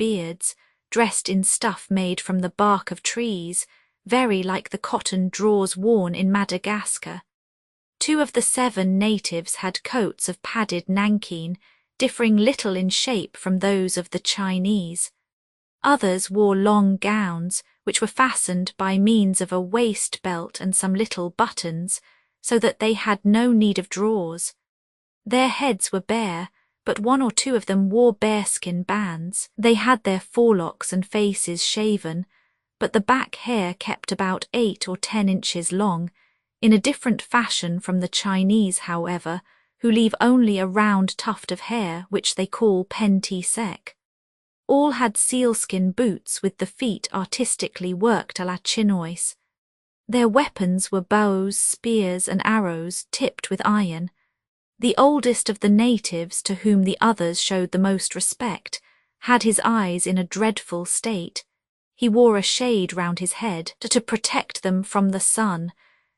beards, dressed in stuff made from the bark of trees, very like the cotton drawers worn in Madagascar. 2 of the 7 natives had coats of padded nankeen, differing little in shape from those of the Chinese. Others wore long gowns, which were fastened by means of a waist belt and some little buttons, so that they had no need of drawers. Their heads were bare, but 1 or 2 of them wore bearskin bands. They had their forelocks and faces shaven, but the back hair kept about 8 or 10 inches long, in a different fashion from the Chinese, however, who leave only a round tuft of hair which they call penti sec. All had sealskin boots with the feet artistically worked à la chinoise. Their weapons were bows, spears, and arrows tipped with iron. The oldest of the natives, to whom the others showed the most respect, had his eyes in a dreadful state. He wore a shade round his head to protect them from the sun.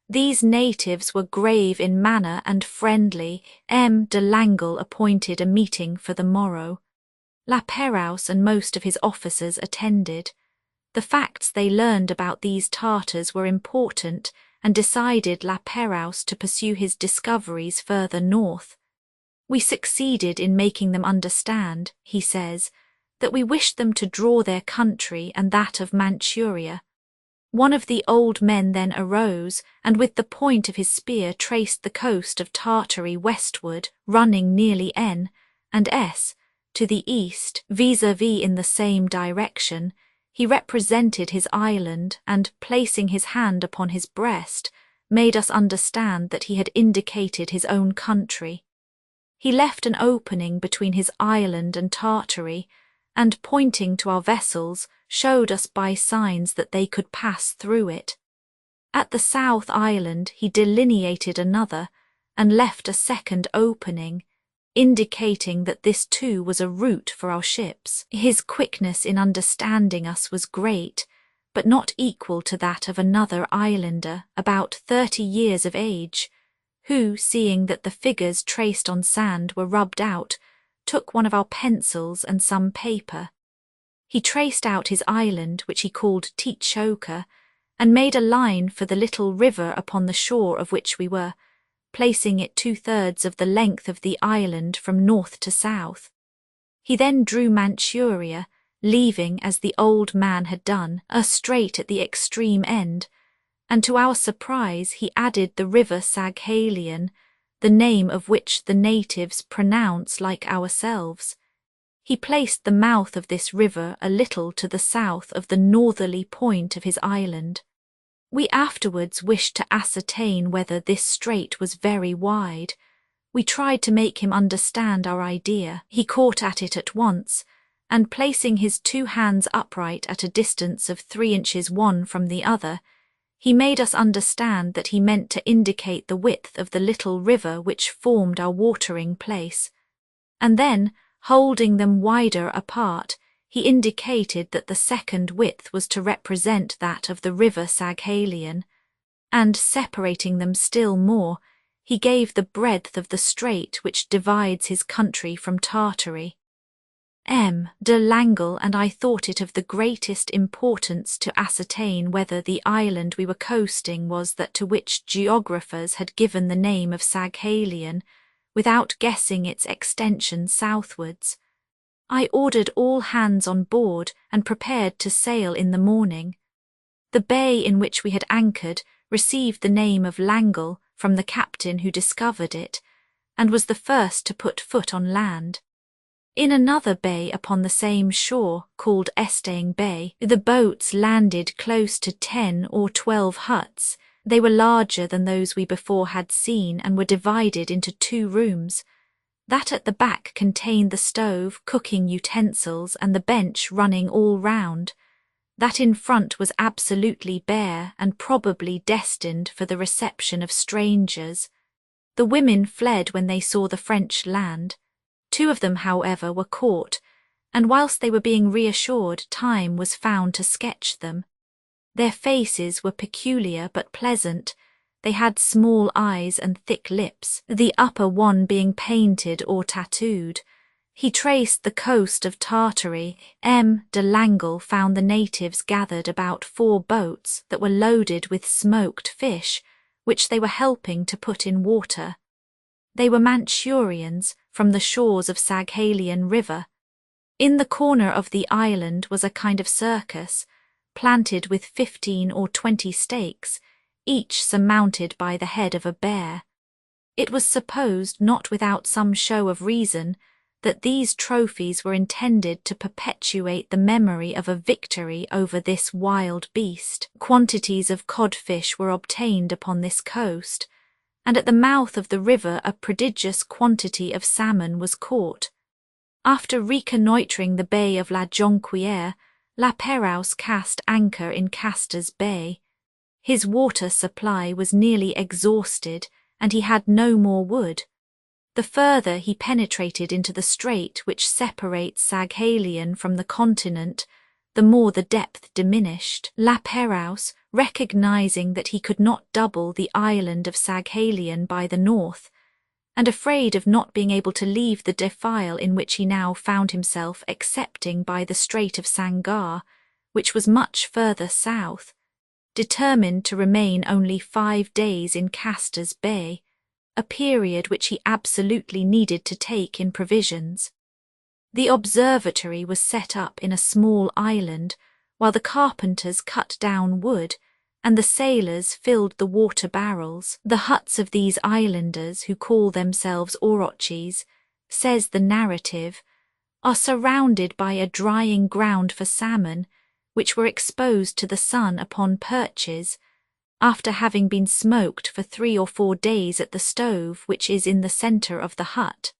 These natives were grave in manner and friendly. M. de Langle appointed a meeting for the morrow. La Pérouse and most of his officers attended. The facts they learned about these Tartars were important, and decided La Pérouse to pursue his discoveries further north. We succeeded in making them understand, he says, that we wished them to draw their country and that of Manchuria. One of the old men then arose, and with the point of his spear traced the coast of Tartary westward, running nearly N and S, to the east, vis-à-vis in the same direction. He represented his island and, placing his hand upon his breast, made us understand that he had indicated his own country. He left an opening between his island and Tartary, and, pointing to our vessels, showed us by signs that they could pass through it. At the South Island he delineated another, and left a second opening, indicating that this too was a route for our ships. His quickness in understanding us was great, but not equal to that of another islander, about 30 years of age, who, seeing that the figures traced on sand were rubbed out, took one of our pencils and some paper. He traced out his island, which he called Teachoka, and made a line for the little river upon the shore of which we were, placing it 2/3 of the length of the island from north to south. He then drew Manchuria, leaving, as the old man had done, a strait at the extreme end, and to our surprise he added the river Saghalien, the name of which the natives pronounce like ourselves. He placed the mouth of this river a little to the south of the northerly point of his island. We afterwards wished to ascertain whether this strait was very wide. We tried to make him understand our idea. He caught at it at once, and placing his 2 hands upright at a distance of 3 inches one from the other, he made us understand that he meant to indicate the width of the little river which formed our watering place, and then, holding them wider apart, he indicated that the second width was to represent that of the river Saghalien, and, separating them still more, he gave the breadth of the strait which divides his country from Tartary. M. de Langle and I thought it of the greatest importance to ascertain whether the island we were coasting was that to which geographers had given the name of Saghalien, without guessing its extension southwards. I ordered all hands on board and prepared to sail in the morning. The bay in which we had anchored received the name of Langle from the captain who discovered it, and was the first to put foot on land. In another bay upon the same shore, called Estaing Bay, the boats landed close to 10 or 12 huts. They were larger than those we before had seen and were divided into 2 rooms. That at the back contained the stove, cooking utensils, and the bench running all round. That in front was absolutely bare and probably destined for the reception of strangers. The women fled when they saw the French land. 2 of them, however, were caught, and whilst they were being reassured, time was found to sketch them. Their faces were peculiar but pleasant. They had small eyes and thick lips, the upper one being painted or tattooed. He traced the coast of Tartary. M. de Langle found the natives gathered about 4 boats that were loaded with smoked fish, which they were helping to put in water. They were Manchurians from the shores of Saghalian River. In the corner of the island was a kind of circus, planted with 15 or 20 stakes, each surmounted by the head of a bear. It was supposed, not without some show of reason, that these trophies were intended to perpetuate the memory of a victory over this wild beast. Quantities of codfish were obtained upon this coast, and at the mouth of the river a prodigious quantity of salmon was caught. After reconnoitring the bay of La Jonquière, La Pérouse cast anchor in Castor's Bay. His water supply was nearly exhausted, and he had no more wood. The further he penetrated into the strait which separates Saghalian from the continent, the more the depth diminished. La Pérouse, recognizing that he could not double the island of Saghalian by the north, and afraid of not being able to leave the defile in which he now found himself excepting by the Strait of Sangar, which was much further south, determined to remain only 5 days in Castor's Bay, a period which he absolutely needed to take in provisions. The observatory was set up in a small island, while the carpenters cut down wood, and the sailors filled the water barrels. The huts of these islanders, who call themselves Orochis, says the narrative, are surrounded by a drying ground for salmon, which were exposed to the sun upon perches, after having been smoked for 3 or 4 days at the stove which is in the centre of the hut.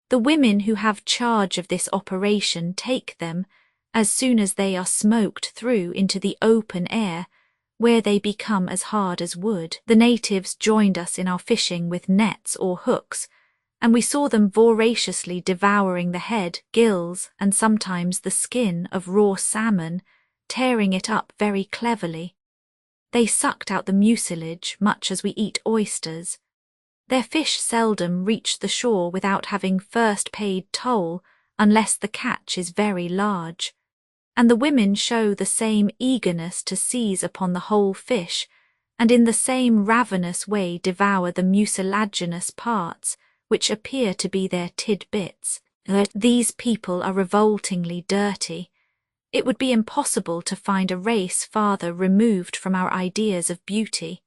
The women who have charge of this operation take them, as soon as they are smoked through, into the open air, where they become as hard as wood. The natives joined us in our fishing with nets or hooks, and we saw them voraciously devouring the head, gills, and sometimes the skin of raw salmon, tearing it up very cleverly. They sucked out the mucilage much as we eat oysters. Their fish seldom reach the shore without having first paid toll, unless the catch is very large, and the women show the same eagerness to seize upon the whole fish, and in the same ravenous way devour the mucilaginous parts, which appear to be their tidbits. These people are revoltingly dirty. It would be impossible to find a race farther removed from our ideas of beauty.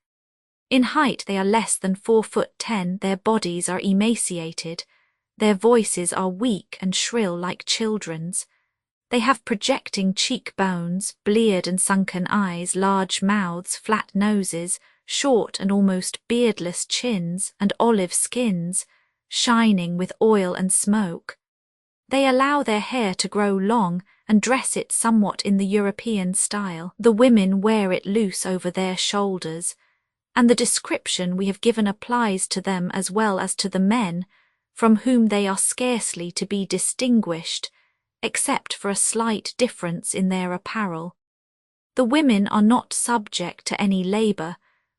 In height they are less than 4'10", their bodies are emaciated, their voices are weak and shrill like children's. They have projecting cheekbones, bleared and sunken eyes, large mouths, flat noses, short and almost beardless chins, and olive skins, shining with oil and smoke. They allow their hair to grow long and dress it somewhat in the European style. The women wear it loose over their shoulders, and the description we have given applies to them as well as to the men, from whom they are scarcely to be distinguished, except for a slight difference in their apparel. The women are not subject to any labour,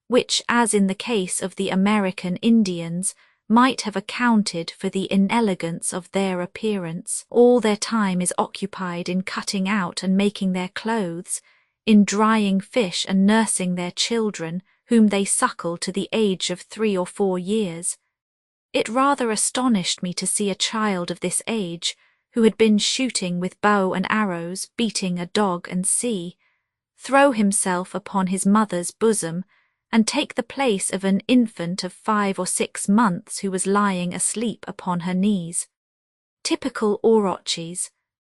which, as in the case of the American Indians, might have accounted for the inelegance of their appearance. All their time is occupied in cutting out and making their clothes, in drying fish and nursing their children, whom they suckle to the age of 3 or 4 years. It rather astonished me to see a child of this age, who had been shooting with bow and arrows, beating a dog and sea, throw himself upon his mother's bosom, and take the place of an infant of 5 or 6 months who was lying asleep upon her knees. Typical Orochis,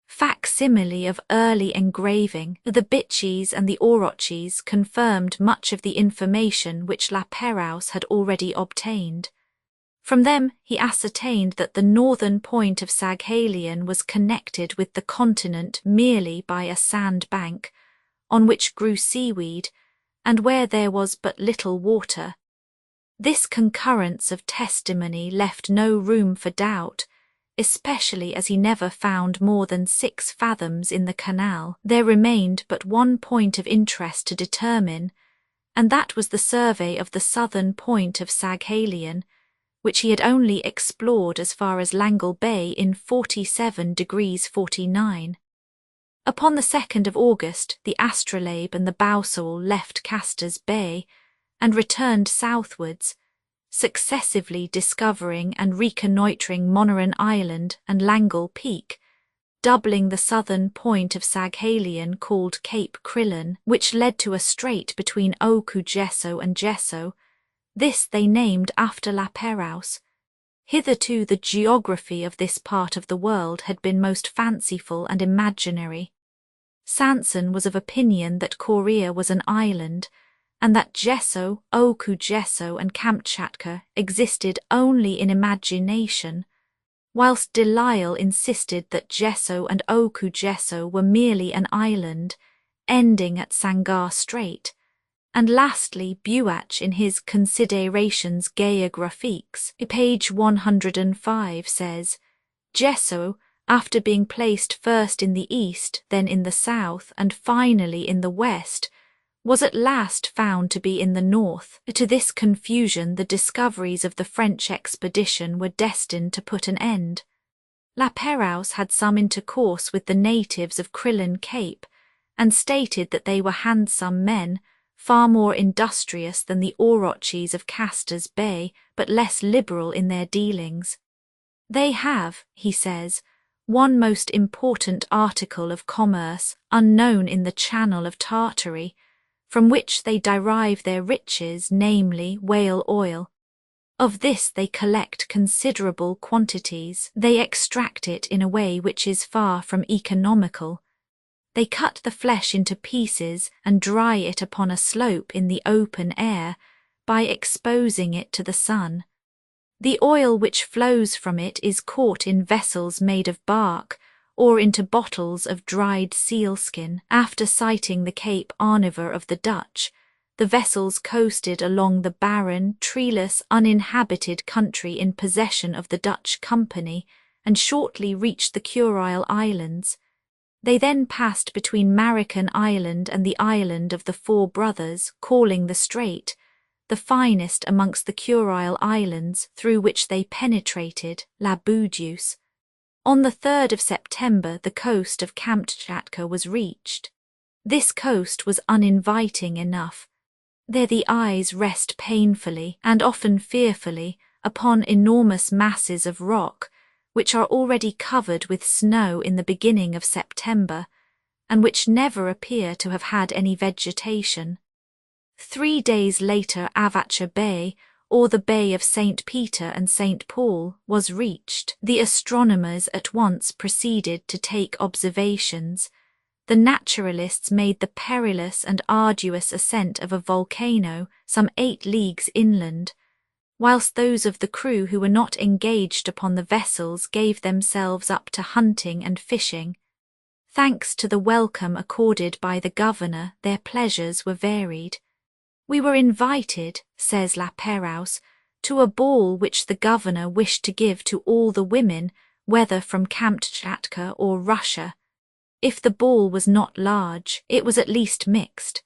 facsimile of early engraving. The Bitchis and the Orochis confirmed much of the information which La Pérouse had already obtained. From them he ascertained that the northern point of Saghalian was connected with the continent merely by a sand bank, on which grew seaweed, and where there was but little water. This concurrence of testimony left no room for doubt, especially as he never found more than 6 fathoms in the canal. There remained but one point of interest to determine, and that was the survey of the southern point of Saghalian, which he had only explored as far as Langle Bay in 47 degrees 49. Upon the 2nd of August, the Astrolabe and the Bowsole left Castor's Bay and returned southwards, successively discovering and reconnoitring Monaran Island and Langle Peak, doubling the southern point of Saghalien called Cape Crillon, which led to a strait between Gesso and Gesso. This they named after La Pérouse. Hitherto the geography of this part of the world had been most fanciful and imaginary. Sanson was of opinion that Korea was an island, and that Gesso, Gesso and Kamchatka existed only in imagination, whilst Delisle insisted that Gesso and Gesso were merely an island, ending at Sangar Strait, and lastly Buach in his Considerations Géographiques, page 105 says, Gesso, after being placed first in the east, then in the south, and finally in the west, was at last found to be in the north. To this confusion the discoveries of the French expedition were destined to put an end. La Pérouse had some intercourse with the natives of Crillon Cape, and stated that they were handsome men, far more industrious than the Orotchis of Castor's Bay, but less liberal in their dealings. They have, he says, one most important article of commerce unknown in the channel of Tartary, from which they derive their riches, namely whale oil. Of this they collect considerable quantities. They extract it in a way which is far from economical. They cut the flesh into pieces and dry it upon a slope in the open air by exposing it to the sun. The oil which flows from it is caught in vessels made of bark, or into bottles of dried sealskin. After sighting the Cape Arniver of the Dutch, the vessels coasted along the barren, treeless, uninhabited country in possession of the Dutch Company, and shortly reached the Kurile Islands. They then passed between Marican Island and the Island of the Four Brothers, calling the strait, the finest amongst the Kurile Islands, through which they penetrated, La Boudeuse. On the 3rd of September the coast of Kamchatka was reached. This coast was uninviting enough. There the eyes rest painfully, and often fearfully, upon enormous masses of rock, which are already covered with snow in the beginning of September, and which never appear to have had any vegetation. 3 days later Avacha Bay, or the Bay of St. Peter and St. Paul, was reached. The astronomers at once proceeded to take observations. The naturalists made the perilous and arduous ascent of a volcano some 8 leagues inland, whilst those of the crew who were not engaged upon the vessels gave themselves up to hunting and fishing. Thanks to the welcome accorded by the governor, their pleasures were varied. We were invited, says La Pérouse, to a ball which the governor wished to give to all the women, whether from Kamchatka or Russia. If the ball was not large, it was at least mixed.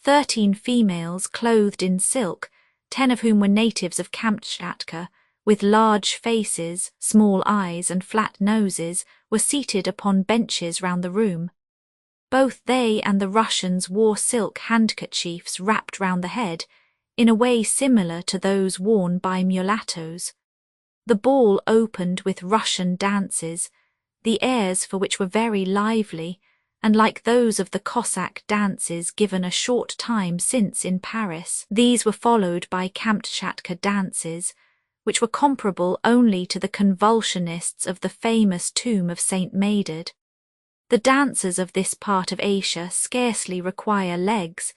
13 females clothed in silk, 10 of whom were natives of Kamchatka, with large faces, small eyes and flat noses, were seated upon benches round the room. Both they and the Russians wore silk handkerchiefs wrapped round the head, in a way similar to those worn by mulattoes. The ball opened with Russian dances, the airs for which were very lively, and like those of the Cossack dances given a short time since in Paris. These were followed by Kamchatka dances, which were comparable only to the convulsionists of the famous tomb of St. Medard. The dancers of this part of Asia scarcely require legs.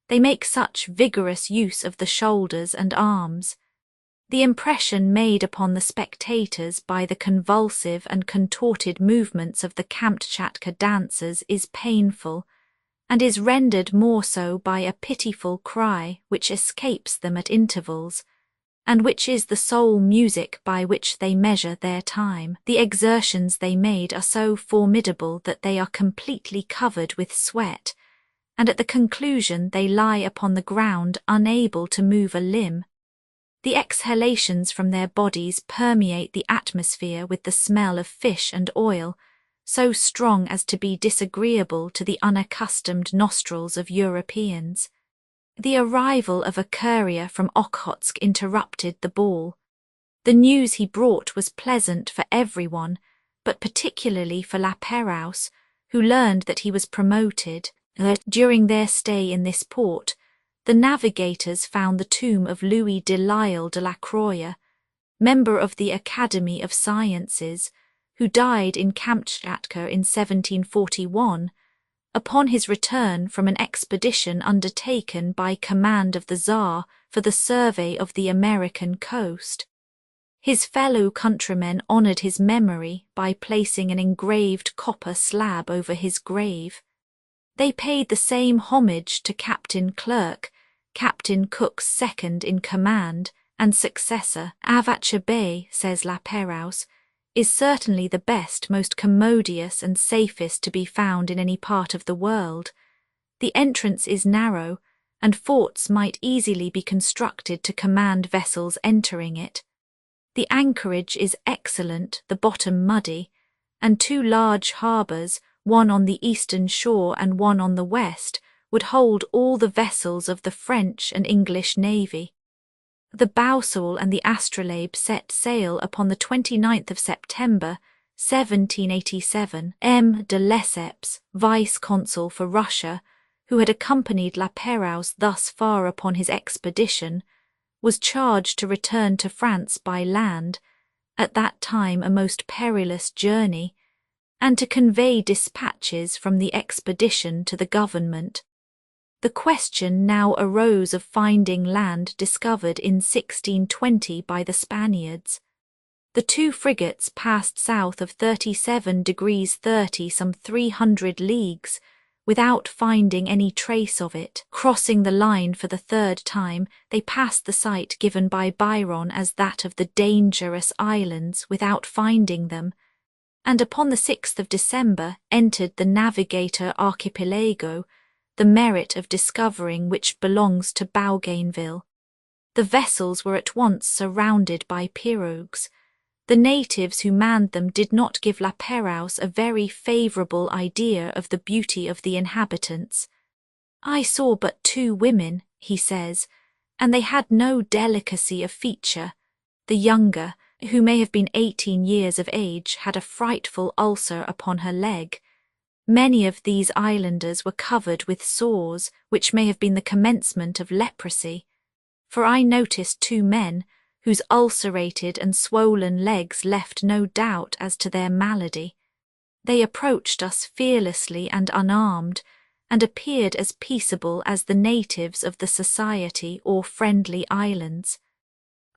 They make such vigorous use of the shoulders and arms. The impression made upon the spectators by the convulsive and contorted movements of the Kamchatka dancers is painful, and is rendered more so by a pitiful cry which escapes them at intervals, and which is the sole music by which they measure their time. The exertions they made are so formidable that they are completely covered with sweat, and at the conclusion they lie upon the ground unable to move a limb. The exhalations from their bodies permeate the atmosphere with the smell of fish and oil, so strong as to be disagreeable to the unaccustomed nostrils of Europeans. The arrival of a courier from Okhotsk interrupted the ball. The news he brought was pleasant for everyone, but particularly for La Pérouse, who learned that he was promoted. During their stay in this port, the navigators found the tomb of Louis de Lisle de la Croix, member of the Academy of Sciences, who died in Kamchatka in 1741, upon his return from an expedition undertaken by command of the Tsar for the survey of the American coast. His fellow countrymen honoured his memory by placing an engraved copper slab over his grave. They paid the same homage to Captain Clerke, Captain Cook's second in command and successor. Avacha Bay, says La Pérouse, is certainly the best, most commodious and safest to be found in any part of the world. The entrance is narrow, and forts might easily be constructed to command vessels entering it. The anchorage is excellent, the bottom muddy, and two large harbours, one on the eastern shore and one on the west, would hold all the vessels of the French and English navy. The Bowsal and the Astrolabe set sail upon the 29th of September, 1787. M. de Lesseps, vice-consul for Russia, who had accompanied La Pérouse thus far upon his expedition, was charged to return to France by land, at that time a most perilous journey, and to convey dispatches from the expedition to the government. The question now arose of finding land discovered in 1620 by the Spaniards. The two frigates passed south of 37 degrees 30, some 300 leagues, without finding any trace of it. Crossing the line for the third time, they passed the site given by Byron as that of the Dangerous Islands without finding them, and upon the 6th of December entered the Navigator Archipelago, the merit of discovering which belongs to Bougainville. The vessels were at once surrounded by pirogues. The natives who manned them did not give La Pérouse a very favourable idea of the beauty of the inhabitants. "I saw but 2 women," he says, "and they had no delicacy of feature. The younger, who may have been 18 years of age, had a frightful ulcer upon her leg. Many of these islanders were covered with sores, which may have been the commencement of leprosy. For I noticed 2 men, whose ulcerated and swollen legs left no doubt as to their malady. They approached us fearlessly and unarmed, and appeared as peaceable as the natives of the Society or Friendly Islands.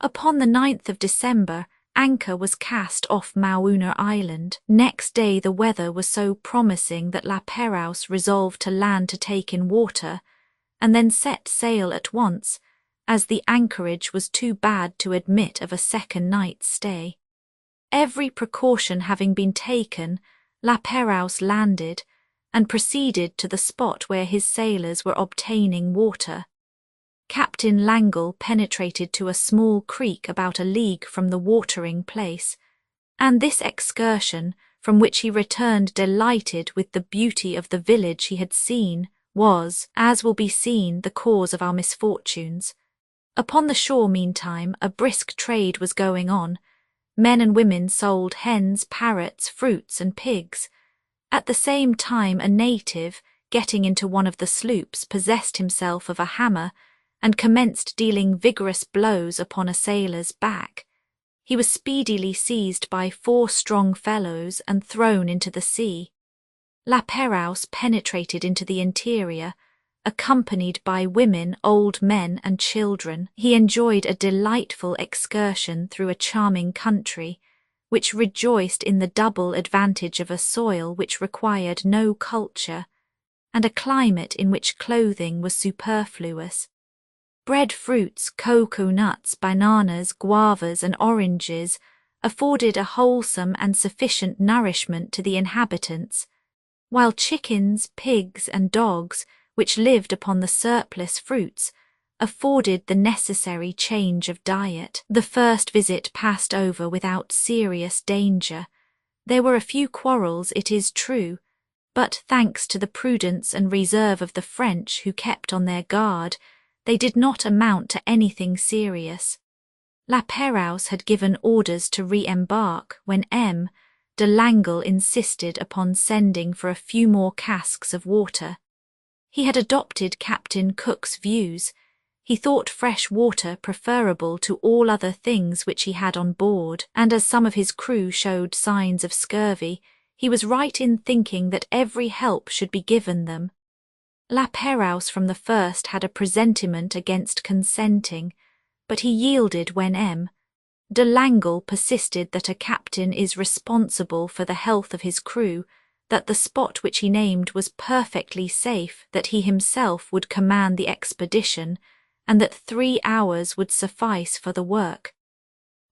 Upon the 9th of December, anchor was cast off Mauna Island. Next day the weather was so promising that La Pérouse resolved to land to take in water, and then set sail at once, as the anchorage was too bad to admit of a second night's stay. Every precaution having been taken, La Pérouse landed, and proceeded to the spot where his sailors were obtaining water. Captain Langle penetrated to a small creek about a league from the watering place, and this excursion, from which he returned delighted with the beauty of the village he had seen, was, as will be seen, the cause of our misfortunes. Upon the shore, meantime, a brisk trade was going on. Men and women sold hens, parrots, fruits, and pigs. At the same time a native, getting into one of the sloops, possessed himself of a hammer, and commenced dealing vigorous blows upon a sailor's back. He was speedily seized by 4 strong fellows and thrown into the sea. La Pérouse penetrated into the interior, accompanied by women, old men, and children. He enjoyed a delightful excursion through a charming country, which rejoiced in the double advantage of a soil which required no culture, and a climate in which clothing was superfluous. Bread fruits, cocoa nuts, bananas, guavas, and oranges afforded a wholesome and sufficient nourishment to the inhabitants, while chickens, pigs, and dogs, which lived upon the surplus fruits, afforded the necessary change of diet. The first visit passed over without serious danger. There were a few quarrels, it is true, but thanks to the prudence and reserve of the French who kept on their guard, they did not amount to anything serious. La Pérouse had given orders to re-embark when M. de Langle insisted upon sending for a few more casks of water. He had adopted Captain Cook's views. He thought fresh water preferable to all other things which he had on board, and as some of his crew showed signs of scurvy, he was right in thinking that every help should be given them. La Pérouse from the first had a presentiment against consenting, but he yielded when M. de Langle persisted that a captain is responsible for the health of his crew, that the spot which he named was perfectly safe, that he himself would command the expedition, and that 3 hours would suffice for the work.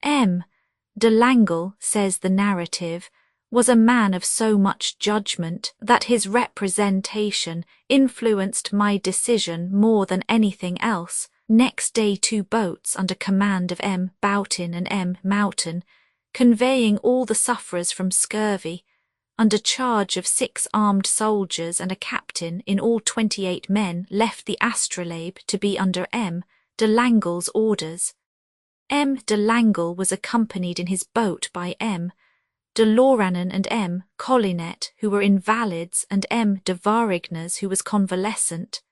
M. de Langle, says the narrative, was a man of so much judgment that his representation influenced my decision more than anything else. Next day 2 boats under command of M. Boughton and M. Moughton, conveying all the sufferers from scurvy, under charge of 6 armed soldiers and a captain, in all 28 men, left the Astrolabe to be under M. de Langle's orders. M. de Langle was accompanied in his boat by M. de Lorannen and M. Collinet, who were invalids, and M. de Varignes, who was convalescent.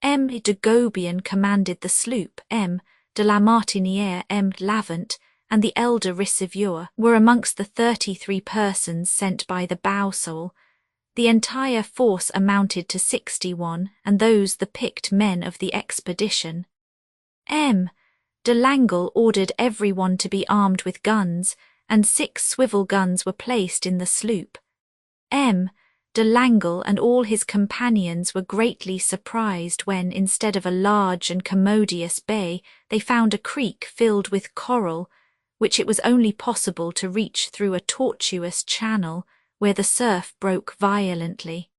M. de Goubion commanded the sloop. M. de la Martinière, M. Lavant, and the elder Riceveur were amongst the 33 persons sent by the Bowsole. The entire force amounted to 61, and those the picked men of the expedition. M. de Langle ordered everyone to be armed with guns, and 6 swivel guns were placed in the sloop. M. de Langle and all his companions were greatly surprised when, instead of a large and commodious bay, they found a creek filled with coral, which it was only possible to reach through a tortuous channel where the surf broke violently.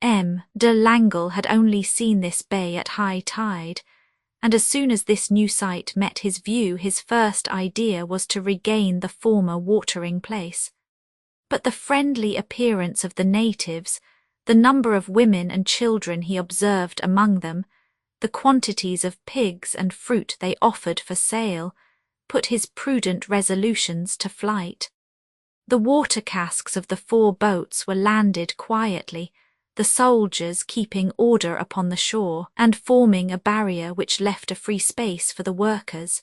M. de Langle had only seen this bay at high tide, and as soon as this new sight met his view, his first idea was to regain the former watering place. But the friendly appearance of the natives, the number of women and children he observed among them, the quantities of pigs and fruit they offered for sale, put his prudent resolutions to flight. The water casks of the 4 boats were landed quietly, the soldiers keeping order upon the shore and forming a barrier which left a free space for the workers.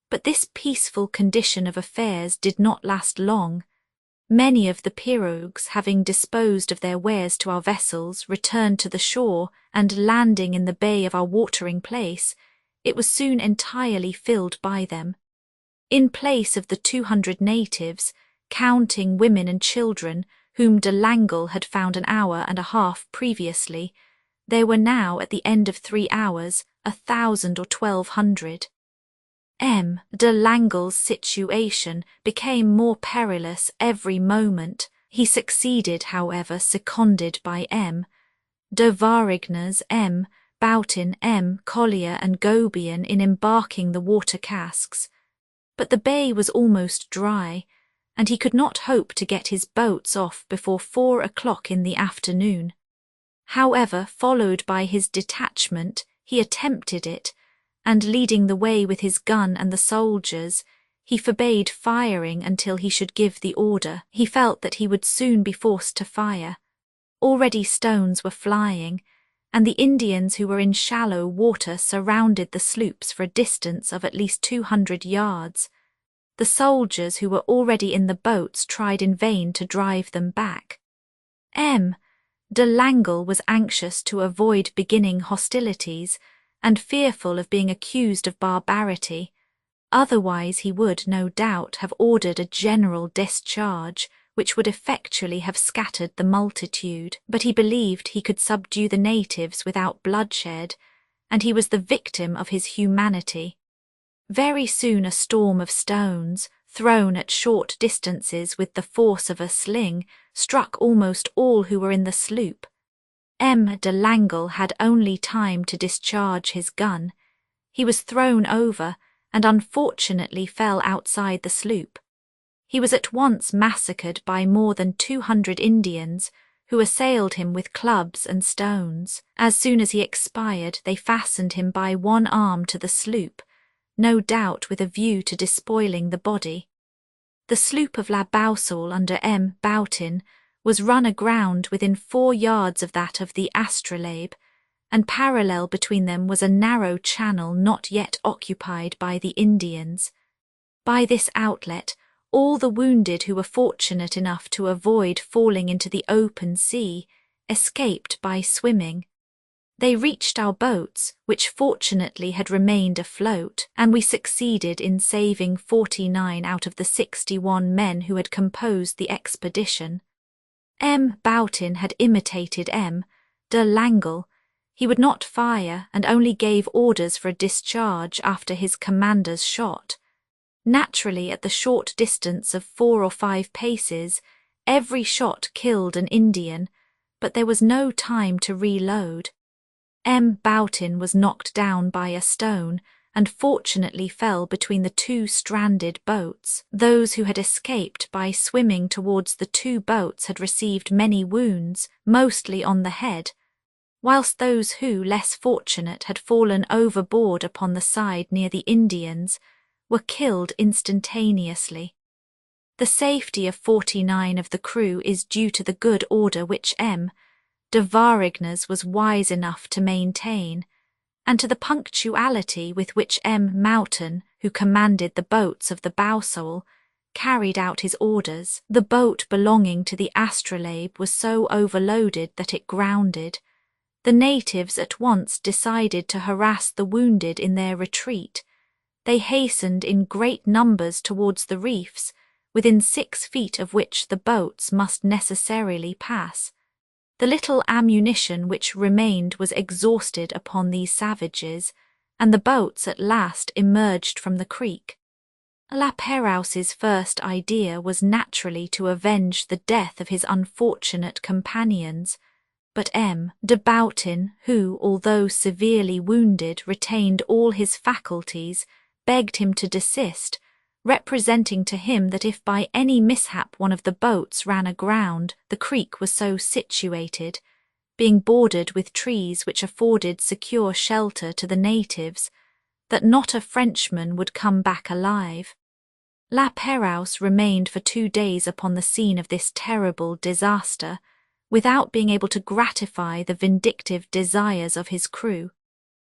But this peaceful condition of affairs did not last long. Many of the pirogues, having disposed of their wares to our vessels, returned to the shore, and landing in the bay of our watering place, it was soon entirely filled by them. In place of the 200 natives, counting women and children, whom de Langle had found an hour and a half previously, there were now, at the end of 3 hours, 1,000 or 1,200. M. de Langle's situation became more perilous every moment. He succeeded, however, seconded by M. de Varignes, M. Boughton, M. Collier and Goubion, in embarking the water casks. But the bay was almost dry, and he could not hope to get his boats off before 4 o'clock in the afternoon. However, followed by his detachment, he attempted it, and leading the way with his gun and the soldiers, he forbade firing until he should give the order. He felt that he would soon be forced to fire. Already stones were flying, and the Indians who were in shallow water surrounded the sloops for a distance of at least 200 yards. The soldiers who were already in the boats tried in vain to drive them back. M. de Langle was anxious to avoid beginning hostilities, and fearful of being accused of barbarity. Otherwise he would, no doubt, have ordered a general discharge, which would effectually have scattered the multitude, but he believed he could subdue the natives without bloodshed, and he was the victim of his humanity. Very soon a storm of stones, thrown at short distances with the force of a sling, struck almost all who were in the sloop. M. de Langle had only time to discharge his gun. He was thrown over and unfortunately fell outside the sloop. He was at once massacred by more than 200 Indians, who assailed him with clubs and stones. As soon as he expired, they fastened him by one arm to the sloop, no doubt with a view to despoiling the body. The sloop of La Boussole under M. Boutin was run aground within 4 yards of that of the Astrolabe, and parallel between them was a narrow channel not yet occupied by the Indians. By this outlet, all the wounded who were fortunate enough to avoid falling into the open sea escaped by swimming. They reached our boats, which fortunately had remained afloat, and we succeeded in saving 49 out of the 61 men who had composed the expedition. M. Boutin had imitated M. de Langle. He would not fire and only gave orders for a discharge after his commander's shot. Naturally, at the short distance of 4 or 5 paces, every shot killed an Indian, but there was no time to reload. M. Boutin was knocked down by a stone and fortunately fell between the 2 stranded boats. Those who had escaped by swimming towards the 2 boats had received many wounds, mostly on the head, whilst those who, less fortunate, had fallen overboard upon the side near the Indians, were killed instantaneously. The safety of 49 of the crew is due to the good order which M. de Varignes was wise enough to maintain, and to the punctuality with which M. Mountain, who commanded the boats of the Boussole, carried out his orders. The boat belonging to the Astrolabe was so overloaded that it grounded. The natives at once decided to harass the wounded in their retreat. They hastened in great numbers towards the reefs, within 6 feet of which the boats must necessarily pass. The little ammunition which remained was exhausted upon these savages, and the boats at last emerged from the creek. La Pérouse's first idea was naturally to avenge the death of his unfortunate companions, but M. de Boutin, who, although severely wounded, retained all his faculties, begged him to desist, representing to him that if by any mishap one of the boats ran aground, the creek was so situated, being bordered with trees which afforded secure shelter to the natives, that not a Frenchman would come back alive. La Pérouse remained for 2 days upon the scene of this terrible disaster, without being able to gratify the vindictive desires of his crew.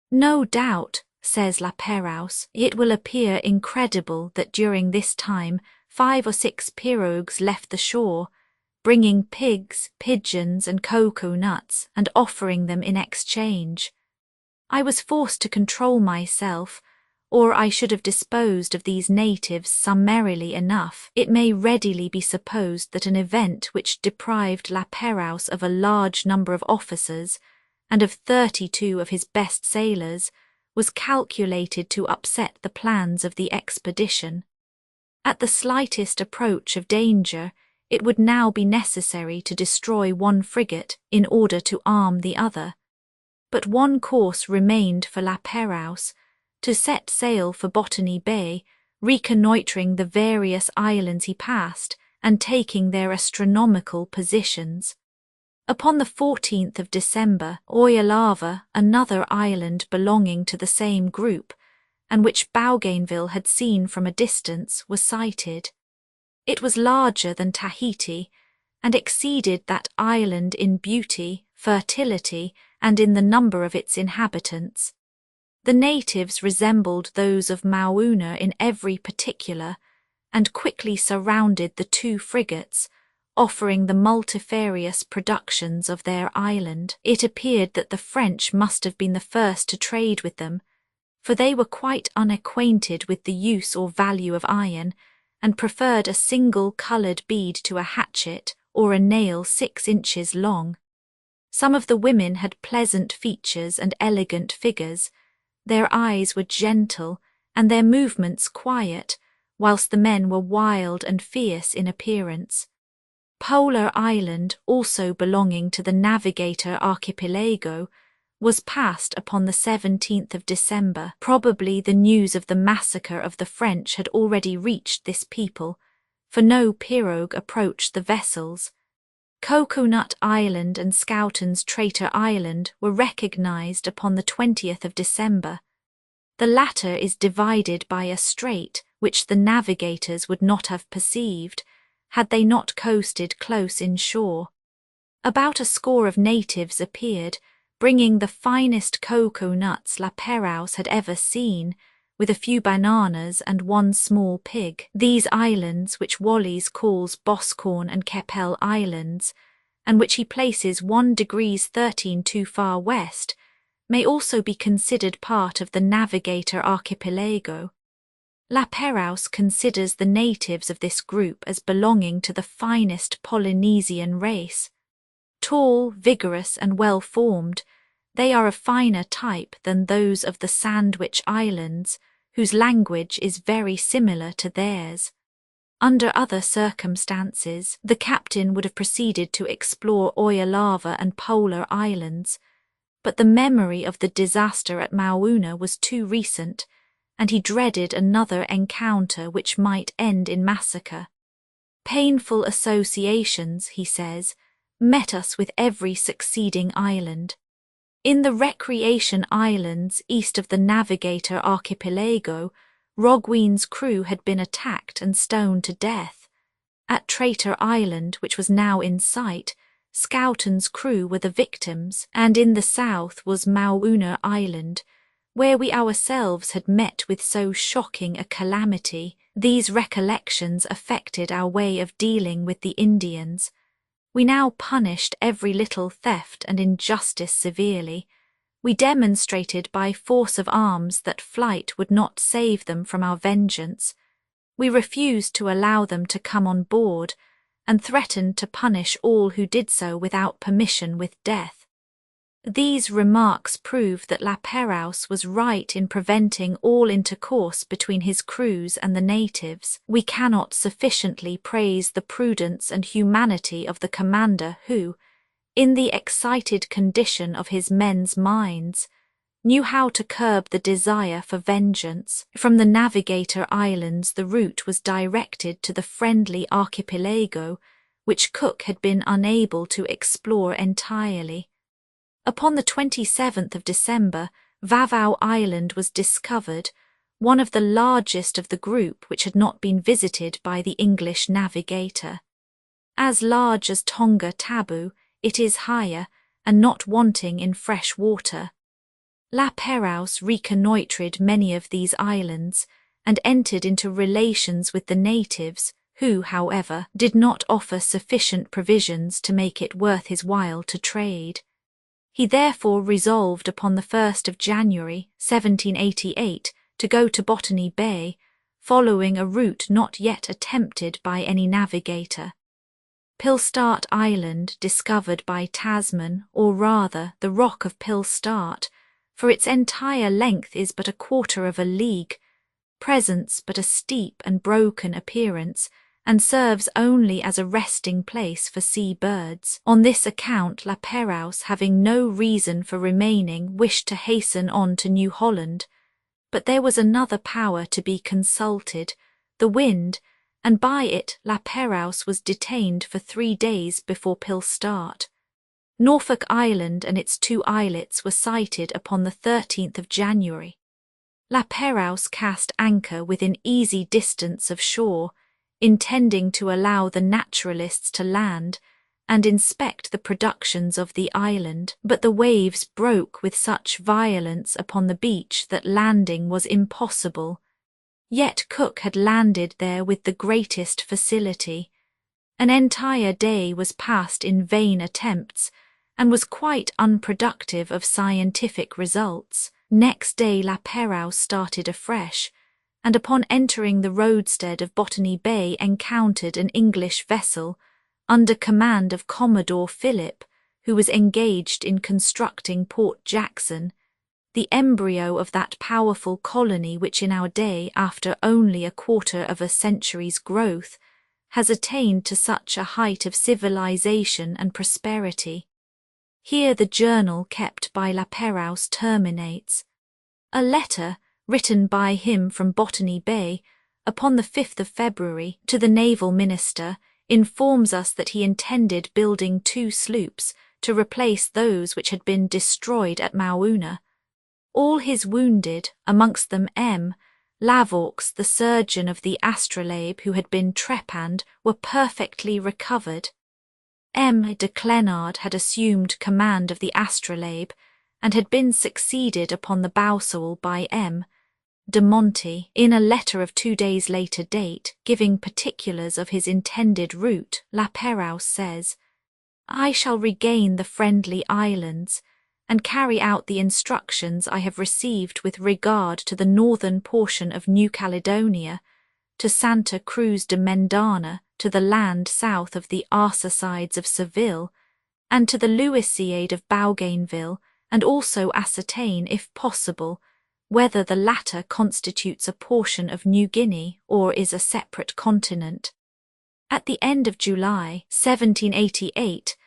No doubt, says La Pérouse, it will appear incredible that during this time 5 or 6 pirogues left the shore, bringing pigs, pigeons, and cocoa nuts, and offering them in exchange. I was forced to control myself, or I should have disposed of these natives summarily enough. It may readily be supposed that an event which deprived La Pérouse of a large number of officers, and of 32 of his best sailors, was calculated to upset the plans of the expedition. At the slightest approach of danger, it would now be necessary to destroy one frigate in order to arm the other. But one course remained for La Pérouse, to set sail for Botany Bay, reconnoitring the various islands he passed and taking their astronomical positions. Upon the 14th of December, Oyalava, another island belonging to the same group, and which Bougainville had seen from a distance, was sighted. It was larger than Tahiti, and exceeded that island in beauty, fertility, and in the number of its inhabitants. The natives resembled those of Maouna in every particular, and quickly surrounded the 2 frigates, offering the multifarious productions of their island. It appeared that the French must have been the first to trade with them, for they were quite unacquainted with the use or value of iron, and preferred a single coloured bead to a hatchet or a nail 6 inches long. Some of the women had pleasant features and elegant figures. Their eyes were gentle, and their movements quiet, whilst the men were wild and fierce in appearance. Polar Island, also belonging to the Navigator Archipelago, was passed upon the 17th of December. Probably the news of the massacre of the French had already reached this people, for no pirogue approached the vessels. Coconut Island and Schouten's Traitor Island were recognized upon the 20th of December. The latter is divided by a strait which the navigators would not have perceived, had they not coasted close inshore. About a score of natives appeared, bringing the finest cocoa nuts La Pérouse had ever seen, with a few bananas and one small pig. These islands, which Wallis calls Boscorn and Keppel Islands, and which he places 1° 13' too far west, may also be considered part of the Navigator Archipelago. La Pérouse considers the natives of this group as belonging to the finest Polynesian race. Tall, vigorous, and well-formed, they are a finer type than those of the Sandwich Islands, whose language is very similar to theirs. Under other circumstances, the captain would have proceeded to explore Oyalava and Polar Islands, but the memory of the disaster at Mauna was too recent, and he dreaded another encounter which might end in massacre. Painful associations, he says, met us with every succeeding island. In the Recreation Islands east of the Navigator Archipelago, Roggween's crew had been attacked and stoned to death. At Traitor Island, which was now in sight, Schouten's crew were the victims, and in the south was Mauna Island, where we ourselves had met with so shocking a calamity. These recollections affected our way of dealing with the Indians. We now punished every little theft and injustice severely. We demonstrated by force of arms that flight would not save them from our vengeance. We refused to allow them to come on board, and threatened to punish all who did so without permission with death. These remarks prove that La Pérouse was right in preventing all intercourse between his crews and the natives. We cannot sufficiently praise the prudence and humanity of the commander who, in the excited condition of his men's minds, knew how to curb the desire for vengeance. From the Navigator Islands the route was directed to the friendly archipelago, which Cook had been unable to explore entirely. Upon the 27th of December, Vavau Island was discovered, one of the largest of the group which had not been visited by the English navigator. As large as Tonga Tabou, it is higher, and not wanting in fresh water. La Pérouse reconnoitred many of these islands, and entered into relations with the natives, who, however, did not offer sufficient provisions to make it worth his while to trade. He therefore resolved upon the 1st of January, 1788, to go to Botany Bay, following a route not yet attempted by any navigator. Pilstart Island, discovered by Tasman, or rather the rock of Pilstart, for its entire length is but 1/4 of a league, presents but a steep and broken appearance, and serves only as a resting place for sea birds. On this account La Pérouse, having no reason for remaining, wished to hasten on to New Holland, but there was another power to be consulted, the wind, and by it La Pérouse was detained for 3 days before Pilstart. Norfolk Island and its 2 islets were sighted upon the 13th of January. La Pérouse cast anchor within easy distance of shore, intending to allow the naturalists to land and inspect the productions of the island, but the waves broke with such violence upon the beach that landing was impossible. Yet Cook had landed there with the greatest facility. An entire day was passed in vain attempts, and was quite unproductive of scientific results. Next day La Pérouse started afresh, and upon entering the roadstead of Botany Bay encountered an English vessel, under command of Commodore Phillip, who was engaged in constructing Port Jackson, the embryo of that powerful colony which in our day, after only 1/4 of a century's growth, has attained to such a height of civilization and prosperity. Here the journal kept by La Pérouse terminates. A letter, written by him from Botany Bay, upon the 5th of February, to the naval minister, informs us that he intended building 2 sloops to replace those which had been destroyed at Maouna. All his wounded, amongst them M. Lavaux, the surgeon of the Astrolabe who had been trepanned, were perfectly recovered. M. de Clenard had assumed command of the Astrolabe, and had been succeeded upon the Bowsole by M. de Monti. In a letter of 2 days later date, giving particulars of his intended route, La Pérouse says, "I shall regain the Friendly Islands, and carry out the instructions I have received with regard to the northern portion of New Caledonia, to Santa Cruz de Mendana, to the land south of the Arsacides of Seville, and to the Louisiade of Bougainville, and also ascertain, if possible, whether the latter constitutes a portion of New Guinea or is a separate continent. At the end of July, 1788,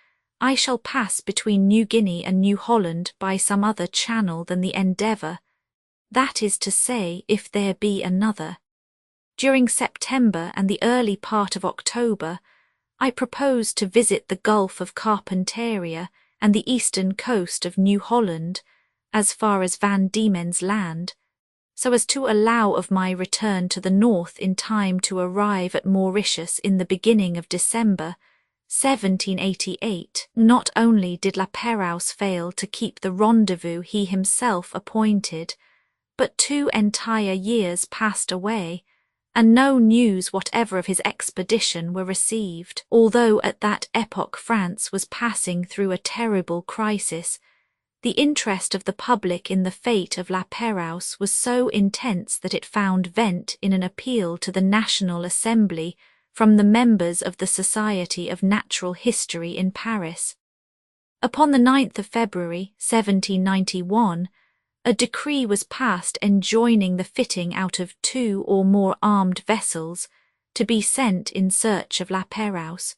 I shall pass between New Guinea and New Holland by some other channel than the Endeavour, that is to say, if there be another. During September and the early part of October, I propose to visit the Gulf of Carpentaria and the eastern coast of New Holland, as far as Van Diemen's Land, so as to allow of my return to the north in time to arrive at Mauritius in the beginning of December, 1788. Not only did La Pérouse fail to keep the rendezvous he himself appointed, but 2 entire years passed away, and no news whatever of his expedition were received. Although at that epoch France was passing through a terrible crisis, the interest of the public in the fate of La Pérouse was so intense that it found vent in an appeal to the National Assembly from the members of the Society of Natural History in Paris. Upon the 9th of February, 1791, a decree was passed enjoining the fitting out of 2 or more armed vessels to be sent in search of La Pérouse.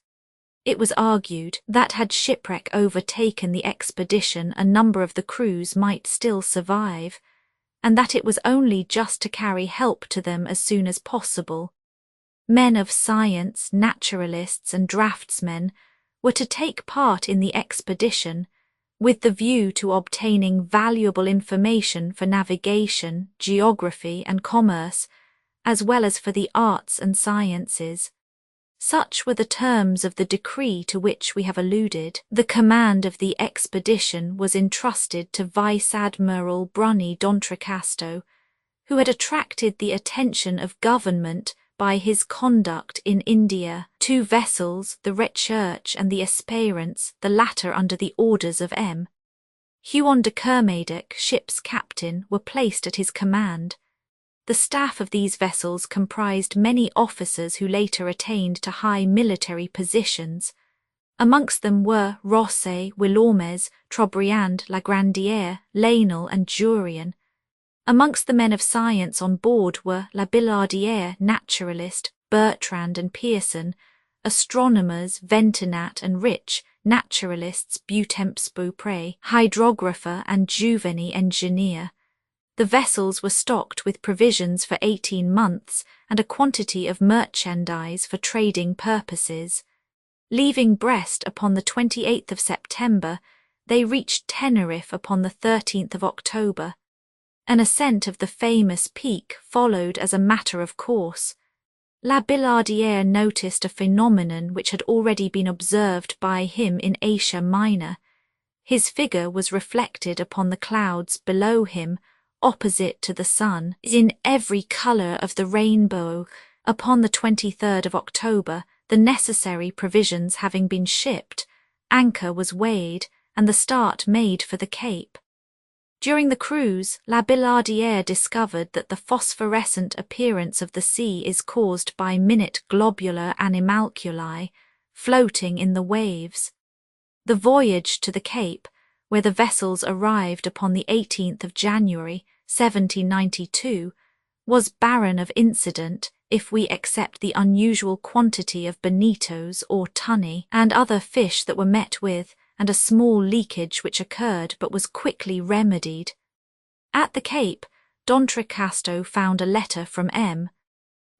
It was argued that had shipwreck overtaken the expedition, a number of the crews might still survive, and that it was only just to carry help to them as soon as possible. Men of science, naturalists, and draftsmen were to take part in the expedition, with the view to obtaining valuable information for navigation, geography, and commerce, as well as for the arts and sciences. Such were the terms of the decree to which we have alluded. The command of the expedition was entrusted to Vice-Admiral Bruni d'Entrecasteaux, who had attracted the attention of government by his conduct in India. 2 vessels, the Recherche and the Espérance, the latter under the orders of M. Huon de Kermadec, ship's captain, were placed at his command. The staff of these vessels comprised many officers who later attained to high military positions. Amongst them were Rosset, Willaumes, Trobriand, Lagrandière, Lainel, and Jurien. Amongst the men of science on board were La Billardière, naturalist, Bertrand and Pearson, astronomers Ventenat and Rich, naturalists Butemps Beaupré, hydrographer and Juveny, engineer. The vessels were stocked with provisions for 18 months and a quantity of merchandise for trading purposes. Leaving Brest upon the 28th of September, they reached Tenerife upon the 13th of October. An ascent of the famous peak followed as a matter of course. La Billardière noticed a phenomenon which had already been observed by him in Asia Minor. His figure was reflected upon the clouds below him, opposite to the sun, in every colour of the rainbow. Upon the 23rd of October, the necessary provisions having been shipped, anchor was weighed, and the start made for the Cape. During the cruise, La Billardière discovered that the phosphorescent appearance of the sea is caused by minute globular animalculae floating in the waves. The voyage to the Cape, where the vessels arrived upon the 18th of January, 1792, was barren of incident if we except the unusual quantity of bonitos or tunny and other fish that were met with, and a small leakage which occurred but was quickly remedied. At the Cape, D'Entrecasteaux found a letter from M.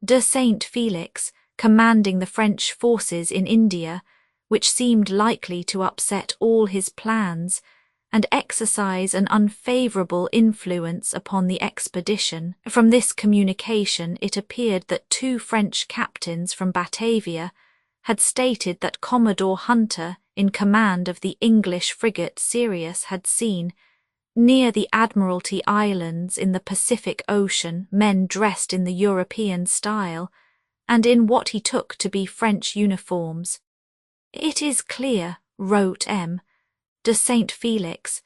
de Saint Felix, commanding the French forces in India, which seemed likely to upset all his plans and exercise an unfavourable influence upon the expedition. From this communication it appeared that 2 French captains from Batavia had stated that Commodore Hunter, in command of the English frigate Sirius, had seen, near the Admiralty Islands in the Pacific Ocean, men dressed in the European style, and in what he took to be French uniforms. "It is clear," wrote M. de Saint Felix,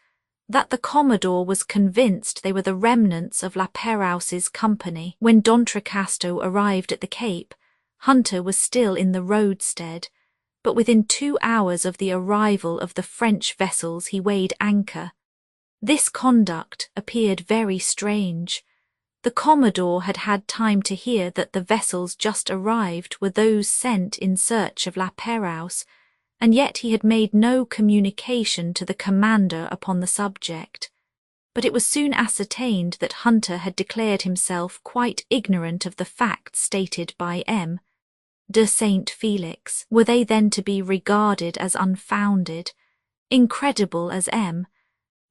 "that the Commodore was convinced they were the remnants of La Pérouse's company." When D'Entrecasteaux arrived at the Cape, Hunter was still in the roadstead, but within 2 hours of the arrival of the French vessels he weighed anchor. This conduct appeared very strange. The Commodore had had time to hear that the vessels just arrived were those sent in search of La Pérouse, and yet he had made no communication to the commander upon the subject. But it was soon ascertained that Hunter had declared himself quite ignorant of the facts stated by M. de Saint Felix. Were they then to be regarded as unfounded? Incredible as M.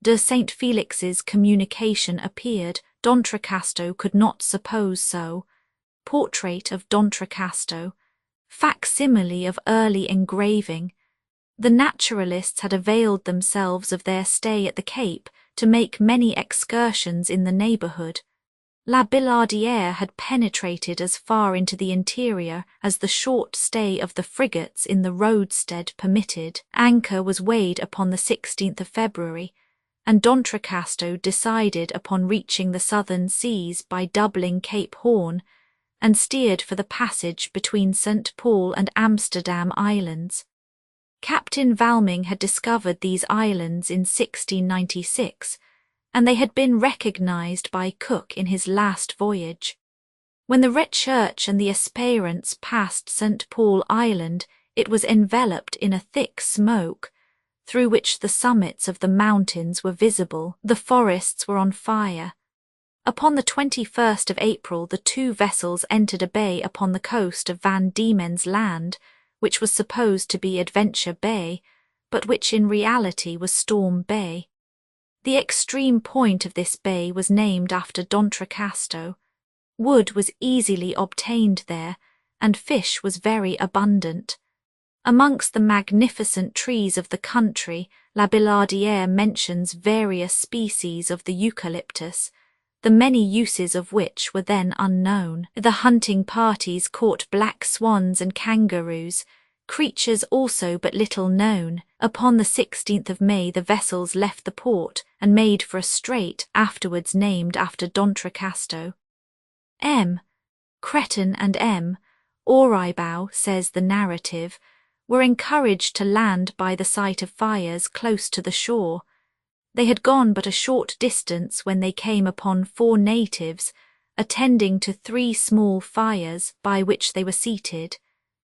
de Saint Felix's communication appeared, D'Entrecasteaux could not suppose so. Portrait of D'Entrecasteaux. Facsimile of early engraving. The naturalists had availed themselves of their stay at the Cape to make many excursions in the neighbourhood. La Billardière had penetrated as far into the interior as the short stay of the frigates in the roadstead permitted. Anchor was weighed upon the 16th of February, and D'Entrecasteaux decided upon reaching the southern seas by doubling Cape Horn, and steered for the passage between St. Paul and Amsterdam Islands. Captain Valming had discovered these islands in 1696, and they had been recognised by Cook in his last voyage. When the Recherche and the Espérance passed St. Paul Island, it was enveloped in a thick smoke, through which the summits of the mountains were visible. The forests were on fire. Upon the 21st of April, the 2 vessels entered a bay upon the coast of Van Diemen's Land, which was supposed to be Adventure Bay, but which in reality was Storm Bay. The extreme point of this bay was named after D'Entrecasteaux. Wood was easily obtained there, and fish was very abundant. Amongst the magnificent trees of the country, La Billardière mentions various species of the eucalyptus, the many uses of which were then unknown. The hunting parties caught black swans and kangaroos, creatures also but little known. Upon the 16th of May the vessels left the port and made for a strait afterwards named after D'Entrecasteaux. M. Creton and M. Auribeau, says the narrative, were encouraged to land by the sight of fires close to the shore. They had gone but a short distance when they came upon 4 natives, attending to 3 small fires by which they were seated.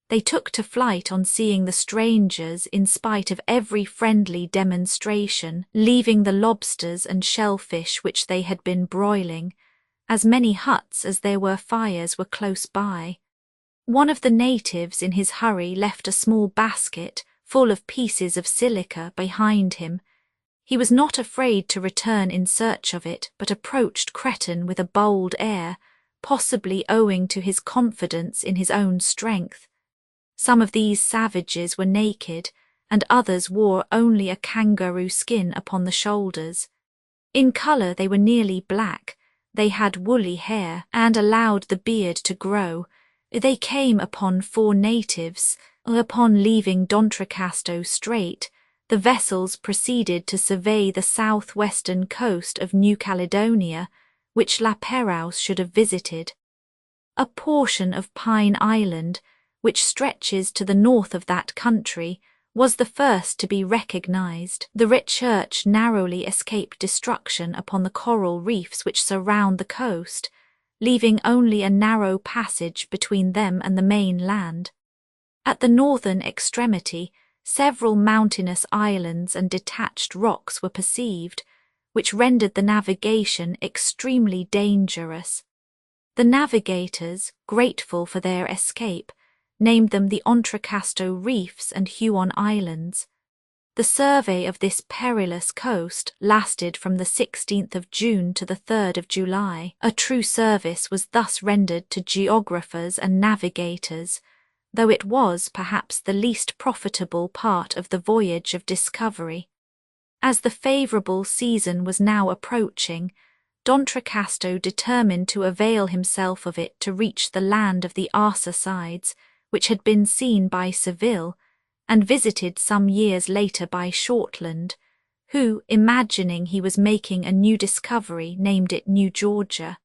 They took to flight on seeing the strangers in spite of every friendly demonstration, leaving the lobsters and shellfish which they had been broiling. As many huts as there were fires were close by. One of the natives in his hurry left a small basket full of pieces of silica behind him. He was not afraid to return in search of it, but approached Creton with a bold air, possibly owing to his confidence in his own strength. Some of these savages were naked, and others wore only a kangaroo skin upon the shoulders. In colour they were nearly black, they had woolly hair, and allowed the beard to grow. They came upon 4 natives. Upon leaving D'Entrecasteaux Strait, the vessels proceeded to survey the southwestern coast of New Caledonia, which La Pérouse should have visited. A portion of Pine Island, which stretches to the north of that country, was the first to be recognised. The Recherche narrowly escaped destruction upon the coral reefs which surround the coast, leaving only a narrow passage between them and the main land. At the northern extremity, several mountainous islands and detached rocks were perceived, which rendered the navigation extremely dangerous. The navigators, grateful for their escape, named them the Entrecasteaux Reefs and Huon Islands. The survey of this perilous coast lasted from the 16th of June to the 3rd of July. A true service was thus rendered to geographers and navigators, though it was perhaps the least profitable part of the voyage of discovery. As the favourable season was now approaching, D'Entrecasteaux determined to avail himself of it to reach the land of the Arsacides, which had been seen by Seville, and visited some years later by Shortland, who, imagining he was making a new discovery, named it New Georgia.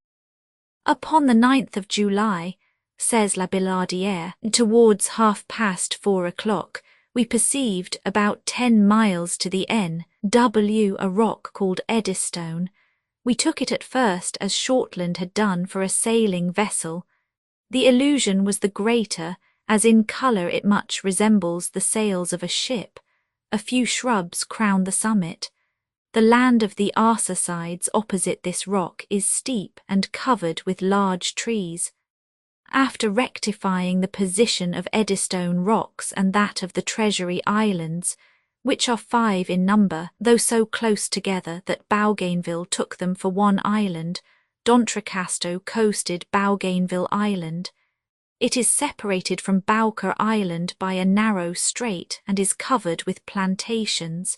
Upon the 9th of July, says La Billardière, towards 4:30, we perceived about 10 miles to the N.W. a rock called Eddystone. We took it at first as Shortland had done for a sailing vessel. The illusion was the greater, as in colour it much resembles the sails of a ship. A few shrubs crown the summit. The land of the Arsacides opposite this rock is steep and covered with large trees. After rectifying the position of Eddystone rocks and that of the Treasury Islands, which are 5 in number, though so close together that Bougainville took them for one island, D'Entrecasteaux coasted Bougainville Island. It is separated from Bowker Island by a narrow strait and is covered with plantations.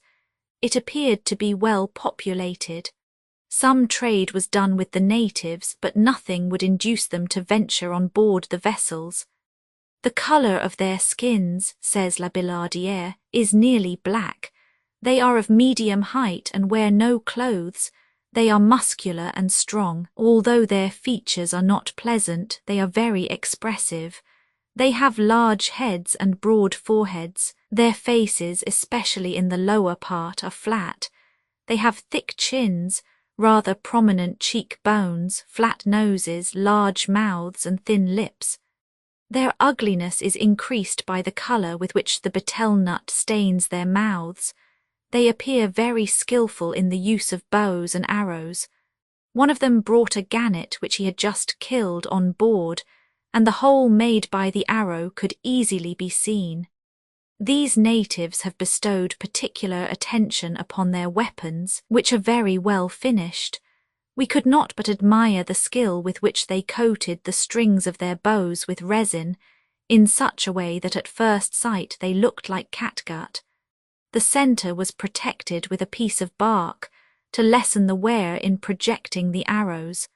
It appeared to be well populated. Some trade was done with the natives, but nothing would induce them to venture on board the vessels. The colour of their skins, says La Billardière, is nearly black. They are of medium height and wear no clothes. They are muscular and strong. Although their features are not pleasant, they are very expressive. They have large heads and broad foreheads. Their faces, especially in the lower part, are flat. They have thick chins, rather prominent cheek-bones, flat noses, large mouths and thin lips. Their ugliness is increased by the colour with which the betel nut stains their mouths. They appear very skilful in the use of bows and arrows. One of them brought a gannet which he had just killed on board, and the hole made by the arrow could easily be seen. These natives have bestowed particular attention upon their weapons, which are very well finished. We could not but admire the skill with which they coated the strings of their bows with resin, in such a way that at first sight they looked like catgut. The centre was protected with a piece of bark, to lessen the wear in projecting the arrows.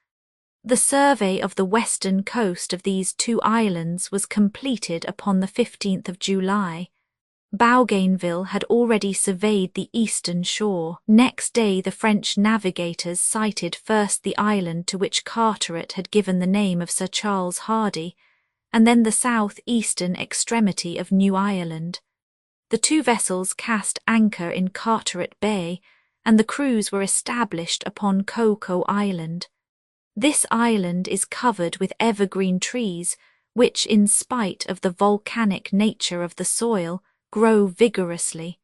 The survey of the western coast of these 2 islands was completed upon the 15th of July. Bougainville had already surveyed the eastern shore. Next day the French navigators sighted first the island to which Carteret had given the name of Sir Charles Hardy, and then the south-eastern extremity of New Ireland. The 2 vessels cast anchor in Carteret Bay, and the crews were established upon Coco Island. This island is covered with evergreen trees, which, in spite of the volcanic nature of the soil, grow vigorously.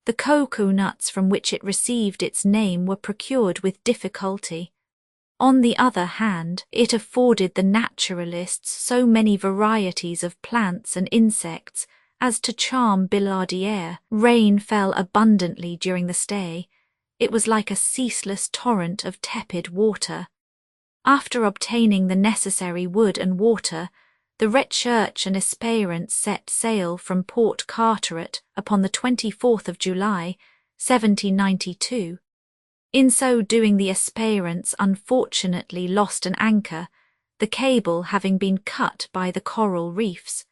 The cocoa nuts from which it received its name were procured with difficulty. On the other hand, it afforded the naturalists so many varieties of plants and insects as to charm Billardière. Rain fell abundantly during the stay. It was like a ceaseless torrent of tepid water. After obtaining the necessary wood and water, the Recherche and Espérance set sail from Port Carteret upon the 24th of July, 1792. In so doing, the Espérance unfortunately lost an anchor, the cable having been cut by the coral reefs.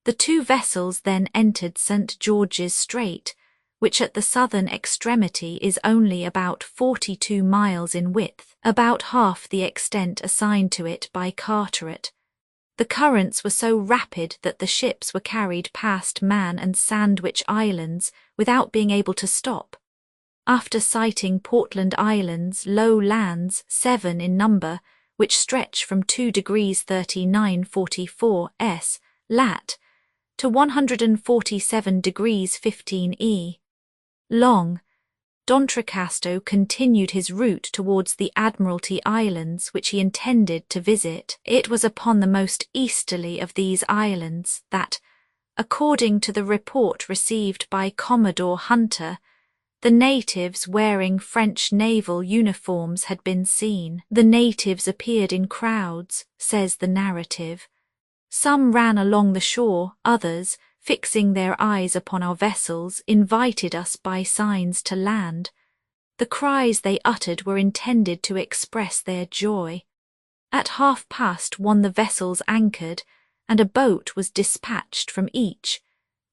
The 2 vessels then entered St. George's Strait, which at the southern extremity is only about 42 miles in width, about half the extent assigned to it by Carteret. The currents were so rapid that the ships were carried past Man and Sandwich Islands without being able to stop. After sighting Portland Islands, low lands, 7 in number, which stretch from 2 degrees 39'44" lat. to 147 degrees 15 long. D'Entrecasteaux continued his route towards the Admiralty Islands, which he intended to visit. It was upon the most easterly of these islands that, according to the report received by Commodore Hunter, the natives wearing French naval uniforms had been seen. The natives appeared in crowds, says the narrative. Some ran along the shore, others, fixing their eyes upon our vessels, invited us by signs to land. The cries they uttered were intended to express their joy. At 1:30 the vessels anchored, and a boat was dispatched from each,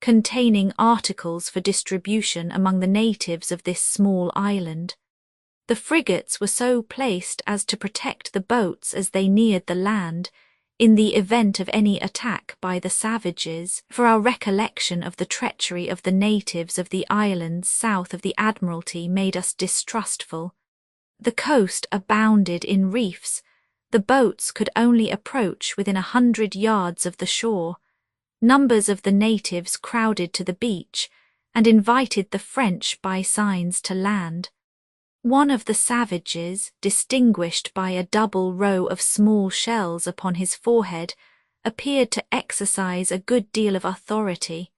containing articles for distribution among the natives of this small island. The frigates were so placed as to protect the boats as they neared the land, in the event of any attack by the savages, for our recollection of the treachery of the natives of the islands south of the Admiralty made us distrustful. The coast abounded in reefs. The boats could only approach within 100 yards of the shore. Numbers of the natives crowded to the beach and invited the French by signs to land. One of the savages, distinguished by a double row of small shells upon his forehead, appeared to exercise a good deal of authority.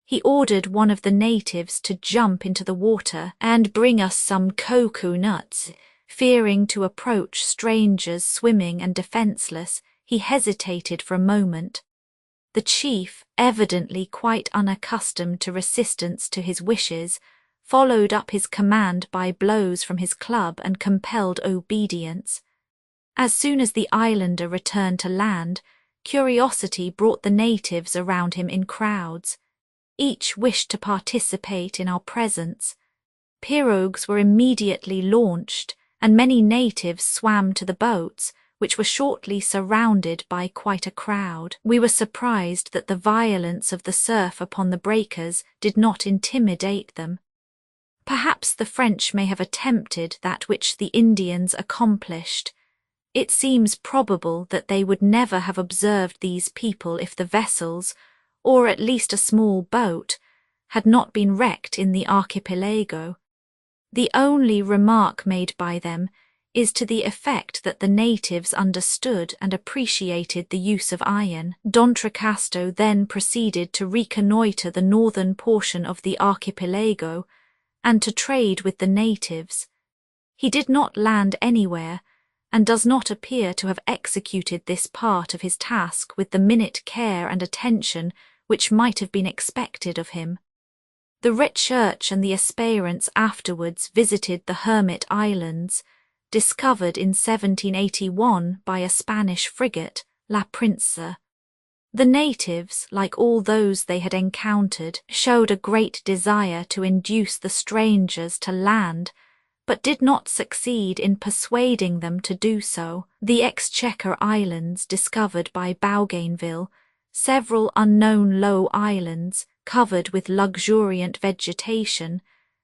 He ordered one of the natives to jump into the water and bring us some cocoa nuts. Fearing to approach strangers swimming and defenceless, he hesitated for a moment. The chief, evidently quite unaccustomed to resistance to his wishes, followed up his command by blows from his club and compelled obedience. As soon as the islander returned to land, curiosity brought the natives around him in crowds. Each wished to participate in our presence. Pirogues were immediately launched, and many natives swam to the boats, which were shortly surrounded by quite a crowd. We were surprised that the violence of the surf upon the breakers did not intimidate them. Perhaps the French may have attempted that which the Indians accomplished. It seems probable that they would never have observed these people if the vessels, or at least a small boat, had not been wrecked in the archipelago. The only remark made by them is to the effect that the natives understood and appreciated the use of iron. D'Entrecasteaux then proceeded to reconnoitre the northern portion of the archipelago and to trade with the natives. He did not land anywhere, and does not appear to have executed this part of his task with the minute care and attention which might have been expected of him. The Recherche and the Espérance afterwards visited the Hermit Islands, discovered in 1781 by a Spanish frigate, La Princesa. The natives, like all those they had encountered, showed a great desire to induce the strangers to land, but did not succeed in persuading them to do so. The Exchequer Islands discovered by Bougainville, several unknown low islands covered with luxuriant vegetation,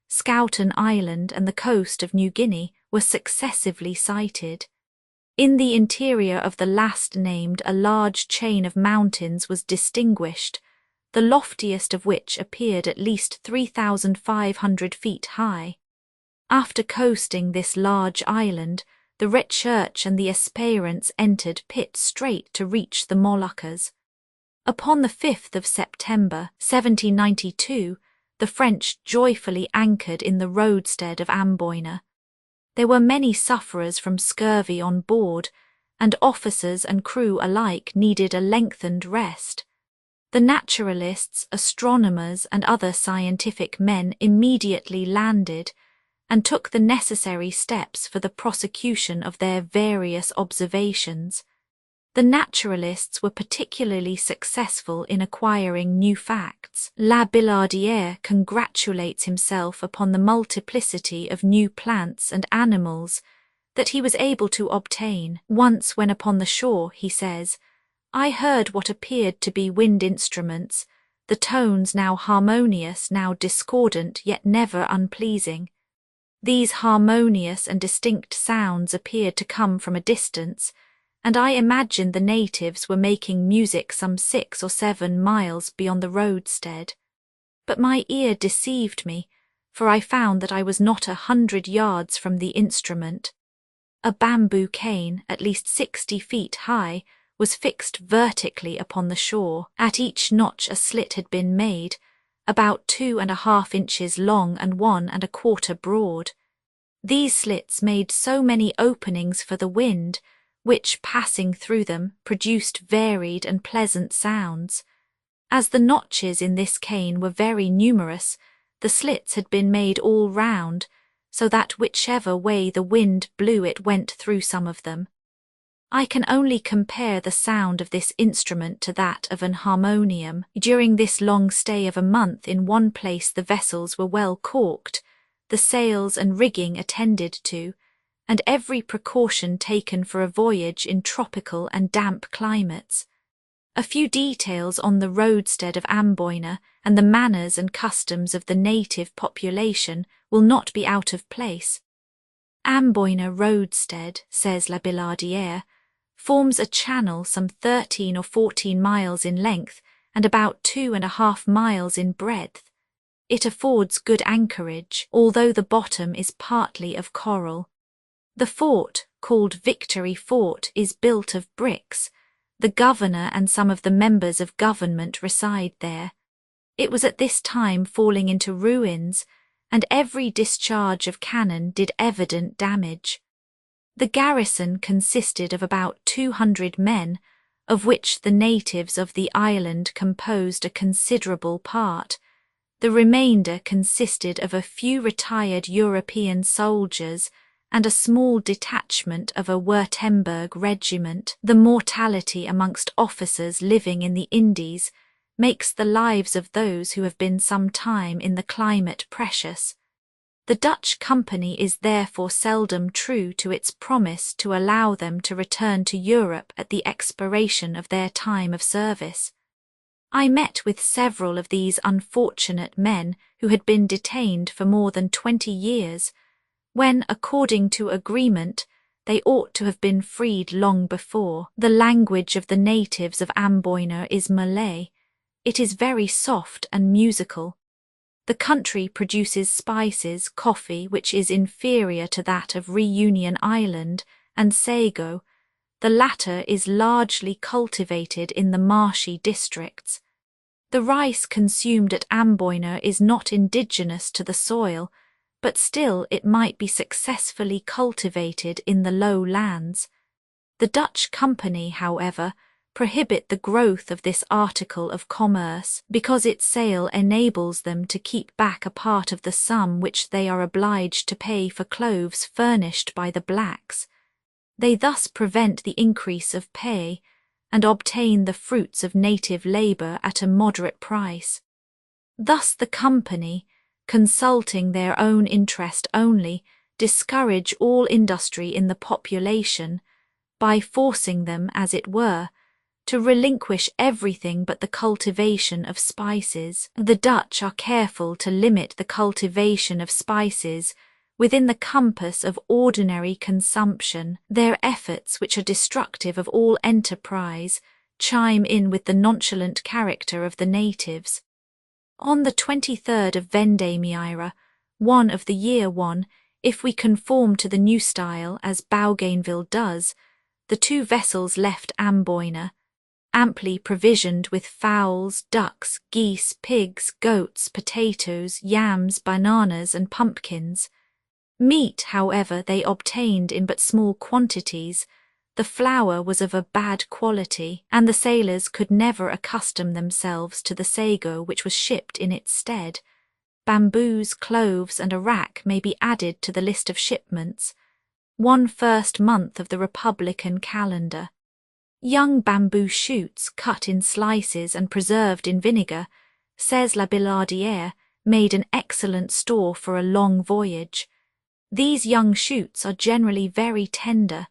Schouten Island and the coast of New Guinea were successively sighted. In the interior of the last named a large chain of mountains was distinguished, the loftiest of which appeared at least 3,500 feet high. After coasting this large island, the Recherche and the Espérance entered Pitt Strait to reach the Moluccas. Upon the 5th of September, 1792, the French joyfully anchored in the roadstead of Amboina. There were many sufferers from scurvy on board, and officers and crew alike needed a lengthened rest. The naturalists, astronomers, and other scientific men immediately landed, and took the necessary steps for the prosecution of their various observations. The naturalists were particularly successful in acquiring new facts. La Billardière congratulates himself upon the multiplicity of new plants and animals that he was able to obtain. Once when upon the shore, he says, "I heard what appeared to be wind instruments, the tones now harmonious, now discordant, yet never unpleasing. These harmonious and distinct sounds appeared to come from a distance, and I imagined the natives were making music some 6 or 7 miles beyond the roadstead. But my ear deceived me, for I found that I was not 100 yards from the instrument. A bamboo cane, at least 60 feet high, was fixed vertically upon the shore. At each notch a slit had been made, about 2½ inches long and 1¼ broad. These slits made so many openings for the wind, which, passing through them, produced varied and pleasant sounds. As the notches in this cane were very numerous, the slits had been made all round, so that whichever way the wind blew it went through some of them. I can only compare the sound of this instrument to that of an harmonium. During this long stay of a month in one place the vessels were well caulked, the sails and rigging attended to, and every precaution taken for a voyage in tropical and damp climates. A few details on the roadstead of Amboina and the manners and customs of the native population will not be out of place. Amboina roadstead, says La Billardière, forms a channel some 13 or 14 miles in length and about 2½ miles in breadth. It affords good anchorage, although the bottom is partly of coral. The fort, called Victory Fort, is built of bricks. The governor and some of the members of government reside there. It was at this time falling into ruins, and every discharge of cannon did evident damage. The garrison consisted of about 200 men, of which the natives of the island composed a considerable part. The remainder consisted of a few retired European soldiers and a small detachment of a Württemberg regiment. The mortality amongst officers living in the Indies makes the lives of those who have been some time in the climate precious. The Dutch company is therefore seldom true to its promise to allow them to return to Europe at the expiration of their time of service. I met with several of these unfortunate men who had been detained for more than 20 years, when, according to agreement, they ought to have been freed long before. The language of the natives of Amboina is Malay. It is very soft and musical. The country produces spices, coffee, which is inferior to that of Reunion Island, and sago. The latter is largely cultivated in the marshy districts. The rice consumed at Amboina is not indigenous to the soil, but still it might be successfully cultivated in the low lands. The Dutch company, however, prohibit the growth of this article of commerce, because its sale enables them to keep back a part of the sum which they are obliged to pay for cloves furnished by the blacks. They thus prevent the increase of pay, and obtain the fruits of native labour at a moderate price. Thus the company, consulting their own interest only, discourage all industry in the population, by forcing them, as it were, to relinquish everything but the cultivation of spices. The Dutch are careful to limit the cultivation of spices within the compass of ordinary consumption. Their efforts, which are destructive of all enterprise, chime in with the nonchalant character of the natives. On the 23rd of Vendémiaire, one of the year one, if we conform to the new style as Bougainville does, the 2 vessels left Amboina, amply provisioned with fowls, ducks, geese, pigs, goats, potatoes, yams, bananas, and pumpkins. Meat, however, they obtained in but small quantities. The flour was of a bad quality, and the sailors could never accustom themselves to the sago which was shipped in its stead. Bamboos, cloves, and arrack may be added to the list of shipments. 1 first month of the Republican calendar. Young bamboo shoots cut in slices and preserved in vinegar, says La Billardière, made an excellent store for a long voyage. These young shoots are generally very tender.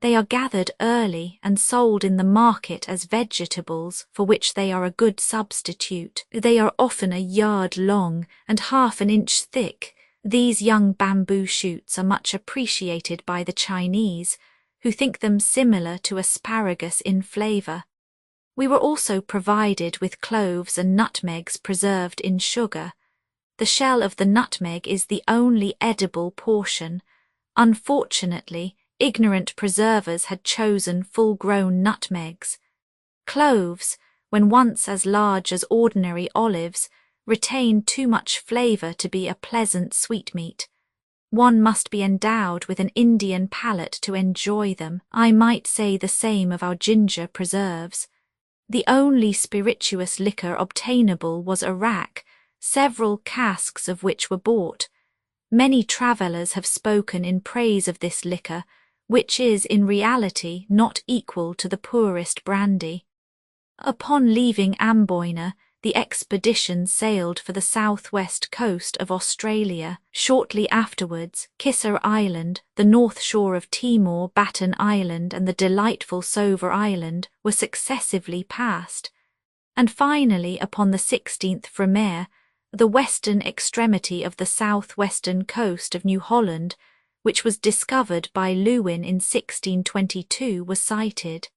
They are gathered early and sold in the market as vegetables, for which they are a good substitute. They are often 1 yard long and ½ an inch thick. These young bamboo shoots are much appreciated by the Chinese, who think them similar to asparagus in flavour. We were also provided with cloves and nutmegs preserved in sugar. The shell of the nutmeg is the only edible portion. Unfortunately, ignorant preservers had chosen full-grown nutmegs. Cloves, when once as large as ordinary olives, retain too much flavour to be a pleasant sweetmeat. One must be endowed with an Indian palate to enjoy them. I might say the same of our ginger preserves. The only spirituous liquor obtainable was arrack, several casks of which were bought. Many travellers have spoken in praise of this liquor, which is in reality not equal to the poorest brandy. Upon leaving Amboyna, the expedition sailed for the southwest coast of Australia. Shortly afterwards, Kisser Island, the north shore of Timor, Baton Island and the delightful Sover Island were successively passed, and finally upon the 16th Brumaire, the western extremity of the southwestern coast of New Holland, which was discovered by Lewin in 1622, was sighted.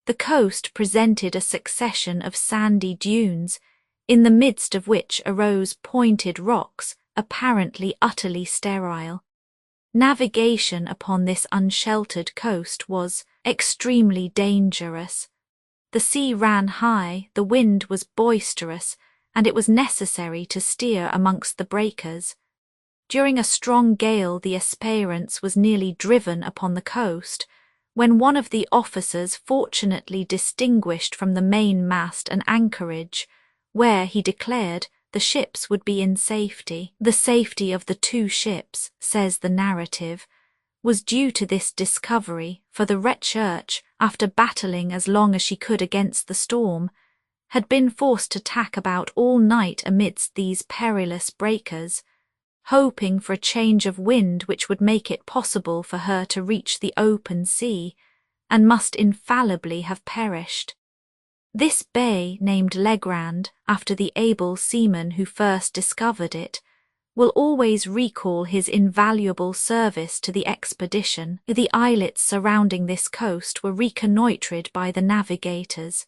The coast presented a succession of sandy dunes, in the midst of which arose pointed rocks, apparently utterly sterile. Navigation upon this unsheltered coast was extremely dangerous. The sea ran high, the wind was boisterous, and it was necessary to steer amongst the breakers. During a strong gale the Esperance was nearly driven upon the coast, when one of the officers fortunately distinguished from the mainmast an anchorage, where, he declared, the ships would be in safety. The safety of the two ships, says the narrative, was due to this discovery, for the Church, after battling as long as she could against the storm, had been forced to tack about all night amidst these perilous breakers, hoping for a change of wind which would make it possible for her to reach the open sea, and must infallibly have perished. This bay, named Legrand, after the able seaman who first discovered it, will always recall his invaluable service to the expedition. The islets surrounding this coast were reconnoitred by the navigators.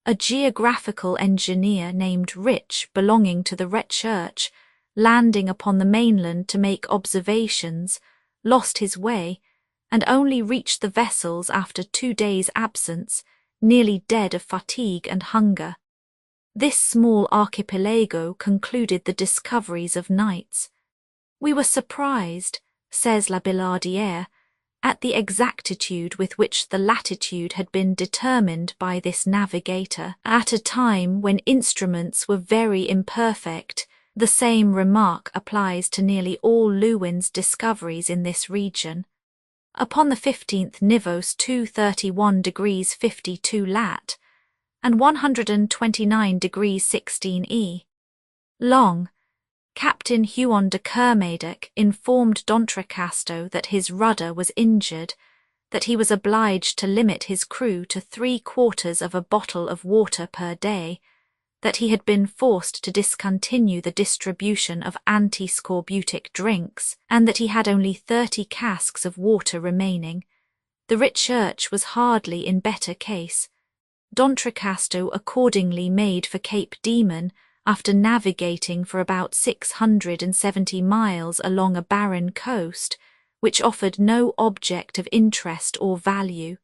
A geographical engineer named Rich, belonging to the Church, landing upon the mainland to make observations, lost his way, and only reached the vessels after 2 days' absence, nearly dead of fatigue and hunger. This small archipelago concluded the discoveries of Knights. We were surprised, says La Billardière, at the exactitude with which the latitude had been determined by this navigator, at a time when instruments were very imperfect. The same remark applies to nearly all Lewin's discoveries in this region. Upon the 15th Nivos 231 degrees 52 lat, and 129 degrees 16 e. long, Captain Huon de Kermadec informed D'Entrecasteaux that his rudder was injured, that he was obliged to limit his crew to 3/4 of a bottle of water per day, that he had been forced to discontinue the distribution of anti-scorbutic drinks, and that he had only 30 casks of water remaining. The Church was hardly in better case. D'Entrecasteaux accordingly made for Cape Demon, after navigating for about 670 miles along a barren coast, which offered no object of interest or value.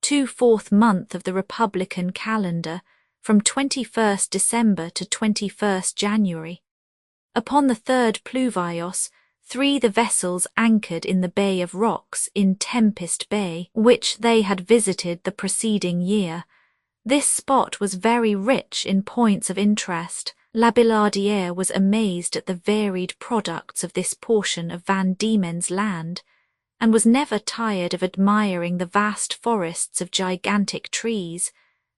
4th month of the Republican calendar, from 21st December to 21st January. Upon the 3rd Pluvios, 3 the vessels anchored in the Bay of Rocks in Tempest Bay, which they had visited the preceding year. This spot was very rich in points of interest. La Billardière was amazed at the varied products of this portion of Van Diemen's Land, and was never tired of admiring the vast forests of gigantic trees,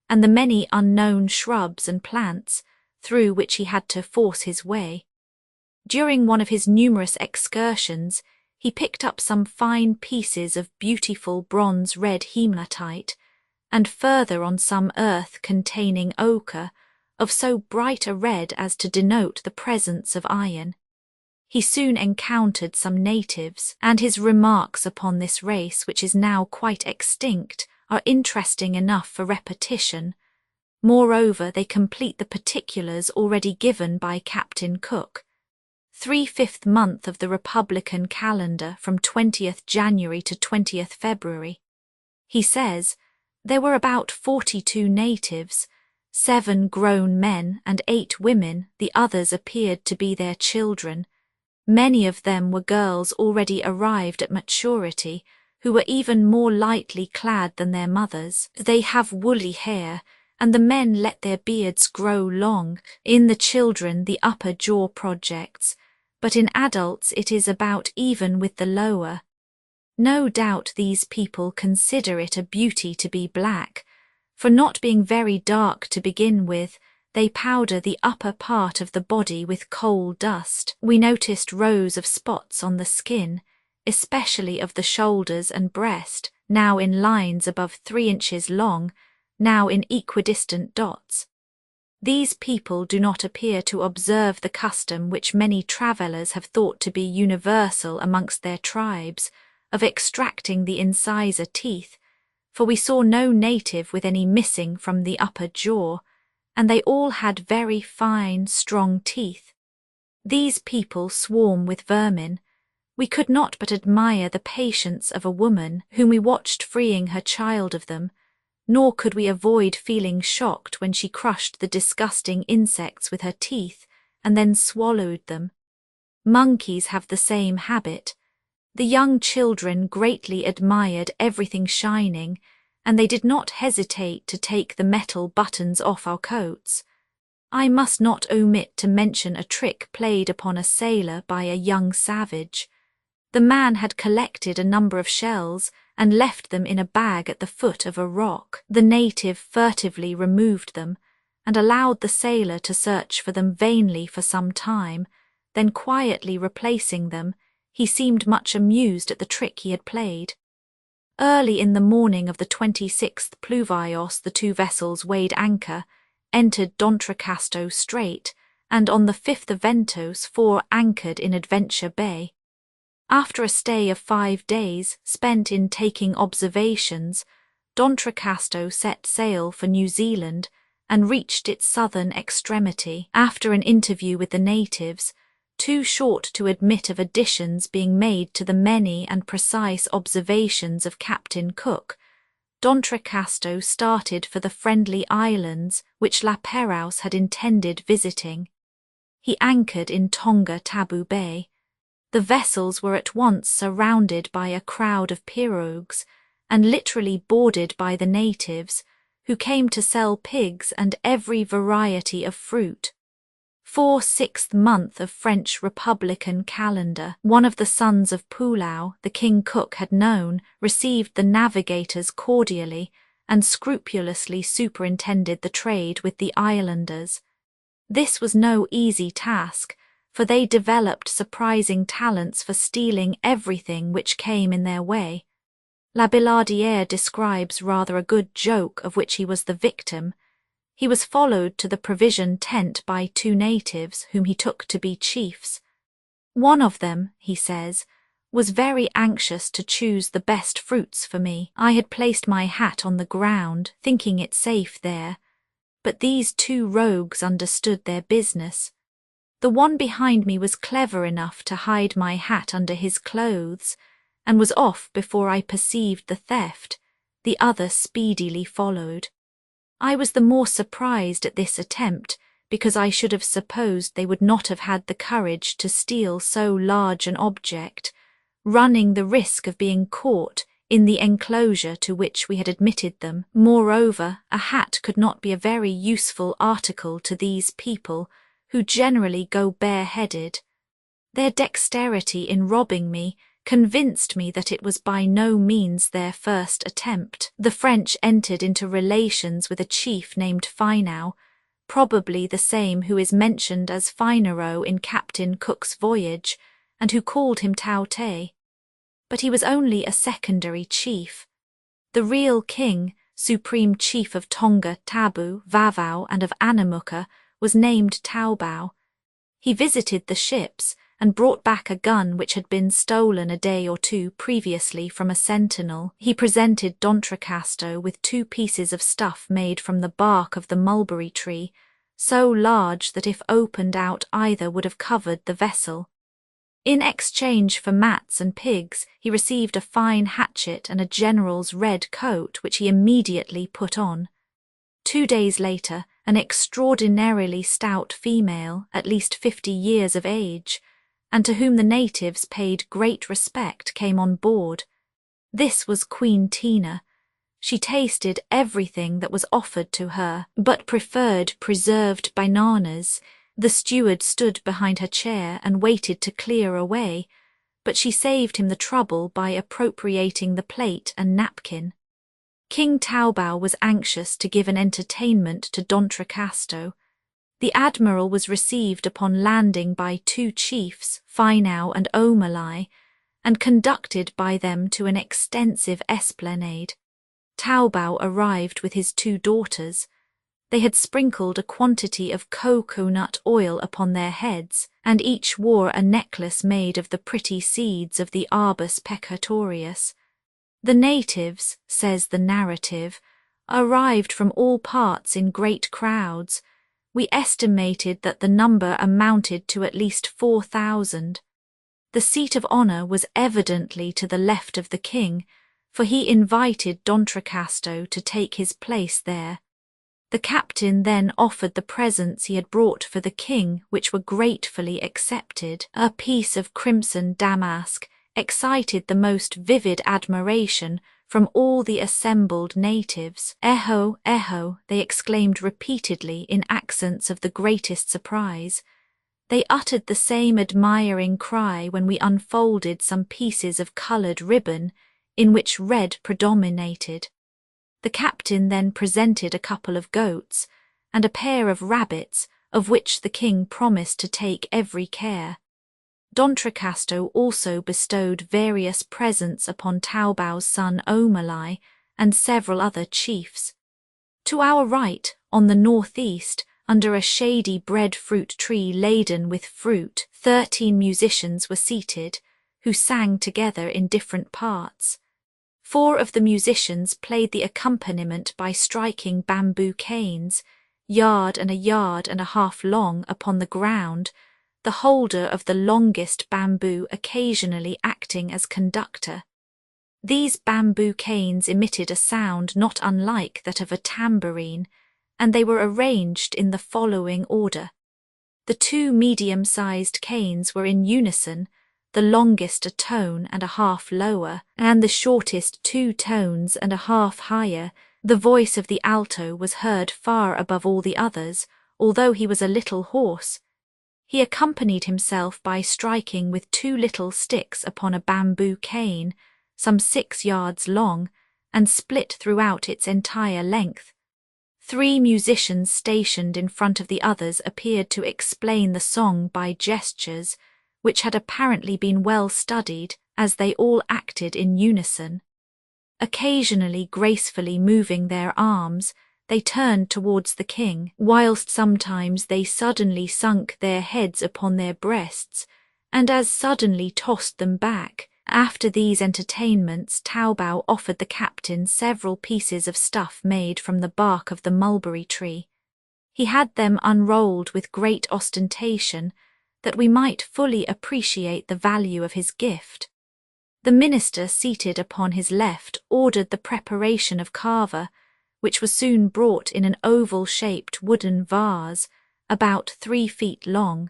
and the many unknown shrubs and plants through which he had to force his way. During one of his numerous excursions, he picked up some fine pieces of beautiful bronze red hematite, and further on some earth containing ochre, of so bright a red as to denote the presence of iron. He soon encountered some natives, and his remarks upon this race, which is now quite extinct, are interesting enough for repetition. Moreover, they complete the particulars already given by Captain Cook. 3/5 month of the Republican calendar from 20th January to 20th February. He says, there were about 42 natives, 7 grown men and 8 women, the others appeared to be their children. Many of them were girls already arrived at maturity, who were even more lightly clad than their mothers. They have woolly hair, and the men let their beards grow long. In the children the upper jaw projects, but in adults it is about even with the lower. No doubt these people consider it a beauty to be black, for not being very dark to begin with, they powder the upper part of the body with coal dust. We noticed rows of spots on the skin, especially of the shoulders and breast, now in lines above 3 inches long, now in equidistant dots. These people do not appear to observe the custom which many travellers have thought to be universal amongst their tribes, of extracting the incisor teeth, for we saw no native with any missing from the upper jaw, and they all had very fine, strong teeth. These people swarm with vermin. We could not but admire the patience of a woman whom we watched freeing her child of them, nor could we avoid feeling shocked when she crushed the disgusting insects with her teeth and then swallowed them. Monkeys have the same habit. The young children greatly admired everything shining, and they did not hesitate to take the metal buttons off our coats. I must not omit to mention a trick played upon a sailor by a young savage. The man had collected a number of shells and left them in a bag at the foot of a rock. The native furtively removed them and allowed the sailor to search for them vainly for some time, then quietly replacing them, he seemed much amused at the trick he had played. Early in the morning of the 26th Pluvios the 2 vessels weighed anchor, entered D'Entrecasteaux Strait, and on the 5th of Ventos 4 anchored in Adventure Bay. After a stay of 5 days spent in taking observations, D'Entrecasteaux set sail for New Zealand and reached its southern extremity. After an interview with the natives, too short to admit of additions being made to the many and precise observations of Captain Cook, D'Entrecasteaux started for the Friendly Islands which La Pérouse had intended visiting. He anchored in Tonga Tabou Bay. The vessels were at once surrounded by a crowd of pirogues and literally boarded by the natives, who came to sell pigs and every variety of fruit. 4/6 month of French Republican calendar, one of the sons of Pulao, the King Cook had known, received the navigators cordially and scrupulously superintended the trade with the islanders. This was no easy task, for they developed surprising talents for stealing everything which came in their way. La Billardière describes rather a good joke of which he was the victim. He was followed to the provision tent by 2 natives whom he took to be chiefs. One of them, he says, was very anxious to choose the best fruits for me. I had placed my hat on the ground, thinking it safe there, but these 2 rogues understood their business. The one behind me was clever enough to hide my hat under his clothes, and was off before I perceived the theft. The other speedily followed. I was the more surprised at this attempt, because I should have supposed they would not have had the courage to steal so large an object, running the risk of being caught in the enclosure to which we had admitted them. Moreover, a hat could not be a very useful article to these people, who generally go bareheaded. Their dexterity in robbing me convinced me that it was by no means their first attempt. The French entered into relations with a chief named Finau, probably the same who is mentioned as Finero in Captain Cook's voyage, and who called him Taute. But he was only a secondary chief. The real king, supreme chief of Tonga, Tabou, Vavau, and of Anamuka, was named Taubau. He visited the ships, and brought back a gun which had been stolen a day or two previously from a sentinel. He presented D'Entrecasteaux with 2 pieces of stuff made from the bark of the mulberry tree, so large that if opened out either would have covered the vessel. In exchange for mats and pigs, he received a fine hatchet and a general's red coat, which he immediately put on. 2 days later, an extraordinarily stout female, at least 50 years of age, and to whom the natives paid great respect, came on board. This was Queen Tina. She tasted everything that was offered to her, but preferred preserved bananas. The steward stood behind her chair and waited to clear away, but she saved him the trouble by appropriating the plate and napkin. King Taubao was anxious to give an entertainment to D'Entrecasteaux. The admiral was received upon landing by 2 chiefs, Finau and Omalai, and conducted by them to an extensive esplanade. Taubao arrived with his 2 daughters. They had sprinkled a quantity of cocoa-nut oil upon their heads, and each wore a necklace made of the pretty seeds of the Arbus pecatorius. The natives, says the narrative, arrived from all parts in great crowds. We estimated that the number amounted to at least 4,000. The seat of honour was evidently to the left of the king, for he invited D'Entrecasteaux to take his place there. The captain then offered the presents he had brought for the king, which were gratefully accepted. A piece of crimson damask excited the most vivid admiration from all the assembled natives. "Eho, eho," they exclaimed repeatedly in accents of the greatest surprise. They uttered the same admiring cry when we unfolded some pieces of coloured ribbon in which red predominated. The captain then presented a couple of goats and a pair of rabbits, of which the king promised to take every care. D'Entrecasteaux also bestowed various presents upon Taubao's son Omalai and several other chiefs. To our right, on the northeast, under a shady breadfruit tree laden with fruit, 13 musicians were seated, who sang together in different parts. 4 of the musicians played the accompaniment by striking bamboo canes, yard and a half long, upon the ground, the holder of the longest bamboo occasionally acting as conductor. These bamboo canes emitted a sound not unlike that of a tambourine, and they were arranged in the following order. The 2 medium-sized canes were in unison, the longest a tone and a half lower, and the shortest 2 tones and a half higher. The voice of the alto was heard far above all the others, although he was a little hoarse. He accompanied himself by striking with 2 little sticks upon a bamboo cane, some 6 yards long, and split throughout its entire length. 3 musicians stationed in front of the others appeared to explain the song by gestures, which had apparently been well studied, as they all acted in unison. Occasionally gracefully moving their arms, they turned towards the king, whilst sometimes they suddenly sunk their heads upon their breasts, and as suddenly tossed them back. After these entertainments, Taubao offered the captain several pieces of stuff made from the bark of the mulberry tree. He had them unrolled with great ostentation, that we might fully appreciate the value of his gift. The minister, seated upon his left, ordered the preparation of kava, which was soon brought in an oval-shaped wooden vase, about 3 feet long.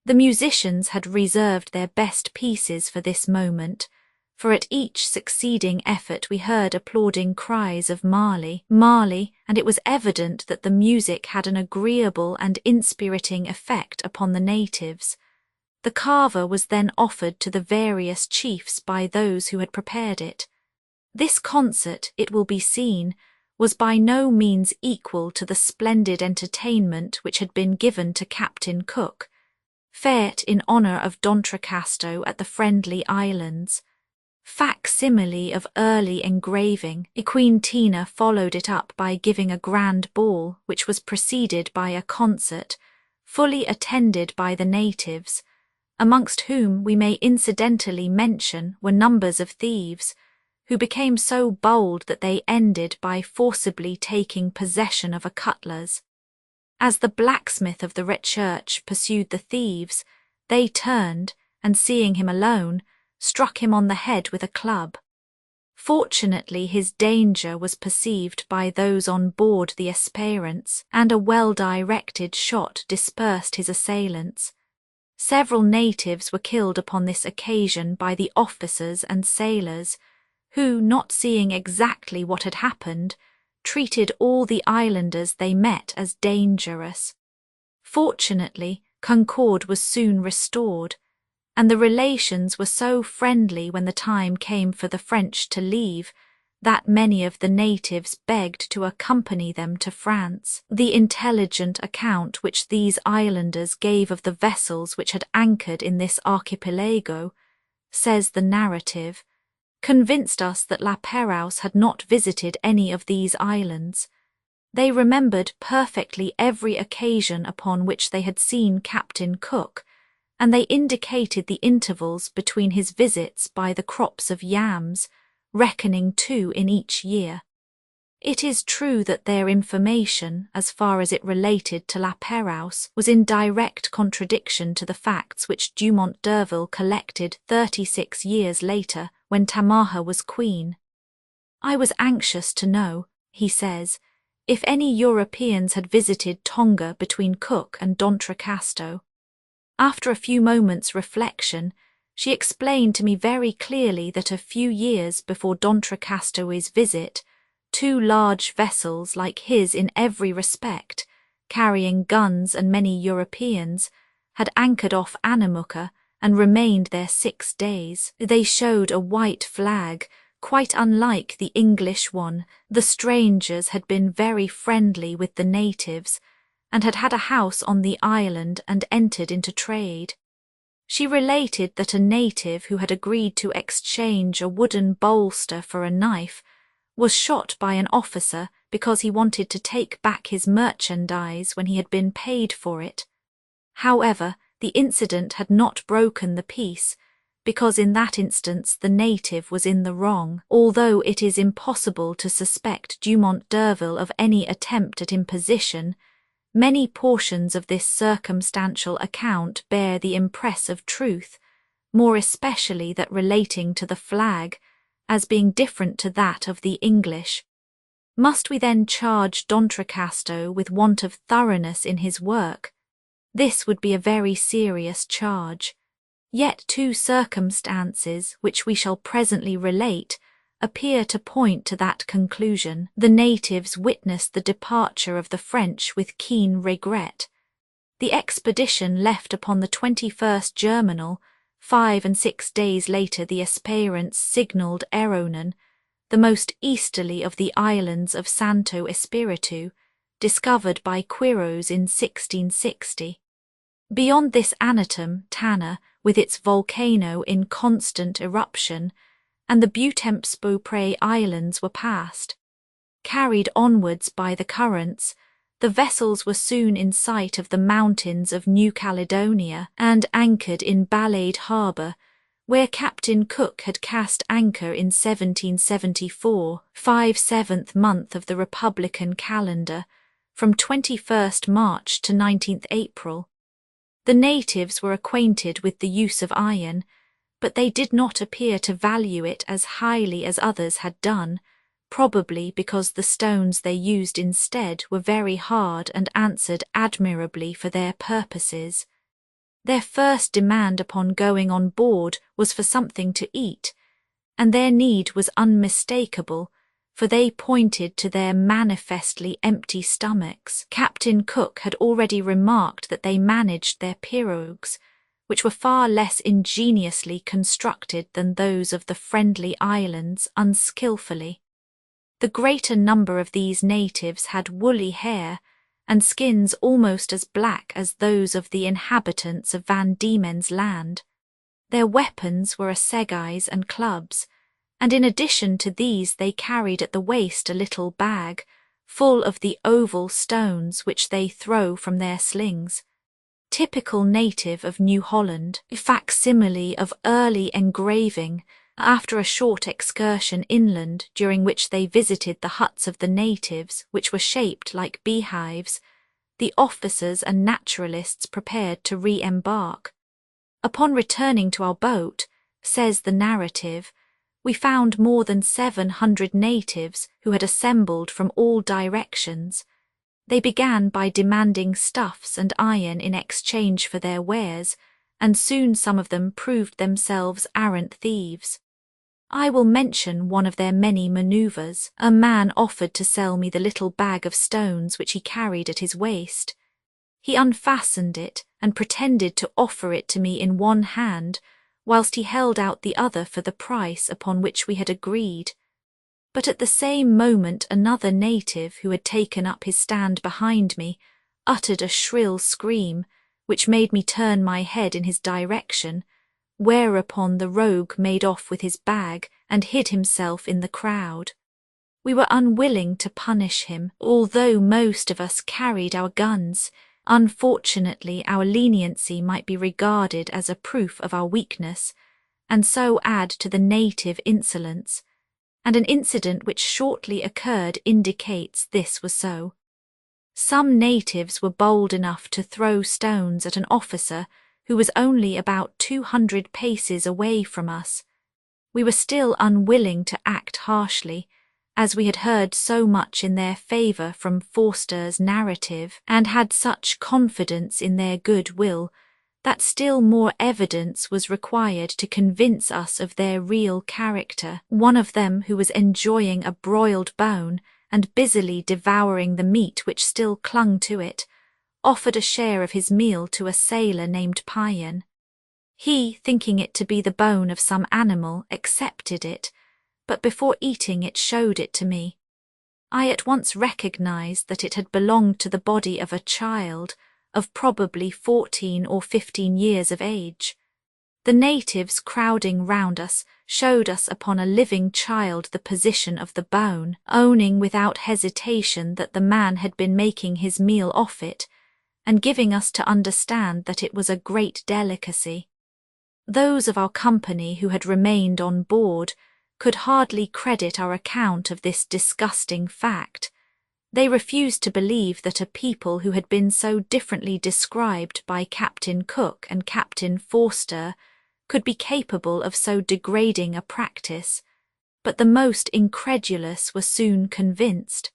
The musicians had reserved their best pieces for this moment, for at each succeeding effort we heard applauding cries of Marley, Marley, and it was evident that the music had an agreeable and inspiriting effect upon the natives. The kava was then offered to the various chiefs by those who had prepared it. This concert, it will be seen, was by no means equal to the splendid entertainment which had been given to Captain Cook, fête in honour of D'Entrecasteaux at the Friendly Islands. Facsimile of early engraving, Queen Tina followed it up by giving a grand ball, which was preceded by a concert, fully attended by the natives, amongst whom we may incidentally mention were numbers of thieves, who became so bold that they ended by forcibly taking possession of a cutler's. As the blacksmith of the red church pursued the thieves, they turned, and seeing him alone, struck him on the head with a club. Fortunately, his danger was perceived by those on board the Esperance, and a well-directed shot dispersed his assailants. Several natives were killed upon this occasion by the officers and sailors, who, not seeing exactly what had happened, treated all the islanders they met as dangerous. Fortunately, concord was soon restored, and the relations were so friendly when the time came for the French to leave that many of the natives begged to accompany them to France. The intelligent account which these islanders gave of the vessels which had anchored in this archipelago, says the narrative, convinced us that La Pérouse had not visited any of these islands. They remembered perfectly every occasion upon which they had seen Captain Cook, and they indicated the intervals between his visits by the crops of yams, reckoning 2 in each year. It is true that their information, as far as it related to La Pérouse, was in direct contradiction to the facts which Dumont d'Urville collected 36 years later, when Tamaha was queen. I was anxious to know, he says, if any Europeans had visited Tonga between Cook and D'Entrecasteaux. After a few moments' reflection, she explained to me very clearly that a few years before D'Entrecasteaux's visit, 2 large vessels like his in every respect, carrying guns and many Europeans, had anchored off Anamuka and remained there 6 days. They showed a white flag, quite unlike the English one. The strangers had been very friendly with the natives, and had had a house on the island and entered into trade. She related that a native who had agreed to exchange a wooden bolster for a knife was shot by an officer because he wanted to take back his merchandise when he had been paid for it. However, the incident had not broken the peace, because in that instance the native was in the wrong, although it is impossible to suspect Dumont d'Urville of any attempt at imposition. Many portions of this circumstantial account bear the impress of truth, more especially that relating to the flag, as being different to that of the English. Must we then charge D'Entrecasteaux with want of thoroughness in his work? This would be a very serious charge. Yet 2 circumstances, which we shall presently relate, appear to point to that conclusion. The natives witnessed the departure of the French with keen regret. The expedition left upon the 21st Germinal. 5 and 6 days later the Esperance signalled Eronan, the most easterly of the islands of Santo Espiritu, discovered by Quiros in 1660. Beyond this Anatom, Tanna, with its volcano in constant eruption, and the Butemps-Beaupré Islands were passed. Carried onwards by the currents, the vessels were soon in sight of the mountains of New Caledonia and anchored in Balade Harbour, where Captain Cook had cast anchor in 1774, 7th month of the Republican calendar, from 21st March to 19th April. The natives were acquainted with the use of iron, but they did not appear to value it as highly as others had done, probably because the stones they used instead were very hard and answered admirably for their purposes. Their first demand upon going on board was for something to eat, and their need was unmistakable, for they pointed to their manifestly empty stomachs. Captain Cook had already remarked that they managed their pirogues, which were far less ingeniously constructed than those of the Friendly Islands, unskilfully. The greater number of these natives had woolly hair, and skins almost as black as those of the inhabitants of Van Diemen's Land. Their weapons were assegais and clubs, and in addition to these they carried at the waist a little bag, full of the oval stones which they throw from their slings. typical native of New Holland, a facsimile of early engraving. After a short excursion inland during which they visited the huts of the natives, which were shaped like beehives, the officers and naturalists prepared to re-embark. Upon returning to our boat, says the narrative, we found more than 700 natives who had assembled from all directions. They began by demanding stuffs and iron in exchange for their wares, and soon some of them proved themselves arrant thieves. I will mention one of their many manoeuvres. A man offered to sell me the little bag of stones which he carried at his waist. He unfastened it and pretended to offer it to me in one hand, whilst he held out the other for the price upon which we had agreed. But at the same moment another native who had taken up his stand behind me uttered a shrill scream, which made me turn my head in his direction, whereupon the rogue made off with his bag and hid himself in the crowd. We were unwilling to punish him, although most of us carried our guns. Unfortunately, our leniency might be regarded as a proof of our weakness, and so add to the native insolence, and an incident which shortly occurred indicates this was so. Some natives were bold enough to throw stones at an officer who was only about 200 paces away from us. We were still unwilling to act harshly, as we had heard so much in their favour from Forster's narrative, and had such confidence in their good will, that still more evidence was required to convince us of their real character. One of them, who was enjoying a broiled bone and busily devouring the meat which still clung to it, offered a share of his meal to a sailor named Payan. He, thinking it to be the bone of some animal, accepted it, but before eating it showed it to me. I at once recognized that it had belonged to the body of a child, of probably 14 or 15 years of age. The natives crowding round us showed us upon a living child the position of the bone, owning without hesitation that the man had been making his meal off it, and giving us to understand that it was a great delicacy. Those of our company who had remained on board could hardly credit our account of this disgusting fact. They refused to believe that a people who had been so differently described by Captain Cook and Captain Forster could be capable of so degrading a practice, but the most incredulous were soon convinced.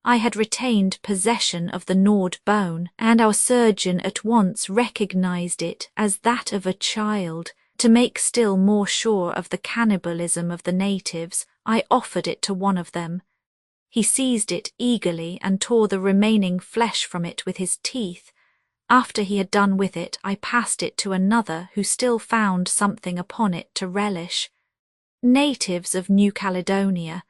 I had retained possession of the gnawed bone, and our surgeon at once recognized it as that of a child. To make still more sure of the cannibalism of the natives, I offered it to one of them. He seized it eagerly and tore the remaining flesh from it with his teeth. After he had done with it, I passed it to another who still found something upon it to relish. Natives of New Caledonia.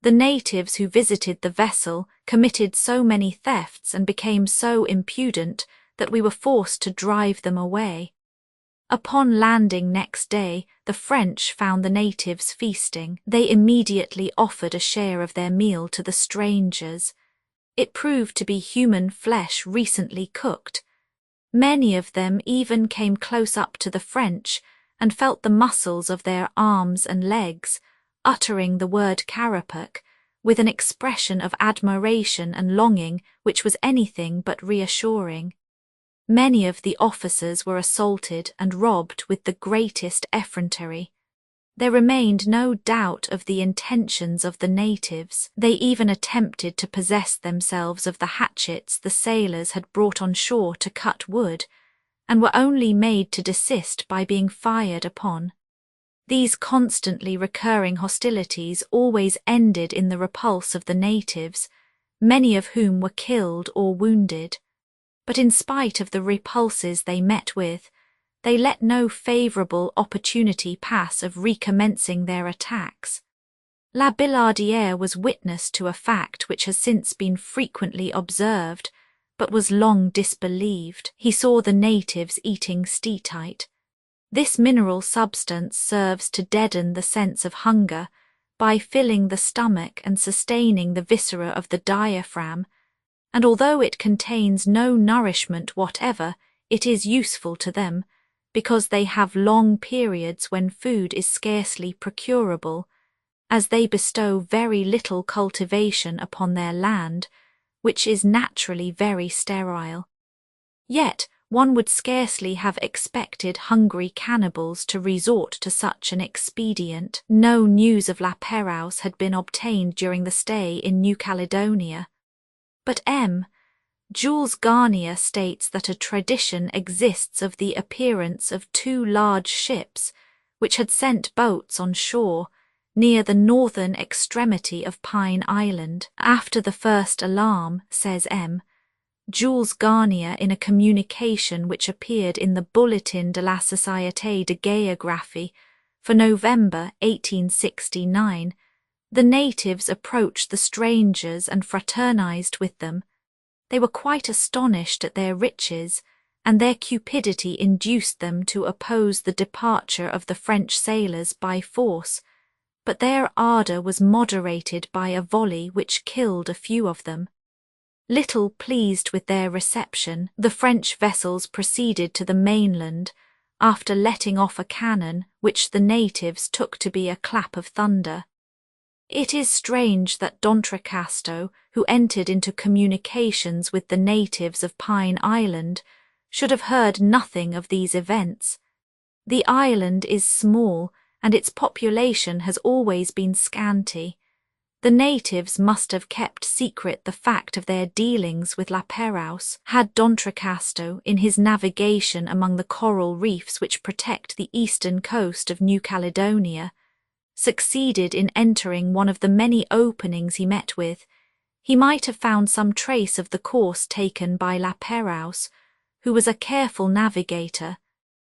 The natives who visited the vessel committed so many thefts and became so impudent that we were forced to drive them away. Upon landing next day, the French found the natives feasting. They immediately offered a share of their meal to the strangers. It proved to be human flesh recently cooked. Many of them even came close up to the French and felt the muscles of their arms and legs, uttering the word carapac, with an expression of admiration and longing which was anything but reassuring. Many of the officers were assaulted and robbed with the greatest effrontery. There remained no doubt of the intentions of the natives. They even attempted to possess themselves of the hatchets the sailors had brought on shore to cut wood, and were only made to desist by being fired upon. These constantly recurring hostilities always ended in the repulse of the natives, many of whom were killed or wounded. But in spite of the repulses they met with, they let no favourable opportunity pass of recommencing their attacks. La Billardière was witness to a fact which has since been frequently observed, but was long disbelieved. He saw the natives eating steatite. This mineral substance serves to deaden the sense of hunger by filling the stomach and sustaining the viscera of the diaphragm, and although it contains no nourishment whatever, it is useful to them, because they have long periods when food is scarcely procurable, as they bestow very little cultivation upon their land, which is naturally very sterile. Yet one would scarcely have expected hungry cannibals to resort to such an expedient. No news of La Pérouse had been obtained during the stay in New Caledonia. But Jules Garnier states that a tradition exists of the appearance of 2 large ships which had sent boats on shore near the northern extremity of Pine Island. After the first alarm, says Jules Garnier in a communication which appeared in the Bulletin de la Société de Géographie for November 1869, the natives approached the strangers and fraternized with them. They were quite astonished at their riches, and their cupidity induced them to oppose the departure of the French sailors by force, but their ardour was moderated by a volley which killed a few of them. Little pleased with their reception, the French vessels proceeded to the mainland, after letting off a cannon which the natives took to be a clap of thunder. It is strange that D'Entrecasteaux, who entered into communications with the natives of Pine Island, should have heard nothing of these events. The island is small, and its population has always been scanty. The natives must have kept secret the fact of their dealings with La Pérouse. Had D'Entrecasteaux, in his navigation among the coral reefs which protect the eastern coast of New Caledonia, succeeded in entering one of the many openings he met with, he might have found some trace of the course taken by La Pérouse, who was a careful navigator,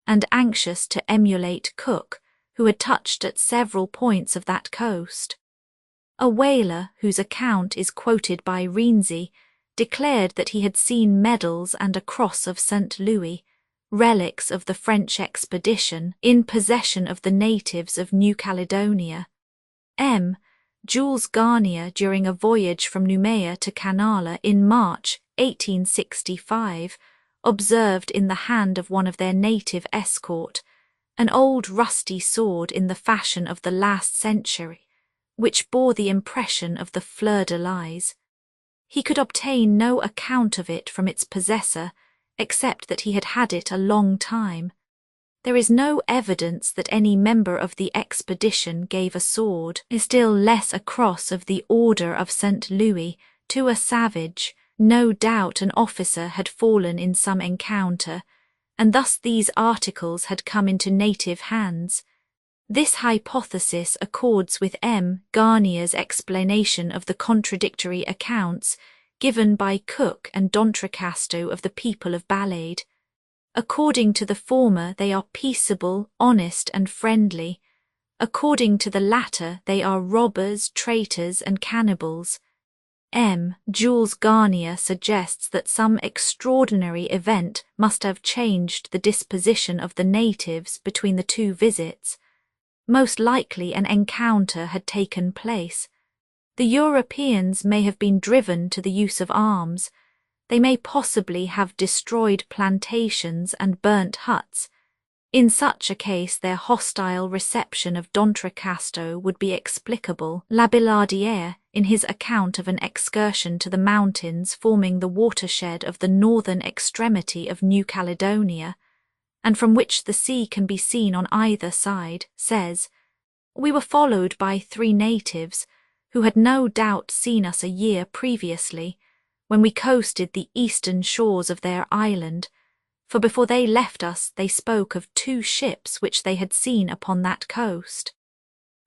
and anxious to emulate Cook, who had touched at several points of that coast. A whaler, whose account is quoted by Rienzi, declared that he had seen medals and a cross of St. Louis, relics of the French expedition, in possession of the natives of New Caledonia. Jules Garnier, during a voyage from Noumea to Canala in March 1865, observed in the hand of one of their native escort an old rusty sword in the fashion of the last century, which bore the impression of the fleur-de-lis. He could obtain no account of it from its possessor, except that he had had it a long time. There is no evidence that any member of the expedition gave a sword, still less a cross of the Order of St. Louis, to a savage. No doubt an officer had fallen in some encounter, and thus these articles had come into native hands. This hypothesis accords with Garnier's explanation of the contradictory accounts given by Cook and D'Entrecasteaux of the people of Balade. According to the former, they are peaceable, honest, and friendly. According to the latter, they are robbers, traitors, and cannibals. Jules Garnier suggests that some extraordinary event must have changed the disposition of the natives between the 2 visits. Most likely an encounter had taken place. The Europeans may have been driven to the use of arms. They may possibly have destroyed plantations and burnt huts. In such a case their hostile reception of D'Entrecasteaux would be explicable. Labillardière, in his account of an excursion to the mountains forming the watershed of the northern extremity of New Caledonia, and from which the sea can be seen on either side, says, "We were followed by 3 natives, who had no doubt seen us a year previously, when we coasted the eastern shores of their island, for before they left us they spoke of 2 ships which they had seen upon that coast."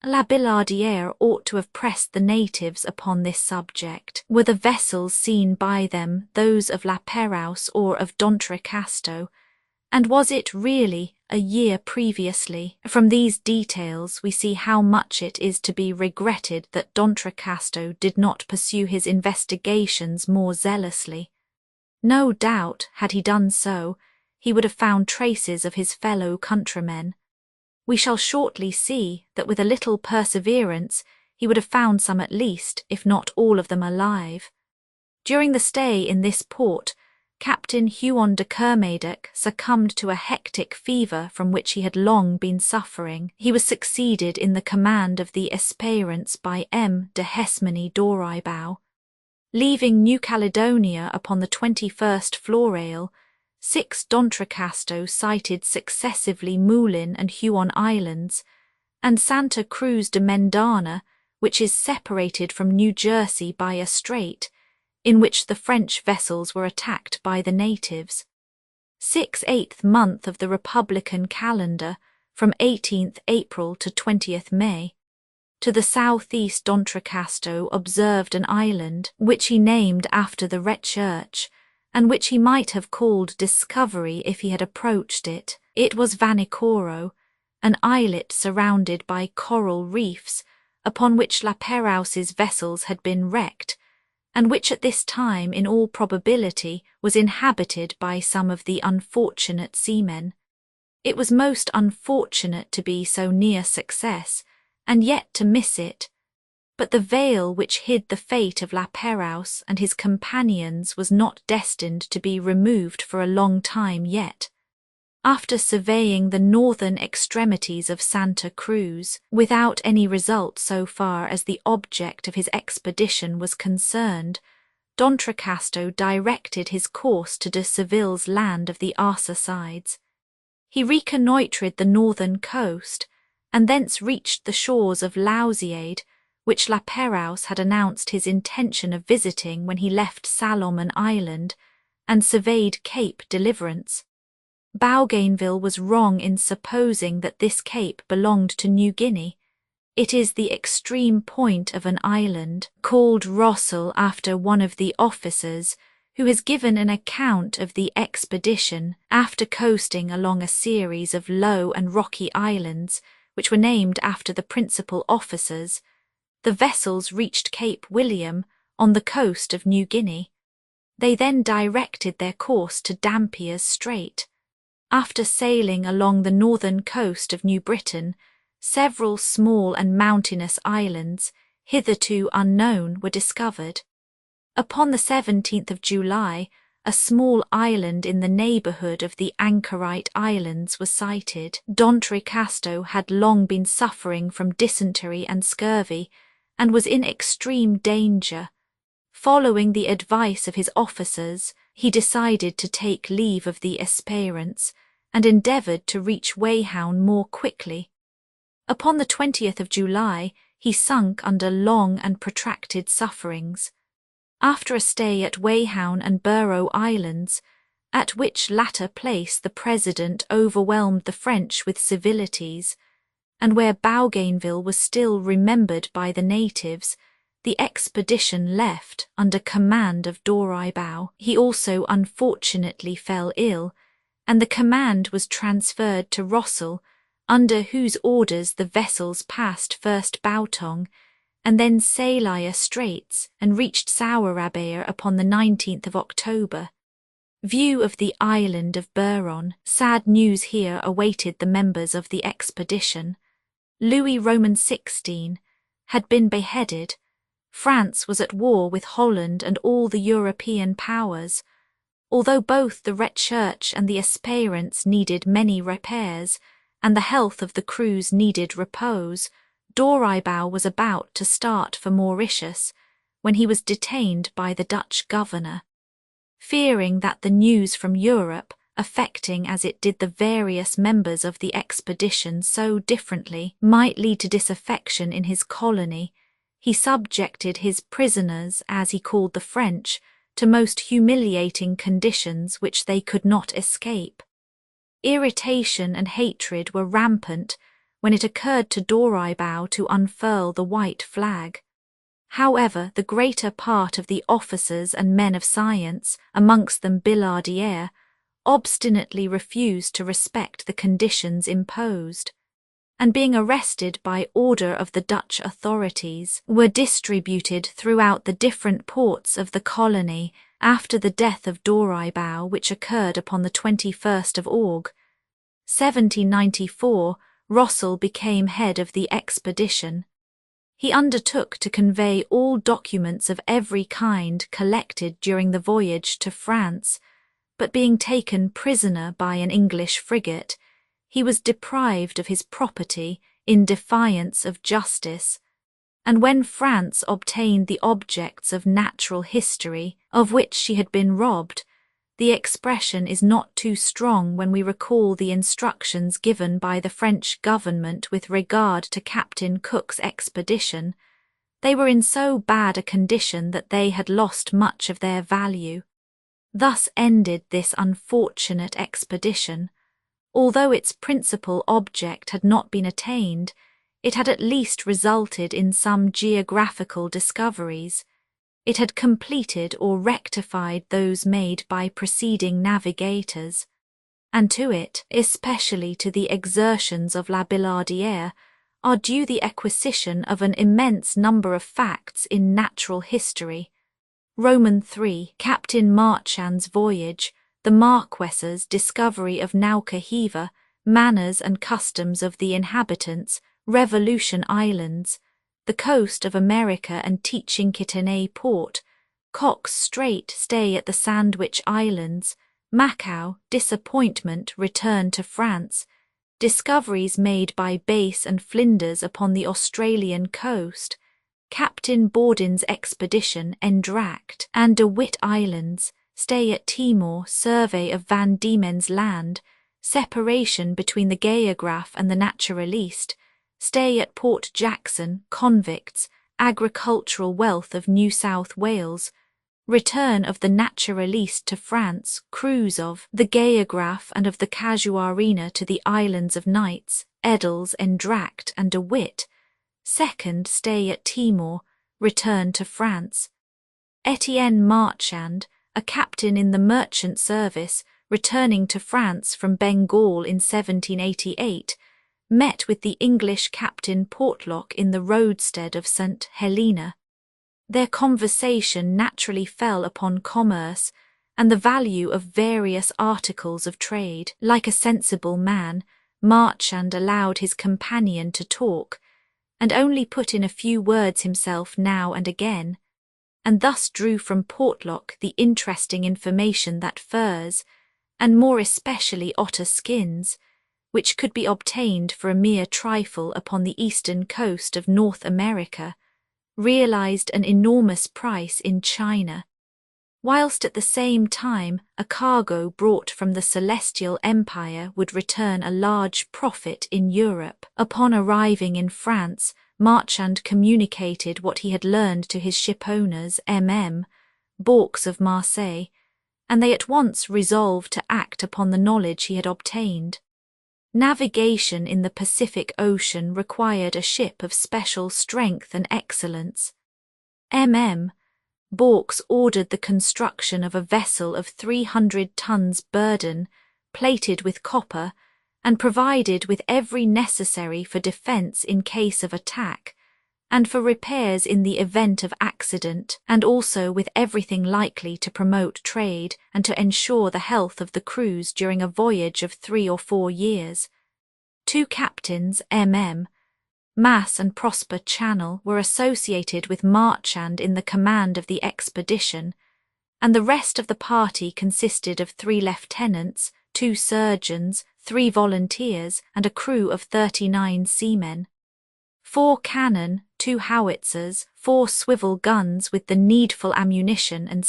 Labillardière ought to have pressed the natives upon this subject. Were the vessels seen by them those of La Pérouse or of D'Entrecasteaux? And was it really a year previously? From these details we see how much it is to be regretted that D'Entrecasteaux did not pursue his investigations more zealously. No doubt, had he done so, he would have found traces of his fellow countrymen. We shall shortly see that with a little perseverance he would have found some at least, if not all of them alive. During the stay in this port, Captain Huon de Kermadec succumbed to a hectic fever from which he had long been suffering. He was succeeded in the command of the Esperance by M. de Hesmony d'Oribau. Leaving New Caledonia upon the 21st Florail, 6 d'Entrecasteaux sighted successively Moulin and Huon Islands, and Santa Cruz de Mendana, which is separated from New Jersey by a strait, in which the French vessels were attacked by the natives. 6/8th month of the Republican calendar, from 18th April to 20th May. To the southeast d'Entrecasteaux observed an island, which he named after the Recherche, and which he might have called Discovery if he had approached it. It was Vanikoro, an islet surrounded by coral reefs, upon which La Pérouse's vessels had been wrecked, and which at this time in all probability was inhabited by some of the unfortunate seamen. It was most unfortunate to be so near success, and yet to miss it, but the veil which hid the fate of La Pérouse and his companions was not destined to be removed for a long time yet. After surveying the northern extremities of Santa Cruz, without any result so far as the object of his expedition was concerned, d'Entrecasteaux directed his course to de Seville's land of the Arsa sides. He reconnoitred the northern coast, and thence reached the shores of Lausiade, which La Pérouse had announced his intention of visiting when he left Salomon Island, and surveyed Cape Deliverance. Bougainville was wrong in supposing that this cape belonged to New Guinea. It is the extreme point of an island, called Rossel after one of the officers, who has given an account of the expedition after coasting along a series of low and rocky islands, which were named after the principal officers. The vessels reached Cape William on the coast of New Guinea. They then directed their course to Dampier's Strait. After sailing along the northern coast of New Britain, several small and mountainous islands, hitherto unknown, were discovered. Upon the 17th of July, a small island in the neighbourhood of the Anchorite Islands was sighted. D'Entrecasteaux had long been suffering from dysentery and scurvy, and was in extreme danger. Following the advice of his officers, he decided to take leave of the Esperance, and endeavoured to reach Weyhoun more quickly. Upon the 20th of July, he sunk under long and protracted sufferings. After a stay at Weyhoun and Barrow Islands, at which latter place the President overwhelmed the French with civilities, and where Bougainville was still remembered by the natives, the expedition left under command of d'Oribau. He also unfortunately fell ill, and the command was transferred to Rossel, under whose orders the vessels passed first Boutong, and then Salaya Straits, and reached Sourabaya upon the 19th of October. View of the island of Buron. Sad news here awaited the members of the expedition. Louis Roman XVI had been beheaded. France was at war with Holland and all the European powers. Although both the Recherche and the Esperance needed many repairs, and the health of the crews needed repose, d'Oribau was about to start for Mauritius, when he was detained by the Dutch governor. Fearing that the news from Europe, affecting as it did the various members of the expedition so differently, might lead to disaffection in his colony, he subjected his prisoners, as he called the French, to most humiliating conditions which they could not escape. Irritation and hatred were rampant when it occurred to d'Oribau to unfurl the white flag. However, the greater part of the officers and men of science, amongst them Billardière, obstinately refused to respect the conditions imposed, and being arrested by order of the Dutch authorities, were distributed throughout the different ports of the colony after the death of d'Oribau, which occurred upon the 21st of August, 1794. Rossel became head of the expedition. He undertook to convey all documents of every kind collected during the voyage to France, but being taken prisoner by an English frigate, he was deprived of his property in defiance of justice, and when France obtained the objects of natural history of which she had been robbed, the expression is not too strong when we recall the instructions given by the French government with regard to Captain Cook's expedition. They were in so bad a condition that they had lost much of their value. Thus ended this unfortunate expedition. Although its principal object had not been attained, it had at least resulted in some geographical discoveries. It had completed or rectified those made by preceding navigators, and to it, especially to the exertions of La Billardière, are due the acquisition of an immense number of facts in natural history. Roman 3, Captain Marchand's voyage, the Marquess's discovery of Nauka Hiva, manners and customs of the inhabitants, Revolution Islands, the coast of America and Chiquinquirá port, Cox Strait stay at the Sandwich Islands, Macau, disappointment, return to France, discoveries made by Bass and Flinders upon the Australian coast, Captain Borden's expedition Endracht and De Witt Islands, stay at Timor, survey of Van Diemen's Land, separation between the Geograph and the Naturaliste, stay at Port Jackson, convicts, agricultural wealth of New South Wales, return of the Naturaliste to France, cruise of the Geograph and of the Casuarina to the Islands of Knights, Edels, Endracht and De Witt, second stay at Timor, return to France. Etienne Marchand, a captain in the merchant service, returning to France from Bengal in 1788, met with the English Captain Portlock in the roadstead of St. Helena. Their conversation naturally fell upon commerce and the value of various articles of trade. Like a sensible man, Marchand allowed his companion to talk, and only put in a few words himself now and again, and thus drew from Portlock the interesting information that furs, and more especially otter skins, which could be obtained for a mere trifle upon the eastern coast of North America, realized an enormous price in China, whilst at the same time a cargo brought from the Celestial Empire would return a large profit in Europe. Upon arriving in France, Marchand communicated what he had learned to his shipowners Bourques of Marseille, and they at once resolved to act upon the knowledge he had obtained. Navigation in the Pacific Ocean required a ship of special strength and excellence. Bourques ordered the construction of a vessel of 300 tons burden, plated with copper, and provided with every necessary for defence in case of attack, and for repairs in the event of accident, and also with everything likely to promote trade and to ensure the health of the crews during a voyage of 3 or 4 years. 2 captains, Mass and Prosper Channel, were associated with Marchand in the command of the expedition, and the rest of the party consisted of 3 lieutenants, 2 surgeons, 3 volunteers, and a crew of 39 seamen. 4 cannon, 2 howitzers, 4 swivel guns with the needful ammunition and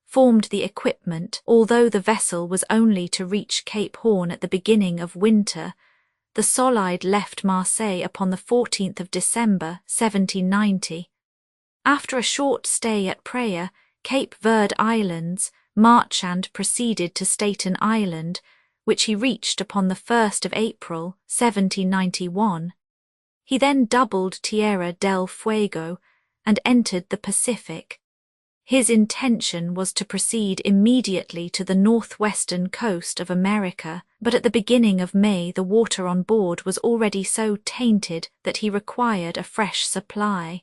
formed the equipment. Although the vessel was only to reach Cape Horn at the beginning of winter, the Solide left Marseille upon the 14th of December, 1790. After a short stay at Praia, Cape Verde Islands, Marchand proceeded to Staten Island, which he reached upon the 1st of April, 1791. He then doubled Tierra del Fuego and entered the Pacific. His intention was to proceed immediately to the northwestern coast of America, but at the beginning of May the water on board was already so tainted that he required a fresh supply.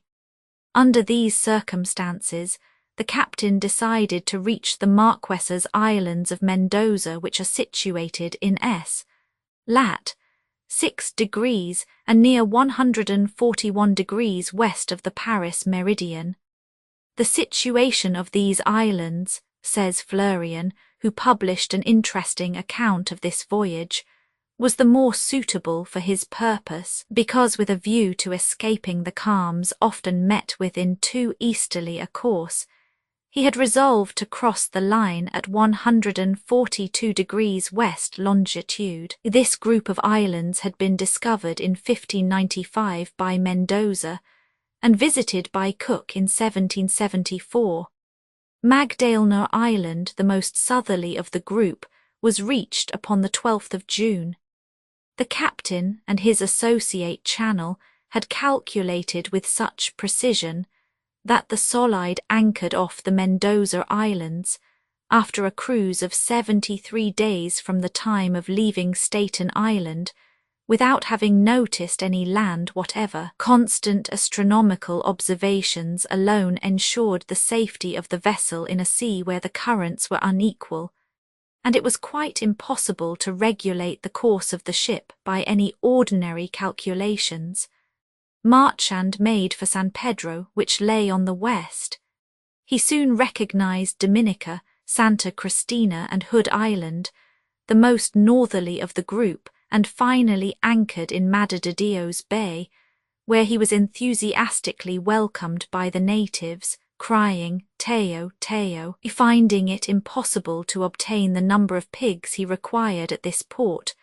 Under these circumstances, the captain decided to reach the Marquesas Islands of Mendoza, which are situated in lat. 6 degrees and near 141 degrees west of the Paris meridian. The situation of these islands, says Fleurien, who published an interesting account of this voyage, was the more suitable for his purpose because, with a view to escaping the calms often met with in too easterly a course, he had resolved to cross the line at 142 degrees west longitude. This group of islands had been discovered in 1595 by Mendoza and visited by Cook in 1774. Magdalena Island, the most southerly of the group, was reached upon the 12th of June. The captain and his associate Channel had calculated with such precision that the Solide anchored off the Mendoza Islands after a cruise of 73 days from the time of leaving Staten Island, without having noticed any land whatever. Constant astronomical observations alone ensured the safety of the vessel in a sea where the currents were unequal, and it was quite impossible to regulate the course of the ship by any ordinary calculations. Marchand made for San Pedro, which lay on the west. He soon recognized Dominica, Santa Cristina and Hood Island, the most northerly of the group, and finally anchored in Madre-de-Dios Bay, where he was enthusiastically welcomed by the natives, crying, "Teo, Teo." Finding it impossible to obtain the number of pigs he required at this port,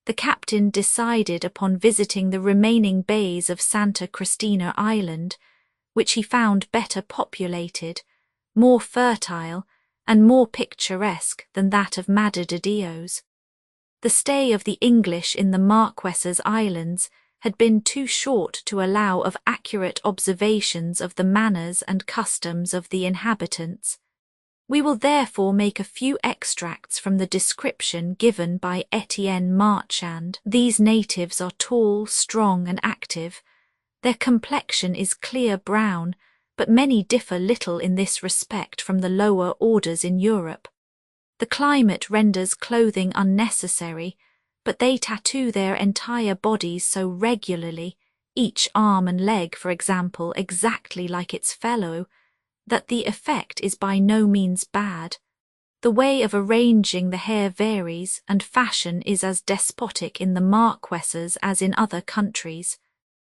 the captain decided upon visiting the remaining bays of Santa Cristina Island, which he found better populated, more fertile, and more picturesque than that of Madre-de-Dios. The stay of the English in the Marquesas Islands had been too short to allow of accurate observations of the manners and customs of the inhabitants. We will therefore make a few extracts from the description given by Etienne Marchand. These natives are tall, strong, and active. Their complexion is clear brown, but many differ little in this respect from the lower orders in Europe. The climate renders clothing unnecessary, but they tattoo their entire bodies so regularly, each arm and leg, for example, exactly like its fellow, that the effect is by no means bad. The way of arranging the hair varies, and fashion is as despotic in the Marquesas as in other countries.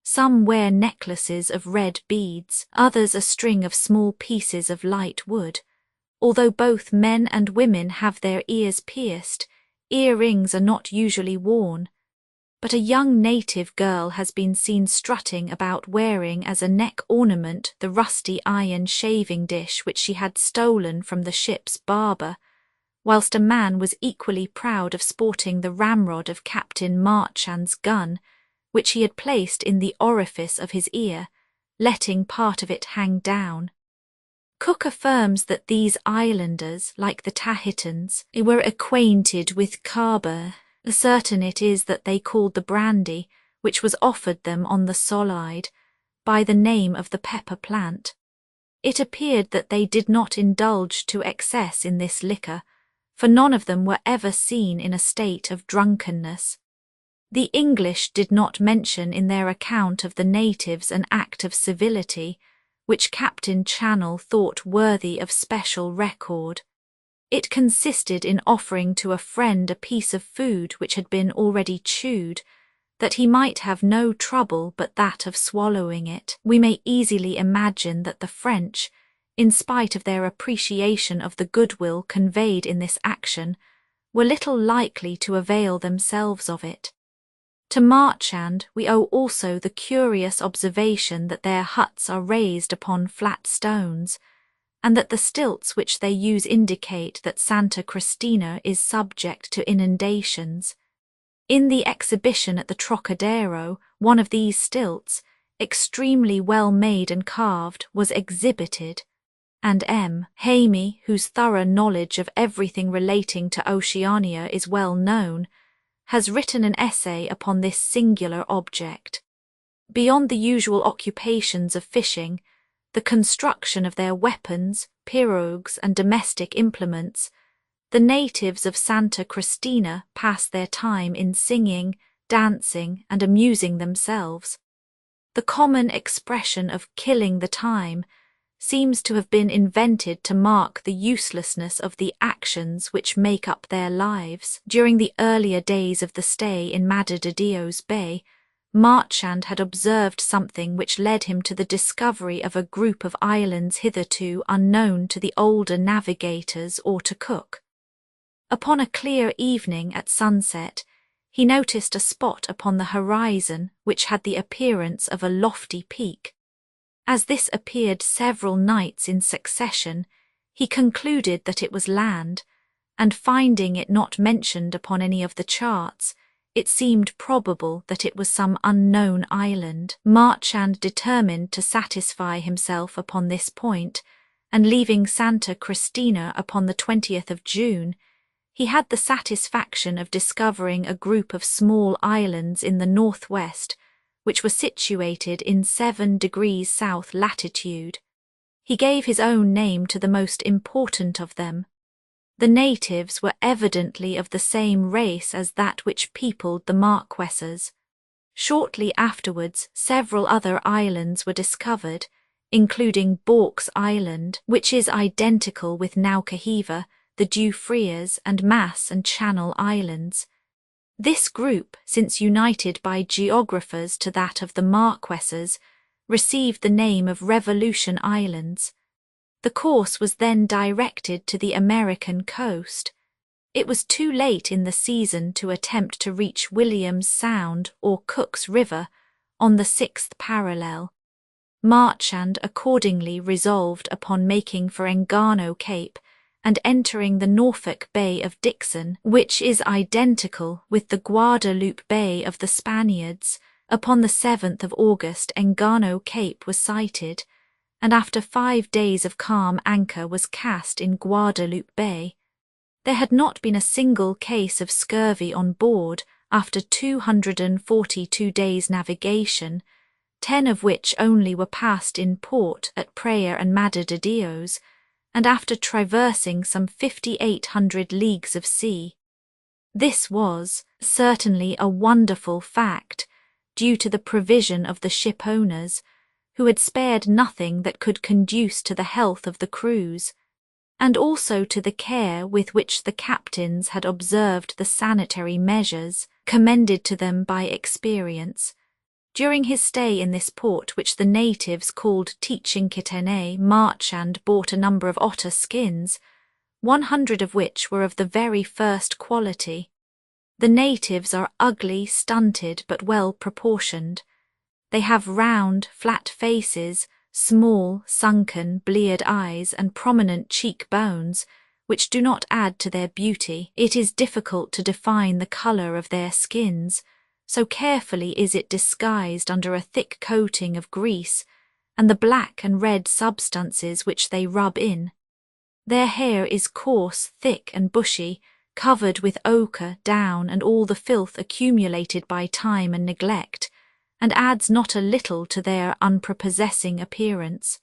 Some wear necklaces of red beads, others a string of small pieces of light wood. Although both men and women have their ears pierced, earrings are not usually worn. But a young native girl has been seen strutting about wearing as a neck ornament the rusty iron shaving dish which she had stolen from the ship's barber, whilst a man was equally proud of sporting the ramrod of Captain Marchand's gun, which he had placed in the orifice of his ear, letting part of it hang down. Cook affirms that these islanders, like the Tahitans, were acquainted with Kaba. Certain it is that they called the brandy, which was offered them on the Solide, by the name of the pepper plant. It appeared that they did not indulge to excess in this liquor, for none of them were ever seen in a state of drunkenness. The English did not mention in their account of the natives an act of civility, which Captain Channel thought worthy of special record. It consisted in offering to a friend a piece of food which had been already chewed, that he might have no trouble but that of swallowing it. We may easily imagine that the French, in spite of their appreciation of the goodwill conveyed in this action, were little likely to avail themselves of it. To Marchand we owe also the curious observation that their huts are raised upon flat stones, and that the stilts which they use indicate that Santa Cristina is subject to inundations. In the exhibition at the Trocadero, one of these stilts, extremely well made and carved, was exhibited, and M. Hamey, whose thorough knowledge of everything relating to Oceania is well known, has written an essay upon this singular object. Beyond the usual occupations of fishing, the construction of their weapons, pirogues, and domestic implements, the natives of Santa Cristina pass their time in singing, dancing, and amusing themselves. The common expression of killing the time seems to have been invented to mark the uselessness of the actions which make up their lives. During the earlier days of the stay in Madre-de-Dios Bay, Marchand had observed something which led him to the discovery of a group of islands hitherto unknown to the older navigators or to Cook. Upon a clear evening at sunset, he noticed a spot upon the horizon which had the appearance of a lofty peak. As this appeared several nights in succession, he concluded that it was land, and finding it not mentioned upon any of the charts, it seemed probable that it was some unknown island. Marchand determined to satisfy himself upon this point, and leaving Santa Cristina upon the 20th of June, he had the satisfaction of discovering a group of small islands in the northwest, which were situated in 7 degrees south latitude. He gave his own name to the most important of them. The natives were evidently of the same race as that which peopled the Marquesas. Shortly afterwards, several other islands were discovered, including Bork's Island, which is identical with Naukahiva, the Dufriers, and Mass and Channel Islands. This group, since united by geographers to that of the Marquesas, received the name of Revolution Islands. The course was then directed to the American coast. It was too late in the season to attempt to reach Williams Sound or Cook's River on the 6th parallel. Marchand accordingly resolved upon making for Engano Cape and entering the Norfolk Bay of Dixon, which is identical with the Guadalupe Bay of the Spaniards. Upon the 7th of August, Engano Cape was sighted, and after 5 days of calm anchor was cast in Guadalupe Bay. There had not been a single case of scurvy on board after 242 days' navigation, 10 of which only were passed in port at Praia and Madre-de-Dios, and after traversing some 5,800 leagues of sea. This was certainly a wonderful fact, due to the provision of the ship owners, who had spared nothing that could conduce to the health of the crews, and also to the care with which the captains had observed the sanitary measures commended to them by experience. During his stay in this port, which the natives called Tchinkitene, Marchand bought a number of otter skins, 100 of which were of the very first quality. The natives are ugly, stunted, but well proportioned. They have round, flat faces, small, sunken, bleared eyes, and prominent cheek bones, which do not add to their beauty. It is difficult to define the colour of their skins, so carefully is it disguised under a thick coating of grease and the black and red substances which they rub in. Their hair is coarse, thick, and bushy, covered with ochre, down, and all the filth accumulated by time and neglect, and adds not a little to their unprepossessing appearance.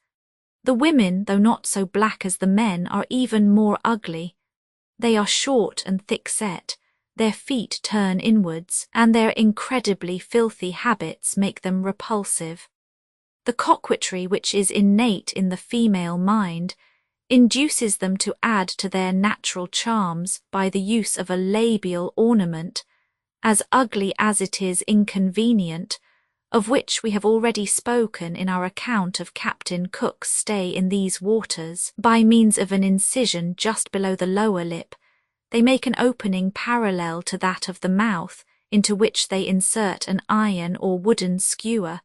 The women, though not so black as the men, are even more ugly. They are short and thick-set, their feet turn inwards, and their incredibly filthy habits make them repulsive. The coquetry which is innate in the female mind induces them to add to their natural charms by the use of a labial ornament, as ugly as it is inconvenient, of which we have already spoken in our account of Captain Cook's stay in these waters. By means of an incision just below the lower lip, they make an opening parallel to that of the mouth, into which they insert an iron or wooden skewer,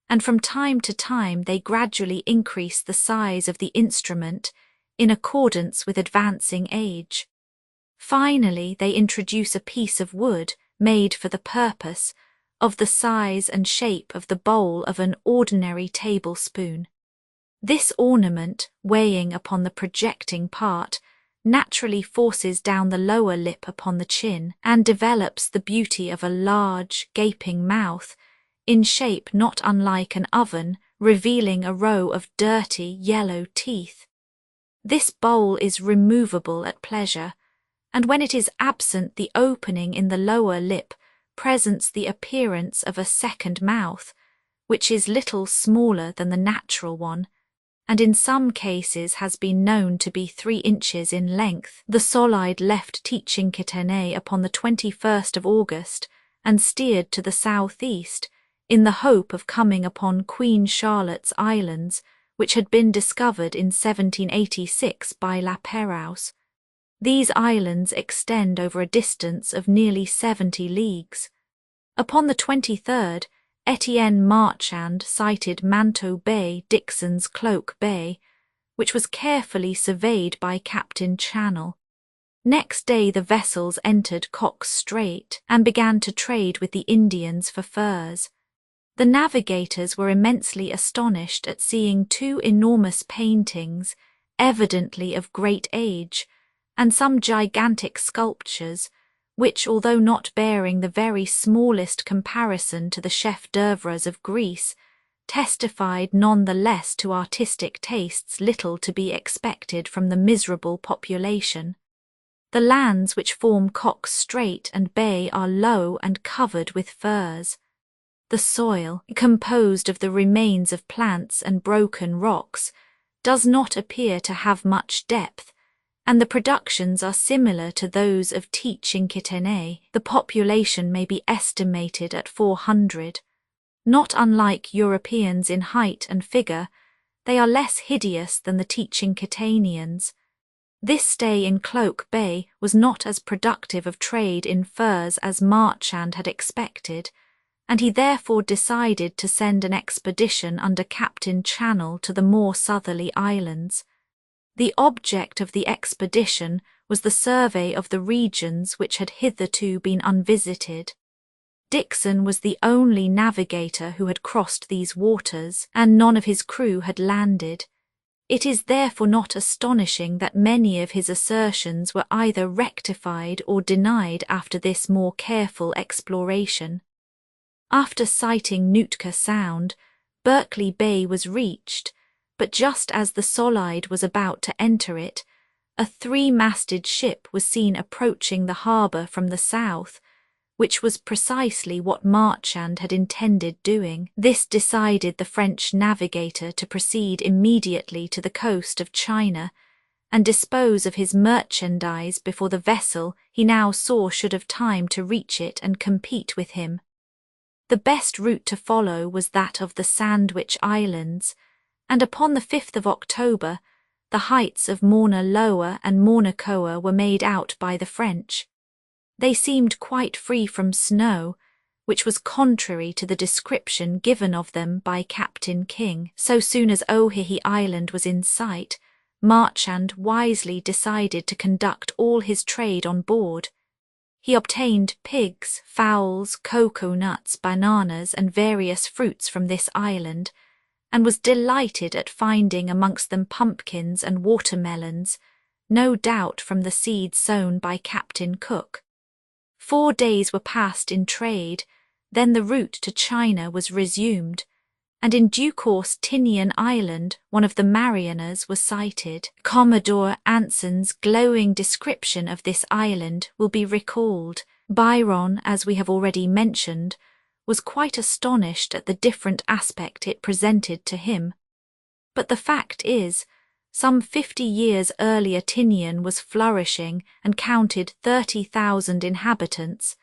and from time to time they gradually increase the size of the instrument in accordance with advancing age. Finally, they introduce a piece of wood made for the purpose, of the size and shape of the bowl of an ordinary tablespoon. This ornament, weighing upon the projecting part, naturally forces down the lower lip upon the chin and develops the beauty of a large, gaping mouth, in shape not unlike an oven, revealing a row of dirty yellow teeth. This bowl is removable at pleasure, and when it is absent the opening in the lower lip presents the appearance of a second mouth, which is little smaller than the natural one, and in some cases has been known to be 3 inches in length. The Solide left Tchinkitané upon the 21st of August and steered to the southeast in the hope of coming upon Queen Charlotte's Islands, which had been discovered in 1786 by La Pérouse. These islands extend over a distance of nearly 70 leagues. Upon the 23rd, Etienne Marchand sighted Manteau Bay, Dixon's Cloak Bay, which was carefully surveyed by Captain Channell. Next day the vessels entered Cox Strait and began to trade with the Indians for furs. The navigators were immensely astonished at seeing 2 enormous paintings, evidently of great age, and some gigantic sculptures, which, although not bearing the very smallest comparison to the chef-d'œuvres of Greece, testified none the less to artistic tastes little to be expected from the miserable population. The lands which form Cox Strait and Bay are low and covered with firs. The soil, composed of the remains of plants and broken rocks, does not appear to have much depth, and the productions are similar to those of Tchinkitané. The population may be estimated at 400. Not unlike Europeans in height and figure, they are less hideous than the Tchinkitaneans. This stay in Cloak Bay was not as productive of trade in furs as Marchand had expected, and he therefore decided to send an expedition under Captain Channell to the more southerly islands. The object of the expedition was the survey of the regions which had hitherto been unvisited. Dixon was the only navigator who had crossed these waters, and none of his crew had landed. It is therefore not astonishing that many of his assertions were either rectified or denied after this more careful exploration. After sighting Nootka Sound, Berkeley Bay was reached, but just as the Solide was about to enter it, a 3-masted ship was seen approaching the harbour from the south, which was precisely what Marchand had intended doing. This decided the French navigator to proceed immediately to the coast of China and dispose of his merchandise before the vessel he now saw should have time to reach it and compete with him. The best route to follow was that of the Sandwich Islands, and upon the 5th of October, the heights of Mauna Loa and Mauna Koa were made out by the French. They seemed quite free from snow, which was contrary to the description given of them by Captain King. So soon as Ohihi Island was in sight, Marchand wisely decided to conduct all his trade on board. He obtained pigs, fowls, cocoa nuts, bananas, and various fruits from this island, and was delighted at finding amongst them pumpkins and watermelons, no doubt from the seed sown by Captain Cook. 4 days were passed in trade, then the route to China was resumed, and in due course Tinian Island, one of the Marianas, was sighted. Commodore Anson's glowing description of this island will be recalled. Byron, as we have already mentioned, was quite astonished at the different aspect it presented to him. But the fact is, some 50 years earlier Tinian was flourishing and counted 30,000 inhabitants,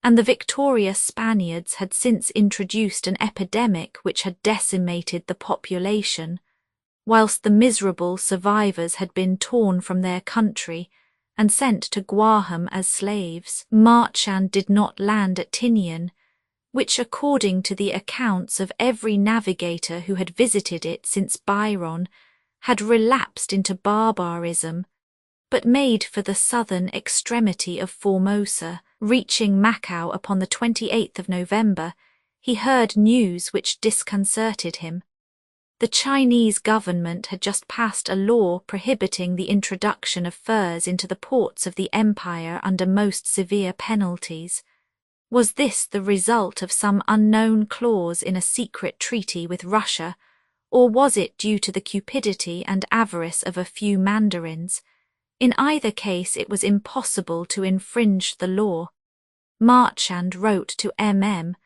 and the victorious Spaniards had since introduced an epidemic which had decimated the population, whilst the miserable survivors had been torn from their country and sent to Guaham as slaves. Marchand did not land at Tinian, which, according to the accounts of every navigator who had visited it since Byron, had relapsed into barbarism, but made for the southern extremity of Formosa. Reaching Macau upon the 28th of November, he heard news which disconcerted him. The Chinese government had just passed a law prohibiting the introduction of furs into the ports of the empire under most severe penalties. Was this the result of some unknown clause in a secret treaty with Russia, or was it due to the cupidity and avarice of a few mandarins? In either case it was impossible to infringe the law. Marchand wrote to M.M.,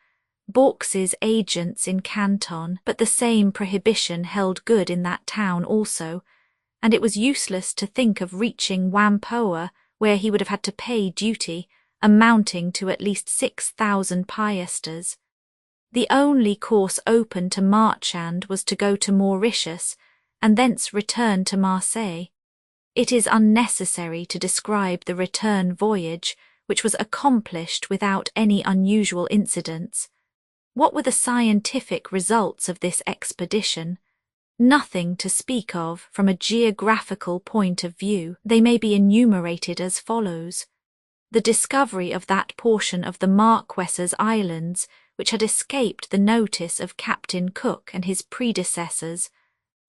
Baux's agents in Canton, but the same prohibition held good in that town also, and it was useless to think of reaching Whampoa, where he would have had to pay duty, amounting to at least 6,000 piastres. The only course open to Marchand was to go to Mauritius, and thence return to Marseille. It is unnecessary to describe the return voyage, which was accomplished without any unusual incidents. What were the scientific results of this expedition? Nothing to speak of from a geographical point of view. They may be enumerated as follows. The discovery of that portion of the Marquesas Islands which had escaped the notice of Captain Cook and his predecessors,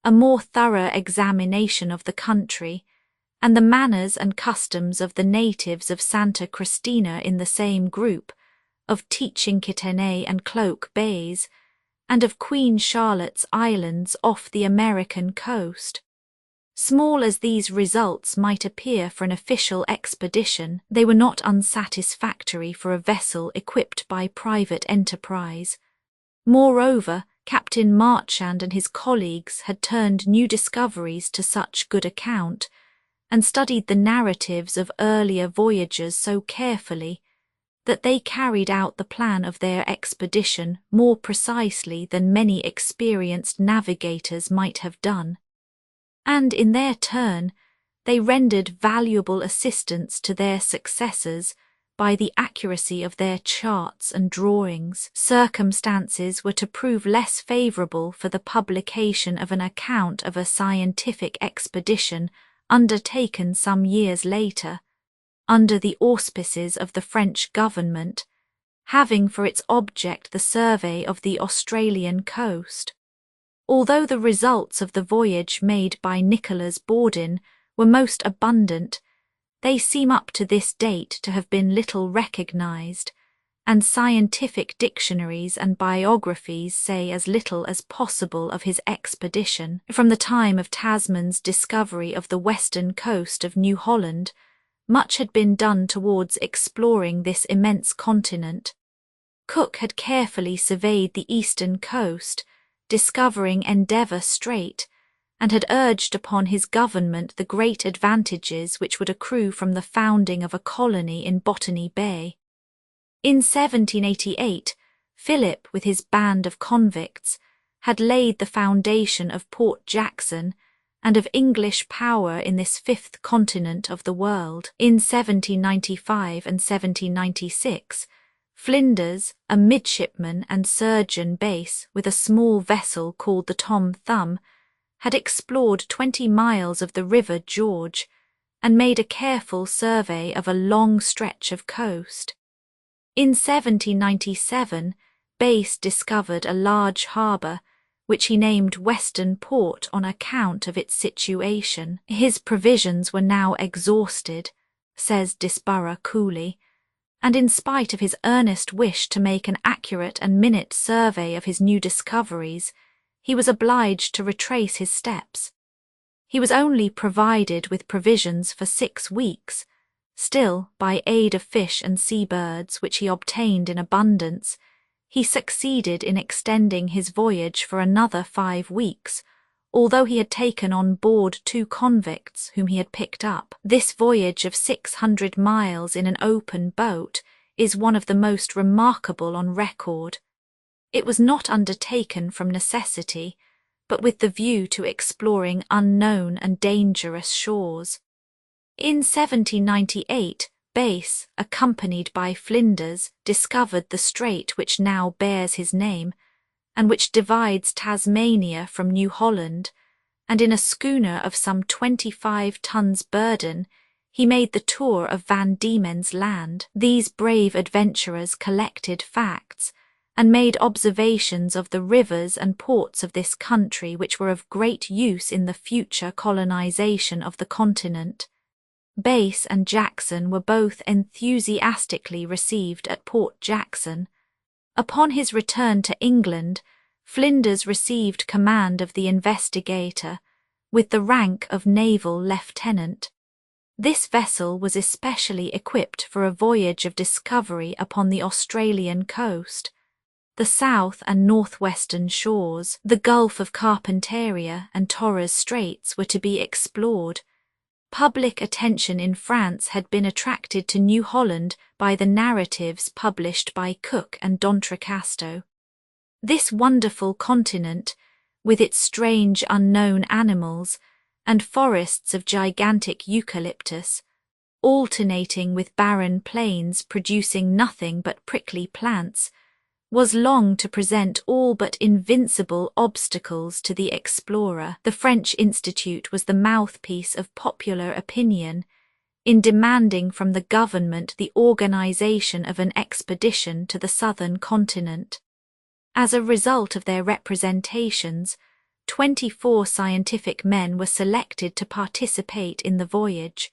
a more thorough examination of the country, and the manners and customs of the natives of Santa Cristina in the same group, of Teaching-Kitene and Cloak Bays, and of Queen Charlotte's Islands off the American coast. Small as these results might appear for an official expedition, they were not unsatisfactory for a vessel equipped by private enterprise. Moreover, Captain Marchand and his colleagues had turned new discoveries to such good account, and studied the narratives of earlier voyagers so carefully, that they carried out the plan of their expedition more precisely than many experienced navigators might have done. And in their turn, they rendered valuable assistance to their successors by the accuracy of their charts and drawings. Circumstances were to prove less favourable for the publication of an account of a scientific expedition undertaken some years later, under the auspices of the French government, having for its object the survey of the Australian coast. Although the results of the voyage made by Nicholas Bourdin were most abundant, they seem up to this date to have been little recognised, and scientific dictionaries and biographies say as little as possible of his expedition. From the time of Tasman's discovery of the western coast of New Holland, much had been done towards exploring this immense continent. Cook had carefully surveyed the eastern coast, discovering Endeavour Strait, and had urged upon his government the great advantages which would accrue from the founding of a colony in Botany Bay. In 1788, Philip, with his band of convicts, had laid the foundation of Port Jackson and of English power in this fifth continent of the world. In 1795 and 1796, Flinders, a midshipman and surgeon base with a small vessel called the Tom Thumb, had explored 20 miles of the River George and made a careful survey of a long stretch of coast. In 1797, Bass discovered a large harbour, which he named Western Port on account of its situation. His provisions were now exhausted, says Disborough coolly, and in spite of his earnest wish to make an accurate and minute survey of his new discoveries, he was obliged to retrace his steps. He was only provided with provisions for 6 weeks. Still, by aid of fish and sea-birds, which he obtained in abundance, he succeeded in extending his voyage for another 5 weeks, although he had taken on board 2 convicts whom he had picked up. This voyage of 600 miles in an open boat is one of the most remarkable on record. It was not undertaken from necessity, but with the view to exploring unknown and dangerous shores. In 1798, Bass, accompanied by Flinders, discovered the strait which now bears his name, and which divides Tasmania from New Holland, and in a schooner of some 25 tons burden, he made the tour of Van Diemen's Land. These brave adventurers collected facts, and made observations of the rivers and ports of this country which were of great use in the future colonization of the continent. Bass and Jackson were both enthusiastically received at Port Jackson. Upon his return to England, Flinders received command of the Investigator, with the rank of naval lieutenant. This vessel was especially equipped for a voyage of discovery upon the Australian coast. the south and northwestern shores, the Gulf of Carpentaria and Torres Straits were to be explored. Public attention in France had been attracted to New Holland by the narratives published by Cook and d'Entrecasteaux. This wonderful continent, with its strange unknown animals and forests of gigantic eucalyptus, alternating with barren plains producing nothing but prickly plants, was long to present all but invincible obstacles to the explorer. The French Institute was the mouthpiece of popular opinion in demanding from the government the organization of an expedition to the southern continent. As a result of their representations, 24 scientific men were selected to participate in the voyage.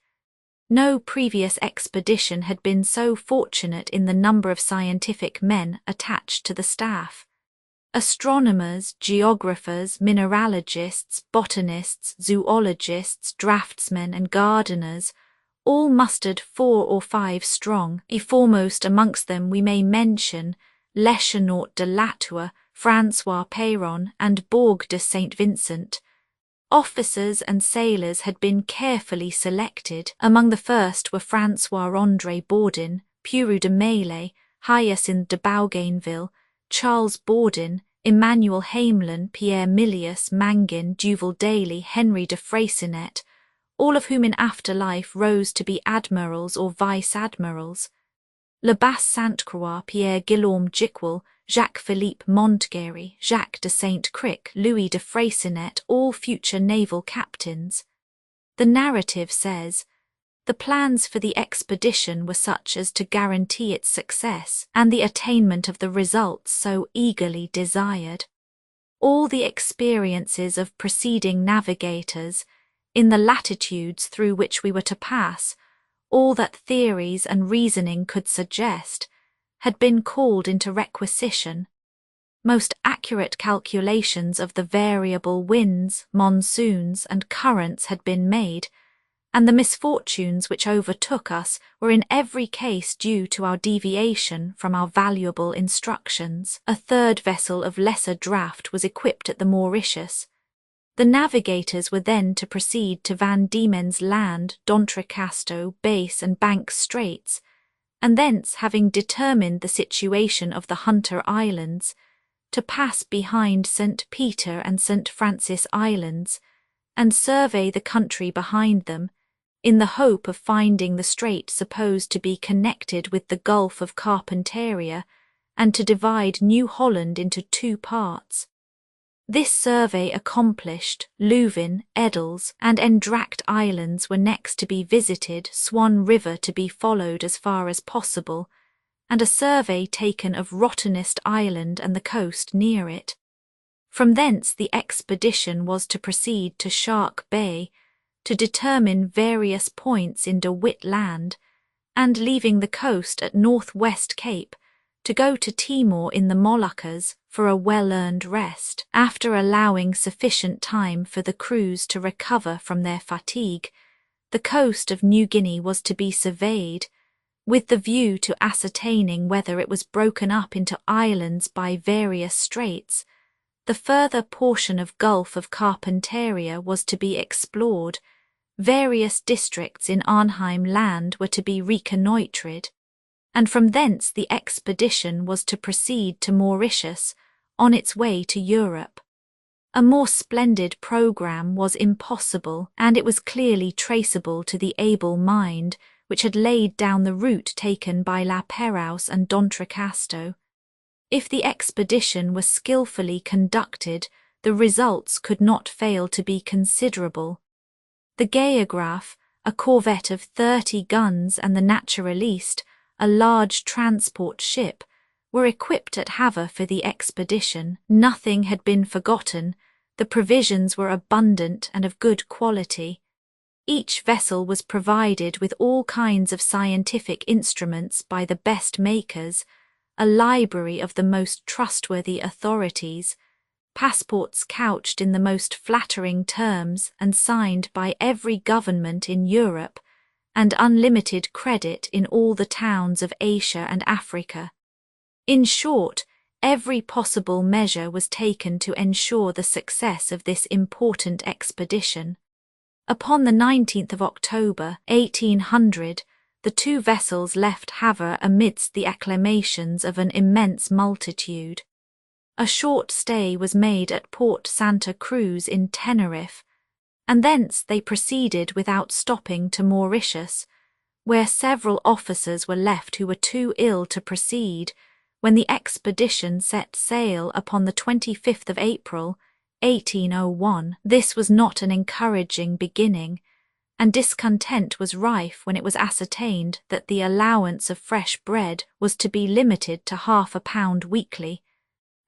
No previous expedition had been so fortunate in the number of scientific men attached to the staff. Astronomers, geographers, mineralogists, botanists, zoologists, draftsmen and gardeners, all mustered 4 or 5 strong. Foremost amongst them we may mention Leschenault de Latour, François Peyron and Bourg de Saint Vincent. Officers and sailors had been carefully selected. Among the first were François-André Bourdin, Puru de Maillet, Hyacinthe de Bougainville, Charles Bourdin, Emmanuel Hamelin, Pierre Milius, Mangin, Duval Daly, Henry de Freycinet, all of whom in after life rose to be admirals or vice-admirals. Le Bas Sainte-Croix, Pierre Guillaume Jiquel, Jacques-Philippe Montgéry, Jacques de Saint-Cric, Louis de Freycinet, all future naval captains. The narrative says, the plans for the expedition were such as to guarantee its success and the attainment of the results so eagerly desired. All the experiences of preceding navigators, in the latitudes through which we were to pass, all that theories and reasoning could suggest, had been called into requisition. Most accurate calculations of the variable winds, monsoons, and currents had been made, and the misfortunes which overtook us were in every case due to our deviation from our valuable instructions. A third vessel of lesser draught was equipped at the Mauritius. The navigators were then to proceed to Van Diemen's Land, d'Entrecasteaux, Bass and Banks Straits, and thence, having determined the situation of the Hunter Islands, to pass behind St. Peter and St. Francis Islands, and survey the country behind them, in the hope of finding the strait supposed to be connected with the Gulf of Carpentaria, and to divide New Holland into 2 parts. This survey accomplished, Louvain, Edels, and Endracht Islands were next to be visited, Swan River to be followed as far as possible, and a survey taken of Rottenest Island and the coast near it. From thence the expedition was to proceed to Shark Bay, to determine various points in De Witt Land, and leaving the coast at North-West Cape, to go to Timor in the Moluccas for a well-earned rest. After allowing sufficient time for the crews to recover from their fatigue, the coast of New Guinea was to be surveyed, with the view to ascertaining whether it was broken up into islands by various straits. The further portion of Gulf of Carpentaria was to be explored. Various districts in Arnhem Land were to be reconnoitred, and from thence the expedition was to proceed to Mauritius, on its way to Europe. A more splendid programme was impossible, and it was clearly traceable to the able mind which had laid down the route taken by La Pérouse and d'Entrecasteaux. If the expedition was skilfully conducted, the results could not fail to be considerable. The Geographe, a corvette of 30 guns, and the Naturaliste, a large transport ship, were equipped at Havre for the expedition. Nothing had been forgotten, the provisions were abundant and of good quality. Each vessel was provided with all kinds of scientific instruments by the best makers, a library of the most trustworthy authorities, passports couched in the most flattering terms and signed by every government in Europe, and unlimited credit in all the towns of Asia and Africa. In short, Every possible measure was taken to ensure the success of this important expedition. Upon the 19th of October, 1800, the two vessels left Havre amidst the acclamations of an immense multitude. A short stay was made at Port Santa Cruz in Tenerife, and thence they proceeded without stopping to Mauritius, where several officers were left who were too ill to proceed, when the expedition set sail upon the 25th of April, 1801. This was not an encouraging beginning, and discontent was rife when it was ascertained that the allowance of fresh bread was to be limited to £half weekly,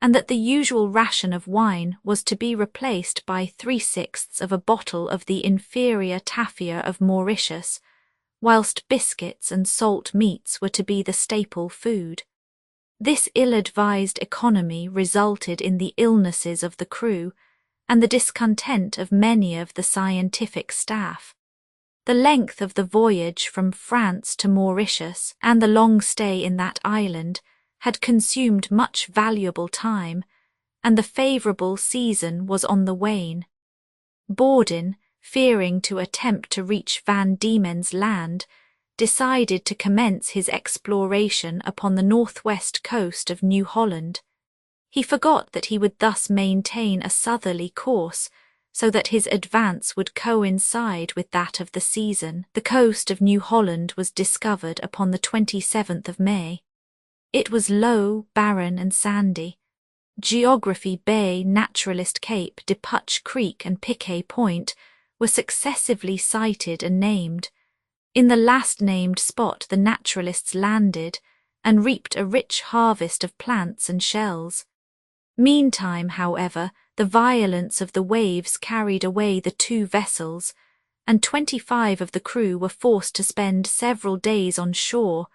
and that the usual ration of wine was to be replaced by 3/6 of a bottle of the inferior tafia of Mauritius, whilst biscuits and salt meats were to be the staple food. This ill-advised economy resulted in the illnesses of the crew and the discontent of many of the scientific staff. The length of the voyage from France to Mauritius and the long stay in that island had consumed much valuable time, and the favourable season was on the wane. Borden, fearing to attempt to reach Van Diemen's Land, decided to commence his exploration upon the northwest coast of New Holland. He forgot that he would thus maintain a southerly course, so that his advance would coincide with that of the season. The coast of New Holland was discovered upon the 27th of May. It was low, barren and sandy. Geography Bay, Naturalist Cape, DePutch Creek and Piquet Point were successively sighted and named. In the last named spot the naturalists landed and reaped a rich harvest of plants and shells. Meantime, however, the violence of the waves carried away the two vessels, and 25 of the crew were forced to spend several days on shore,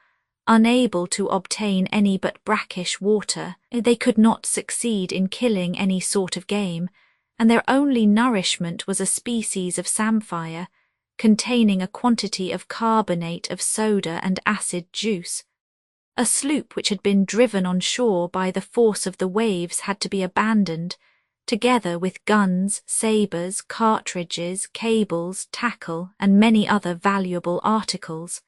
unable to obtain any but brackish water. They could not succeed in killing any sort of game, and their only nourishment was a species of samphire, containing a quantity of carbonate of soda and acid juice. A sloop which had been driven on shore by the force of the waves had to be abandoned, together with guns, sabres, cartridges, cables, tackle, and many other valuable articles.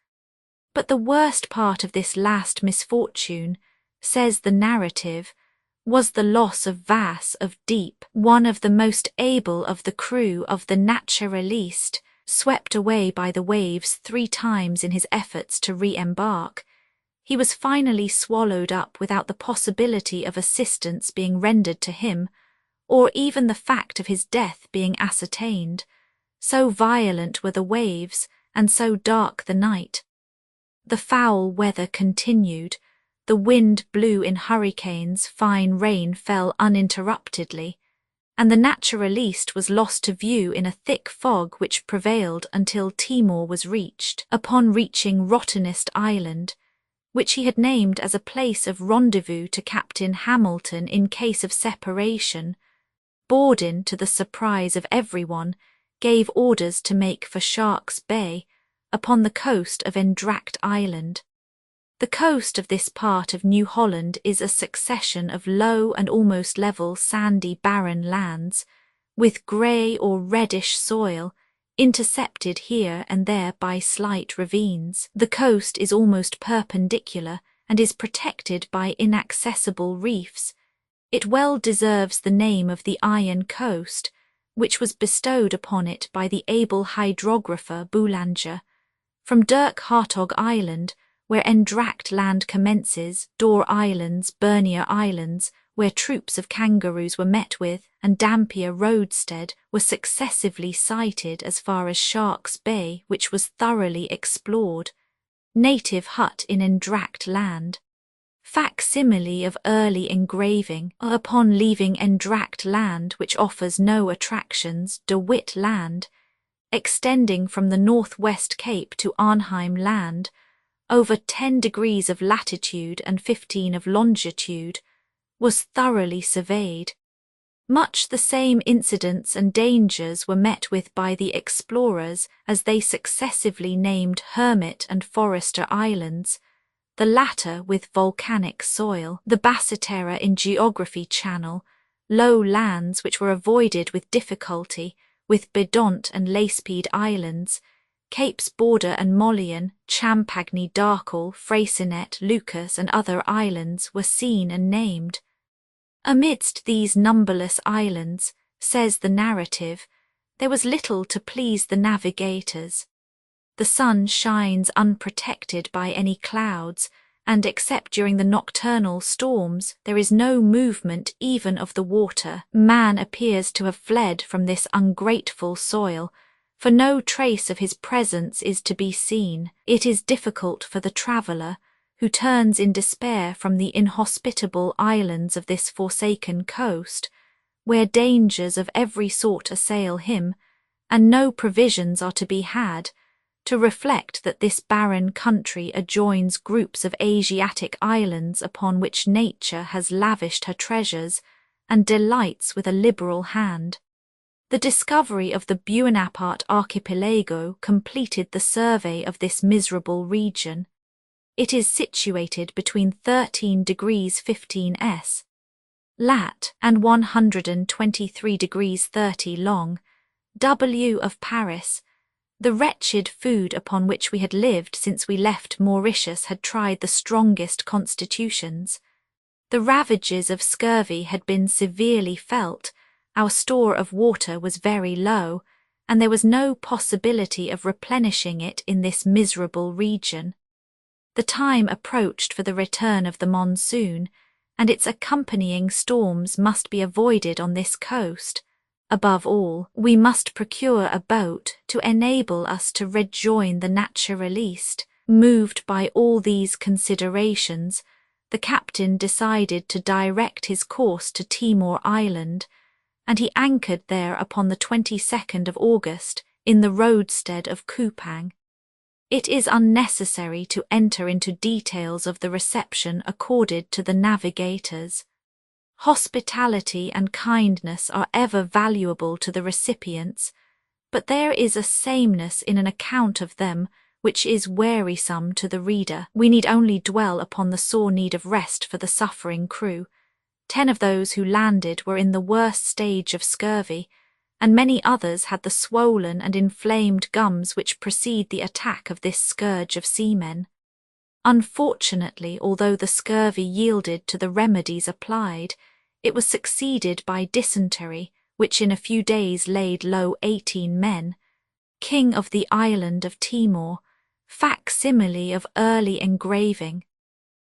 But the worst part of this last misfortune, says the narrative, was the loss of Vasse of Deep, one of the most able of the crew of the Naturaliste, swept away by the waves 3 times in his efforts to re-embark. He was finally swallowed up without the possibility of assistance being rendered to him, or even the fact of his death being ascertained. So violent were the waves, and so dark the night. The foul weather continued. The wind blew in hurricanes, fine rain fell uninterruptedly, and the Naturaliste was lost to view in a thick fog which prevailed until Timor was reached. Upon reaching Rottenest Island, which he had named as a place of rendezvous to Captain Hamilton in case of separation, Borden, to the surprise of everyone, gave orders to make for Shark's Bay, upon the coast of Endracht Island. The coast of this part of New Holland is a succession of low and almost level sandy barren lands, with grey or reddish soil, intercepted here and there by slight ravines. The coast is almost perpendicular and is protected by inaccessible reefs. It well deserves the name of the Iron Coast, which was bestowed upon it by the able hydrographer Boulanger. From Dirk Hartog Island, where Endracht Land commences, Dore Islands, Bernier Islands, where troops of kangaroos were met with, and Dampier Roadstead were successively sighted as far as Shark's Bay, which was thoroughly explored. Native hut in Endracht Land. Facsimile of early engraving. Upon leaving Endracht Land, which offers no attractions, De Witt Land, extending from the northwest cape to Arnheim Land, over 10 degrees of latitude and 15 of longitude, was thoroughly surveyed. Much the same incidents and dangers were met with by the explorers as they successively named Hermit and Forester Islands, the latter with volcanic soil, the Basseterre in Geography Channel, low lands which were avoided with difficulty, with Bedont and Lacepeed Islands, Capes Border and Mollion, Champagny Darkle, Freycinet, Lucas and other islands were seen and named. Amidst these numberless islands, says the narrative, there was little to please the navigators. The sun shines unprotected by any clouds, and except during the nocturnal storms, there is no movement even of the water. Man appears to have fled from this ungrateful soil, for no trace of his presence is to be seen. It is difficult for the traveller, who turns in despair from the inhospitable islands of this forsaken coast, where dangers of every sort assail him, and no provisions are to be had, to reflect that this barren country adjoins groups of Asiatic islands upon which nature has lavished her treasures and delights with a liberal hand. The discovery of the Buonaparte archipelago completed the survey of this miserable region. It is situated between 13 degrees 15s. lat. and 123 degrees 30 long, W of Paris. The wretched food upon which we had lived since we left Mauritius had tried the strongest constitutions. The ravages of scurvy had been severely felt, our store of water was very low, and there was no possibility of replenishing it in this miserable region. The time approached for the return of the monsoon, and its accompanying storms must be avoided on this coast. Above all, we must procure a boat to enable us to rejoin the Naturaliste. Moved by all these considerations, the captain decided to direct his course to Timor Island, and he anchored there upon the 22nd of August in the roadstead of Kupang. It is unnecessary to enter into details of the reception accorded to the navigators. Hospitality and kindness are ever valuable to the recipients, but there is a sameness in an account of them which is wearisome to the reader. We need only dwell upon the sore need of rest for the suffering crew. 10 of those who landed were in the worst stage of scurvy, and many others had the swollen and inflamed gums which precede the attack of this scourge of seamen. Unfortunately, although the scurvy yielded to the remedies applied, it was succeeded by dysentery, which in a few days laid low 18 men. King of the island of Timor, facsimile of early engraving.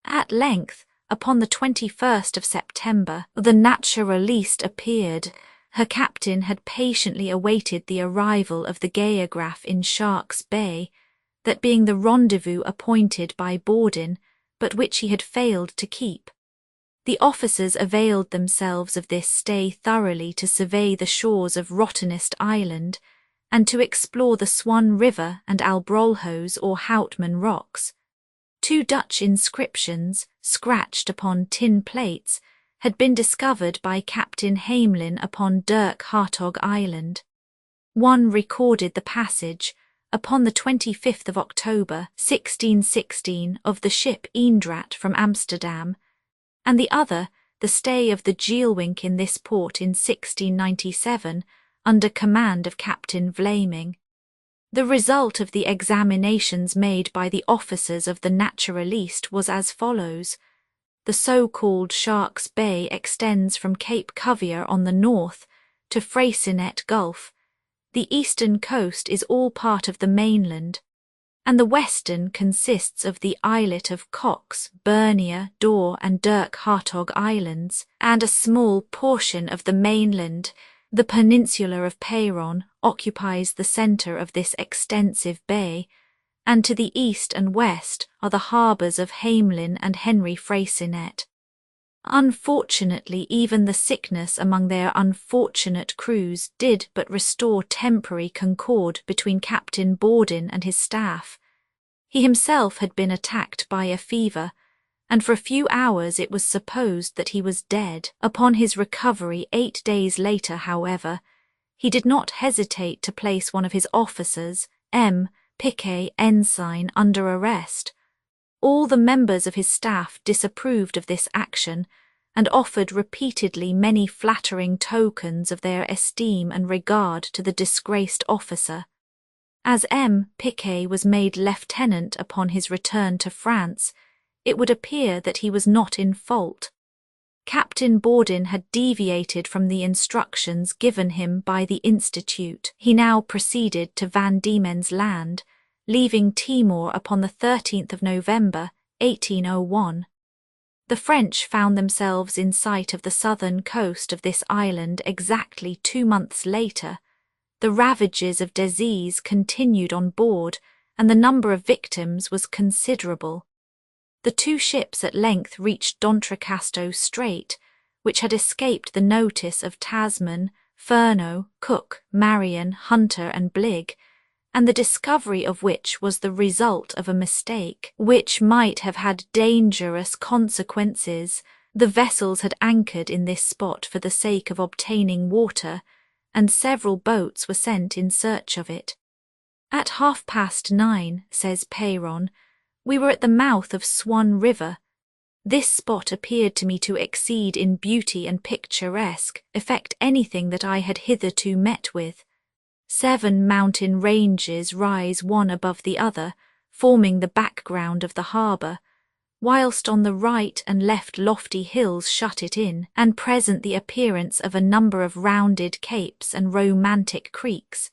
At length, upon the 21st of September, the Naturaliste appeared. Her captain had patiently awaited the arrival of the Geograph in Shark's Bay, that being the rendezvous appointed by Borden, but which he had failed to keep. The officers availed themselves of this stay thoroughly to survey the shores of Rottenest Island, and to explore the Swan River and Albrolhos or Houtman Rocks. 2 Dutch inscriptions, scratched upon tin plates, had been discovered by Captain Hamelin upon Dirk Hartog Island. One recorded the passage, upon the 25th of October, 1616, of the ship Eendracht from Amsterdam, and the other, the stay of the Geelwink in this port in 1697, under command of Captain Vlaming. The result of the examinations made by the officers of the Naturaliste was as follows. The so-called Shark's Bay extends from Cape Cuvier on the north to Freycinet Gulf. The eastern coast is all part of the mainland, and the western consists of the islet of Cox, Bernier, Dore and Dirk Hartog Islands, and a small portion of the mainland. The peninsula of Peyron occupies the centre of this extensive bay, and to the east and west are the harbours of Hamelin and Henry Freycinet. Unfortunately, even the sickness among their unfortunate crews did but restore temporary concord between Captain Borden and his staff. He himself had been attacked by a fever, and for a few hours it was supposed that he was dead. Upon his recovery 8 days later, however, he did not hesitate to place one of his officers, M. Piquet Ensign, under arrest. All the members of his staff disapproved of this action and offered repeatedly many flattering tokens of their esteem and regard to the disgraced officer. As M. Piquet was made lieutenant upon his return to France, it would appear that he was not in fault. Captain Borden had deviated from the instructions given him by the Institute. He now proceeded to Van Diemen's Land, leaving Timor upon the 13th of November, 1801. The French found themselves in sight of the southern coast of this island exactly 2 months later. The ravages of disease continued on board, and the number of victims was considerable. The 2 ships at length reached D'Entrecasteaux Strait, which had escaped the notice of Tasman, Furneaux, Cook, Marion, Hunter, and Bligh, and the discovery of which was the result of a mistake, which might have had dangerous consequences. The vessels had anchored in this spot for the sake of obtaining water, and several boats were sent in search of it. At 9:30, says Peyron, we were at the mouth of Swan River. This spot appeared to me to exceed in beauty and picturesque effect anything that I had hitherto met with. 7 mountain ranges rise one above the other, forming the background of the harbour, whilst on the right and left lofty hills shut it in, and present the appearance of a number of rounded capes and romantic creeks.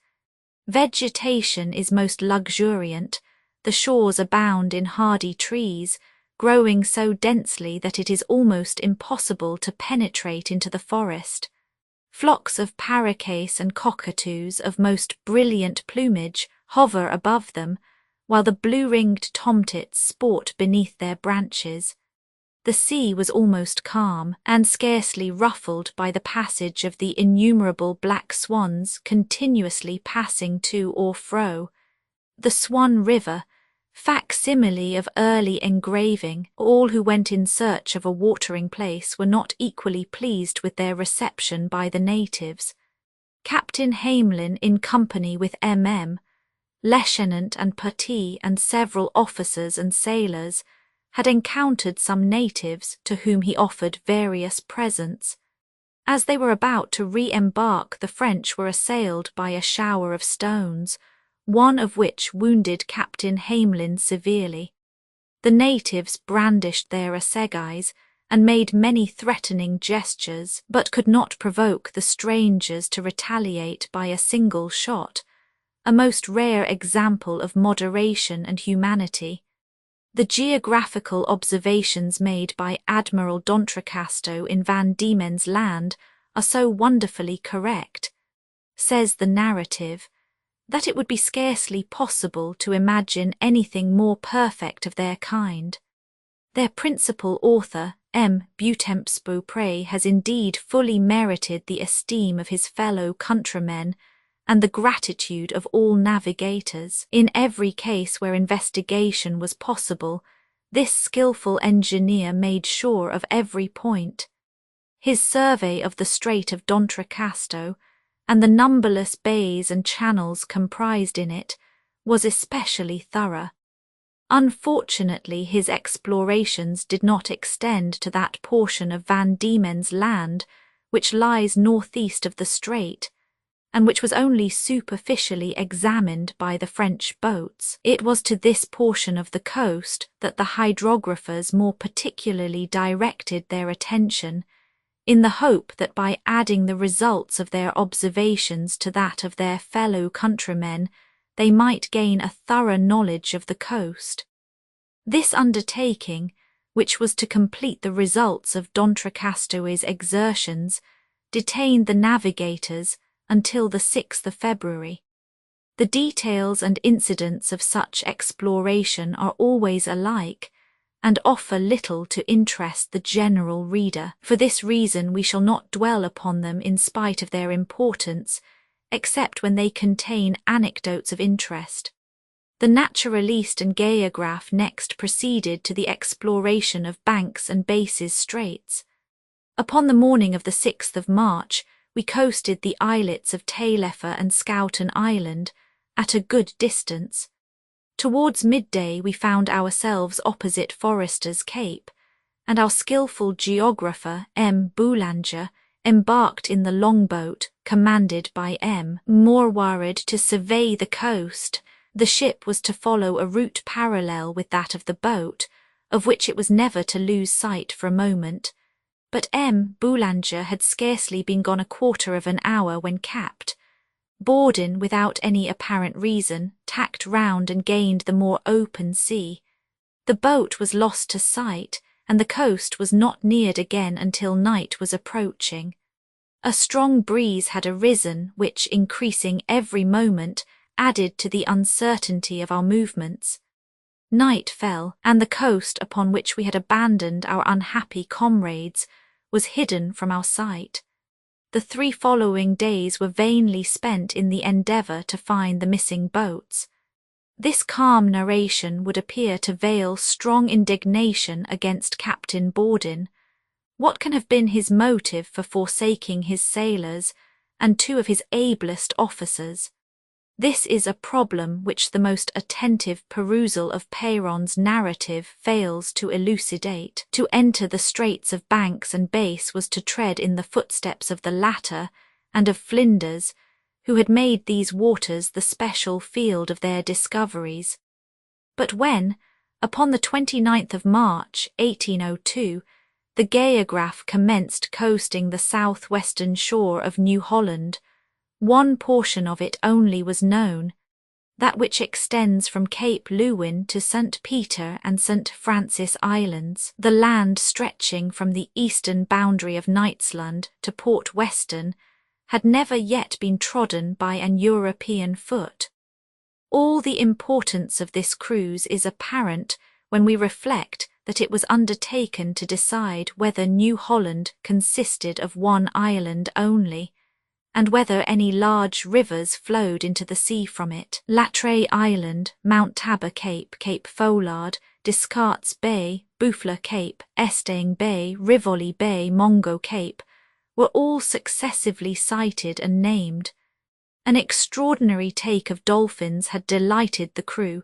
Vegetation is most luxuriant. The shores abound in hardy trees, growing so densely that it is almost impossible to penetrate into the forest. Flocks of paroquets and cockatoos of most brilliant plumage hover above them, while the blue-ringed tomtits sport beneath their branches. The sea was almost calm, and scarcely ruffled by the passage of the innumerable black swans continuously passing to or fro. The Swan River, facsimile of early engraving. All who went in search of a watering place were not equally pleased with their reception by the natives. Captain Hamelin, in company with M.M., Lieutenant and Petit, and several officers and sailors, had encountered some natives to whom he offered various presents. As they were about to re-embark, the French were assailed by a shower of stones, one of which wounded Captain Hamelin severely. The natives brandished their assegais and made many threatening gestures, but could not provoke the strangers to retaliate by a single shot, a most rare example of moderation and humanity. The geographical observations made by Admiral D'Entrecasteaux in Van Diemen's Land are so wonderfully correct, says the narrative, that it would be scarcely possible to imagine anything more perfect of their kind. Their principal author, M. Beautemps-Beaupré, has indeed fully merited the esteem of his fellow countrymen and the gratitude of all navigators. In every case where investigation was possible, this skilful engineer made sure of every point. His survey of the Strait of D'Entrecasteaux, and the numberless bays and channels comprised in it, was especially thorough. Unfortunately, his explorations did not extend to that portion of Van Diemen's Land which lies northeast of the strait, and which was only superficially examined by the French boats. It was to this portion of the coast that the hydrographers more particularly directed their attention, in the hope that by adding the results of their observations to that of their fellow countrymen, they might gain a thorough knowledge of the coast. This undertaking, which was to complete the results of D'Entrecasteaux's exertions, detained the navigators until the 6th of February. The details and incidents of such exploration are always alike, and offer little to interest the general reader. For this reason we shall not dwell upon them in spite of their importance, except when they contain anecdotes of interest. The naturaliste and geograph next proceeded to the exploration of Banks and Bass's Straits. Upon the morning of the 6th of March, we coasted the islets of Taylefer and Schouten Island at a good distance. Towards midday we found ourselves opposite Forester's Cape, and our skilful geographer, M. Boulanger, embarked in the longboat, commanded by M. Morwarid, to survey the coast. The ship was to follow a route parallel with that of the boat, of which it was never to lose sight for a moment. But M. Boulanger had scarcely been gone a quarter of an hour when capped. Borden, without any apparent reason, tacked round and gained the more open sea. The boat was lost to sight, and the coast was not neared again until night was approaching. A strong breeze had arisen, which, increasing every moment, added to the uncertainty of our movements. Night fell, and the coast upon which we had abandoned our unhappy comrades was hidden from our sight. The 3 following days were vainly spent in the endeavour to find the missing boats. This calm narration would appear to veil strong indignation against Captain Borden. What can have been his motive for forsaking his sailors and 2 of his ablest officers? This is a problem which the most attentive perusal of Peyron's narrative fails to elucidate. To enter the straits of Banks and Bass was to tread in the footsteps of the latter and of Flinders, who had made these waters the special field of their discoveries. But when, upon the 29th of March, 1802, the Geograph commenced coasting the south-western shore of New Holland, one portion of it only was known, that which extends from Cape Lewin to St. Peter and St. Francis Islands, the land stretching from the eastern boundary of Knightsland to Port Weston, had never yet been trodden by an European foot. All the importance of this cruise is apparent when we reflect that it was undertaken to decide whether New Holland consisted of one island only, and whether any large rivers flowed into the sea from it. Latray Island, Mount Tabor Cape, Cape Folard, Descartes Bay, Bouffler Cape, Estaing Bay, Rivoli Bay, Mongo Cape, were all successively cited and named. An extraordinary take of dolphins had delighted the crew,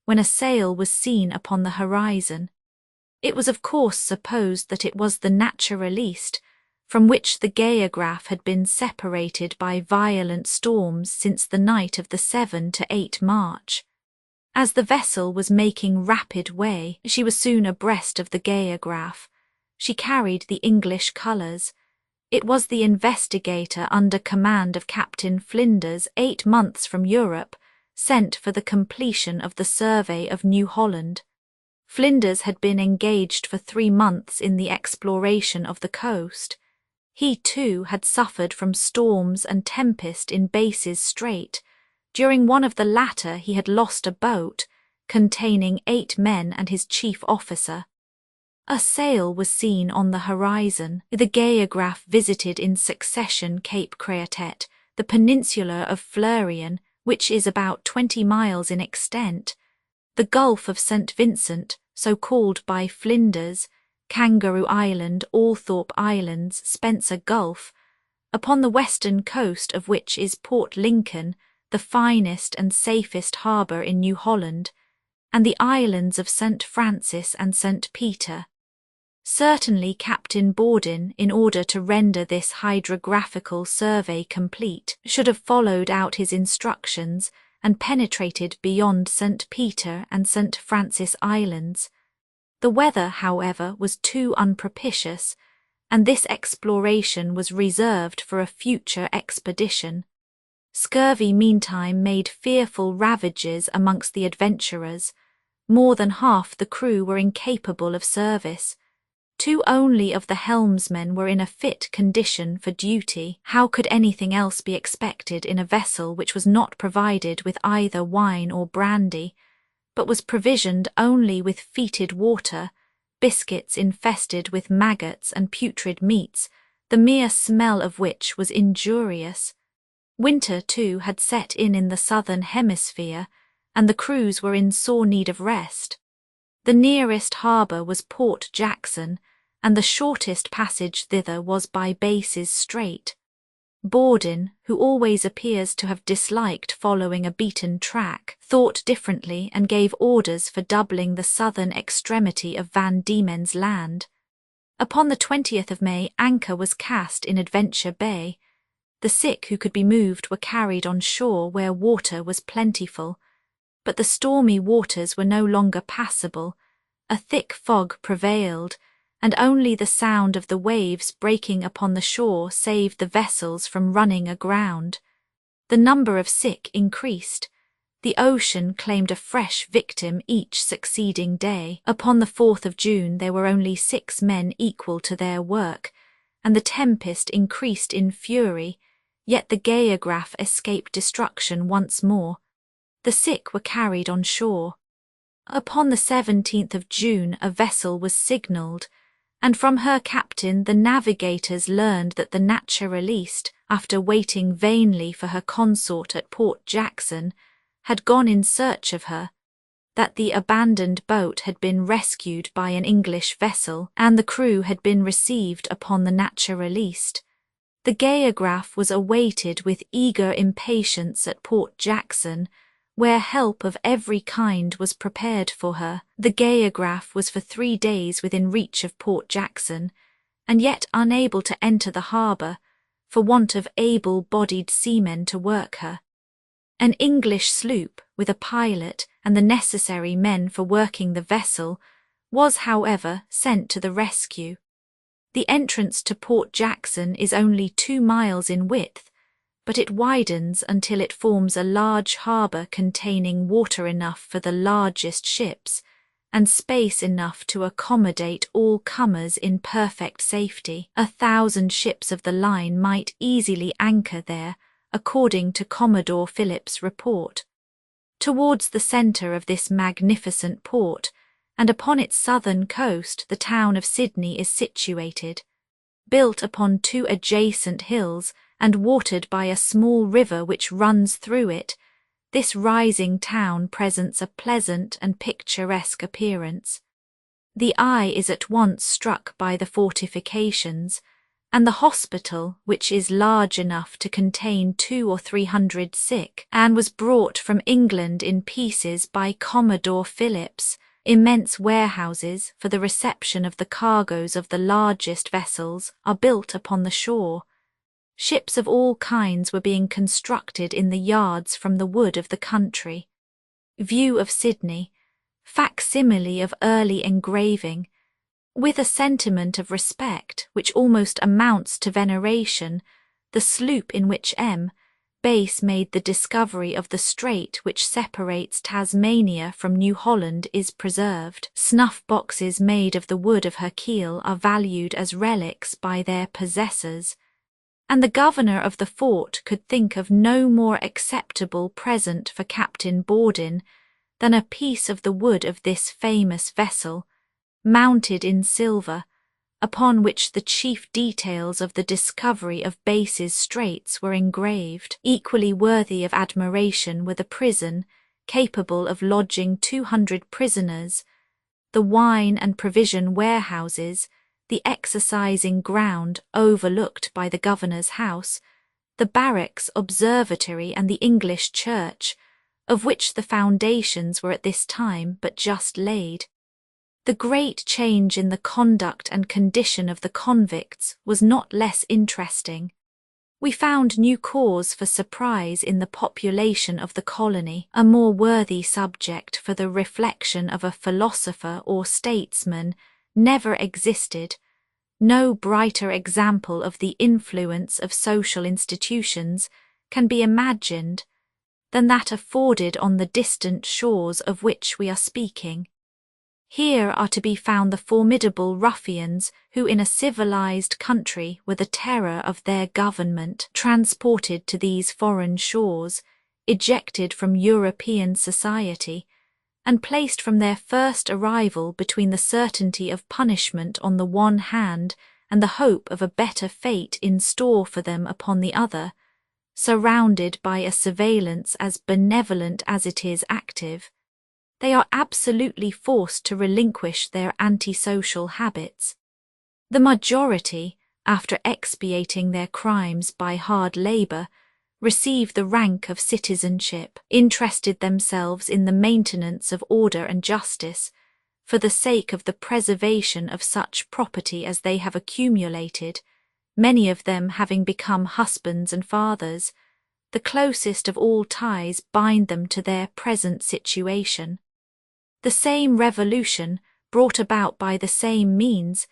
when a sail was seen upon the horizon. It was of course supposed that it was the Naturaliste, from which the Geograph had been separated by violent storms since the night of the 7 to 8 March. As the vessel was making rapid way, she was soon abreast of the Geograph. She carried the English colours. It was the Investigator under command of Captain Flinders, 8 months from Europe, sent for the completion of the survey of New Holland. Flinders had been engaged for 3 months in the exploration of the coast. He, too, had suffered from storms and tempest in Bass's Strait. During one of the latter he had lost a boat, containing 8 men and his chief officer. A sail was seen on the horizon. The Geograph visited in succession Cape Createt, the peninsula of Fleurien, which is about 20 miles in extent, the Gulf of St. Vincent, so called by Flinders, Kangaroo Island, Althorpe Islands, Spencer Gulf, upon the western coast of which is Port Lincoln, the finest and safest harbour in New Holland, and the islands of St. Francis and St. Peter. Certainly Captain Borden, in order to render this hydrographical survey complete, should have followed out his instructions and penetrated beyond St. Peter and St. Francis Islands. The weather, however, was too unpropitious, and this exploration was reserved for a future expedition. Scurvy meantime made fearful ravages amongst the adventurers. More than half the crew were incapable of service. 2 only of the helmsmen were in a fit condition for duty. How could anything else be expected in a vessel which was not provided with either wine or brandy, but was provisioned only with fetid water, biscuits infested with maggots and putrid meats, the mere smell of which was injurious? Winter, too, had set in the southern hemisphere, and the crews were in sore need of rest. The nearest harbour was Port Jackson, and the shortest passage thither was by Bass's Strait. Borden, who always appears to have disliked following a beaten track, thought differently and gave orders for doubling the southern extremity of Van Diemen's Land. Upon the 20th of May, anchor was cast in Adventure Bay. The sick who could be moved were carried on shore where water was plentiful, but the stormy waters were no longer passable. A thick fog prevailed, and only the sound of the waves breaking upon the shore saved the vessels from running aground. The number of sick increased. The ocean claimed a fresh victim each succeeding day. Upon the 4th of June there were only 6 men equal to their work, and the tempest increased in fury, yet the Geograph escaped destruction once more. The sick were carried on shore. Upon the 17th of June a vessel was signalled, and from her captain the navigators learned that the Naturaliste, after waiting vainly for her consort at Port Jackson, had gone in search of her, that the abandoned boat had been rescued by an English vessel, and the crew had been received upon the Naturaliste. The Geograph was awaited with eager impatience at Port Jackson, where help of every kind was prepared for her. The Geograph was for 3 days within reach of Port Jackson, and yet unable to enter the harbour, for want of able-bodied seamen to work her. An English sloop, with a pilot and the necessary men for working the vessel, was, however, sent to the rescue. The entrance to Port Jackson is only 2 miles in width, but it widens until it forms a large harbour containing water enough for the largest ships, and space enough to accommodate all comers in perfect safety. 1,000 ships of the line might easily anchor there, according to Commodore Phillip's report. Towards the centre of this magnificent port, and upon its southern coast, the town of Sydney is situated. Built upon 2 adjacent hills, and watered by a small river which runs through it, this rising town presents a pleasant and picturesque appearance. The eye is at once struck by the fortifications, and the hospital, which is large enough to contain 200 or 300 sick, and was brought from England in pieces by Commodore Phillips. Immense warehouses for the reception of the cargoes of the largest vessels are built upon the shore. Ships of all kinds were being constructed in the yards from the wood of the country. View of Sydney, facsimile of early engraving, with a sentiment of respect which almost amounts to veneration, the sloop in which M. Bass made the discovery of the strait which separates Tasmania from New Holland is preserved. Snuff boxes made of the wood of her keel are valued as relics by their possessors, and the governor of the fort could think of no more acceptable present for Captain Borden than a piece of the wood of this famous vessel, mounted in silver, upon which the chief details of the discovery of Bass's Straits were engraved. Equally worthy of admiration were the prison, capable of lodging 200 prisoners, the wine and provision warehouses, the exercising ground overlooked by the governor's house, the barracks, observatory, and the English church, of which the foundations were at this time but just laid. The great change in the conduct and condition of the convicts was not less interesting. We found new cause for surprise in the population of the colony, a more worthy subject for the reflection of a philosopher or statesman never existed. No brighter example of the influence of social institutions can be imagined than that afforded on the distant shores of which we are speaking. Here are to be found the formidable ruffians who in a civilized country were the terror of their government, transported to these foreign shores, ejected from European society, and placed from their first arrival between the certainty of punishment on the one hand and the hope of a better fate in store for them upon the other, surrounded by a surveillance as benevolent as it is active. They are absolutely forced to relinquish their antisocial habits. The majority, after expiating their crimes by hard labour, receive the rank of citizenship, interested themselves in the maintenance of order and justice, for the sake of the preservation of such property as they have accumulated, many of them having become husbands and fathers. The closest of all ties bind them to their present situation. The same revolution, brought about by the same means,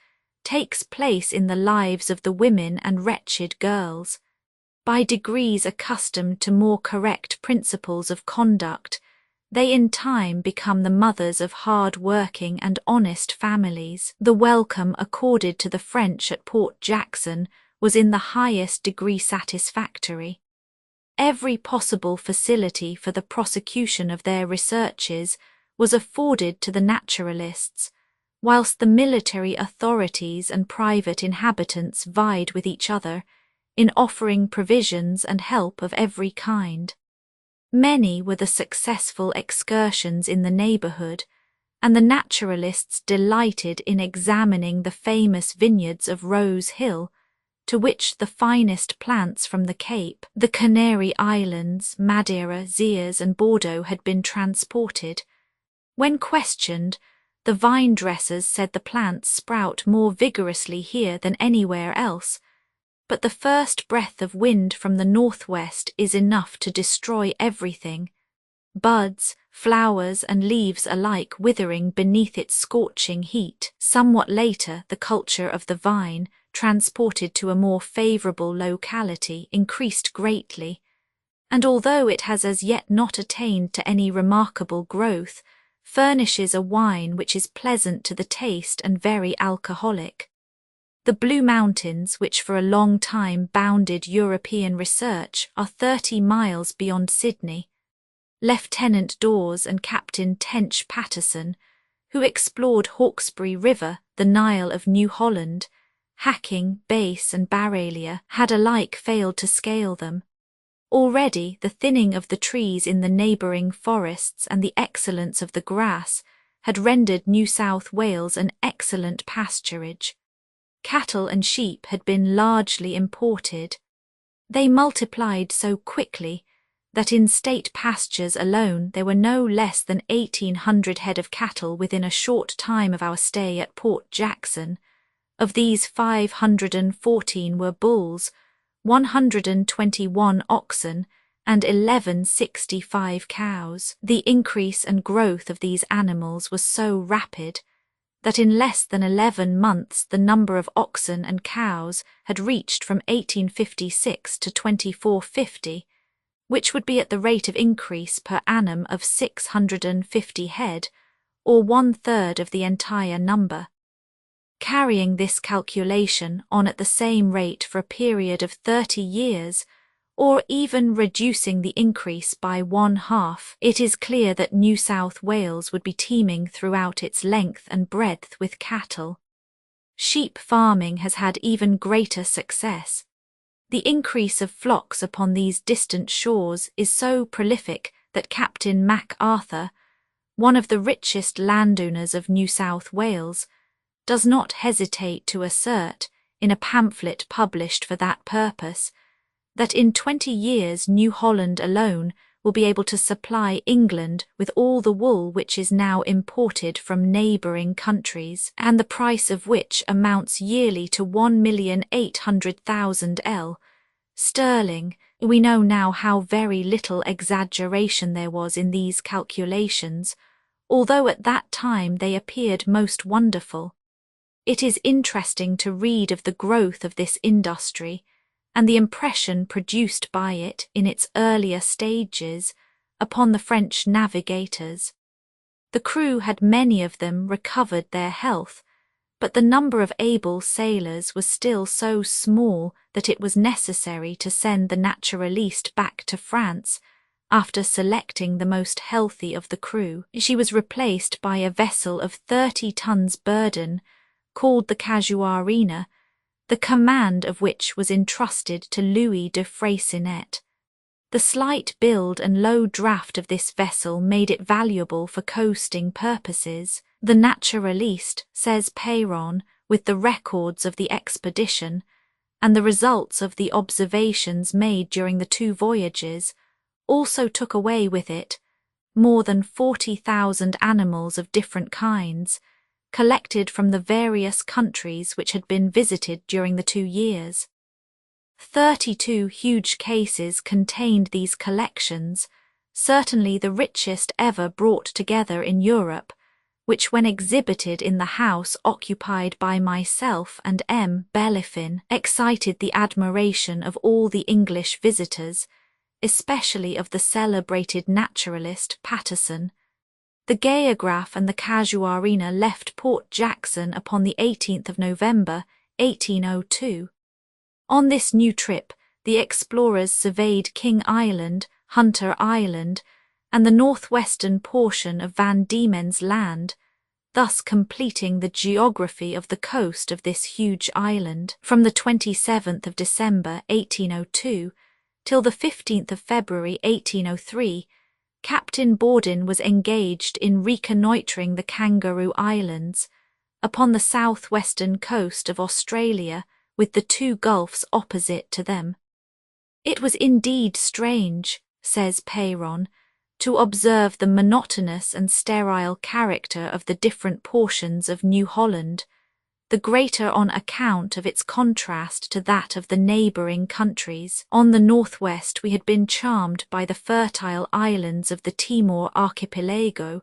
takes place in the lives of the women and wretched girls. By degrees accustomed to more correct principles of conduct, they in time become the mothers of hard-working and honest families. The welcome accorded to the French at Port Jackson was in the highest degree satisfactory. Every possible facility for the prosecution of their researches was afforded to the naturalists, whilst the military authorities and private inhabitants vied with each other in offering provisions and help of every kind. Many were the successful excursions in the neighbourhood, and the naturalists delighted in examining the famous vineyards of Rose Hill, to which the finest plants from the Cape, the Canary Islands, Madeira, Zeers and Bordeaux had been transported. When questioned, the vine-dressers said the plants sprout more vigorously here than anywhere else, but the first breath of wind from the northwest is enough to destroy everything, buds, flowers and leaves alike withering beneath its scorching heat. Somewhat later, the culture of the vine, transported to a more favourable locality, increased greatly, and although it has as yet not attained to any remarkable growth, furnishes a wine which is pleasant to the taste and very alcoholic. The Blue Mountains, which for a long time bounded European research, are 30 miles beyond Sydney. Lieutenant Dawes and Captain Tench Patterson, who explored Hawkesbury River, the Nile of New Holland, Hacking, Bass and Baralia, had alike failed to scale them. Already the thinning of the trees in the neighbouring forests and the excellence of the grass had rendered New South Wales an excellent pasturage. Cattle and sheep had been largely imported. They multiplied so quickly that in state pastures alone there were no less than 1,800 head of cattle within a short time of our stay at Port Jackson. Of these 514 were bulls, 121 oxen, and 1165 cows. The increase and growth of these animals was so rapid that in less than 11 months the number of oxen and cows had reached from 1856 to 2450, which would be at the rate of increase per annum of 650 head, or 1/3 of the entire number. Carrying this calculation on at the same rate for a period of 30 years, or even reducing the increase by 1/2, it is clear that New South Wales would be teeming throughout its length and breadth with cattle. Sheep farming has had even greater success. The increase of flocks upon these distant shores is so prolific that Captain MacArthur, one of the richest landowners of New South Wales, does not hesitate to assert, in a pamphlet published for that purpose, that in 20 years New Holland alone will be able to supply England with all the wool which is now imported from neighbouring countries, and the price of which amounts yearly to 1,800,000 L. sterling. We know now how very little exaggeration there was in these calculations, although at that time they appeared most wonderful. It is interesting to read of the growth of this industry, and the impression produced by it in its earlier stages upon the French navigators. The crew had many of them recovered their health, but the number of able sailors was still so small that it was necessary to send the Naturaliste back to France. After selecting the most healthy of the crew, she was replaced by a vessel of 30 tons burden, called the Casuarina, the command of which was entrusted to Louis de Freycinet. The slight build and low draught of this vessel made it valuable for coasting purposes. The Naturaliste, says Peyron, with the records of the expedition, and the results of the observations made during the 2 voyages also took away with it more than 40,000 animals of different kinds, collected from the various countries which had been visited during the 2 years. 32 huge cases contained these collections, certainly the richest ever brought together in Europe, which when exhibited in the house occupied by myself and M. Belliffin excited the admiration of all the English visitors, especially of the celebrated naturalist Patterson. The Geograph and the Casuarina left Port Jackson upon the 18th of November, 1802. On this new trip, the explorers surveyed King Island, Hunter Island, and the northwestern portion of Van Diemen's Land, thus completing the geography of the coast of this huge island from the 27th of December 1802 till the 15th of February 1803. Captain Borden was engaged in reconnoitring the Kangaroo Islands upon the southwestern coast of Australia, with the 2 gulfs opposite to them. It was indeed strange, says Peyron, to observe the monotonous and sterile character of the different portions of New Holland, the greater on account of its contrast to that of the neighbouring countries. On the northwest we had been charmed by the fertile islands of the Timor archipelago,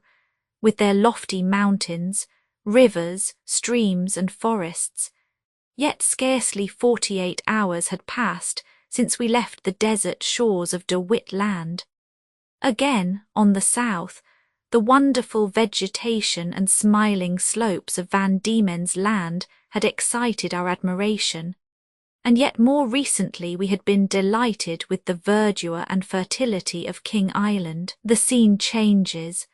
with their lofty mountains, rivers, streams and forests. Yet scarcely 48 hours had passed since we left the desert shores of De Witt Land. Again, on the south, the wonderful vegetation and smiling slopes of Van Diemen's Land had excited our admiration, and yet more recently we had been delighted with the verdure and fertility of King Island. The scene changes.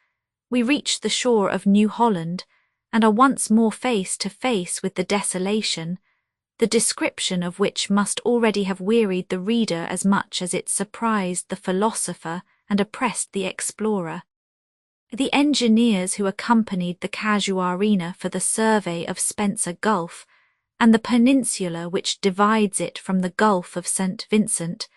We reach the shore of New Holland, and are once more face to face with the desolation, the description of which must already have wearied the reader as much as it surprised the philosopher and oppressed the explorer. The engineers who accompanied the Casuarina for the survey of Spencer Gulf, and the peninsula which divides it from the Gulf of St. Vincent,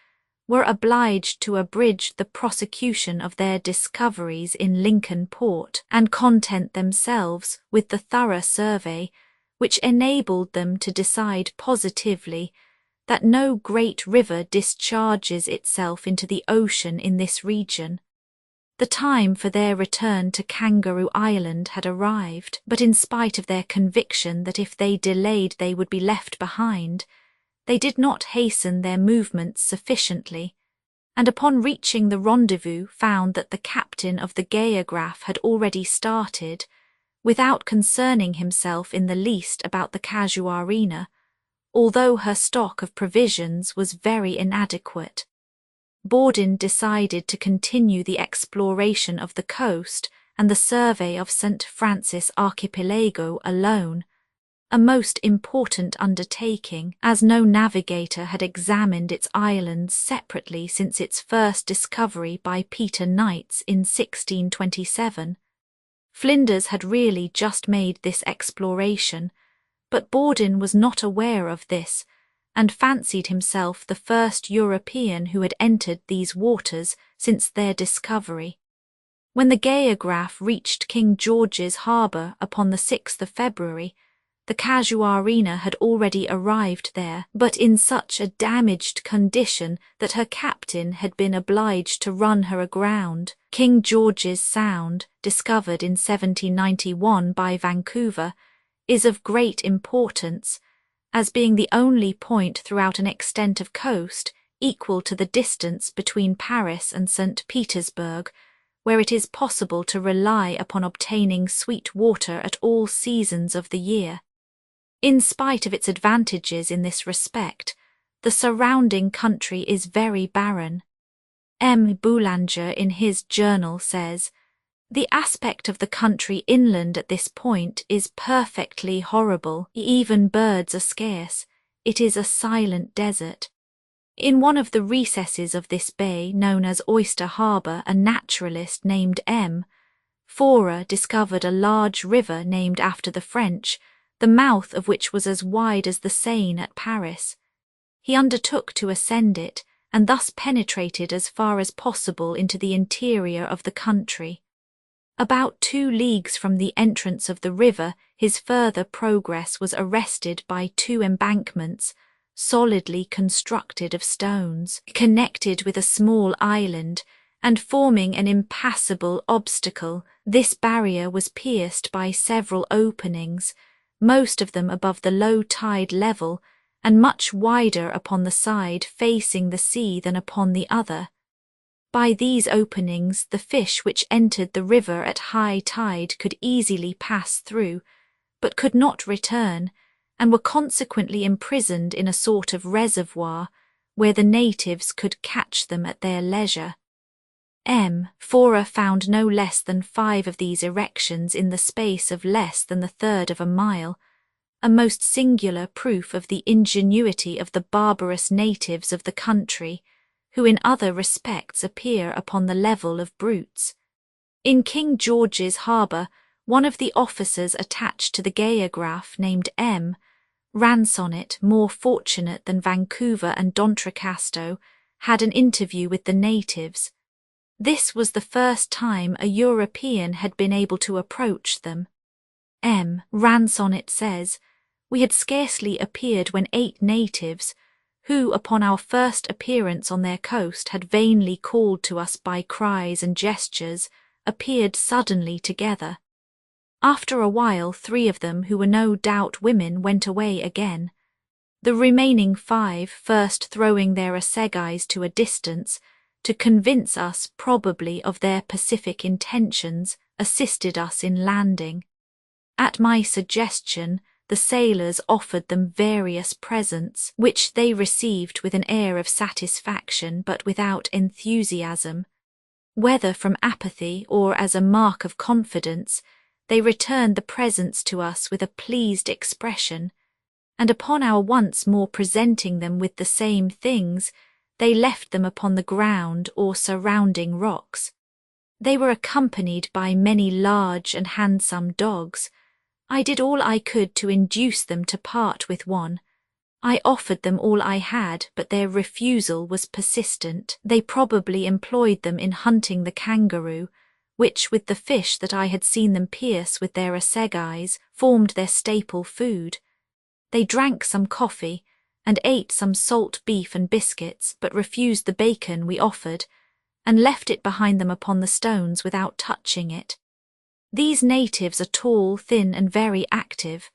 were obliged to abridge the prosecution of their discoveries in Lincoln Port, and content themselves with the thorough survey, which enabled them to decide positively that no great river discharges itself into the ocean in this region. The time for their return to Kangaroo Island had arrived, but in spite of their conviction that if they delayed they would be left behind, they did not hasten their movements sufficiently, and upon reaching the rendezvous found that the captain of the Geograph had already started, without concerning himself in the least about the Casuarina, although her stock of provisions was very inadequate. Borden decided to continue the exploration of the coast and the survey of St. Francis Archipelago alone, a most important undertaking, as no navigator had examined its islands separately since its first discovery by Peter Knights in 1627. Flinders had really just made this exploration, but Borden was not aware of this, and fancied himself the first European who had entered these waters since their discovery. When the Geograph reached King George's Harbour upon the 6th of February, the Casuarina had already arrived there, but in such a damaged condition that her captain had been obliged to run her aground. King George's Sound, discovered in 1791 by Vancouver, is of great importance, as being the only point throughout an extent of coast equal to the distance between Paris and St. Petersburg, where it is possible to rely upon obtaining sweet water at all seasons of the year. In spite of its advantages in this respect, the surrounding country is very barren. M. Boulanger in his journal says, "The aspect of the country inland at this point is perfectly horrible. Even birds are scarce. It is a silent desert." In one of the recesses of this bay, known as Oyster Harbour, a naturalist named M. Forer discovered a large river named after the French, the mouth of which was as wide as the Seine at Paris. He undertook to ascend it, and thus penetrated as far as possible into the interior of the country. About 2 leagues from the entrance of the river, his further progress was arrested by 2 embankments, solidly constructed of stones, connected with a small island, and forming an impassable obstacle. This barrier was pierced by several openings, most of them above the low tide level, and much wider upon the side facing the sea than upon the other. By these openings the fish which entered the river at high tide could easily pass through, but could not return, and were consequently imprisoned in a sort of reservoir, where the natives could catch them at their leisure. Fora found no less than 5 of these erections in the space of less than the third of a mile, a most singular proof of the ingenuity of the barbarous natives of the country, who in other respects appear upon the level of brutes. In King George's harbour, one of the officers attached to the Geograph, named Ransonnet, more fortunate than Vancouver and D'Entrecasteaux, had an interview with the natives. This was the first time a European had been able to approach them. Ransonnet says, "We had scarcely appeared when 8 natives, who upon our first appearance on their coast had vainly called to us by cries and gestures, appeared suddenly together. After a while 3 of them, who were no doubt women, went away again. The remaining 5, first throwing their assegais to a distance, to convince us probably of their pacific intentions, assisted us in landing. At my suggestion, the sailors offered them various presents, which they received with an air of satisfaction but without enthusiasm. Whether from apathy or as a mark of confidence, they returned the presents to us with a pleased expression, and upon our once more presenting them with the same things, they left them upon the ground or surrounding rocks. They were accompanied by many large and handsome dogs. I did all I could to induce them to part with one. I offered them all I had, but their refusal was persistent. They probably employed them in hunting the kangaroo, which, with the fish that I had seen them pierce with their assegais, formed their staple food. They drank some coffee, and ate some salt beef and biscuits, but refused the bacon we offered, and left it behind them upon the stones without touching it. These natives are tall, thin, and very active.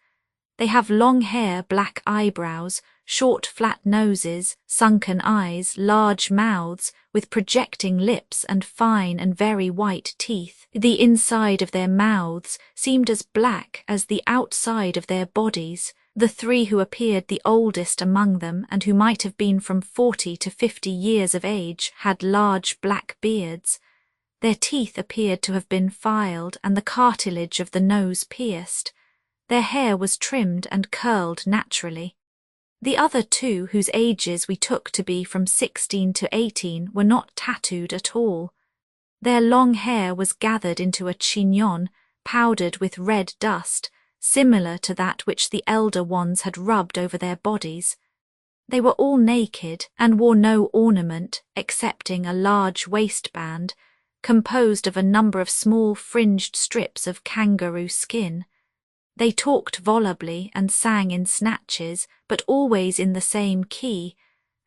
They have long hair, black eyebrows, short flat noses, sunken eyes, large mouths, with projecting lips and fine and very white teeth. The inside of their mouths seemed as black as the outside of their bodies. The 3 who appeared the oldest among them, and who might have been from 40 to 50 years of age, had large black beards. Their teeth appeared to have been filed, and the cartilage of the nose pierced. Their hair was trimmed and curled naturally. The other 2, whose ages we took to be from 16 to 18, were not tattooed at all. Their long hair was gathered into a chignon, powdered with red dust, similar to that which the elder ones had rubbed over their bodies. They were all naked, and wore no ornament, excepting a large waistband, composed of a number of small fringed strips of kangaroo skin. They talked volubly and sang in snatches, but always in the same key,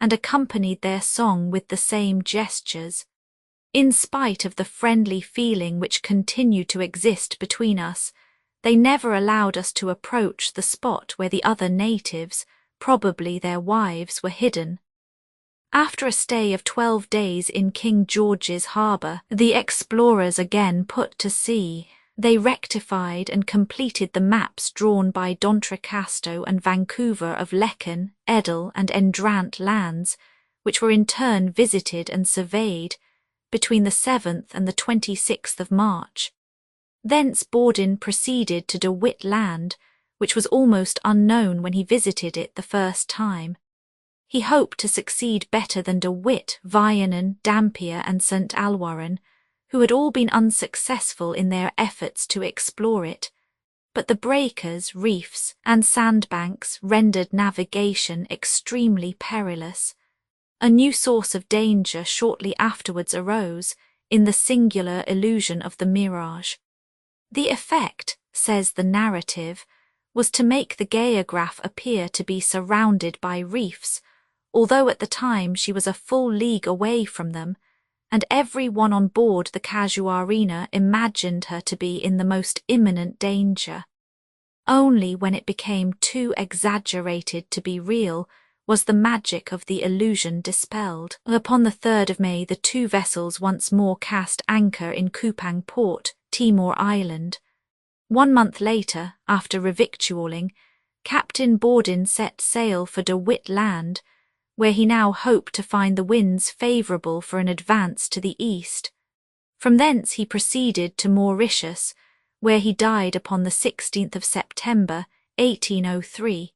and accompanied their song with the same gestures. In spite of the friendly feeling which continued to exist between us, they never allowed us to approach the spot where the other natives, probably their wives, were hidden. After a stay of 12 days in King George's harbour, the explorers again put to sea. They rectified and completed the maps drawn by D'Entrecasteaux and Vancouver of Lecan, Edel, and Endrant lands, which were in turn visited and surveyed between the 7th and the 26th of March. Thence Bawdin proceeded to De Witt Land, which was almost unknown when he visited it the first time. He hoped to succeed better than De Witt, Vianen, Dampier, and St. Alwaran, who had all been unsuccessful in their efforts to explore it. But the breakers, reefs, and sandbanks rendered navigation extremely perilous. A new source of danger shortly afterwards arose in the singular illusion of the mirage. The effect, says the narrative, was to make the Geograph appear to be surrounded by reefs, although at the time she was a full league away from them, and every one on board the Casuarina imagined her to be in the most imminent danger. Only when it became too exaggerated to be real was the magic of the illusion dispelled. Upon the 3rd of May, the two vessels once more cast anchor in Kupang Port, Timor Island. 1 month later, after revictualling, Captain Borden set sail for De Witt Land, where he now hoped to find the winds favourable for an advance to the east. From thence he proceeded to Mauritius, where he died upon the 16th of September, 1803.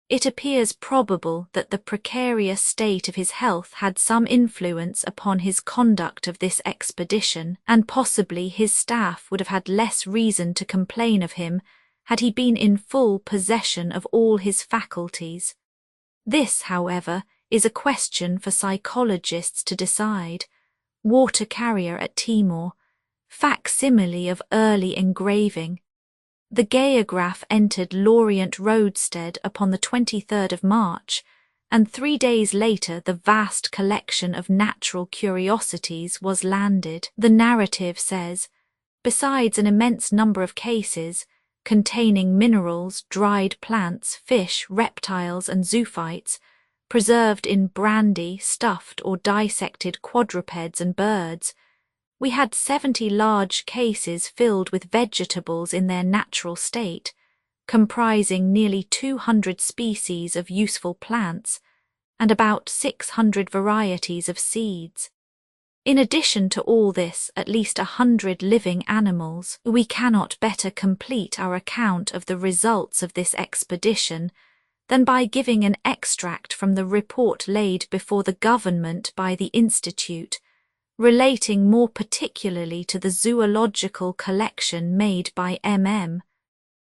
It appears probable that the precarious state of his health had some influence upon his conduct of this expedition, and possibly his staff would have had less reason to complain of him had he been in full possession of all his faculties. This, however, is a question for psychologists to decide. Water carrier at Timor, facsimile of early engraving. The Geograph entered Lorient roadstead upon the 23rd of March, and 3 days later the vast collection of natural curiosities was landed. The narrative says, besides an immense number of cases, containing minerals, dried plants, fish, reptiles, and zoophytes, preserved in brandy, stuffed or dissected quadrupeds and birds, we had 70 large cases filled with vegetables in their natural state, comprising nearly 200 species of useful plants and about 600 varieties of seeds. In addition to all this, at least 100 living animals. We cannot better complete our account of the results of this expedition than by giving an extract from the report laid before the government by the Institute, relating more particularly to the zoological collection made by M.M.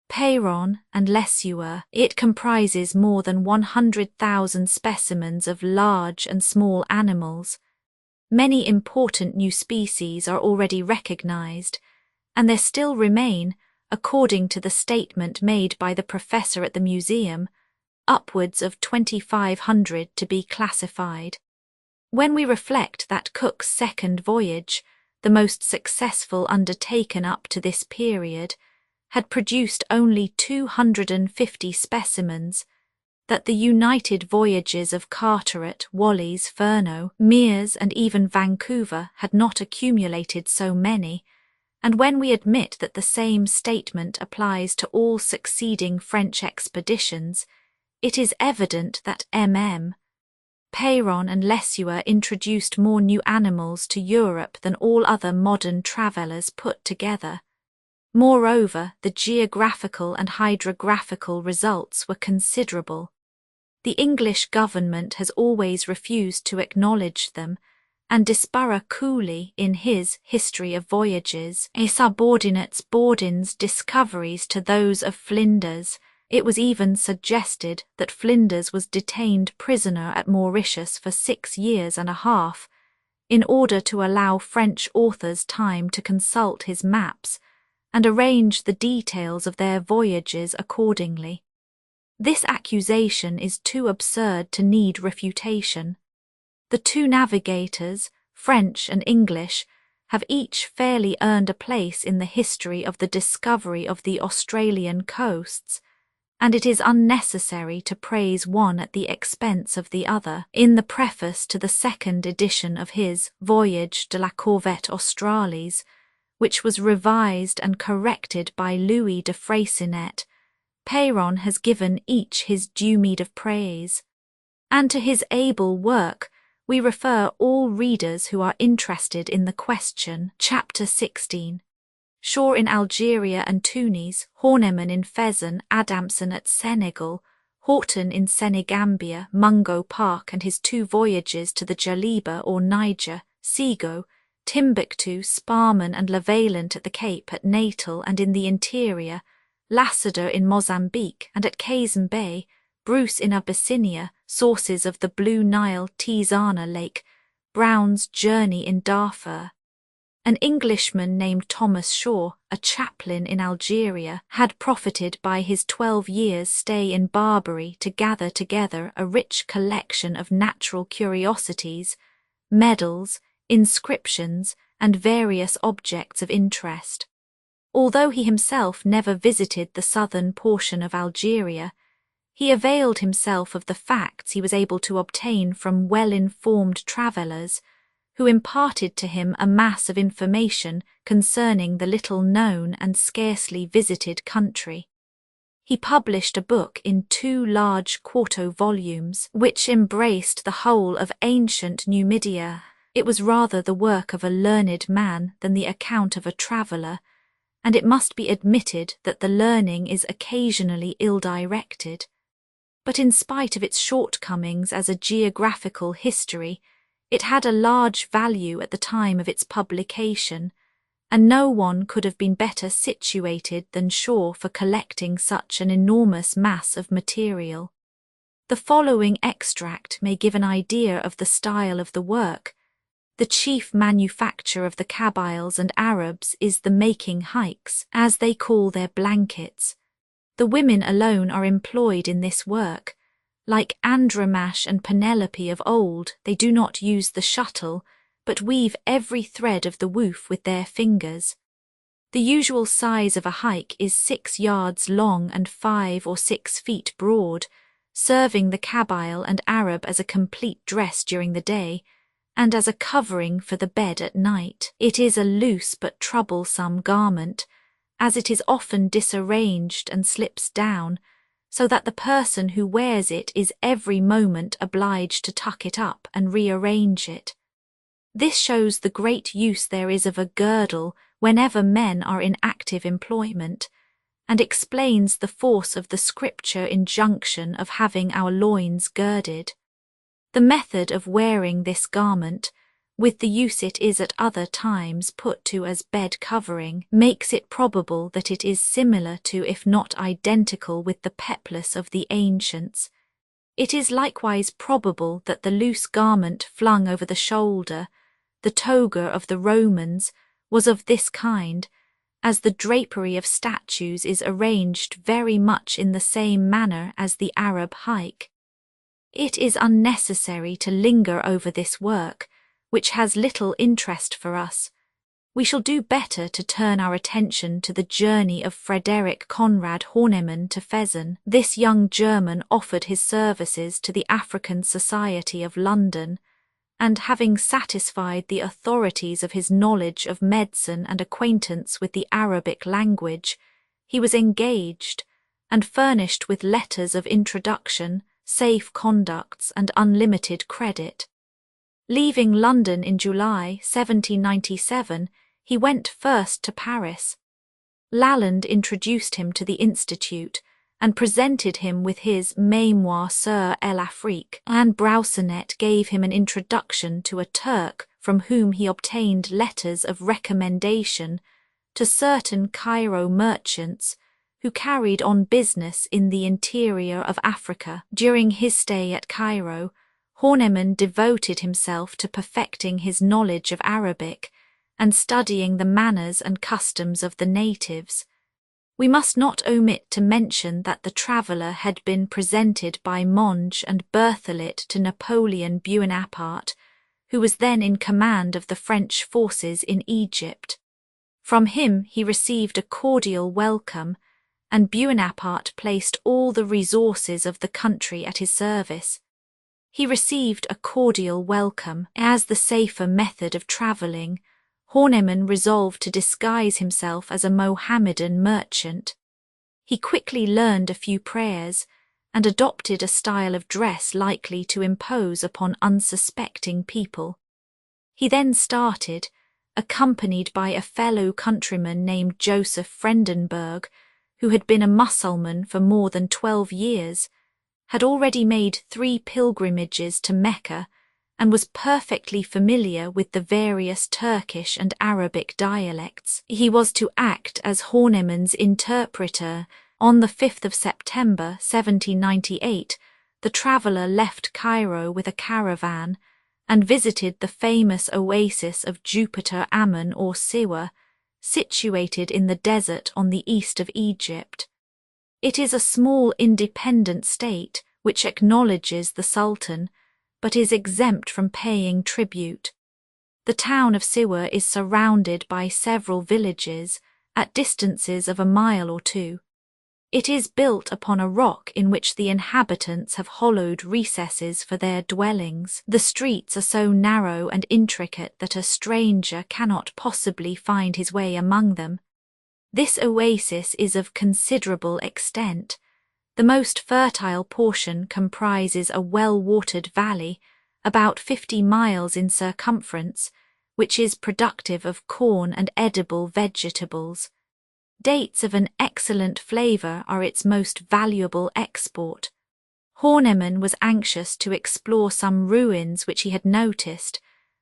Peyron and Lesueur. It comprises more than 100,000 specimens of large and small animals. Many important new species are already recognized, and there still remain, according to the statement made by the professor at the museum, upwards of 2,500 to be classified. When we reflect that Cook's second voyage, the most successful undertaken up to this period, had produced only 250 specimens, that the united voyages of Carteret, Wallis, Furneaux, Meares, and even Vancouver had not accumulated so many, and when we admit that the same statement applies to all succeeding French expeditions, it is evident that M.M. Peyron and Lesueur introduced more new animals to Europe than all other modern travellers put together. Moreover, the geographical and hydrographical results were considerable. The English government has always refused to acknowledge them, and Disborough coolly, in his History of Voyages, subordinates Borden's discoveries to those of Flinders. It was even suggested that Flinders was detained prisoner at Mauritius for 6 years and a half, in order to allow French authors time to consult his maps and arrange the details of their voyages accordingly. This accusation is too absurd to need refutation. The two navigators, French and English, have each fairly earned a place in the history of the discovery of the Australian coasts, and it is unnecessary to praise one at the expense of the other. In the preface to the second edition of his Voyage de la Corvette Australis, which was revised and corrected by Louis de Freycinet, Peyron has given each his due meed of praise, and to his able work we refer all readers who are interested in the question. Chapter 16. Shaw in Algeria and Tunis, Horneman in Fezzan, Adamson at Senegal, Horton in Senegambia, Mungo Park and his 2 voyages to the Jaliba or Niger, Sego, Timbuktu, Sparman and Levaillant at the Cape, at Natal and in the interior, Lassiter in Mozambique, and at Kazan Bay, Bruce in Abyssinia, sources of the Blue Nile, Tizana Lake, Brown's Journey in Darfur. An Englishman named Thomas Shaw, a chaplain in Algeria, had profited by his 12 years' stay in Barbary to gather together a rich collection of natural curiosities, medals, inscriptions, and various objects of interest. Although he himself never visited the southern portion of Algeria, he availed himself of the facts he was able to obtain from well-informed travellers, who imparted to him a mass of information concerning the little-known and scarcely visited country. He published a book in 2 large quarto volumes, which embraced the whole of ancient Numidia. It was rather the work of a learned man than the account of a traveller, and it must be admitted that the learning is occasionally ill-directed. But in spite of its shortcomings as a geographical history, it had a large value at the time of its publication, and no one could have been better situated than Shaw for collecting such an enormous mass of material. The following extract may give an idea of the style of the work. The chief manufacture of the Kabyles and Arabs is the making hikes, as they call their blankets. The women alone are employed in this work. Like Andromache and Penelope of old, they do not use the shuttle, but weave every thread of the woof with their fingers. The usual size of a hike is 6 yards long and 5 or 6 feet broad, serving the Kabyle and Arab as a complete dress during the day, and as a covering for the bed at night. It is a loose but troublesome garment, as it is often disarranged and slips down, so that the person who wears it is every moment obliged to tuck it up and rearrange it. This shows the great use there is of a girdle whenever men are in active employment, and explains the force of the scripture injunction of having our loins girded. The method of wearing this garment, with the use it is at other times put to as bed covering, makes it probable that it is similar to, if not identical with, the peplus of the ancients. It is likewise probable that the loose garment flung over the shoulder, the toga of the Romans, was of this kind, as the drapery of statues is arranged very much in the same manner as the Arab hike. It is unnecessary to linger over this work, which has little interest for us. We shall do better to turn our attention to the journey of Frederick Conrad Hornemann to Fezzan. This young German offered his services to the African Society of London, and having satisfied the authorities of his knowledge of medicine and acquaintance with the Arabic language, he was engaged and furnished with letters of introduction, safe conducts, and unlimited credit. Leaving London in July 1797, he went first to Paris. Lalande introduced him to the Institute and presented him with his Mémoire sur l'Afrique, and Brausenet gave him an introduction to a Turk from whom he obtained letters of recommendation to certain Cairo merchants who carried on business in the interior of Africa. During his stay at Cairo, Hornemann devoted himself to perfecting his knowledge of Arabic and studying the manners and customs of the natives. We must not omit to mention that the traveller had been presented by Monge and Berthollet to Napoleon Buonaparte, who was then in command of the French forces in Egypt. From him he received a cordial welcome, and Buonaparte placed all the resources of the country at his service. He received a cordial welcome. As the safer method of travelling, Hornemann resolved to disguise himself as a Mohammedan merchant. He quickly learned a few prayers and adopted a style of dress likely to impose upon unsuspecting people. He then started, accompanied by a fellow countryman named Joseph Frendenberg, who had been a Mussulman for more than 12 years, had already made 3 pilgrimages to Mecca, and was perfectly familiar with the various Turkish and Arabic dialects. He was to act as Horneman's interpreter. On the 5th of September 1798, the traveller left Cairo with a caravan and visited the famous oasis of Jupiter Ammon or Siwa, situated in the desert on the east of Egypt. It is a small independent state which acknowledges the Sultan, but is exempt from paying tribute. The town of Siwa is surrounded by several villages at distances of a mile or two. It is built upon a rock in which the inhabitants have hollowed recesses for their dwellings. The streets are so narrow and intricate that a stranger cannot possibly find his way among them. This oasis is of considerable extent. The most fertile portion comprises a well-watered valley, about 50 miles in circumference, which is productive of corn and edible vegetables. Dates of an excellent flavour are its most valuable export. Horneman was anxious to explore some ruins which he had noticed,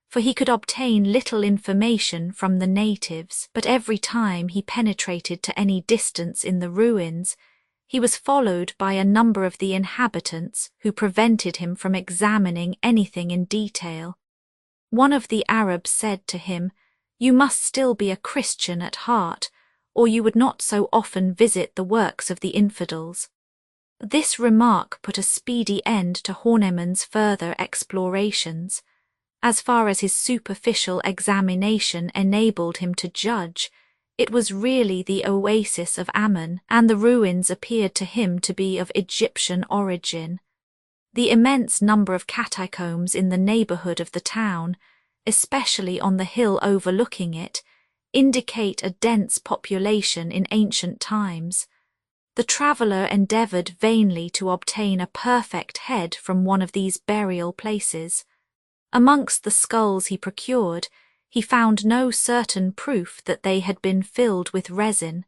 for he could obtain little information from the natives, but every time he penetrated to any distance in the ruins, he was followed by a number of the inhabitants who prevented him from examining anything in detail. One of the Arabs said to him, "You must still be a Christian at heart, or you would not so often visit the works of the infidels." This remark put a speedy end to Horneman's further explorations. As far as his superficial examination enabled him to judge, it was really the oasis of Ammon, and the ruins appeared to him to be of Egyptian origin. The immense number of catacombs in the neighbourhood of the town, especially on the hill overlooking it, indicate a dense population in ancient times. The traveller endeavoured vainly to obtain a perfect head from one of these burial places. Amongst the skulls he procured, he found no certain proof that they had been filled with resin.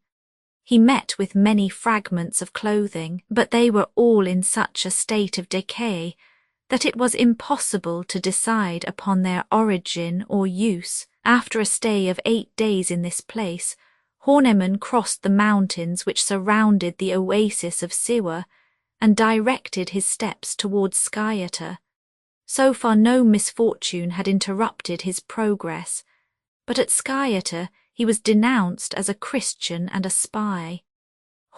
He met with many fragments of clothing, but they were all in such a state of decay that it was impossible to decide upon their origin or use. After a stay of 8 days in this place, Horneman crossed the mountains which surrounded the oasis of Siwa and directed his steps towards Sciota. So far no misfortune had interrupted his progress, but at Sciota he was denounced as a Christian and a spy.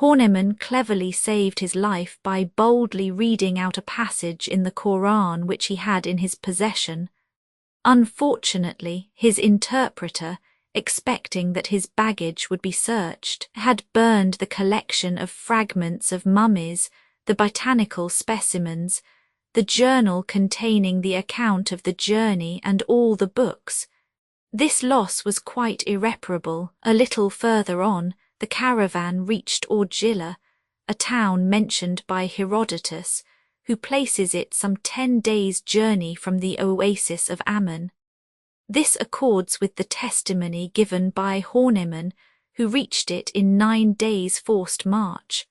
Horneman cleverly saved his life by boldly reading out a passage in the Koran which he had in his possession. Unfortunately, his interpreter, expecting that his baggage would be searched, had burned the collection of fragments of mummies, the botanical specimens, the journal containing the account of the journey, and all the books. This loss was quite irreparable. A little further on, the caravan reached Orgilla, a town mentioned by Herodotus, who places it some 10 days' journey from the oasis of Ammon. This accords with the testimony given by Horneman, who reached it in 9 days' forced march.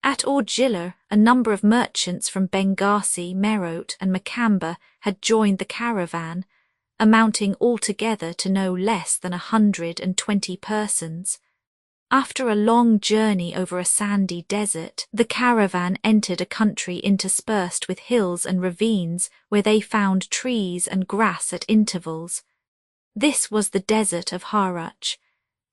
At Orgilla, a number of merchants from Benghazi, Merote, and Macamba had joined the caravan, amounting altogether to no less than 120 persons. After a long journey over a sandy desert, the caravan entered a country interspersed with hills and ravines where they found trees and grass at intervals. This was the desert of Harach.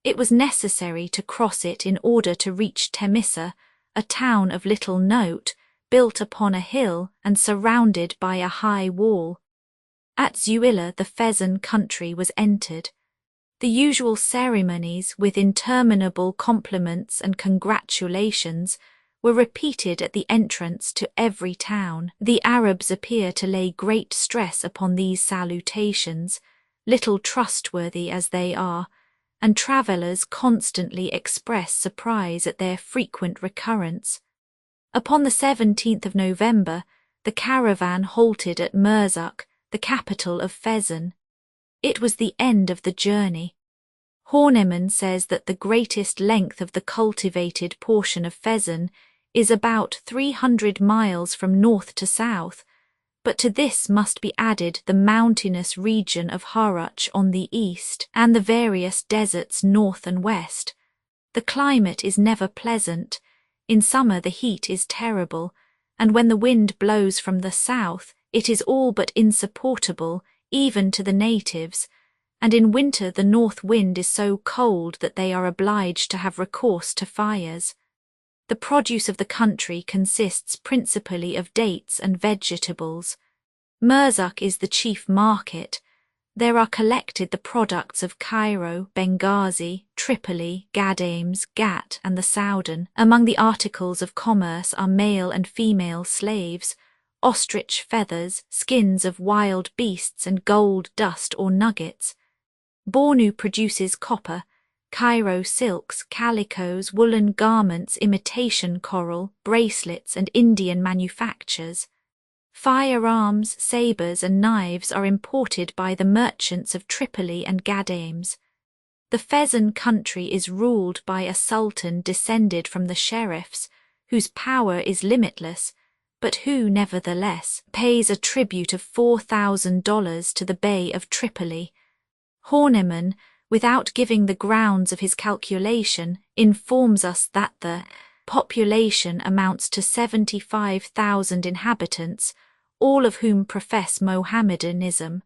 It was necessary to cross it in order to reach Temissa, a town of little note, built upon a hill and surrounded by a high wall. At Zuila the Fezzan country was entered. The usual ceremonies, with interminable compliments and congratulations, were repeated at the entrance to every town. The Arabs appear to lay great stress upon these salutations, little trustworthy as they are, and travellers constantly express surprise at their frequent recurrence. Upon the 17th of November, the caravan halted at Merzuk, the capital of Fezzan. It was the end of the journey. Horneman says that the greatest length of the cultivated portion of Fezzan is about 300 miles from north to south, But to this must be added the mountainous region of Harrach on the east and the various deserts north and west. The climate is never pleasant. In summer the heat is terrible, and when the wind blows from the south, it is all but insupportable, even to the natives, and in winter the north wind is so cold that they are obliged to have recourse to fires. The produce of the country consists principally of dates and vegetables. Merzuk is the chief market. There are collected the products of Cairo, Benghazi, Tripoli, Ghadames, Gat, and the Soudan. Among the articles of commerce are male and female slaves, ostrich feathers, skins of wild beasts, and gold dust or nuggets. Bornu produces copper, Cairo silks, calicoes, woolen garments, imitation coral, bracelets, and Indian manufactures. Firearms, sabres, and knives are imported by the merchants of Tripoli and Ghadames. The Fezzan country is ruled by a sultan descended from the sheriffs, whose power is limitless, but who, nevertheless, pays a tribute of $4,000 to the Bey of Tripoli. Horneman, without giving the grounds of his calculation, informs us that the population amounts to 75,000 inhabitants, all of whom profess Mohammedanism.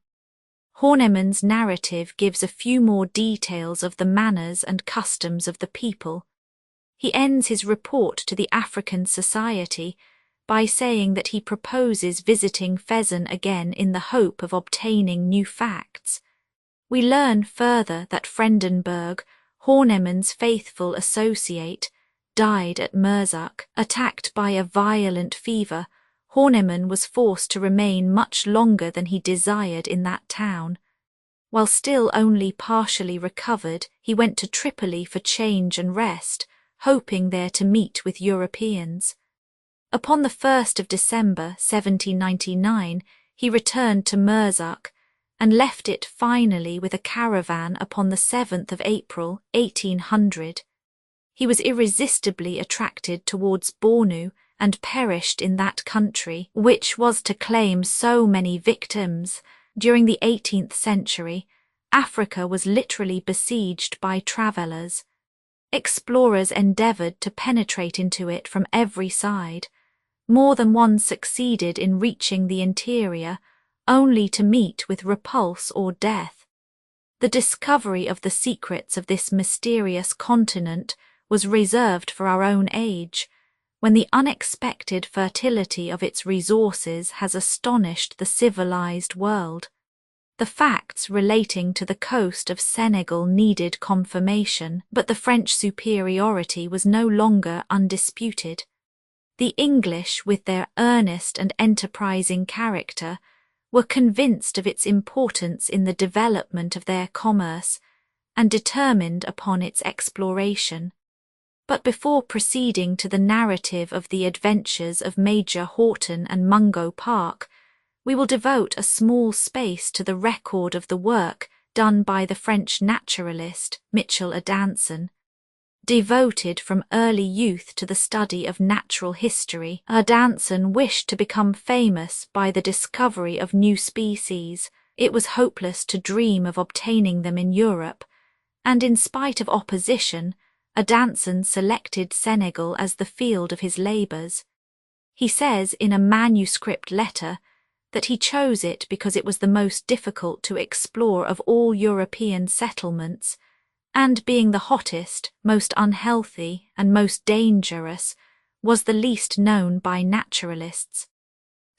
Horneman's narrative gives a few more details of the manners and customs of the people. He ends his report to the African Society by saying that he proposes visiting Fezzan again in the hope of obtaining new facts. We learn further that Frendenberg, Horneman's faithful associate, died at Merzuk. Attacked by a violent fever, Horneman was forced to remain much longer than he desired in that town. While still only partially recovered, he went to Tripoli for change and rest, hoping there to meet with Europeans. Upon the 1st of December 1799, he returned to Merzuk, and left it finally with a caravan upon the 7th of April 1800. He was irresistibly attracted towards Bornu and perished in that country, which was to claim so many victims. During the 18th century, Africa was literally besieged by travellers. Explorers endeavoured to penetrate into it from every side. More than one succeeded in reaching the interior, only to meet with repulse or death. The discovery of the secrets of this mysterious continent was reserved for our own age, when the unexpected fertility of its resources has astonished the civilized world. The facts relating to the coast of Senegal needed confirmation, but the French superiority was no longer undisputed. The English, with their earnest and enterprising character, were convinced of its importance in the development of their commerce, and determined upon its exploration. But before proceeding to the narrative of the adventures of Major Horton and Mungo Park, we will devote a small space to the record of the work done by the French naturalist Michel Adanson. Devoted from early youth to the study of natural history, Adanson wished to become famous by the discovery of new species. It was hopeless to dream of obtaining them in Europe, and in spite of opposition, Adanson selected Senegal as the field of his labours. He says in a manuscript letter that he chose it because it was the most difficult to explore of all European settlements, and being the hottest, most unhealthy, and most dangerous, was the least known by naturalists.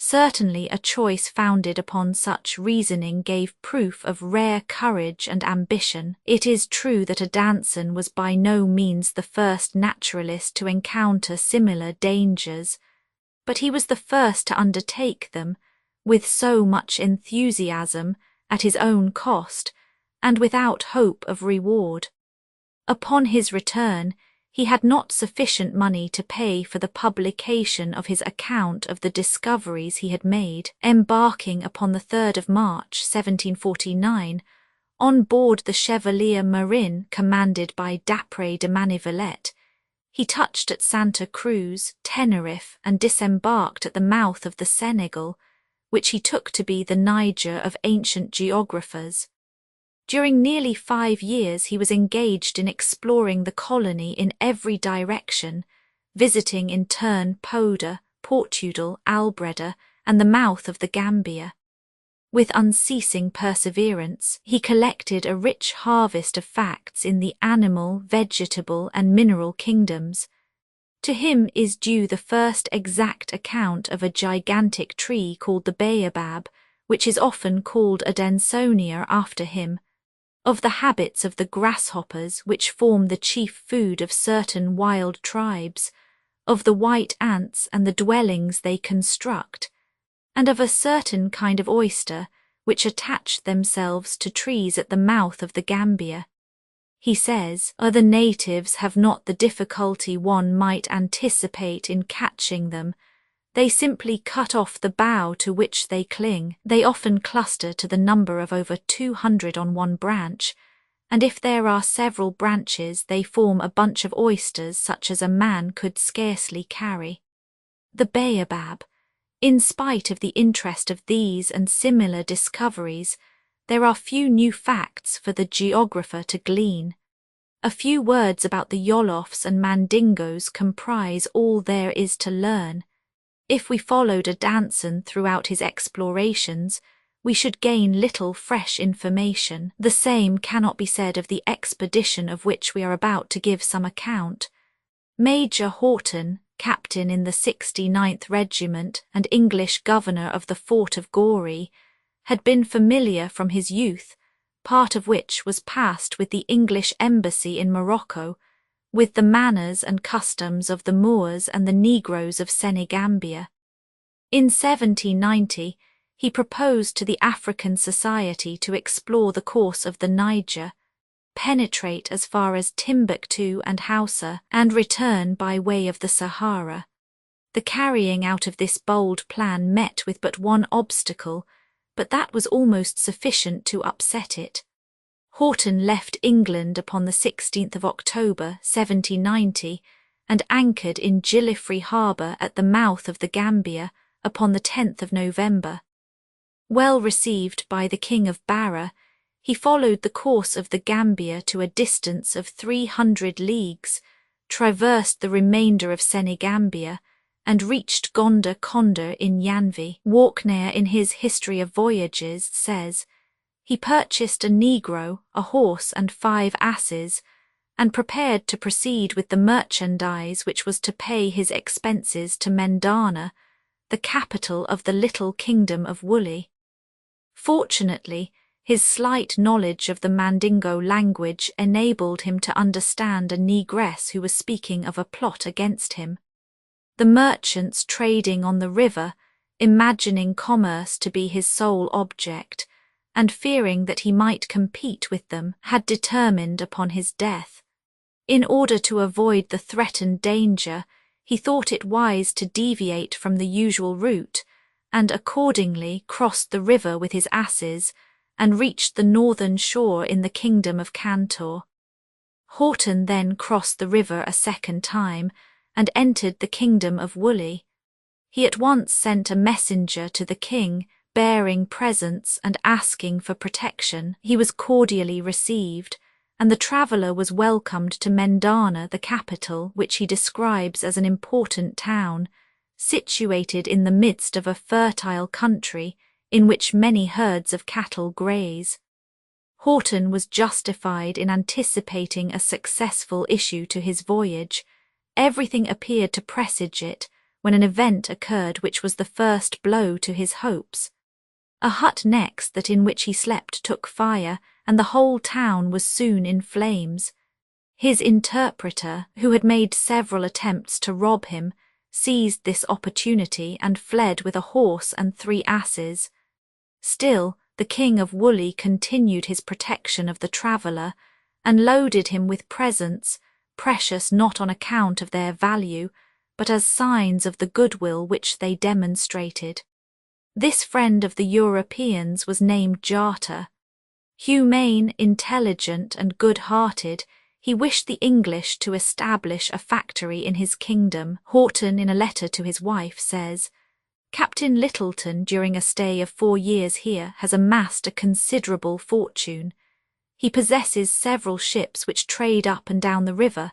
Certainly a choice founded upon such reasoning gave proof of rare courage and ambition. It is true that Adanson was by no means the first naturalist to encounter similar dangers, but he was the first to undertake them, with so much enthusiasm, at his own cost, and without hope of reward. Upon his return, he had not sufficient money to pay for the publication of his account of the discoveries he had made. Embarking upon the 3rd of March 1749, on board the Chevalier Marin commanded by D'Après de Manivelet, he touched at Santa Cruz, Tenerife, and disembarked at the mouth of the Senegal, which he took to be the Niger of ancient geographers. During nearly 5 years he was engaged in exploring the colony in every direction, visiting in turn Poda, Portugal, Albreda, and the mouth of the Gambia. With unceasing perseverance, he collected a rich harvest of facts in the animal, vegetable, and mineral kingdoms. To him is due the first exact account of a gigantic tree called the baobab, which is often called a Dansonia after him, of the habits of the grasshoppers which form the chief food of certain wild tribes, of the white ants and the dwellings they construct, and of a certain kind of oyster which attach themselves to trees at the mouth of the Gambia. He says, "Other natives have not the difficulty one might anticipate in catching them. They simply cut off the bough to which they cling. They often cluster to the number of over 200 on one branch, and if there are several branches they form a bunch of oysters such as a man could scarcely carry." The baobab. In spite of the interest of these and similar discoveries, there are few new facts for the geographer to glean. A few words about the Yolofs and Mandingos comprise all there is to learn. If we followed a Danson throughout his explorations, we should gain little fresh information. The same cannot be said of the expedition of which we are about to give some account. Major Houghton, captain in the 69th Regiment and English governor of the fort of Goree, had been familiar from his youth, part of which was passed with the English embassy in Morocco, with the manners and customs of the Moors and the Negroes of Senegambia. In 1790, he proposed to the African Society to explore the course of the Niger, penetrate as far as Timbuktu and Hausa, and return by way of the Sahara. The carrying out of this bold plan met with but one obstacle, but that was almost sufficient to upset it. Houghton left England upon the 16th of October, 1790, and anchored in Gillifrey harbour at the mouth of the Gambia upon the 10th of November. Well received by the King of Barra, he followed the course of the Gambia to a distance of 300 leagues, traversed the remainder of Senegambia, and reached Gonda Konda in Yanvi. Walknaer, in his History of Voyages, says, "He purchased a negro, a horse, and 5 asses, and prepared to proceed with the merchandise which was to pay his expenses to Mendana, the capital of the little kingdom of Woolly." Fortunately, his slight knowledge of the Mandingo language enabled him to understand a negress who was speaking of a plot against him. The merchants trading on the river, imagining commerce to be his sole object, and fearing that he might compete with them, had determined upon his death. In order to avoid the threatened danger, he thought it wise to deviate from the usual route, and accordingly crossed the river with his asses, and reached the northern shore in the kingdom of Cantor. Houghton then crossed the river a second time, and entered the kingdom of Woolly. He at once sent a messenger to the king, bearing presents and asking for protection. He was cordially received, and the traveller was welcomed to Mendana, the capital, which he describes as an important town, situated in the midst of a fertile country in which many herds of cattle graze. Houghton was justified in anticipating a successful issue to his voyage. Everything appeared to presage it, when an event occurred which was the first blow to his hopes. A hut next that in which he slept took fire, and the whole town was soon in flames. His interpreter, who had made several attempts to rob him, seized this opportunity and fled with a horse and 3 asses. Still, the King of Woolly continued his protection of the traveller, and loaded him with presents, precious not on account of their value, but as signs of the goodwill which they demonstrated. This friend of the Europeans was named Jarter. Humane, intelligent, and good-hearted, he wished the English to establish a factory in his kingdom. Houghton, in a letter to his wife, says, Captain Littleton, during a stay of 4 years here, has amassed a considerable fortune. He possesses several ships which trade up and down the river.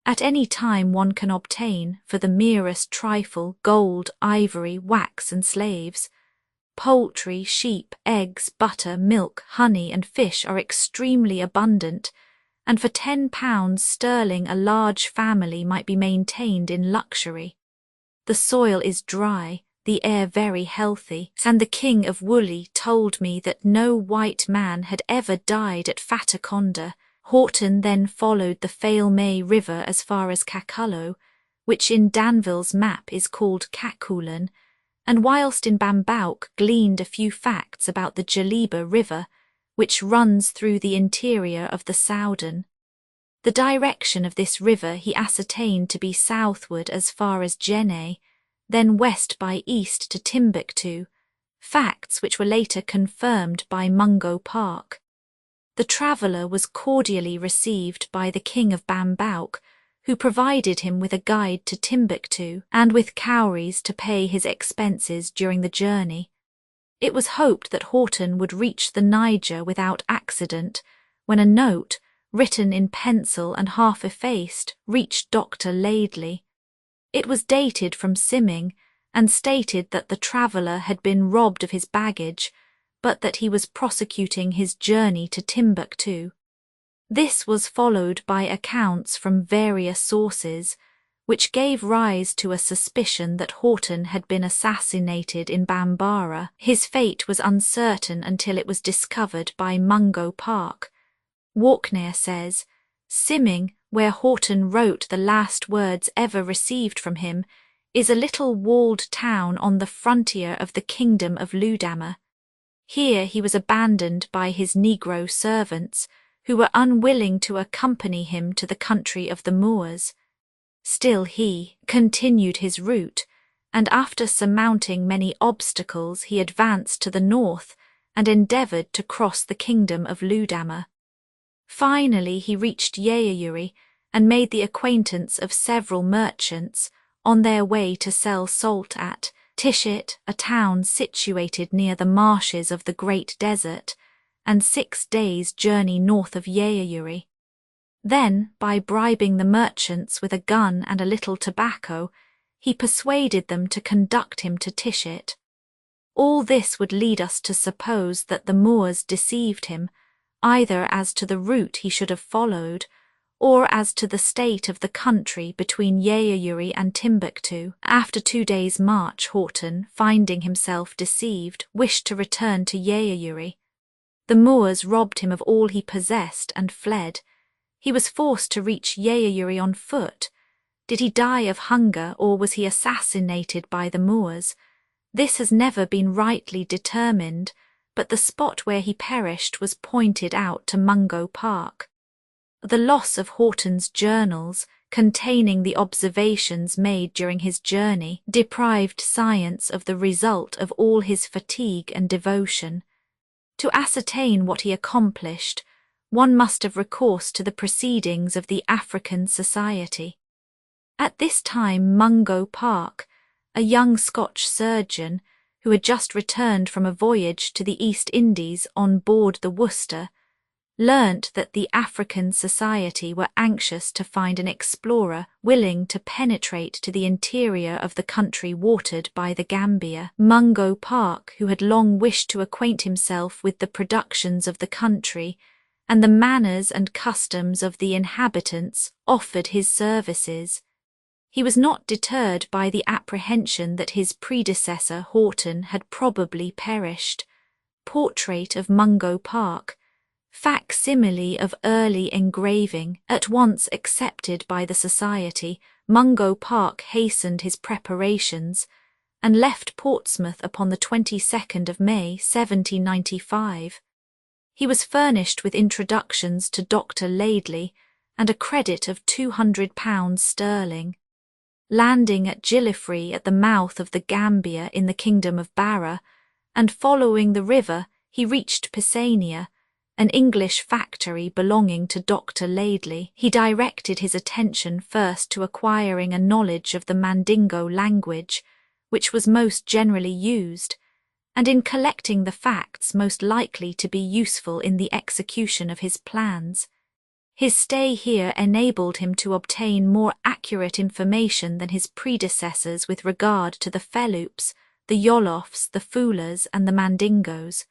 At any time one can obtain, for the merest trifle, gold, ivory, wax and slaves. Poultry, sheep, eggs, butter, milk, honey and fish are extremely abundant, and for £10 sterling a large family might be maintained in luxury. The soil is dry, the air very healthy, and the King of Woolly told me that no white man had ever died at Fataconda. Houghton then followed the Failmay River as far as Cacullo, which in Danville's map is called Caculan, and whilst in Bambouk gleaned a few facts about the Jaliba River, which runs through the interior of the Soudan. The direction of this river he ascertained to be southward as far as Jenne, then west by east to Timbuktu, facts which were later confirmed by Mungo Park. The traveller was cordially received by the King of Bambouk, who provided him with a guide to Timbuktu and with cowries to pay his expenses during the journey. It was hoped that Houghton would reach the Niger without accident, when a note, written in pencil and half effaced, reached Dr. Laidley. It was dated from Simming and stated that the traveller had been robbed of his baggage, but that he was prosecuting his journey to Timbuktu. This was followed by accounts from various sources, which gave rise to a suspicion that Houghton had been assassinated in Bambara. His fate was uncertain until it was discovered by Mungo Park. Walknaer says, Simming, where Houghton wrote the last words ever received from him, is a little walled town on the frontier of the kingdom of Ludama. Here he was abandoned by his Negro servants, who were unwilling to accompany him to the country of the Moors. Still he continued his route, and after surmounting many obstacles he advanced to the north and endeavoured to cross the kingdom of Ludama. Finally he reached Yeayuri and made the acquaintance of several merchants on their way to sell salt at Tishit, a town situated near the marshes of the Great Desert, and 6 days' journey north of Yeayuri. Then, by bribing the merchants with a gun and a little tobacco, he persuaded them to conduct him to Tishit. All this would lead us to suppose that the Moors deceived him, either as to the route he should have followed, or as to the state of the country between Yeayuri and Timbuktu. After 2 days' march, Houghton, finding himself deceived, wished to return to Yeayuri. The Moors robbed him of all he possessed and fled. He was forced to reach Yeayuri on foot. Did he die of hunger, or was he assassinated by the Moors? This has never been rightly determined, but the spot where he perished was pointed out to Mungo Park. The loss of Houghton's journals, containing the observations made during his journey, deprived science of the result of all his fatigue and devotion. To ascertain what he accomplished, one must have recourse to the proceedings of the African Society. At this time Mungo Park, a young Scotch surgeon, who had just returned from a voyage to the East Indies on board the Worcester, learnt that the African Society were anxious to find an explorer willing to penetrate to the interior of the country watered by the Gambia. Mungo Park, who had long wished to acquaint himself with the productions of the country and the manners and customs of the inhabitants, offered his services. He was not deterred by the apprehension that his predecessor Houghton had probably perished. Portrait of Mungo Park, facsimile of early engraving, at once accepted by the Society, Mungo Park hastened his preparations and left Portsmouth upon the 22nd of May 1795. He was furnished with introductions to Dr. Laidley and a credit of £200 sterling. Landing at Gillifrey at the mouth of the Gambia in the kingdom of Barra, and following the river he reached Pisania, an English factory belonging to Dr. Laidley. He directed his attention first to acquiring a knowledge of the Mandingo language, which was most generally used, and in collecting the facts most likely to be useful in the execution of his plans. His stay here enabled him to obtain more accurate information than his predecessors with regard to the Feloops, the Yolofs, the Fulas, and the Mandingos.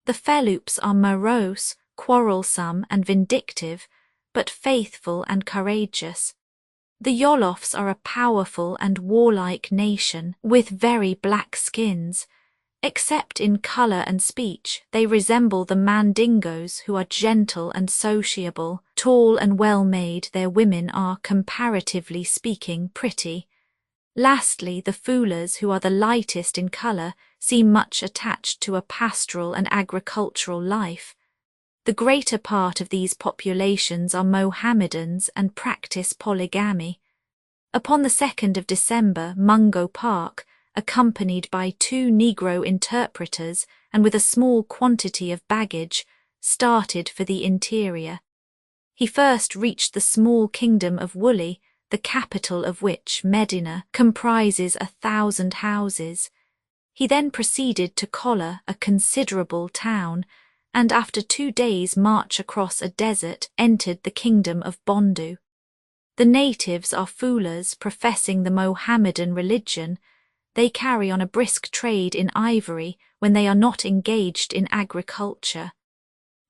The Feloops are morose, quarrelsome, and vindictive, but faithful and courageous. The Yolofs are a powerful and warlike nation, with very black skins. Except in colour and speech, they resemble the Mandingos, who are gentle and sociable. Tall and well-made, their women are, comparatively speaking, pretty. Lastly, the Fulas, who are the lightest in colour, seem much attached to a pastoral and agricultural life. The greater part of these populations are Mohammedans and practice polygamy. Upon the 2nd of December, Mungo Park, accompanied by 2 Negro interpreters and with a small quantity of baggage, started for the interior. He first reached the small kingdom of Wuli, the capital of which, Medina, comprises 1,000 houses. He then proceeded to Kola, a considerable town, and after 2 days' march across a desert, entered the kingdom of Bondu. The natives are Fulas professing the Mohammedan religion. They carry on a brisk trade in ivory when they are not engaged in agriculture.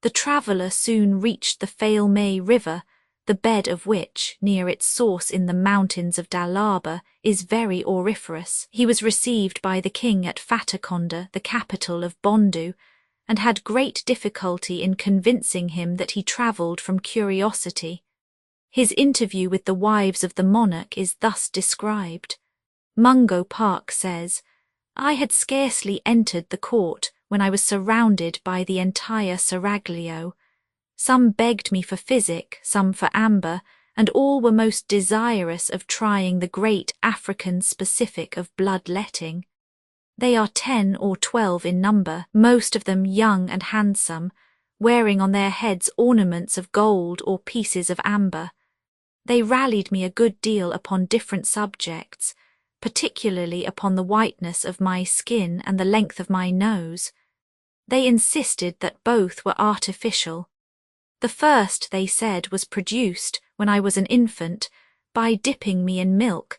The traveller soon reached the Failmay River, the bed of which, near its source in the mountains of Dalaba, is very auriferous. He was received by the king at Fataconda, the capital of Bondu, and had great difficulty in convincing him that he travelled from curiosity. His interview with the wives of the monarch is thus described. Mungo Park says, "I had scarcely entered the court when I was surrounded by the entire seraglio. Some begged me for physic, some for amber, and all were most desirous of trying the great African specific of bloodletting. They are 10 or 12 in number, most of them young and handsome, wearing on their heads ornaments of gold or pieces of amber. They rallied me a good deal upon different subjects, particularly upon the whiteness of my skin and the length of my nose. They insisted that both were artificial. The first, they said, was produced, when I was an infant, by dipping me in milk,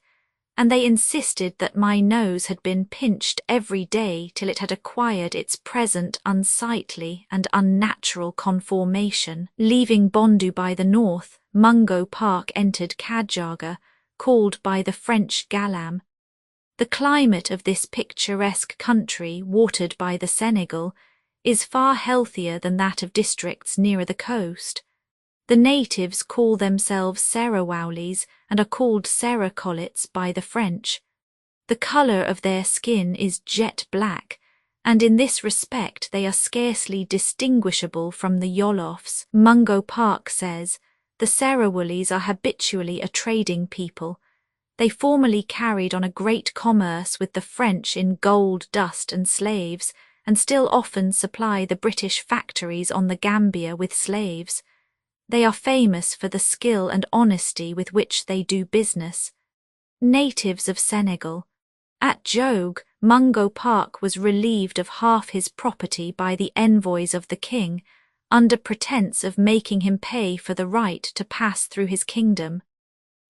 and they insisted that my nose had been pinched every day till it had acquired its present unsightly and unnatural conformation. Leaving Bondu by the north, Mungo Park entered Kajaga, called by the French Galam. The climate of this picturesque country, watered by the Senegal, is far healthier than that of districts nearer the coast. The natives call themselves Serawaulis and are called Seracolits by the French. The colour of their skin is jet black, and in this respect they are scarcely distinguishable from the Yolofs. Mungo Park says, "The Serawalis are habitually a trading people. They formerly carried on a great commerce with the French in gold, dust and slaves, and still often supply the British factories on the Gambia with slaves. They are famous for the skill and honesty with which they do business." Natives of Senegal. At Jogue, Mungo Park was relieved of half his property by the envoys of the king, under pretence of making him pay for the right to pass through his kingdom.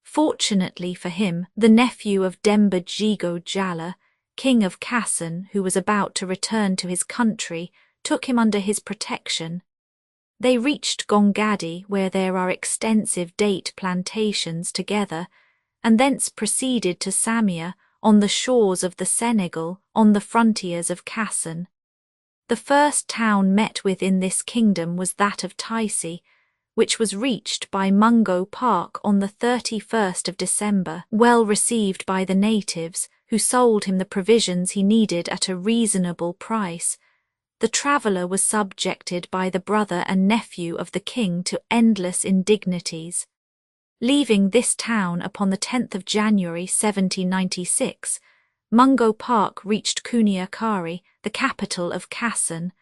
Fortunately for him, the nephew of Demba Jigo Jala, king of Kassan, who was about to return to his country, took him under his protection. They reached Gongadi, where there are extensive date plantations together, and thence proceeded to Samia, on the shores of the Senegal, on the frontiers of Kassan. The first town met with in this kingdom was that of Taisi, which was reached by Mungo Park on the 31st of December, well received by the natives, who sold him the provisions he needed at a reasonable price. The traveller was subjected by the brother and nephew of the king to endless indignities. Leaving this town upon the 10th of January 1796, Mungo Park reached Kuniakari, the capital of Kassan,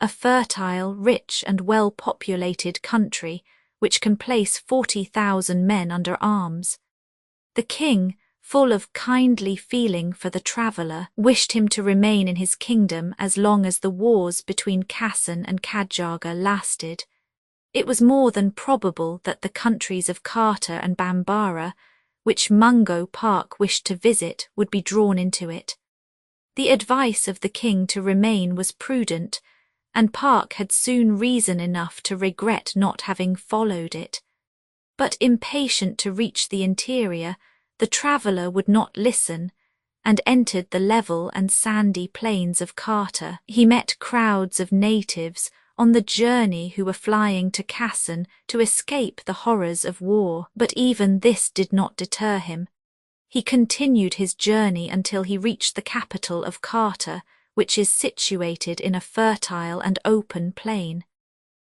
a fertile, rich and well-populated country which can place 40,000 men under arms. The king, full of kindly feeling for the traveller, wished him to remain in his kingdom as long as the wars between Kassan and Kajaga lasted. It was more than probable that the countries of Kata and Bambara, which Mungo Park wished to visit, would be drawn into it. The advice of the king to remain was prudent, and Park had soon reason enough to regret not having followed it. But impatient to reach the interior, the traveller would not listen, and entered the level and sandy plains of Kata. He met crowds of natives on the journey who were flying to Kassan to escape the horrors of war, but even this did not deter him. He continued his journey until he reached the capital of Kata, which is situated in a fertile and open plain.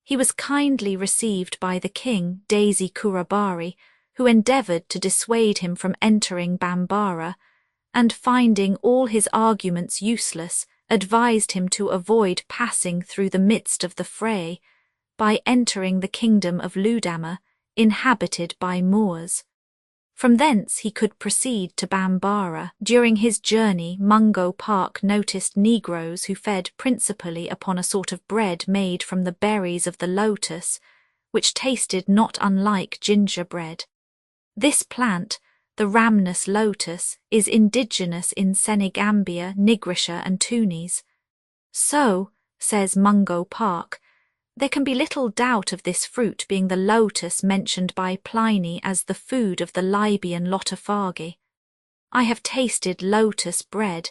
He was kindly received by the king, Daisy Kurabari, who endeavoured to dissuade him from entering Bambara, and finding all his arguments useless, advised him to avoid passing through the midst of the fray by entering the kingdom of Ludama, inhabited by Moors. From thence he could proceed to Bambara. During his journey, Mungo Park noticed Negroes who fed principally upon a sort of bread made from the berries of the lotus, which tasted not unlike gingerbread. This plant, the rhamnus lotus, is indigenous in Senegambia, Nigrisha and Tunis. So, says Mungo Park, there can be little doubt of this fruit being the lotus mentioned by Pliny as the food of the Libyan Lotophagi. I have tasted lotus bread,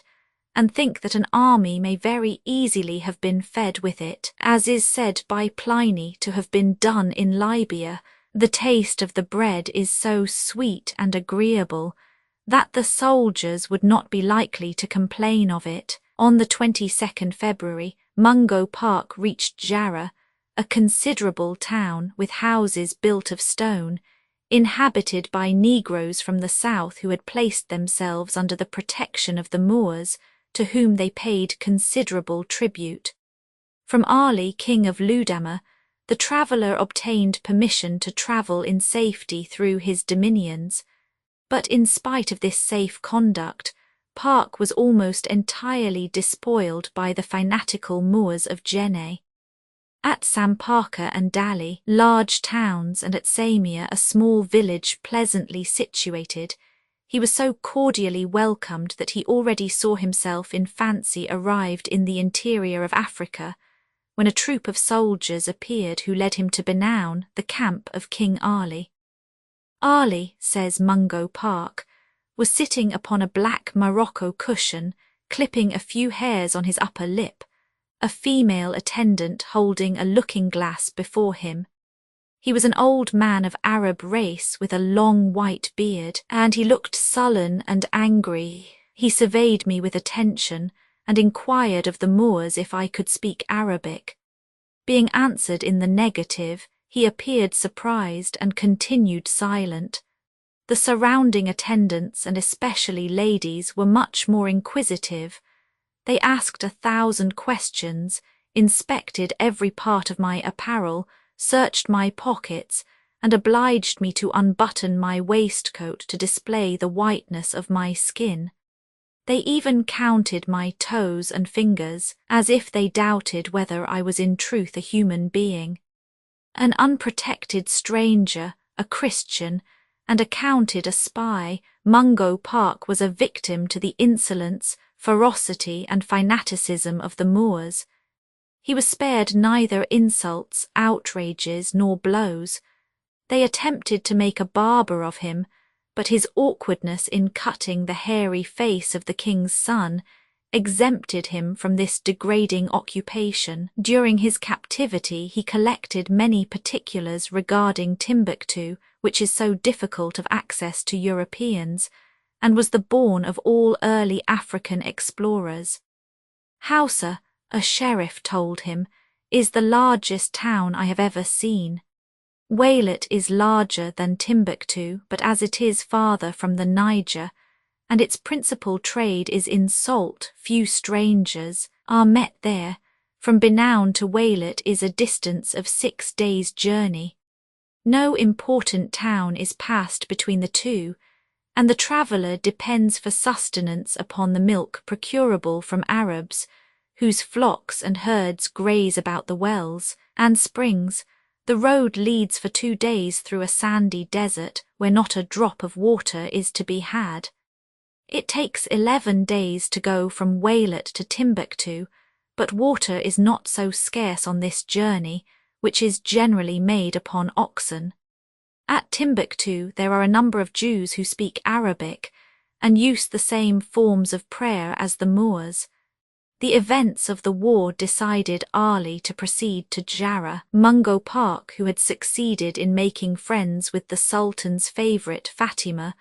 and think that an army may very easily have been fed with it, as is said by Pliny to have been done in Libya. The taste of the bread is so sweet and agreeable that the soldiers would not be likely to complain of it. On the 22nd February, Mungo Park reached Jarrah, a considerable town with houses built of stone, inhabited by Negroes from the south who had placed themselves under the protection of the Moors, to whom they paid considerable tribute. From Ali, king of Ludama, the traveller obtained permission to travel in safety through his dominions, but in spite of this safe conduct, Park was almost entirely despoiled by the fanatical Moors of Jenne. At Sampaka and Dali, large towns, and at Samia, a small village pleasantly situated, he was so cordially welcomed that he already saw himself in fancy arrived in the interior of Africa, when a troop of soldiers appeared who led him to Benown, the camp of King Ali. Ali, says Mungo Park, was sitting upon a black morocco cushion, clipping a few hairs on his upper lip, a female attendant holding a looking-glass before him. He was an old man of Arab race with a long white beard, and he looked sullen and angry. He surveyed me with attention and inquired of the Moors if I could speak Arabic. Being answered in the negative, he appeared surprised and continued silent. The surrounding attendants, and especially ladies, were much more inquisitive. They asked 1,000 questions, inspected every part of my apparel, searched my pockets, and obliged me to unbutton my waistcoat to display the whiteness of my skin. They even counted my toes and fingers, as if they doubted whether I was in truth a human being. An unprotected stranger, a Christian, and accounted a spy, Mungo Park was a victim to the insolence, ferocity and fanaticism of the Moors. He was spared neither insults, outrages, nor blows. They attempted to make a barber of him, but his awkwardness in cutting the hairy face of the king's son exempted him from this degrading occupation. During his captivity he collected many particulars regarding Timbuktu, which is so difficult of access to Europeans, and was the bourne of all early African explorers. Hausa, a sheriff told him, is the largest town I have ever seen. Wailat is larger than Timbuktu, but as it is farther from the Niger, and its principal trade is in salt, few strangers are met there. From Benown to Wailat is a distance of 6 days' journey. No important town is passed between the two, and the traveller depends for sustenance upon the milk procurable from Arabs, whose flocks and herds graze about the wells and springs. The road leads for 2 days through a sandy desert where not a drop of water is to be had. It takes 11 days to go from Wailat to Timbuktu, but water is not so scarce on this journey, which is generally made upon oxen. At Timbuktu there are a number of Jews who speak Arabic and use the same forms of prayer as the Moors. The events of the war decided Ali to proceed to Jarrah. Mungo Park, who had succeeded in making friends with the Sultan's favourite Fatima,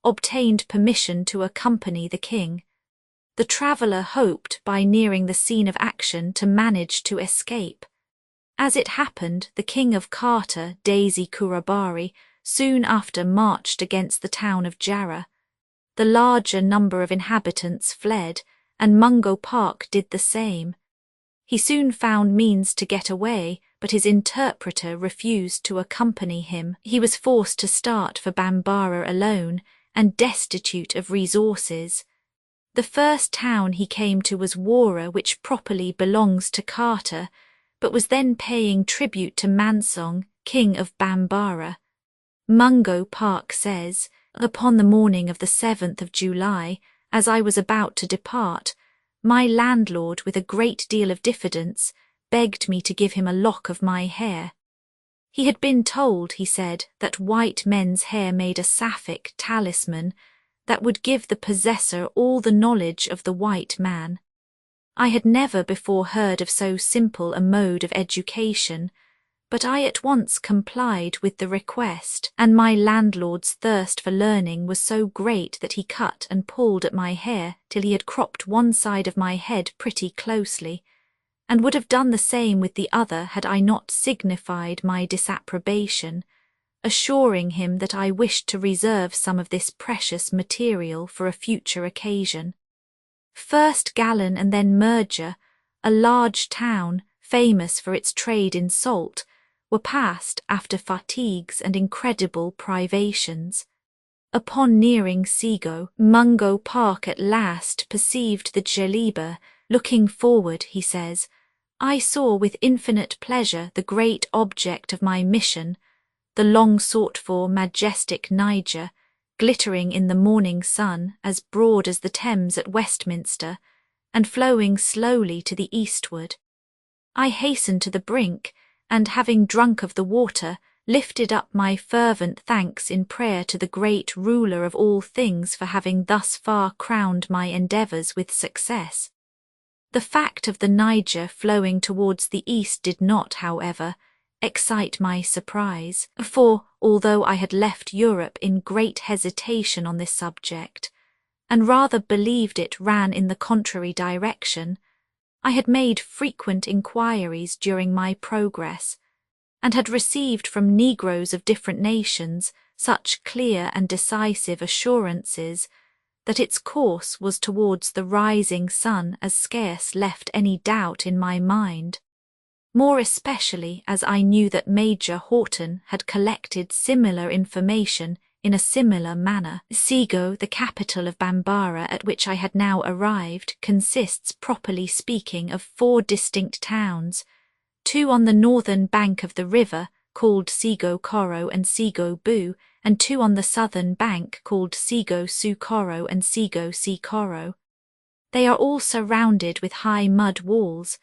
obtained permission to accompany the king. The traveller hoped by nearing the scene of action to manage to escape. As it happened, the king of Carter, Daisy Kurabari, soon after marched against the town of Jarrah. The larger number of inhabitants fled, and Mungo Park did the same. He soon found means to get away, but his interpreter refused to accompany him. He was forced to start for Bambara alone and destitute of resources. The first town he came to was Wara, which properly belongs to Carter, but was then paying tribute to Mansong, king of Bambara. Mungo Park says, "Upon the morning of the 7th of July, as I was about to depart, my landlord, with a great deal of diffidence, begged me to give him a lock of my hair. He had been told, he said, that white men's hair made a Sapphic talisman that would give the possessor all the knowledge of the white man. I had never before heard of so simple a mode of education, but I at once complied with the request, and my landlord's thirst for learning was so great that he cut and pulled at my hair till he had cropped one side of my head pretty closely, and would have done the same with the other had I not signified my disapprobation, assuring him that I wished to reserve some of this precious material for a future occasion. First Gallon and then Merger, a large town famous for its trade in salt, were passed after fatigues and incredible privations. Upon nearing Sego, Mungo Park at last perceived the Jeliba. Looking forward, he says, I saw with infinite pleasure the great object of my mission, the long-sought-for majestic Niger, glittering in the morning sun as broad as the Thames at Westminster, and flowing slowly to the eastward. I hastened to the brink, and having drunk of the water, lifted up my fervent thanks in prayer to the great ruler of all things for having thus far crowned my endeavours with success. The fact of the Niger flowing towards the east did not, however, excite my surprise, for, although I had left Europe in great hesitation on this subject, and rather believed it ran in the contrary direction, I had made frequent inquiries during my progress, and had received from negroes of different nations such clear and decisive assurances that its course was towards the rising sun as scarce left any doubt in my mind, more especially as I knew that Major Horton had collected similar information in a similar manner. Sego, the capital of Bambara at which I had now arrived, consists, properly speaking, of 4 distinct towns, 2 on the northern bank of the river, called Sego Koro and Sego Bu, and 2 on the southern bank, called Sego Su Koro and Sego Si Koro. They are all surrounded with high mud walls.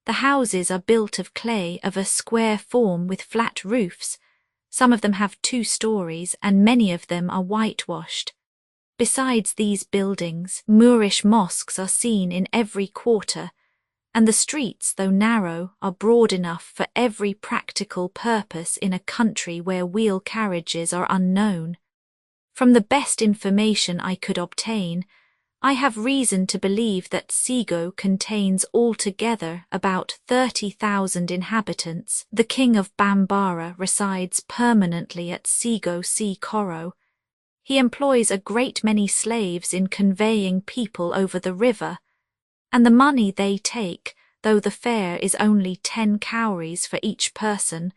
The houses are built of clay of a square form with flat roofs. Some of them have 2 stories, and many of them are whitewashed. Besides these buildings, Moorish mosques are seen in every quarter, and the streets, though narrow, are broad enough for every practical purpose in a country where wheel carriages are unknown. From the best information I could obtain, I have reason to believe that Sego contains altogether about 30,000 inhabitants. The king of Bambara resides permanently at Sego Si Koro. He employs a great many slaves in conveying people over the river, and the money they take, though the fare is only 10 cowries for each person,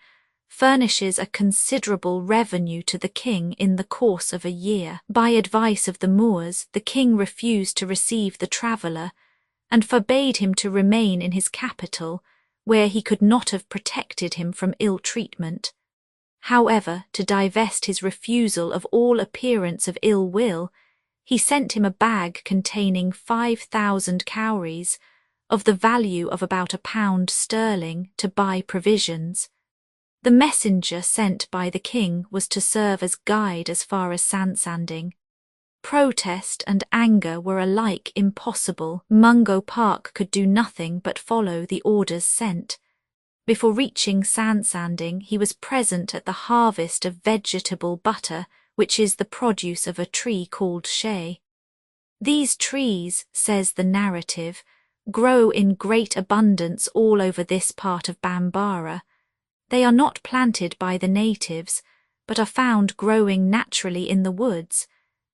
furnishes a considerable revenue to the king in the course of a year. By advice of the Moors, the king refused to receive the traveller, and forbade him to remain in his capital, where he could not have protected him from ill treatment. However, to divest his refusal of all appearance of ill will, he sent him a bag containing 5,000 cowries, of the value of about £1 sterling, to buy provisions. The messenger sent by the king was to serve as guide as far as Sanding. Protest and anger were alike impossible. Mungo Park could do nothing but follow the orders sent. Before reaching Sanding, he was present at the harvest of vegetable butter, which is the produce of a tree called shea. These trees, says the narrative, grow in great abundance all over this part of Bambara. They are not planted by the natives, but are found growing naturally in the woods,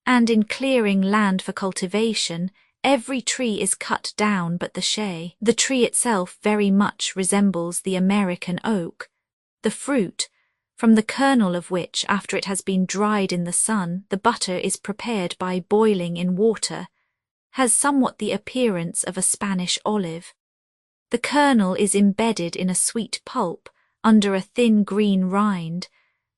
and in clearing land for cultivation, every tree is cut down but the shea. The tree itself very much resembles the American oak. The fruit, from the kernel of which, after it has been dried in the sun, the butter is prepared by boiling in water, has somewhat the appearance of a Spanish olive. The kernel is embedded in a sweet pulp, under a thin green rind,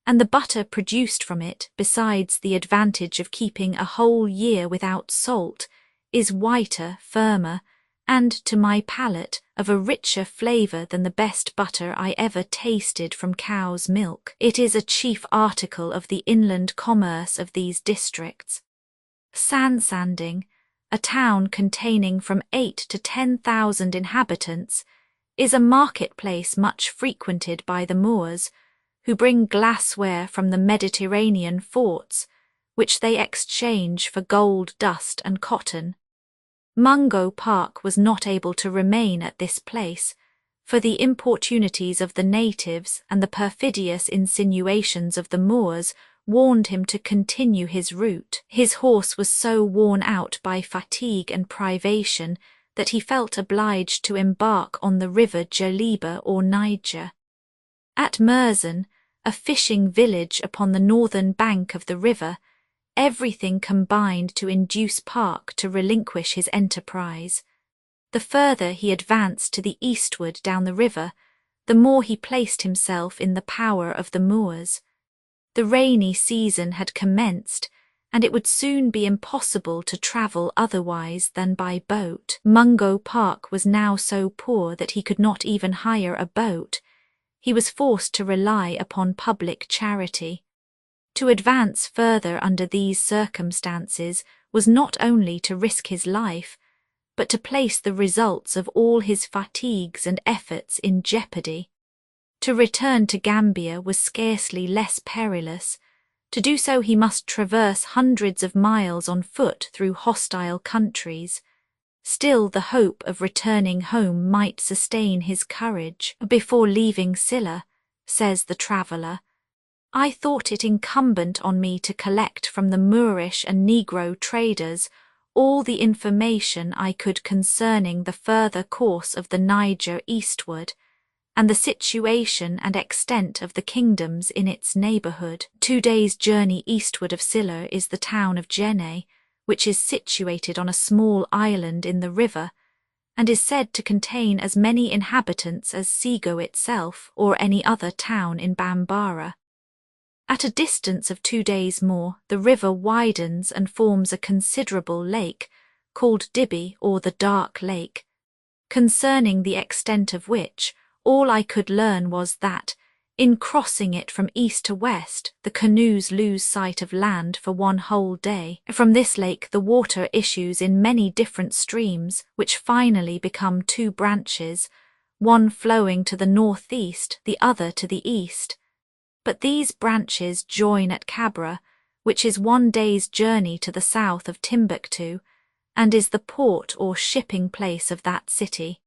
and the butter produced from it, besides the advantage of keeping a whole year without salt, is whiter, firmer, and, to my palate, of a richer flavour than the best butter I ever tasted from cow's milk. It is a chief article of the inland commerce of these districts. Sanding, a town containing from 8 to 10,000 inhabitants, is a marketplace much frequented by the Moors, who bring glassware from the Mediterranean forts, which they exchange for gold dust and cotton. Mungo Park was not able to remain at this place, for the importunities of the natives and the perfidious insinuations of the Moors warned him to continue his route. His horse was so worn out by fatigue and privation that he felt obliged to embark on the river Jaliba or Niger. At Merzan, a fishing village upon the northern bank of the river, everything combined to induce Park to relinquish his enterprise. The further he advanced to the eastward down the river, the more he placed himself in the power of the Moors. The rainy season had commenced, and it would soon be impossible to travel otherwise than by boat. Mungo Park was now so poor that he could not even hire a boat. He was forced to rely upon public charity. To advance further under these circumstances was not only to risk his life, but to place the results of all his fatigues and efforts in jeopardy. To return to Gambia was scarcely less perilous. To do so he must traverse hundreds of miles on foot through hostile countries. Still the hope of returning home might sustain his courage. Before leaving Silla, says the traveller, I thought it incumbent on me to collect from the Moorish and Negro traders all the information I could concerning the further course of the Niger eastward, and the situation and extent of the kingdoms in its neighbourhood. 2 days' journey eastward of Silla is the town of Jenne, which is situated on a small island in the river, and is said to contain as many inhabitants as Sego itself or any other town in Bambara. At a distance of 2 days more, the river widens and forms a considerable lake, called Dibby or the Dark Lake, concerning the extent of which all I could learn was that, in crossing it from east to west, the canoes lose sight of land for 1 whole day. From this lake the water issues in many different streams, which finally become 2 branches, one flowing to the northeast, the other to the east. But these branches join at Cabra, which is 1 day's journey to the south of Timbuktu, and is the port or shipping place of that city.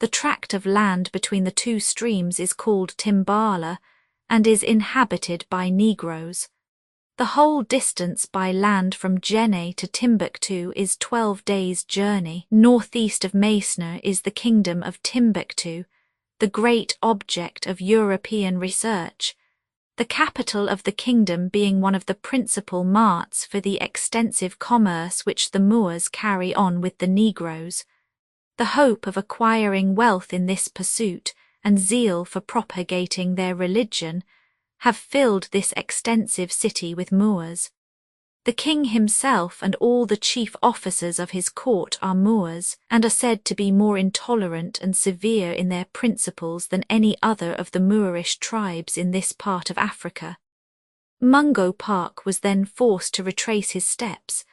The tract of land between the 2 streams is called Timbala, and is inhabited by Negroes. The whole distance by land from Jenne to Timbuktu is 12 days' journey. Northeast of Meisner is the kingdom of Timbuktu. the great object of European research, the capital of the kingdom being one of the principal marts for the extensive commerce which the Moors carry on with the Negroes. The hope of acquiring wealth in this pursuit and zeal for propagating their religion have filled this extensive city with Moors. The king himself and all the chief officers of his court are Moors, and are said to be more intolerant and severe in their principles than any other of the Moorish tribes in this part of Africa. Mungo Park was then forced to retrace his steps,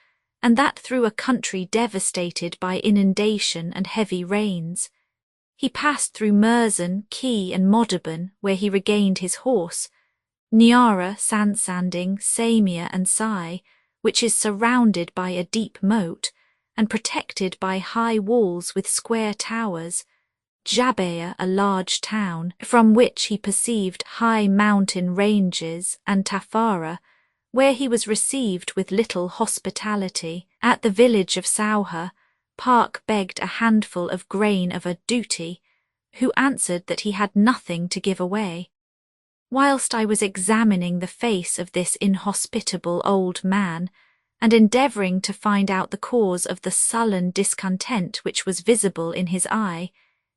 and that through a country devastated by inundation and heavy rains. He passed through Merzon, Key and Modderburn, where he regained his horse, Nyara, Sansanding, Samia and Sai, which is surrounded by a deep moat, and protected by high walls with square towers, Jabea, a large town, from which he perceived high mountain ranges, and Tafara, where he was received with little hospitality. At the village of Sauha, Park begged a handful of grain of a duty, who answered that he had nothing to give away. Whilst I was examining the face of this inhospitable old man, and endeavouring to find out the cause of the sullen discontent which was visible in his eye,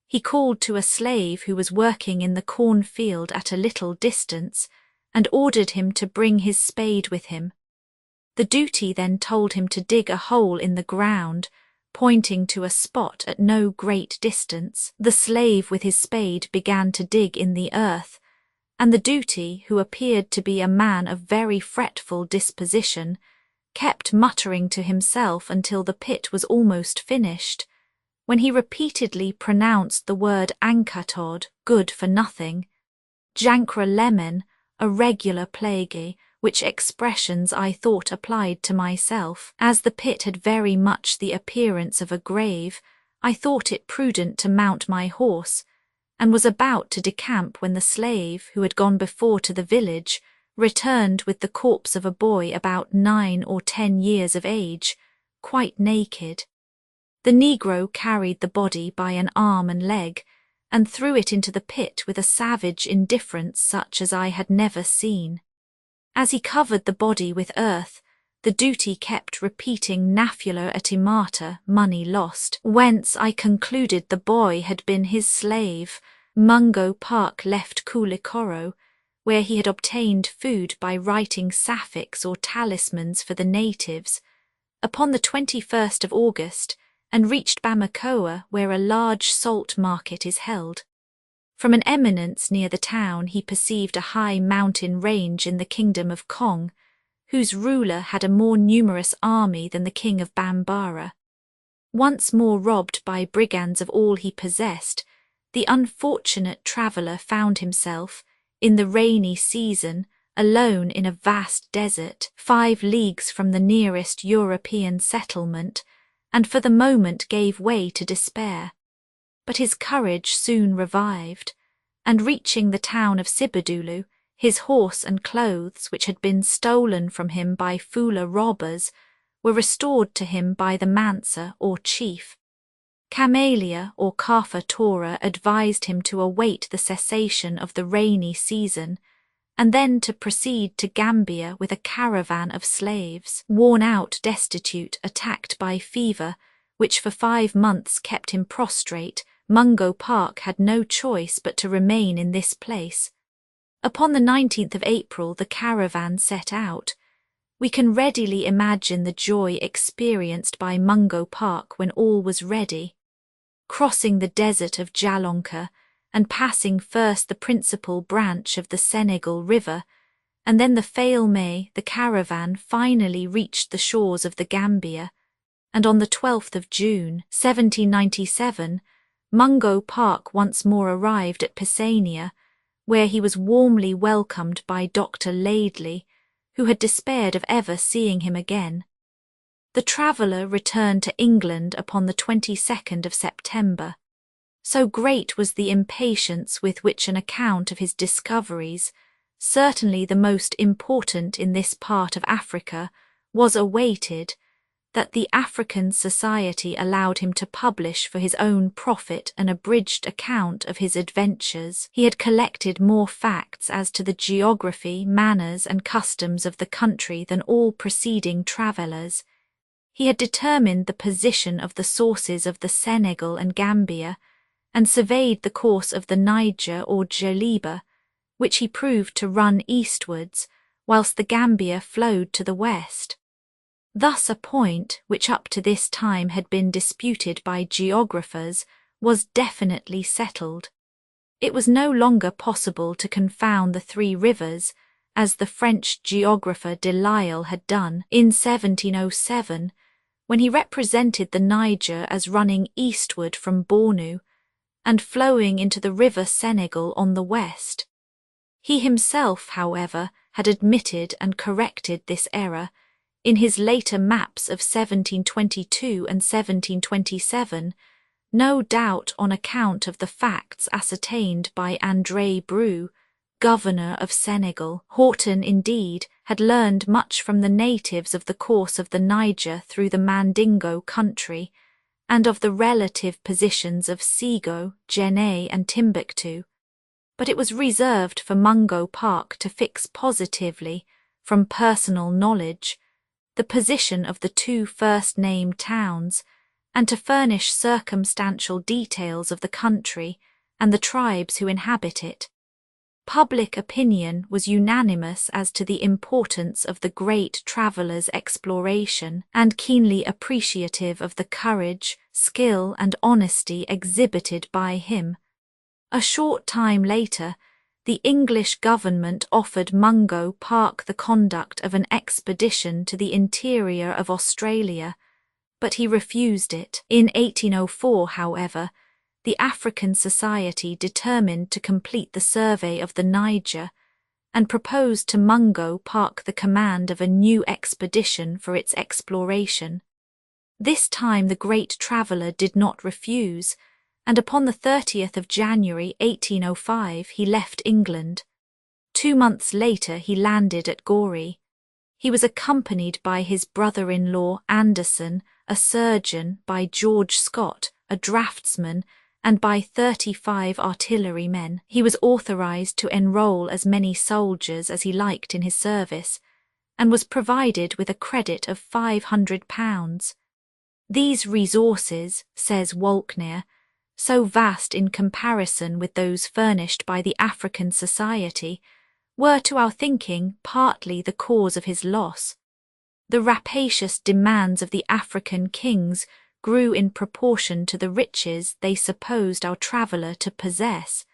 he called to a slave who was working in the cornfield at a little distance, and ordered him to bring his spade with him. The duty then told him to dig a hole in the ground, pointing to a spot at no great distance. The slave with his spade began to dig in the earth, and the duty, who appeared to be a man of very fretful disposition, kept muttering to himself until the pit was almost finished, when he repeatedly pronounced the word ankatod, good for nothing, jankra lemon, a regular plague, which expressions I thought applied to myself. As the pit had very much the appearance of a grave, I thought it prudent to mount my horse, and was about to decamp when the slave, who had gone before to the village, returned with the corpse of a boy about 9 or 10 years of age, quite naked. The negro carried the body by an arm and leg, and threw it into the pit with a savage indifference such as I had never seen. As he covered the body with earth, the duty kept repeating nafula etimata, money lost, whence I concluded the boy had been his slave. Mungo Park left Koulikoro, where he had obtained food by writing sapphics or talismans for the natives, upon the 21st of August, and reached Bamakoa, where a large salt market is held. From an eminence near the town he perceived a high mountain range in the kingdom of Kong, whose ruler had a more numerous army than the king of Bambara. Once more robbed by brigands of all he possessed, the unfortunate traveller found himself, in the rainy season, alone in a vast desert, 5 leagues from the nearest European settlement, and for the moment gave way to despair. But his courage soon revived, and reaching the town of Sibadulu, his horse and clothes, which had been stolen from him by Fula robbers, were restored to him by the Mansa or chief. Camelia or Kafa Tora advised him to await the cessation of the rainy season, and then to proceed to Gambia with a caravan of slaves. Worn out, destitute, attacked by fever, which for 5 months kept him prostrate, Mungo Park had no choice but to remain in this place. Upon the 19th of April the caravan set out. We can readily imagine the joy experienced by Mungo Park when all was ready. Crossing the desert of Jalonka, and passing first the principal branch of the Senegal River, and then the Failme, the caravan finally reached the shores of the Gambia, and on the 12th of June, 1797, Mungo Park once more arrived at Pisania, where he was warmly welcomed by Dr. Laidley, who had despaired of ever seeing him again. The traveller returned to England upon the 22nd of September. So great was the impatience with which an account of his discoveries, certainly the most important in this part of Africa, was awaited, that the African Society allowed him to publish for his own profit an abridged account of his adventures. He had collected more facts as to the geography, manners, and customs of the country than all preceding travellers. He had determined the position of the sources of the Senegal and Gambia, and surveyed the course of the Niger or Joliba, which he proved to run eastwards, whilst the Gambia flowed to the west. Thus a point, which up to this time had been disputed by geographers, was definitely settled. It was no longer possible to confound the three rivers, as the French geographer Delisle had done in 1707, when he represented the Niger as running eastward from Bornu, and flowing into the river Senegal on the west. He himself, however, had admitted and corrected this error in his later maps of 1722 and 1727, no doubt on account of the facts ascertained by André Bru, governor of Senegal. Horton, indeed, had learned much from the natives of the course of the Niger through the Mandingo country, and of the relative positions of Sego, Jenne, and Timbuktu, but it was reserved for Mungo Park to fix positively, from personal knowledge, the position of the two first-named towns, and to furnish circumstantial details of the country and the tribes who inhabit it. Public opinion was unanimous as to the importance of the great traveller's exploration, and keenly appreciative of the courage, skill, and honesty exhibited by him. A short time later, the English government offered Mungo Park the conduct of an expedition to the interior of Australia, but he refused it. In 1804, however, the African Society determined to complete the survey of the Niger, and proposed to Mungo Park the command of a new expedition for its exploration. This time the great traveller did not refuse, and upon the 30th of January 1805 he left England. 2 months later he landed at Goree. He was accompanied by his brother-in-law Anderson, a surgeon, by George Scott, a draftsman, and by 35 artillerymen. He was authorised to enrol as many soldiers as he liked in his service, and was provided with a credit of £500. These resources, says Walknaer, so vast in comparison with those furnished by the African Society, were to our thinking partly the cause of his loss. The rapacious demands of the African kings grew in proportion to the riches they supposed our traveller to possess,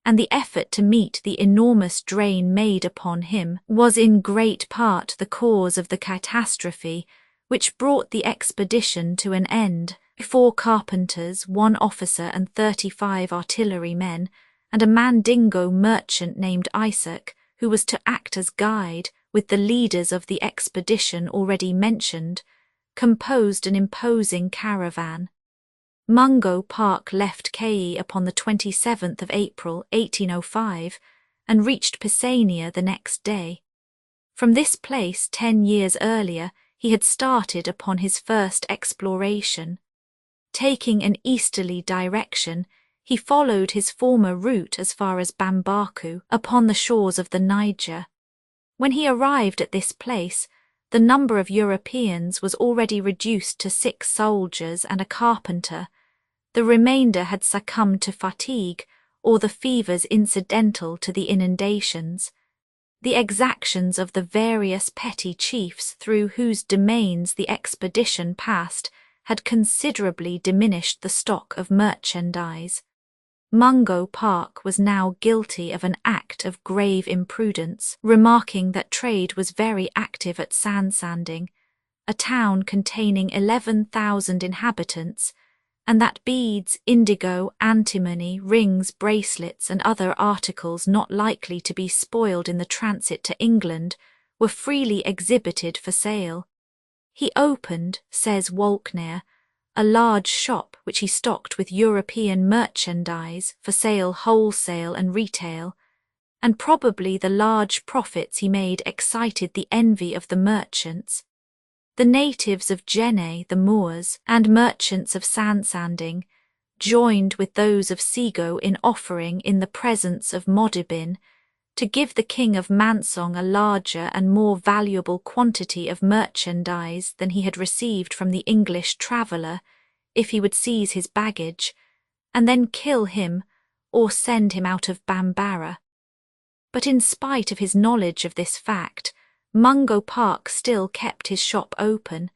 and the effort to meet the enormous drain made upon him was in great part the cause of the catastrophe which brought the expedition to an end. 4 carpenters, 1 officer, and 35 artillerymen, and a Mandingo merchant named Isaac, who was to act as guide, with the leaders of the expedition already mentioned, composed an imposing caravan. Mungo Park left Kei upon the 27th of April 1805 and reached Pisania the next day. From this place 10 years earlier he had started upon his first exploration. Taking an easterly direction, he followed his former route as far as Bambaku, upon the shores of the Niger. When he arrived at this place, the number of Europeans was already reduced to 6 soldiers and a carpenter. The remainder had succumbed to fatigue or the fevers incidental to the inundations. The exactions of the various petty chiefs through whose domains the expedition passed had considerably diminished the stock of merchandise. Mungo Park was now guilty of an act of grave imprudence, remarking that trade was very active at Sansanding, a town containing 11,000 inhabitants, and that beads, indigo, antimony, rings, bracelets, and other articles not likely to be spoiled in the transit to England were freely exhibited for sale. He opened, says Walknaer, a large shop which he stocked with European merchandise for sale wholesale and retail, and probably the large profits he made excited the envy of the merchants. The natives of Jenne, the Moors, and merchants of Sand-Sanding joined with those of Sego in offering in the presence of Modibin to give the king of Mansong a larger and more valuable quantity of merchandise than he had received from the English traveller if he would seize his baggage, and then kill him or send him out of Bambara. But in spite of his knowledge of this fact, Mungo Park still kept his shop open,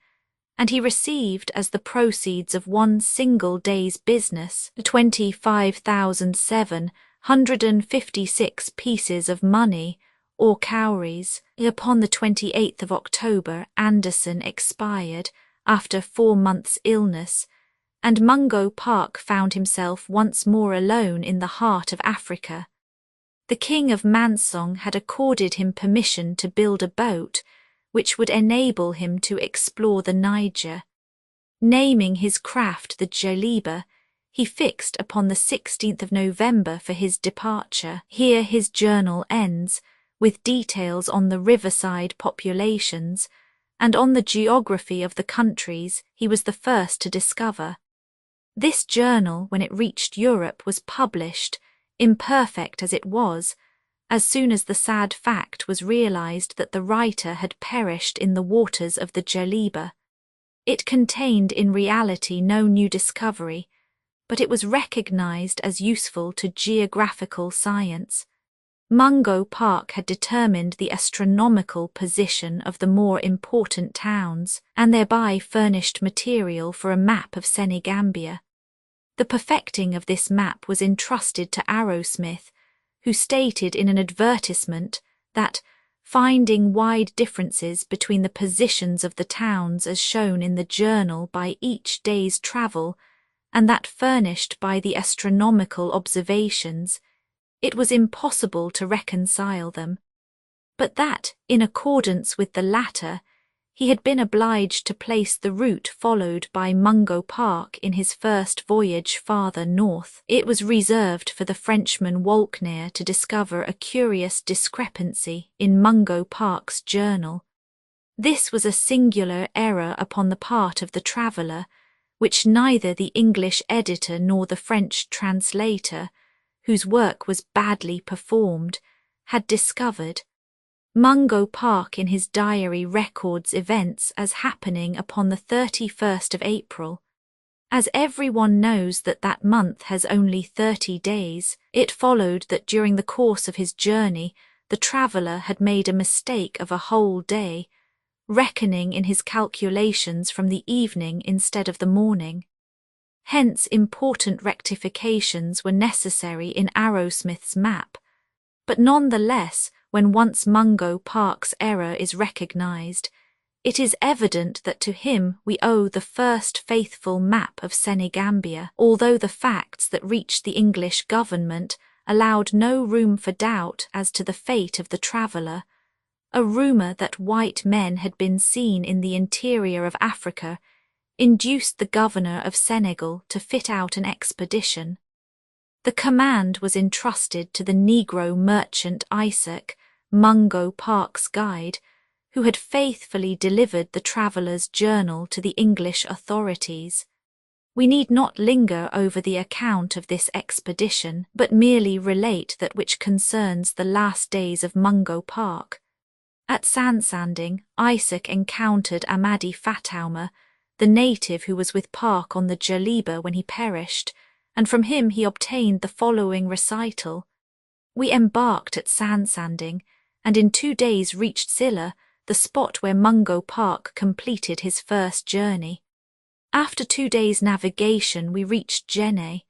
and he received as the proceeds of one single day's business 25,756 pieces of money, or cowries. Upon the 28th of October, Anderson expired after 4 months' illness, and Mungo Park found himself once more alone in the heart of Africa. The King of Mansong had accorded him permission to build a boat which would enable him to explore the Niger. Naming his craft the Jaliba, he fixed upon the 16th of November for his departure. Here his journal ends, with details on the riverside populations and on the geography of the countries he was the first to discover. This journal, when it reached Europe, was published, imperfect as it was, as soon as the sad fact was realized that the writer had perished in the waters of the Jaliba. It contained in reality no new discovery, but it was recognized as useful to geographical science. Mungo Park had determined the astronomical position of the more important towns, and thereby furnished material for a map of Senegambia. The perfecting of this map was entrusted to Arrowsmith, who stated in an advertisement that, finding wide differences between the positions of the towns as shown in the journal by each day's travel, and that furnished by the astronomical observations, it was impossible to reconcile them, but that, in accordance with the latter, he had been obliged to place the route followed by Mungo Park in his first voyage farther north. It was reserved for the Frenchman Walknaer to discover a curious discrepancy in Mungo Park's journal. This was a singular error upon the part of the traveller, which neither the English editor nor the French translator, whose work was badly performed, had discovered. Mungo Park in his diary records events as happening upon the 31st of April. As everyone knows that that month has only 30 days, it followed that during the course of his journey the traveller had made a mistake of a whole day, reckoning in his calculations from the evening instead of the morning. Hence important rectifications were necessary in Arrowsmith's map, but none the less, when once Mungo Park's error is recognized, it is evident that to him we owe the first faithful map of Senegambia, although the facts that reached the English government allowed no room for doubt as to the fate of the traveller. A rumour that white men had been seen in the interior of Africa induced the governor of Senegal to fit out an expedition. The command was entrusted to the Negro merchant Isaac, Mungo Park's guide, who had faithfully delivered the traveller's journal to the English authorities. We need not linger over the account of this expedition, but merely relate that which concerns the last days of Mungo Park. At Sand-Sanding, Isaac encountered Amadi Fatauma, the native who was with Park on the Jaliba when he perished, and from him he obtained the following recital. We embarked at Sand-Sanding, and in 2 days reached Silla, the spot where Mungo Park completed his first journey. After 2 days' navigation we reached Jenne.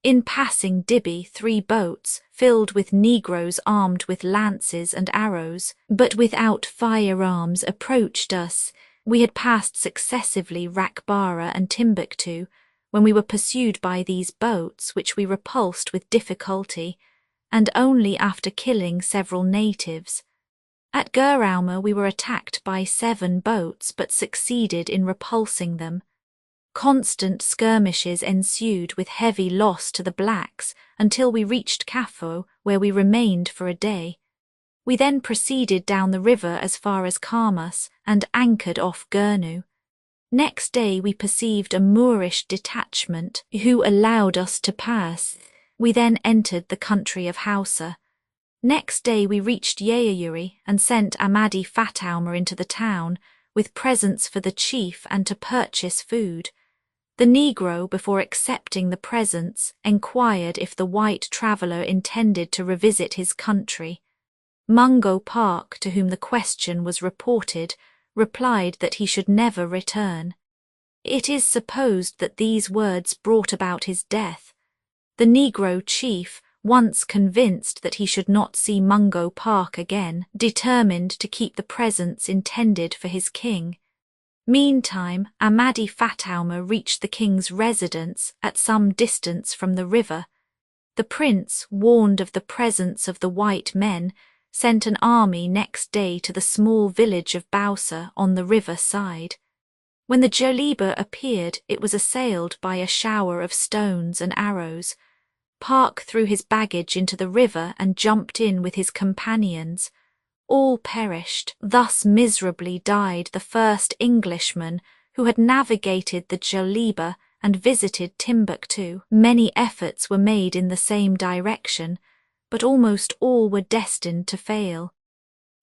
In passing Dibby 3 boats, filled with Negroes armed with lances and arrows, but without firearms, approached us. We had passed successively Rakbara and Timbuktu, when we were pursued by these boats, which we repulsed with difficulty, and only after killing several natives. At Guraumer we were attacked by 7 boats, but succeeded in repulsing them. Constant skirmishes ensued with heavy loss to the blacks until we reached Kafo, where we remained for a day. We then proceeded down the river as far as Karmas and anchored off Gurnu. Next day we perceived a Moorish detachment who allowed us to pass. We then entered the country of Hausa. Next day we reached Yayayuri and sent Ahmadi Fatauma into the town with presents for the chief and to purchase food. The Negro, before accepting the presents, enquired if the white traveller intended to revisit his country. Mungo Park, to whom the question was reported, replied that he should never return. It is supposed that these words brought about his death. The Negro chief, once convinced that he should not see Mungo Park again, determined to keep the presents intended for his king. Meantime, Ahmadi Fatauma reached the king's residence at some distance from the river. The prince, warned of the presence of the white men, sent an army next day to the small village of Bausa on the river side. When the Joliba appeared, it was assailed by a shower of stones and arrows. Park threw his baggage into the river and jumped in with his companions. All perished. Thus miserably died the first Englishman who had navigated the Joliba and visited Timbuktu. Many efforts were made in the same direction, but almost all were destined to fail.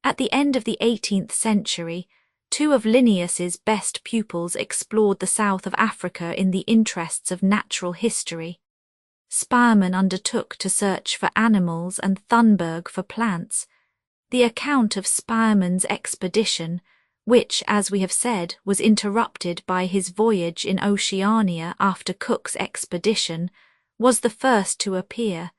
At the end of the 18th century, two of Linnaeus's best pupils explored the south of Africa in the interests of natural history. Spearman undertook to search for animals and Thunberg for plants. The account of Spearman's expedition, which, as we have said, was interrupted by his voyage in Oceania after Cook's expedition, was the first to appear.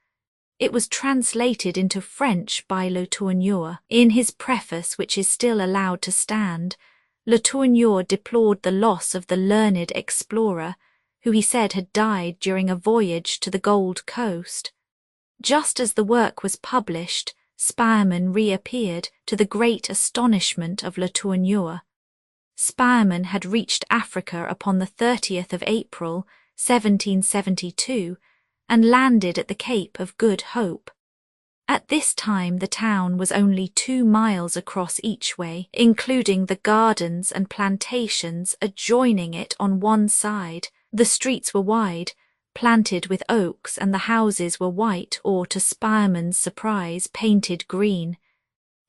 It was translated into French by Le Tourneur. In his preface, which is still allowed to stand, Le Tourneur deplored the loss of the learned explorer, who he said had died during a voyage to the Gold Coast. Just as the work was published, Spearman reappeared, to the great astonishment of Le Tourneur. Spearman had reached Africa upon the 30th of April, 1772, and landed at the Cape of Good Hope. At this time the town was only 2 miles across each way, including the gardens and plantations adjoining it on one side. The streets were wide, planted with oaks, and the houses were white or, to Spearman's surprise, painted green.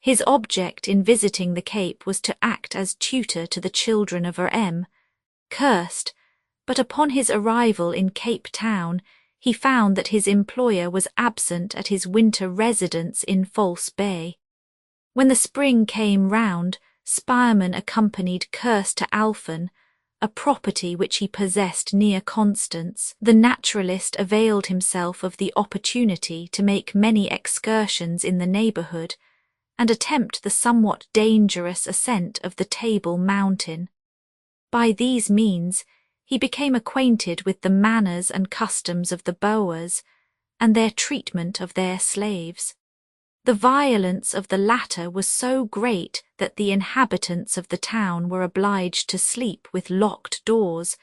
His object in visiting the Cape was to act as tutor to the children of Verne. Cursed, but upon his arrival in Cape Town, he found that his employer was absent at his winter residence in False Bay. When the spring came round, Spearman accompanied Curse to Alphen, a property which he possessed near Constance. The naturalist availed himself of the opportunity to make many excursions in the neighbourhood, and attempt the somewhat dangerous ascent of the Table Mountain. By these means, he became acquainted with the manners and customs of the Boers, and their treatment of their slaves. The violence of the latter was so great that the inhabitants of the town were obliged to sleep with locked doors,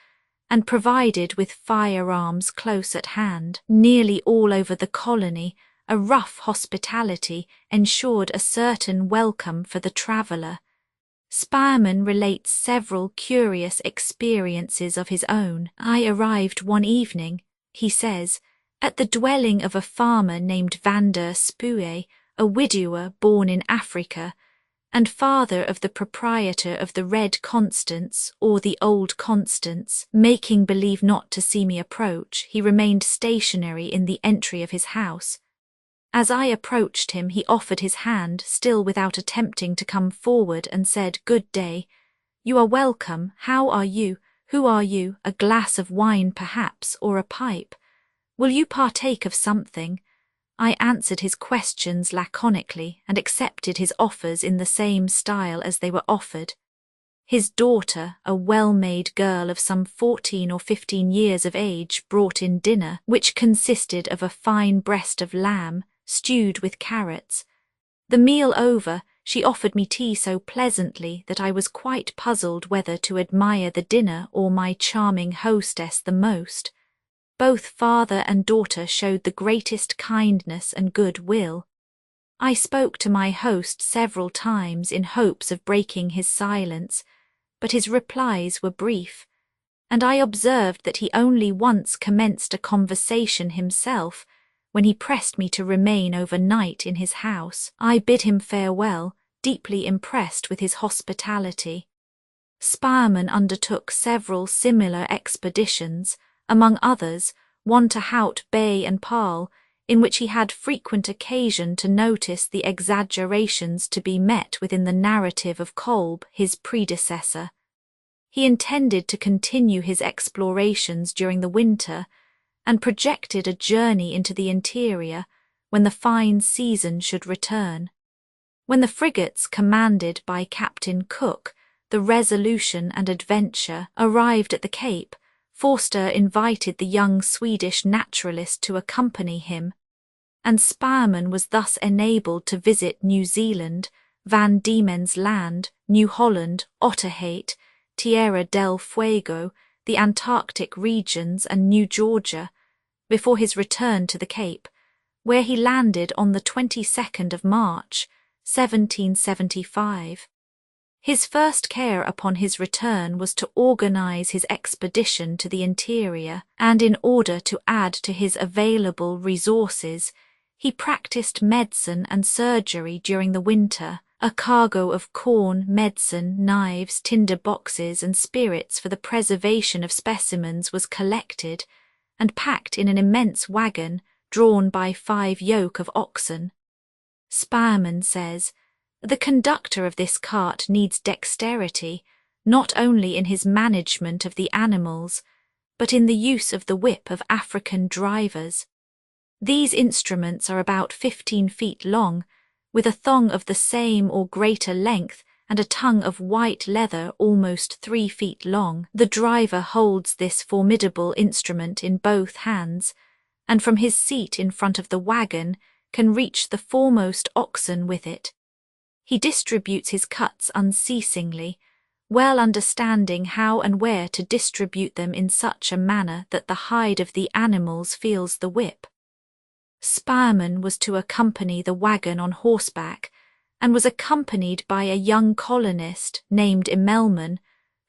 and provided with firearms close at hand. Nearly all over the colony, a rough hospitality ensured a certain welcome for the traveller. Spearman relates several curious experiences of his own. I arrived one evening, he says, at the dwelling of a farmer named Van der Spuwe, a widower born in Africa, and father of the proprietor of the Red Constance, or the Old Constance. Making believe not to see me approach, he remained stationary in the entry of his house. As I approached him, he offered his hand, still without attempting to come forward, and said, "Good day. You are welcome. How are you? Who are you? A glass of wine, perhaps, or a pipe? Will you partake of something?" I answered his questions laconically, and accepted his offers in the same style as they were offered. His daughter, a well-made girl of some 14 or 15 years of age, brought in dinner, which consisted of a fine breast of lamb, stewed with carrots. The meal over, she offered me tea so pleasantly that I was quite puzzled whether to admire the dinner or my charming hostess the most. Both father and daughter showed the greatest kindness and good will. I spoke to my host several times in hopes of breaking his silence, but his replies were brief, and I observed that he only once commenced a conversation himself, when he pressed me to remain overnight in his house. I bid him farewell, deeply impressed with his hospitality. Spearman undertook several similar expeditions, among others, one to Hout Bay and Parle, in which he had frequent occasion to notice the exaggerations to be met with in the narrative of Kolb, his predecessor. He intended to continue his explorations during the winter, and projected a journey into the interior when the fine season should return. When the frigates commanded by Captain Cook, the Resolution and Adventure, arrived at the Cape, Forster invited the young Swedish naturalist to accompany him, and Spearman was thus enabled to visit New Zealand, Van Diemen's Land, New Holland, Otaheite, Tierra del Fuego, the Antarctic regions and New Georgia, before his return to the Cape, where he landed on the 22nd of March, 1775. His first care upon his return was to organize his expedition to the interior, and in order to add to his available resources, he practiced medicine and surgery during the winter. A cargo of corn, medicine, knives, tinder boxes, and spirits for the preservation of specimens was collected and packed in an immense wagon drawn by 5 yoke of oxen. Spearman says, "The conductor of this cart needs dexterity, not only in his management of the animals, but in the use of the whip of African drivers. These instruments are about 15 feet long, with a thong of the same or greater length and a tongue of white leather almost 3 feet long. The driver holds this formidable instrument in both hands, and from his seat in front of the wagon can reach the foremost oxen with it. He distributes his cuts unceasingly, well understanding how and where to distribute them in such a manner that the hide of the animals feels the whip." Spearman was to accompany the wagon on horseback, and was accompanied by a young colonist named Immelman,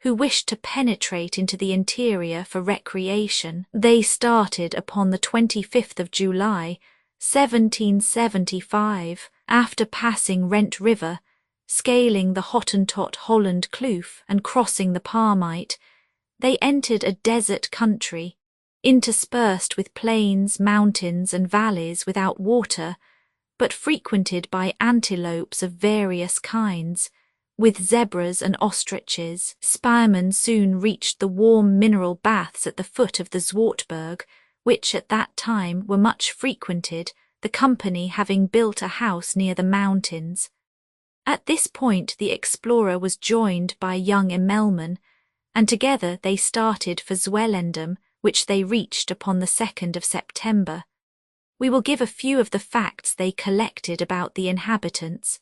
who wished to penetrate into the interior for recreation. They started upon the 25th of July, 1775, after passing Rent River, scaling the Hottentot Holland Kloof and crossing the Parmite. They entered a desert country, interspersed with plains, mountains, and valleys without water, but frequented by antelopes of various kinds, with zebras and ostriches. Spearman soon reached the warm mineral baths at the foot of the Zwartberg, which at that time were much frequented, the company having built a house near the mountains. At this point the explorer was joined by young Immelman, and together they started for Zwellendam, which they reached upon the 2nd of September. We will give a few of the facts they collected about the inhabitants.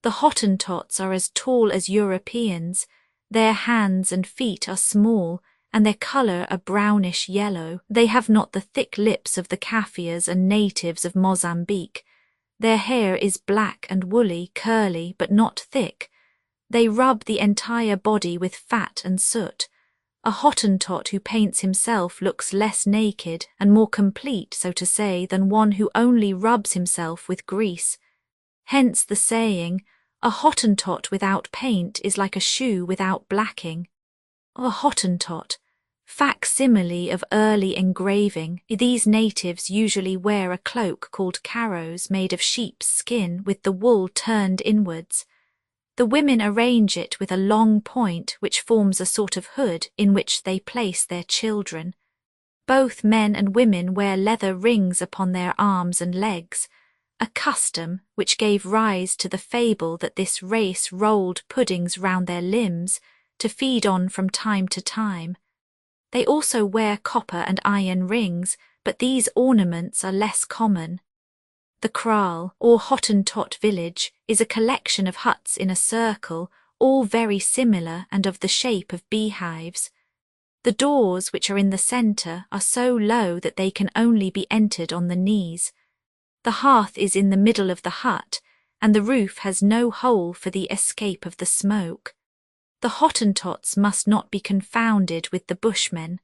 The Hottentots are as tall as Europeans, their hands and feet are small, and their colour a brownish yellow. They have not the thick lips of the Kaffirs and natives of Mozambique. Their hair is black and woolly, curly, but not thick. They rub the entire body with fat and soot. A Hottentot who paints himself looks less naked and more complete, so to say, than one who only rubs himself with grease. Hence the saying, "A Hottentot without paint is like a shoe without blacking." A Hottentot, facsimile of early engraving. These natives usually wear a cloak called carrows made of sheep's skin with the wool turned inwards. The women arrange it with a long point which forms a sort of hood in which they place their children. Both men and women wear leather rings upon their arms and legs, a custom which gave rise to the fable that this race rolled puddings round their limbs to feed on from time to time. They also wear copper and iron rings, but these ornaments are less common. The kraal, or Hottentot village, is a collection of huts in a circle, all very similar and of the shape of beehives. The doors, which are in the centre, are so low that they can only be entered on the knees. The hearth is in the middle of the hut, and the roof has no hole for the escape of the smoke. The Hottentots must not be confounded with the Bushmen.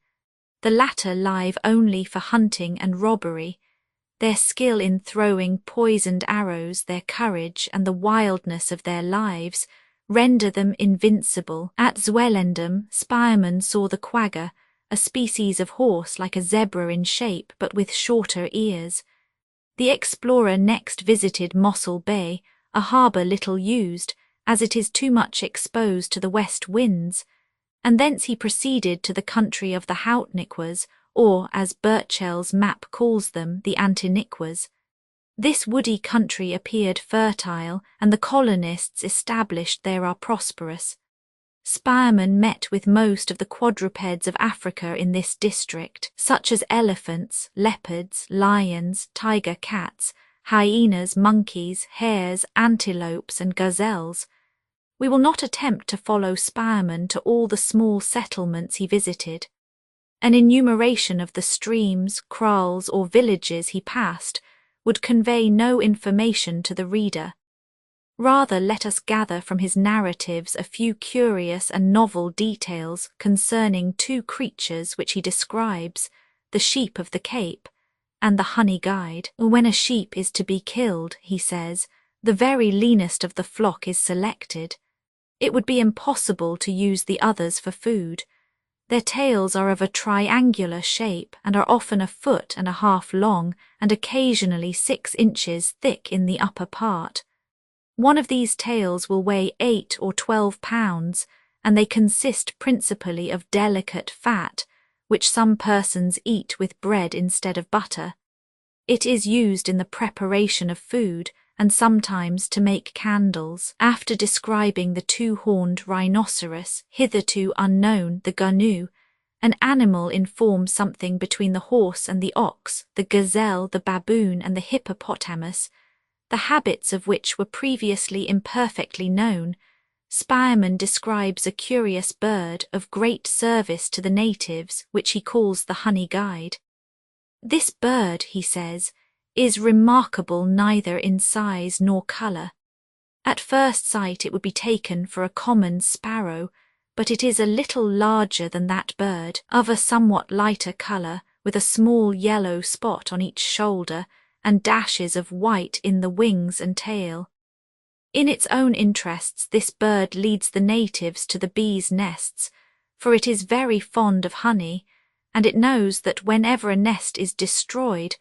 The latter live only for hunting and robbery. Their skill in throwing poisoned arrows, their courage, and the wildness of their lives render them invincible. At Zwellendam, spearmen saw the quagga, a species of horse like a zebra in shape but with shorter ears. The explorer next visited Mossel Bay, a harbour little used, as it is too much exposed to the west winds, and thence he proceeded to the country of the Houtniquas, or, as Burchell's map calls them, the Antiniquas. This woody country appeared fertile, and the colonists established there are prosperous. Spearmen met with most of the quadrupeds of Africa in this district, such as elephants, leopards, lions, tiger cats, hyenas, monkeys, hares, antelopes, and gazelles. We will not attempt to follow Spearman to all the small settlements he visited. An enumeration of the streams, kraals, or villages he passed would convey no information to the reader. Rather let us gather from his narratives a few curious and novel details concerning two creatures which he describes, the sheep of the Cape and the honey guide. When a sheep is to be killed, he says, the very leanest of the flock is selected. It would be impossible to use the others for food. Their tails are of a triangular shape and are often 1.5 feet long and occasionally 6 inches thick in the upper part. One of these tails will weigh 8 or 12 pounds, and they consist principally of delicate fat, which some persons eat with bread instead of butter. It is used in the preparation of food, and sometimes to make candles. After describing the two-horned rhinoceros, hitherto unknown, the gnu, an animal in form something between the horse and the ox, the gazelle, the baboon, and the hippopotamus, the habits of which were previously imperfectly known, Spearman describes a curious bird of great service to the natives, which he calls the honey guide. This bird, he says, is remarkable neither in size nor colour. At first sight it would be taken for a common sparrow, but it is a little larger than that bird, of a somewhat lighter colour, with a small yellow spot on each shoulder, and dashes of white in the wings and tail. In its own interests this bird leads the natives to the bees' nests, for it is very fond of honey, and it knows that whenever a nest is destroyed,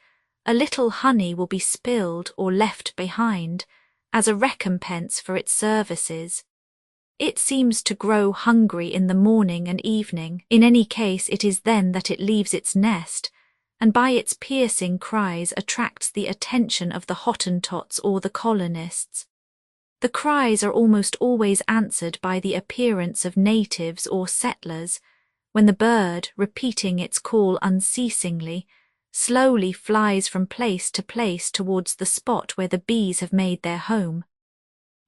a little honey will be spilled or left behind, as a recompense for its services. It seems to grow hungry in the morning and evening. In any case, it is then that it leaves its nest, and by its piercing cries attracts the attention of the Hottentots or the colonists. The cries are almost always answered by the appearance of natives or settlers, when the bird, repeating its call unceasingly, slowly flies from place to place towards the spot where the bees have made their home.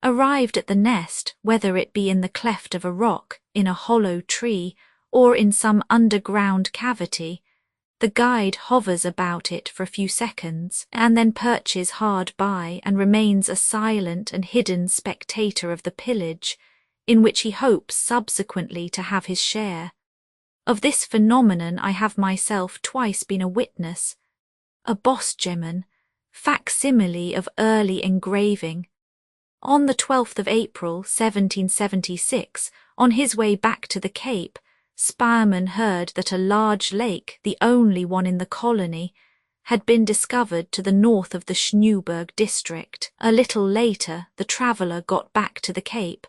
Arrived at the nest, whether it be in the cleft of a rock, in a hollow tree, or in some underground cavity, the guide hovers about it for a few seconds, and then perches hard by and remains a silent and hidden spectator of the pillage, in which he hopes subsequently to have his share. Of this phenomenon I have myself twice been a witness. A Bosjeman, facsimile of early engraving. On the 12th of April, 1776, on his way back to the Cape, Spearman heard that a large lake, the only one in the colony, had been discovered to the north of the Schneeberg district. A little later, the traveller got back to the Cape,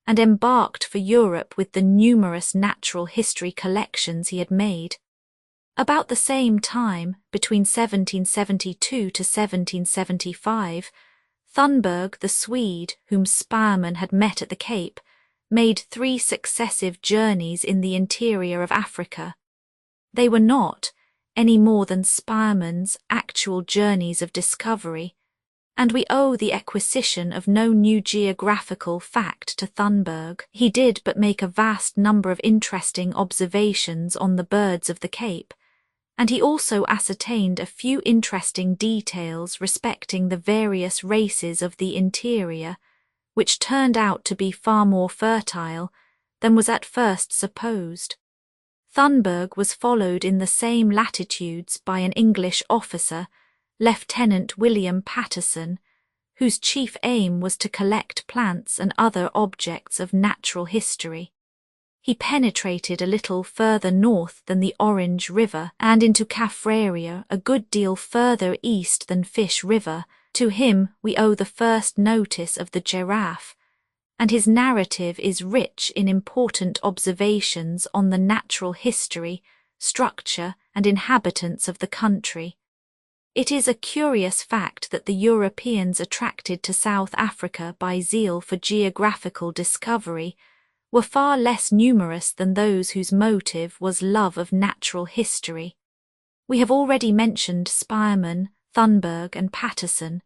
and embarked for Europe with the numerous natural history collections he had made. About the same time, between 1772 to 1775, Thunberg the Swede, whom Spearman had met at the Cape, made 3 successive journeys in the interior of Africa. They were not, any more than Spearman's, actual journeys of discovery, and we owe the acquisition of no new geographical fact to Thunberg. He did but make a vast number of interesting observations on the birds of the Cape, and he also ascertained a few interesting details respecting the various races of the interior, which turned out to be far more fertile than was at first supposed. Thunberg was followed in the same latitudes by an English officer, Lieutenant William Patterson, whose chief aim was to collect plants and other objects of natural history. He penetrated a little further north than the Orange River and into Caffraria, a good deal further east than Fish River. To him we owe the first notice of the giraffe, and his narrative is rich in important observations on the natural history, structure, and inhabitants of the country. It is a curious fact that the Europeans attracted to South Africa by zeal for geographical discovery were far less numerous than those whose motive was love of natural history. We have already mentioned Spearman, Thunberg, and Patterson.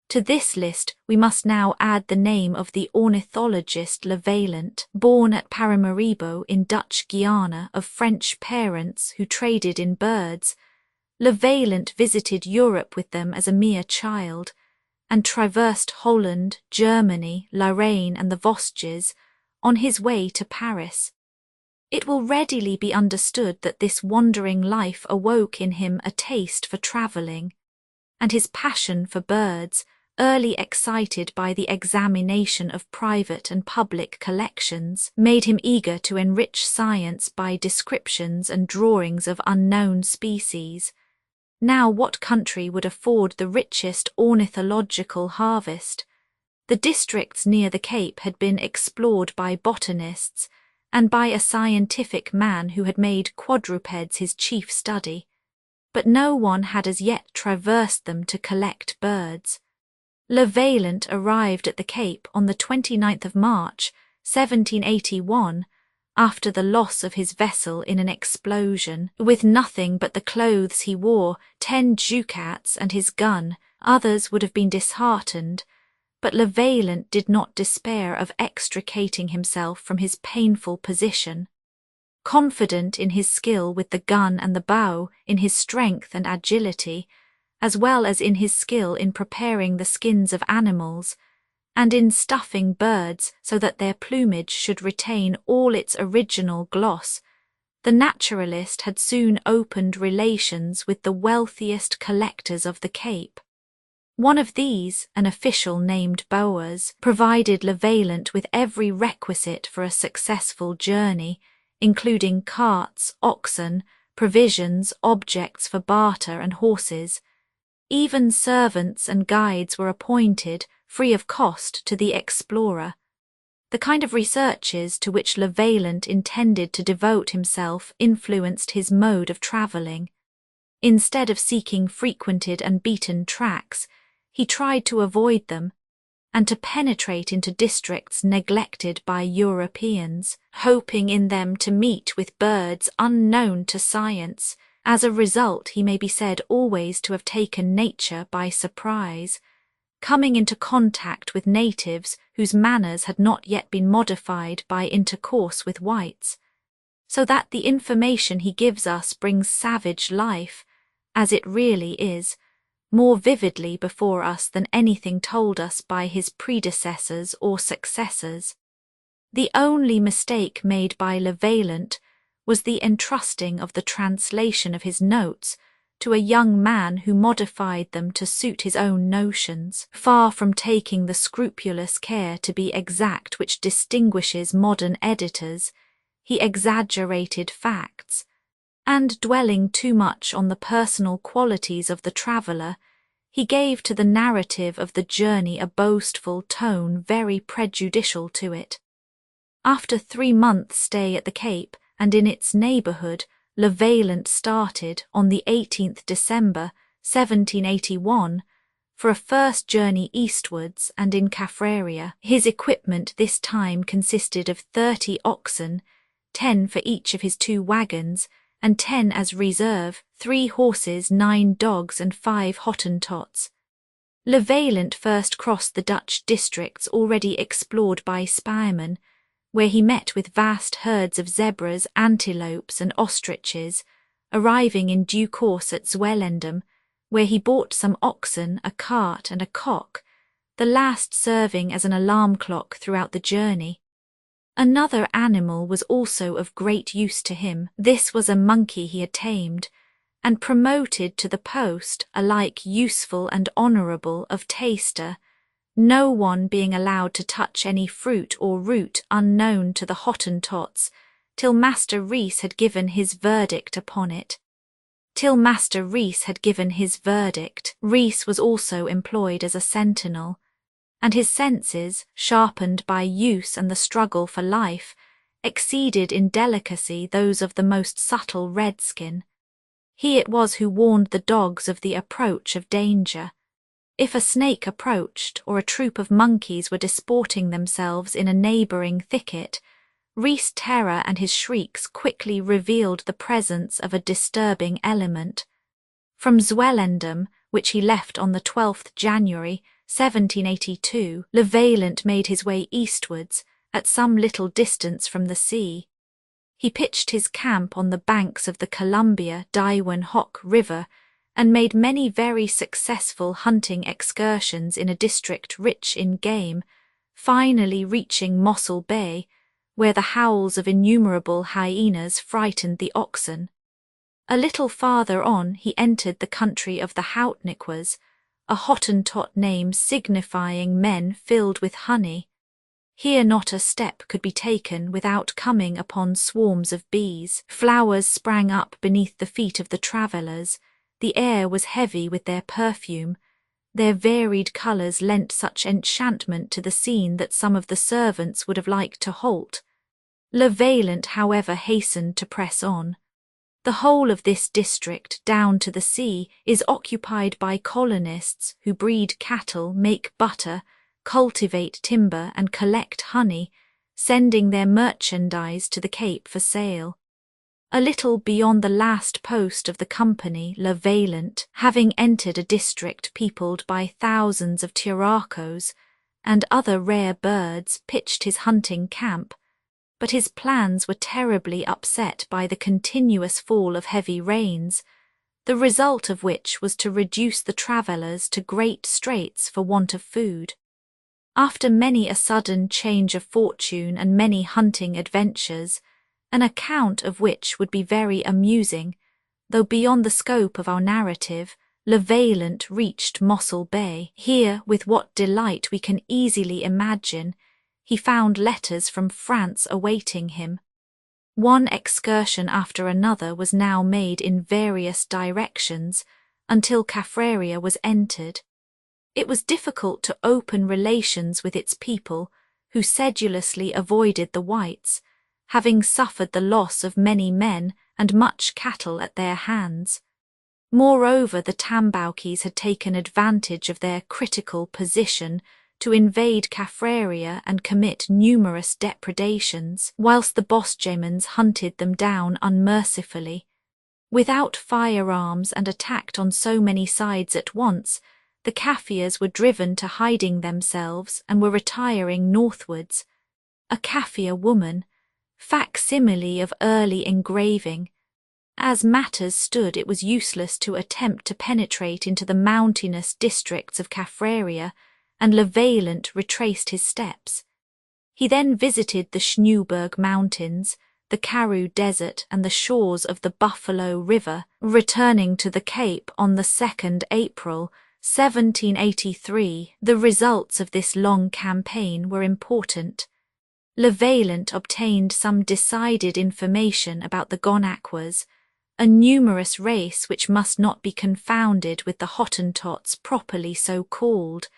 To this list we must now add the name of the ornithologist Levaillant, born at Paramaribo in Dutch Guiana of French parents who traded in birds. Levaillant visited Europe with them as a mere child, and traversed Holland, Germany, Lorraine, and the Vosges on his way to Paris. It will readily be understood that this wandering life awoke in him a taste for travelling, and his passion for birds, early excited by the examination of private and public collections, made him eager to enrich science by descriptions and drawings of unknown species. Now, what country would afford the richest ornithological harvest? The districts near the Cape had been explored by botanists and by a scientific man who had made quadrupeds his chief study, but no one had as yet traversed them to collect birds. Levaillant arrived at the Cape on the 29th of March, 1781, after the loss of his vessel in an explosion, with nothing but the clothes he wore, 10 ducats, and his gun. Others would have been disheartened, but Levaillant did not despair of extricating himself from his painful position. Confident in his skill with the gun and the bow, in his strength and agility, as well as in his skill in preparing the skins of animals, and in stuffing birds so that their plumage should retain all its original gloss, the naturalist had soon opened relations with the wealthiest collectors of the Cape. One of these, an official named Bowers, provided Levaillant with every requisite for a successful journey, including carts, oxen, provisions, objects for barter, and horses. Even servants and guides were appointed, free of cost, to the explorer. The kind of researches to which Levaillant intended to devote himself influenced his mode of travelling. Instead of seeking frequented and beaten tracks, he tried to avoid them, and to penetrate into districts neglected by Europeans, hoping in them to meet with birds unknown to science. As a result, he may be said always to have taken nature by surprise, coming into contact with natives whose manners had not yet been modified by intercourse with whites, so that the information he gives us brings savage life, as it really is, more vividly before us than anything told us by his predecessors or successors. The only mistake made by Levaillant was the entrusting of the translation of his notes to a young man who modified them to suit his own notions, far from taking the scrupulous care to be exact which distinguishes modern editors. He exaggerated facts, and dwelling too much on the personal qualities of the traveller, he gave to the narrative of the journey a boastful tone very prejudicial to it. After 3 months' stay at the Cape and in its neighbourhood, Levaillant started on the 18th December, 1781, for a first journey eastwards and in Caffraria. His equipment this time consisted of 30 oxen, 10 for each of his 2 wagons, and 10 as reserve, 3 horses, 9 dogs, and 5 Hottentots. Levaillant first crossed the Dutch districts already explored by Spearman, where he met with vast herds of zebras, antelopes, and ostriches, arriving in due course at Zwellendam, where he bought some oxen, a cart and a cock, the last serving as an alarm clock throughout the journey. Another animal was also of great use to him. This was a monkey he had tamed, and promoted to the post, alike useful and honourable, of taster, no one being allowed to touch any fruit or root unknown to the Hottentots, till Master Rees had given his verdict upon it. Rees was also employed as a sentinel, and his senses, sharpened by use and the struggle for life, exceeded in delicacy those of the most subtle redskin. He it was who warned the dogs of the approach of danger. If a snake approached, or a troop of monkeys were disporting themselves in a neighbouring thicket, Rees' terror and his shrieks quickly revealed the presence of a disturbing element. From Zwellendam, which he left on the 12th January, 1782, Levaillant made his way eastwards, at some little distance from the sea. He pitched his camp on the banks of the Columbia Daiwen Hock River, and made many very successful hunting excursions in a district rich in game, finally reaching Mossel Bay, where the howls of innumerable hyenas frightened the oxen. A little farther on he entered the country of the Houtniquas, a Hottentot name signifying men filled with honey. Here not a step could be taken without coming upon swarms of bees. Flowers sprang up beneath the feet of the travellers. The air was heavy with their perfume. Their varied colours lent such enchantment to the scene that some of the servants would have liked to halt. Levaillant, however, hastened to press on. The whole of this district, down to the sea, is occupied by colonists who breed cattle, make butter, cultivate timber and collect honey, sending their merchandise to the Cape for sale. A little beyond the last post of the company, Levaillant, having entered a district peopled by thousands of turacos and other rare birds, pitched his hunting camp, but his plans were terribly upset by the continuous fall of heavy rains, the result of which was to reduce the travellers to great straits for want of food. After many a sudden change of fortune and many hunting adventures, an account of which would be very amusing, though beyond the scope of our narrative, Levaillant reached Mossel Bay. Here, with what delight we can easily imagine, he found letters from France awaiting him. One excursion after another was now made in various directions, until Caffraria was entered. It was difficult to open relations with its people, who sedulously avoided the whites, having suffered the loss of many men and much cattle at their hands. Moreover, the Tambaukis had taken advantage of their critical position to invade Caffraria and commit numerous depredations, whilst the Bosjemans hunted them down unmercifully. Without firearms and attacked on so many sides at once, the Kaffirs were driven to hiding themselves and were retiring northwards. A Kaffir woman, facsimile of early engraving. As matters stood, it was useless to attempt to penetrate into the mountainous districts of Caffraria, and Levaillant retraced his steps. He then visited the Schneeberg Mountains, the Karoo Desert and the shores of the Buffalo River, returning to the Cape on the 2nd April, 1783. The results of this long campaign were important. Levaillant obtained some decided information about the Gonaquas, a numerous race which must not be confounded with the Hottentots properly so called,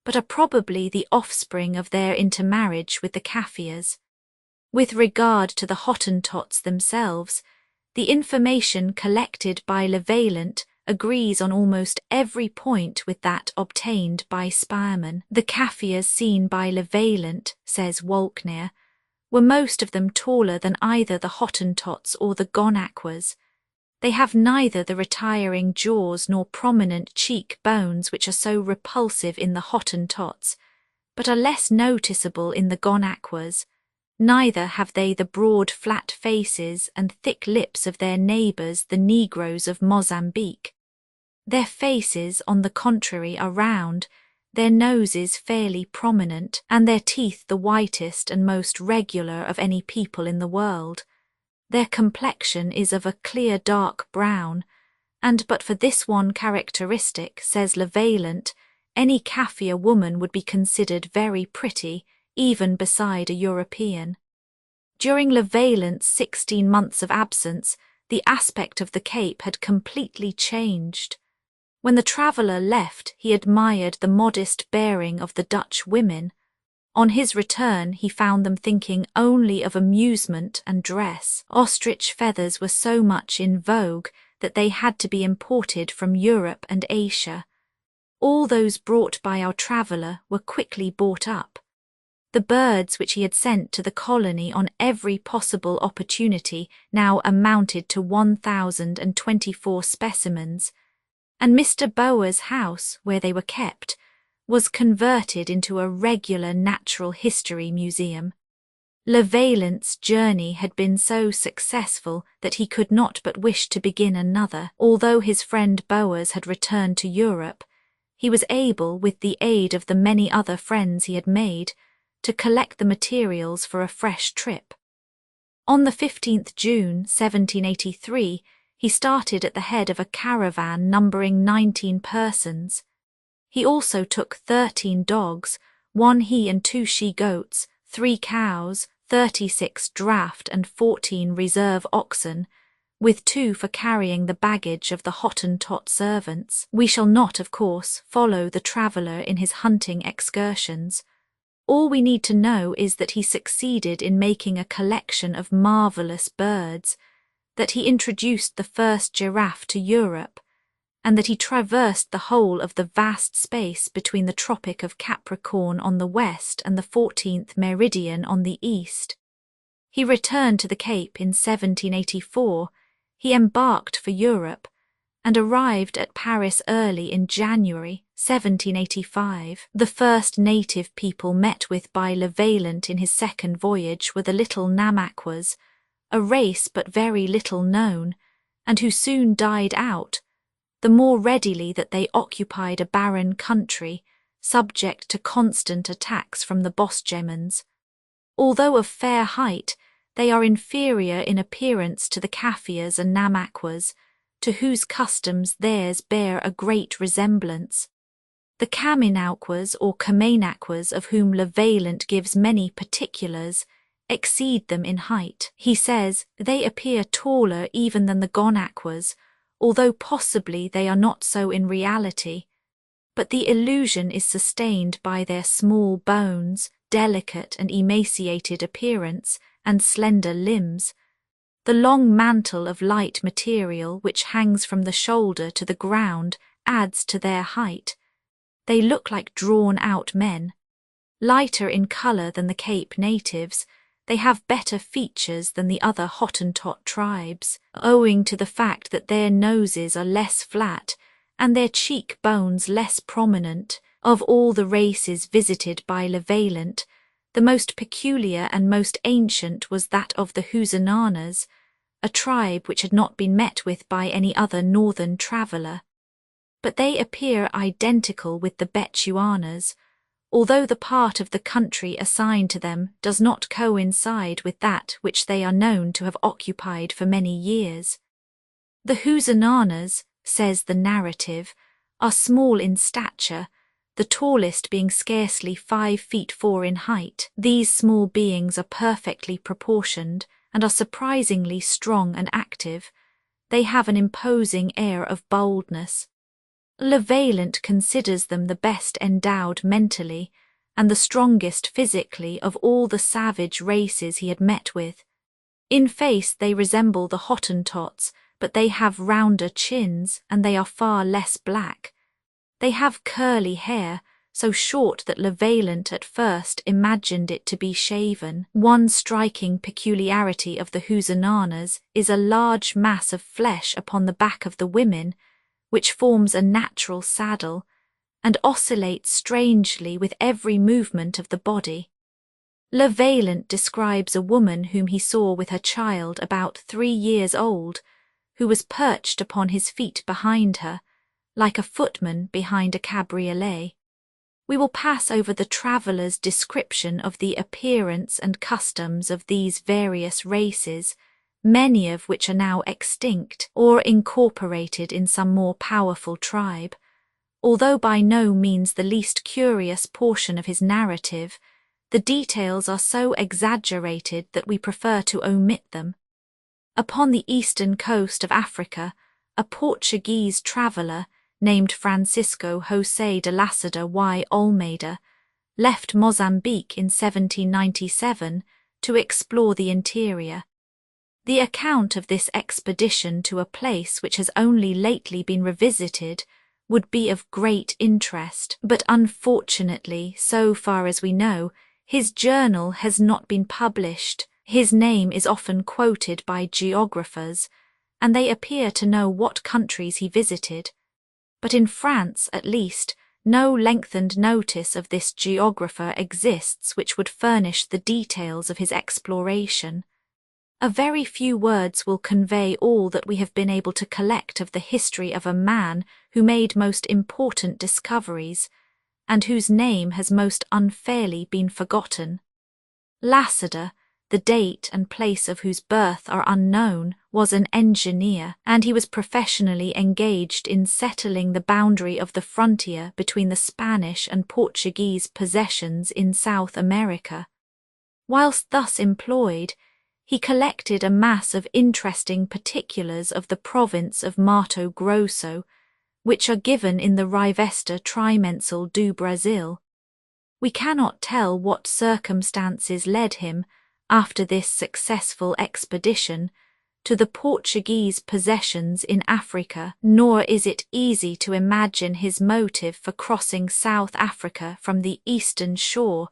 but are probably the offspring of their intermarriage with the Kaffirs. With regard to the Hottentots themselves, the information collected by Levaillant agrees on almost every point with that obtained by Spearman. The Kaffirs seen by Levaillant, says Walknaer, were most of them taller than either the Hottentots or the Gonaquas. They have neither the retiring jaws nor prominent cheek bones which are so repulsive in the Hottentots, but are less noticeable in the Gonaquas. Neither have they the broad flat faces and thick lips of their neighbours the Negroes of Mozambique. Their faces, on the contrary, are round, their noses fairly prominent, and their teeth the whitest and most regular of any people in the world. Their complexion is of a clear dark brown, and but for this one characteristic, says Levaillant, any Kaffir woman would be considered very pretty, even beside a European. During Levaillant's 16 months of absence, the aspect of the Cape had completely changed. When the traveller left, he admired the modest bearing of the Dutch women. On his return, he found them thinking only of amusement and dress. Ostrich feathers were so much in vogue that they had to be imported from Europe and Asia. All those brought by our traveller were quickly bought up. The birds which he had sent to the colony on every possible opportunity now amounted to 1,024 specimens, and Mr. Bower's house, where they were kept, was converted into a regular natural history museum. Levaillant's journey had been so successful that he could not but wish to begin another. Although his friend Bowers had returned to Europe, he was able, with the aid of the many other friends he had made, to collect the materials for a fresh trip. On the 15th June 1783, he started at the head of a caravan numbering 19 persons. He also took 13 dogs, 1 he and 2 she goats, 3 cows, 36 draft and 14 reserve oxen, with 2 for carrying the baggage of the Hottentot servants. We shall not, of course, follow the traveller in his hunting excursions. All we need to know is that he succeeded in making a collection of marvellous birds, that he introduced the first giraffe to Europe, and that he traversed the whole of the vast space between the Tropic of Capricorn on the west and the 14th meridian on the east. He returned to the Cape in 1784, he embarked for Europe, and arrived at Paris early in January 1785. The first native people met with by Levaillant in his second voyage were the little Namaquas, a race but very little known, and who soon died out, the more readily that they occupied a barren country, subject to constant attacks from the Bosjemans. Although of fair height, they are inferior in appearance to the Kaffirs and Namaquas, to whose customs theirs bear a great resemblance. The Kaminauquas or Kamenauquas, of whom Levaillant gives many particulars, exceed them in height. He says, they appear taller even than the Gonaquas, although possibly they are not so in reality. But the illusion is sustained by their small bones, delicate and emaciated appearance, and slender limbs. The long mantle of light material which hangs from the shoulder to the ground adds to their height. They look like drawn-out men. Lighter in colour than the Cape natives, they have better features than the other Hottentot tribes, owing to the fact that their noses are less flat and their cheek bones less prominent. Of all the races visited by Levaillant, the most peculiar and most ancient was that of the Houzananas, a tribe which had not been met with by any other northern traveller. But they appear identical with the Bechuanas, although the part of the country assigned to them does not coincide with that which they are known to have occupied for many years. The Houzananas, says the narrative, are small in stature, the tallest being scarcely 5 feet 4 in height. These small beings are perfectly proportioned and are surprisingly strong and active. They have an imposing air of boldness. Levaillant considers them the best endowed mentally and the strongest physically of all the savage races he had met with. In face they resemble the Hottentots, but they have rounder chins and they are far less black. They have curly hair, so short that Levaillant at first imagined it to be shaven. One striking peculiarity of the Houzananas is a large mass of flesh upon the back of the women, which forms a natural saddle, and oscillates strangely with every movement of the body. Le Vaillant describes a woman whom he saw with her child about 3 years old, who was perched upon his feet behind her, like a footman behind a cabriolet. We will pass over the traveller's description of the appearance and customs of these various races, many of which are now extinct or incorporated in some more powerful tribe, although by no means the least curious portion of his narrative. The details are so exaggerated that we prefer to omit them. Upon the eastern coast of Africa, a Portuguese traveller named Francisco José de Lacerda y Olmeida left Mozambique in 1797 to explore the interior. The account of this expedition to a place which has only lately been revisited would be of great interest, but unfortunately, so far as we know, his journal has not been published. His name is often quoted by geographers, and they appear to know what countries he visited. But in France, at least, no lengthened notice of this geographer exists which would furnish the details of his exploration. A very few words will convey all that we have been able to collect of the history of a man who made most important discoveries, and whose name has most unfairly been forgotten. Lacerda, the date and place of whose birth are unknown, was an engineer, and he was professionally engaged in settling the boundary of the frontier between the Spanish and Portuguese possessions in South America. Whilst thus employed, he collected a mass of interesting particulars of the province of Mato Grosso, which are given in the Revista Trimensal do Brasil. We cannot tell what circumstances led him, after this successful expedition, to the Portuguese possessions in Africa, nor is it easy to imagine his motive for crossing South Africa from the eastern shore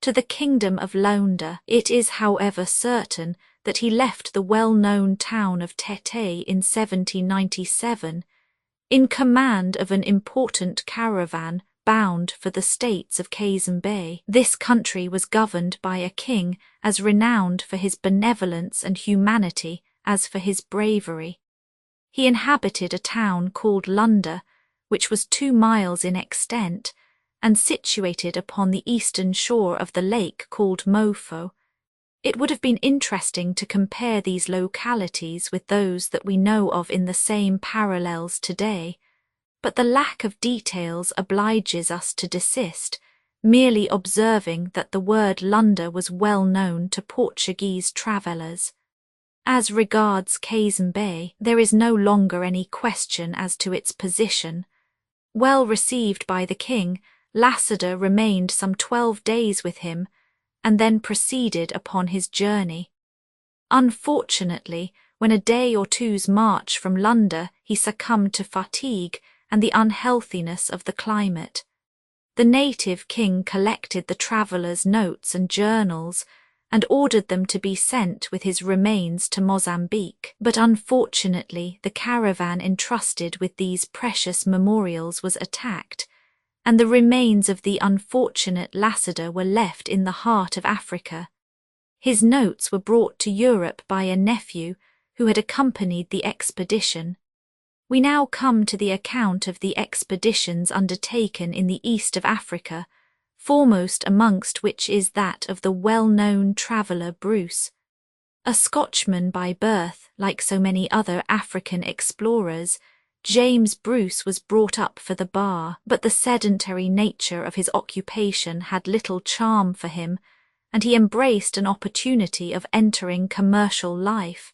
to the kingdom of Luanda. It is, however, certain that he left the well-known town of Tete in 1797, in command of an important caravan bound for the states of Cazembe. This country was governed by a king as renowned for his benevolence and humanity as for his bravery. He inhabited a town called Luanda, which was 2 miles in extent, and situated upon the eastern shore of the lake called Mofo. It would have been interesting to compare these localities with those that we know of in the same parallels today, but the lack of details obliges us to desist, merely observing that the word Luanda was well known to Portuguese travellers. As regards Cazembe, there is no longer any question as to its position. Well received by the king, Lacerda remained some 12 days with him, and then proceeded upon his journey. Unfortunately, when a day or two's march from Luanda, he succumbed to fatigue and the unhealthiness of the climate. The native king collected the travellers' notes and journals, and ordered them to be sent with his remains to Mozambique. But unfortunately, the caravan entrusted with these precious memorials was attacked, and the remains of the unfortunate Lacerda were left in the heart of Africa. His notes were brought to Europe by a nephew who had accompanied the expedition. We now come to the account of the expeditions undertaken in the east of Africa, foremost amongst which is that of the well-known traveller Bruce. A Scotchman by birth, like so many other African explorers, James Bruce was brought up for the bar, but the sedentary nature of his occupation had little charm for him, and he embraced an opportunity of entering commercial life.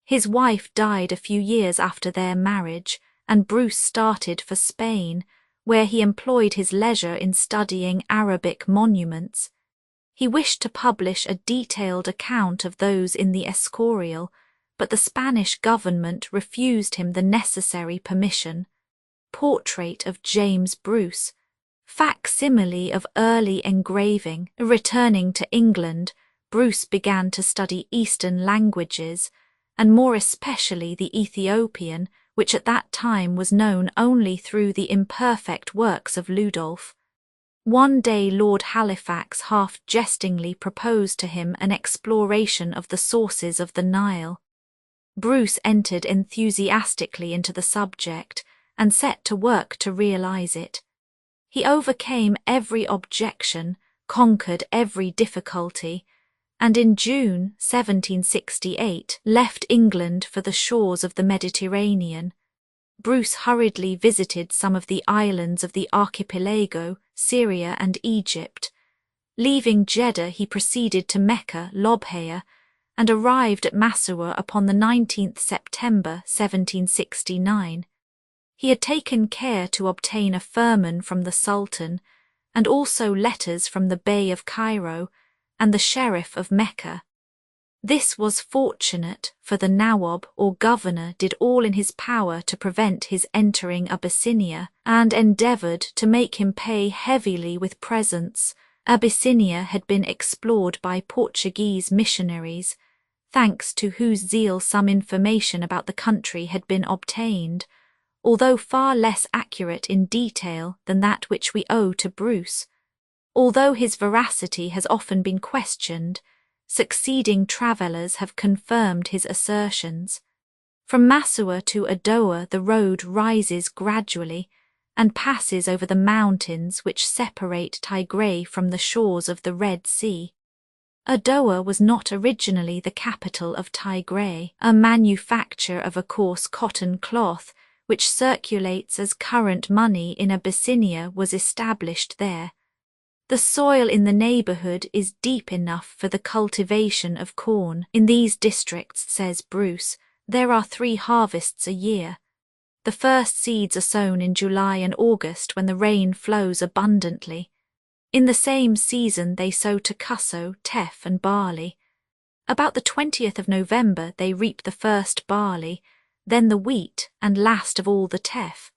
His wife died a few years after their marriage, and Bruce started for Spain, where he employed his leisure in studying Arabic monuments. He wished to publish a detailed account of those in the Escorial, but the Spanish government refused him the necessary permission. Portrait of James Bruce. Facsimile of early engraving. Returning to England, Bruce began to study Eastern languages, and more especially the Ethiopian, which at that time was known only through the imperfect works of Ludolf. One day Lord Halifax half jestingly proposed to him an exploration of the sources of the Nile. Bruce entered enthusiastically into the subject and set to work to realize it. He overcame every objection, conquered every difficulty, and in June 1768 left England for the shores of the Mediterranean. Bruce hurriedly visited some of the islands of the archipelago, Syria and Egypt. Leaving Jeddah, he proceeded to Mecca, Lobhaya, and arrived at Massoua upon the 19th September 1769. He had taken care to obtain a firman from the Sultan, and also letters from the Bey of Cairo and the Sheriff of Mecca. This was fortunate, for the Nawab or governor did all in his power to prevent his entering Abyssinia, and endeavoured to make him pay heavily with presents. Abyssinia had been explored by Portuguese missionaries, thanks to whose zeal some information about the country had been obtained, although far less accurate in detail than that which we owe to Bruce. Although his veracity has often been questioned, succeeding travellers have confirmed his assertions. From Massoua to Adowa the road rises gradually and passes over the mountains which separate Tigray from the shores of the Red Sea. Adowa was not originally the capital of Tigray. A manufacture of a coarse cotton cloth, which circulates as current money in Abyssinia, was established there. The soil in the neighbourhood is deep enough for the cultivation of corn. In these districts, says Bruce, there are 3 harvests a year. The first seeds are sown in July and August when the rain flows abundantly. In the same season they sow tucusso, teff and barley. About the 20th of November they reap the first barley, then the wheat, and last of all the teff.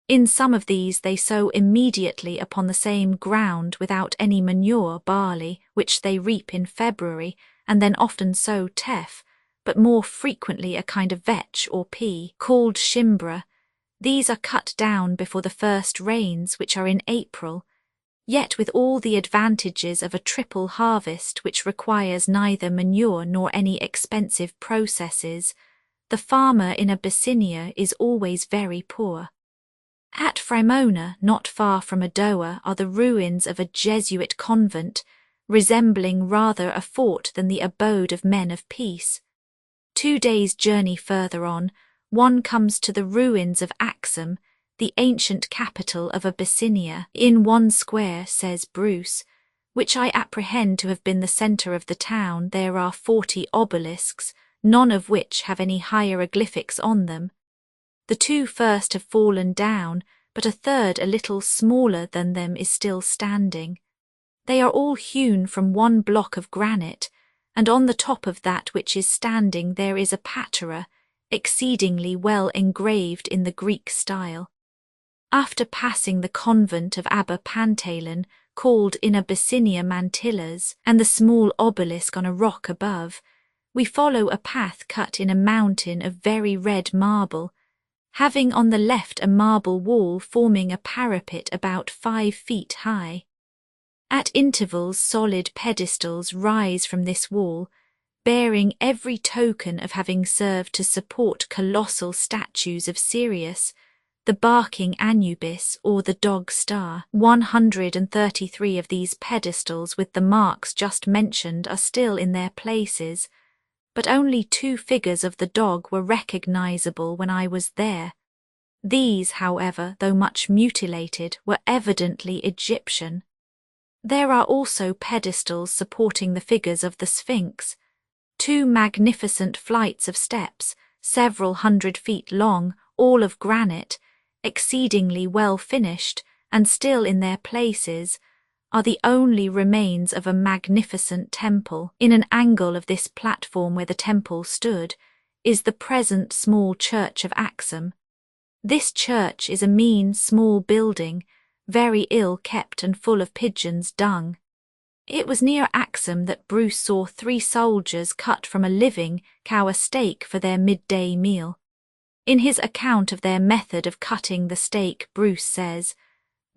In some of these they sow immediately upon the same ground without any manure barley, which they reap in February, and then often sow teff, but more frequently a kind of vetch or pea, called shimbra. These are cut down before the first rains, which are in April. Yet with all the advantages of a triple harvest which requires neither manure nor any expensive processes, the farmer in Abyssinia is always very poor. At Fremona, not far from Adowa, are the ruins of a Jesuit convent, resembling rather a fort than the abode of men of peace. 2 days' journey further on, one comes to the ruins of Axum, the ancient capital of Abyssinia. In one square, says Bruce, which I apprehend to have been the centre of the town, there are 40 obelisks, none of which have any hieroglyphics on them. The 2 first have fallen down, but a third a little smaller than them is still standing. They are all hewn from one block of granite, and on the top of that which is standing there is a patera, exceedingly well engraved in the Greek style. After passing the convent of Abba Pantalon, called in Abyssinia Mantillas, and the small obelisk on a rock above, we follow a path cut in a mountain of very red marble, having on the left a marble wall forming a parapet about 5 feet high. At intervals solid pedestals rise from this wall, bearing every token of having served to support colossal statues of Sirius, the barking Anubis or the dog star. 133 of these pedestals with the marks just mentioned are still in their places, but only 2 figures of the dog were recognizable when I was there. These, however, though much mutilated, were evidently Egyptian. There are also pedestals supporting the figures of the Sphinx, 2 magnificent flights of steps, several 100 feet long, all of granite, exceedingly well finished, and still in their places, are the only remains of a magnificent temple. In an angle of this platform where the temple stood is the present small church of Axum. This church is a mean small building, very ill kept and full of pigeons' dung. It was near Axum that Bruce saw 3 soldiers cut from a living cow a steak for their midday meal. In his account of their method of cutting the steak, Bruce says,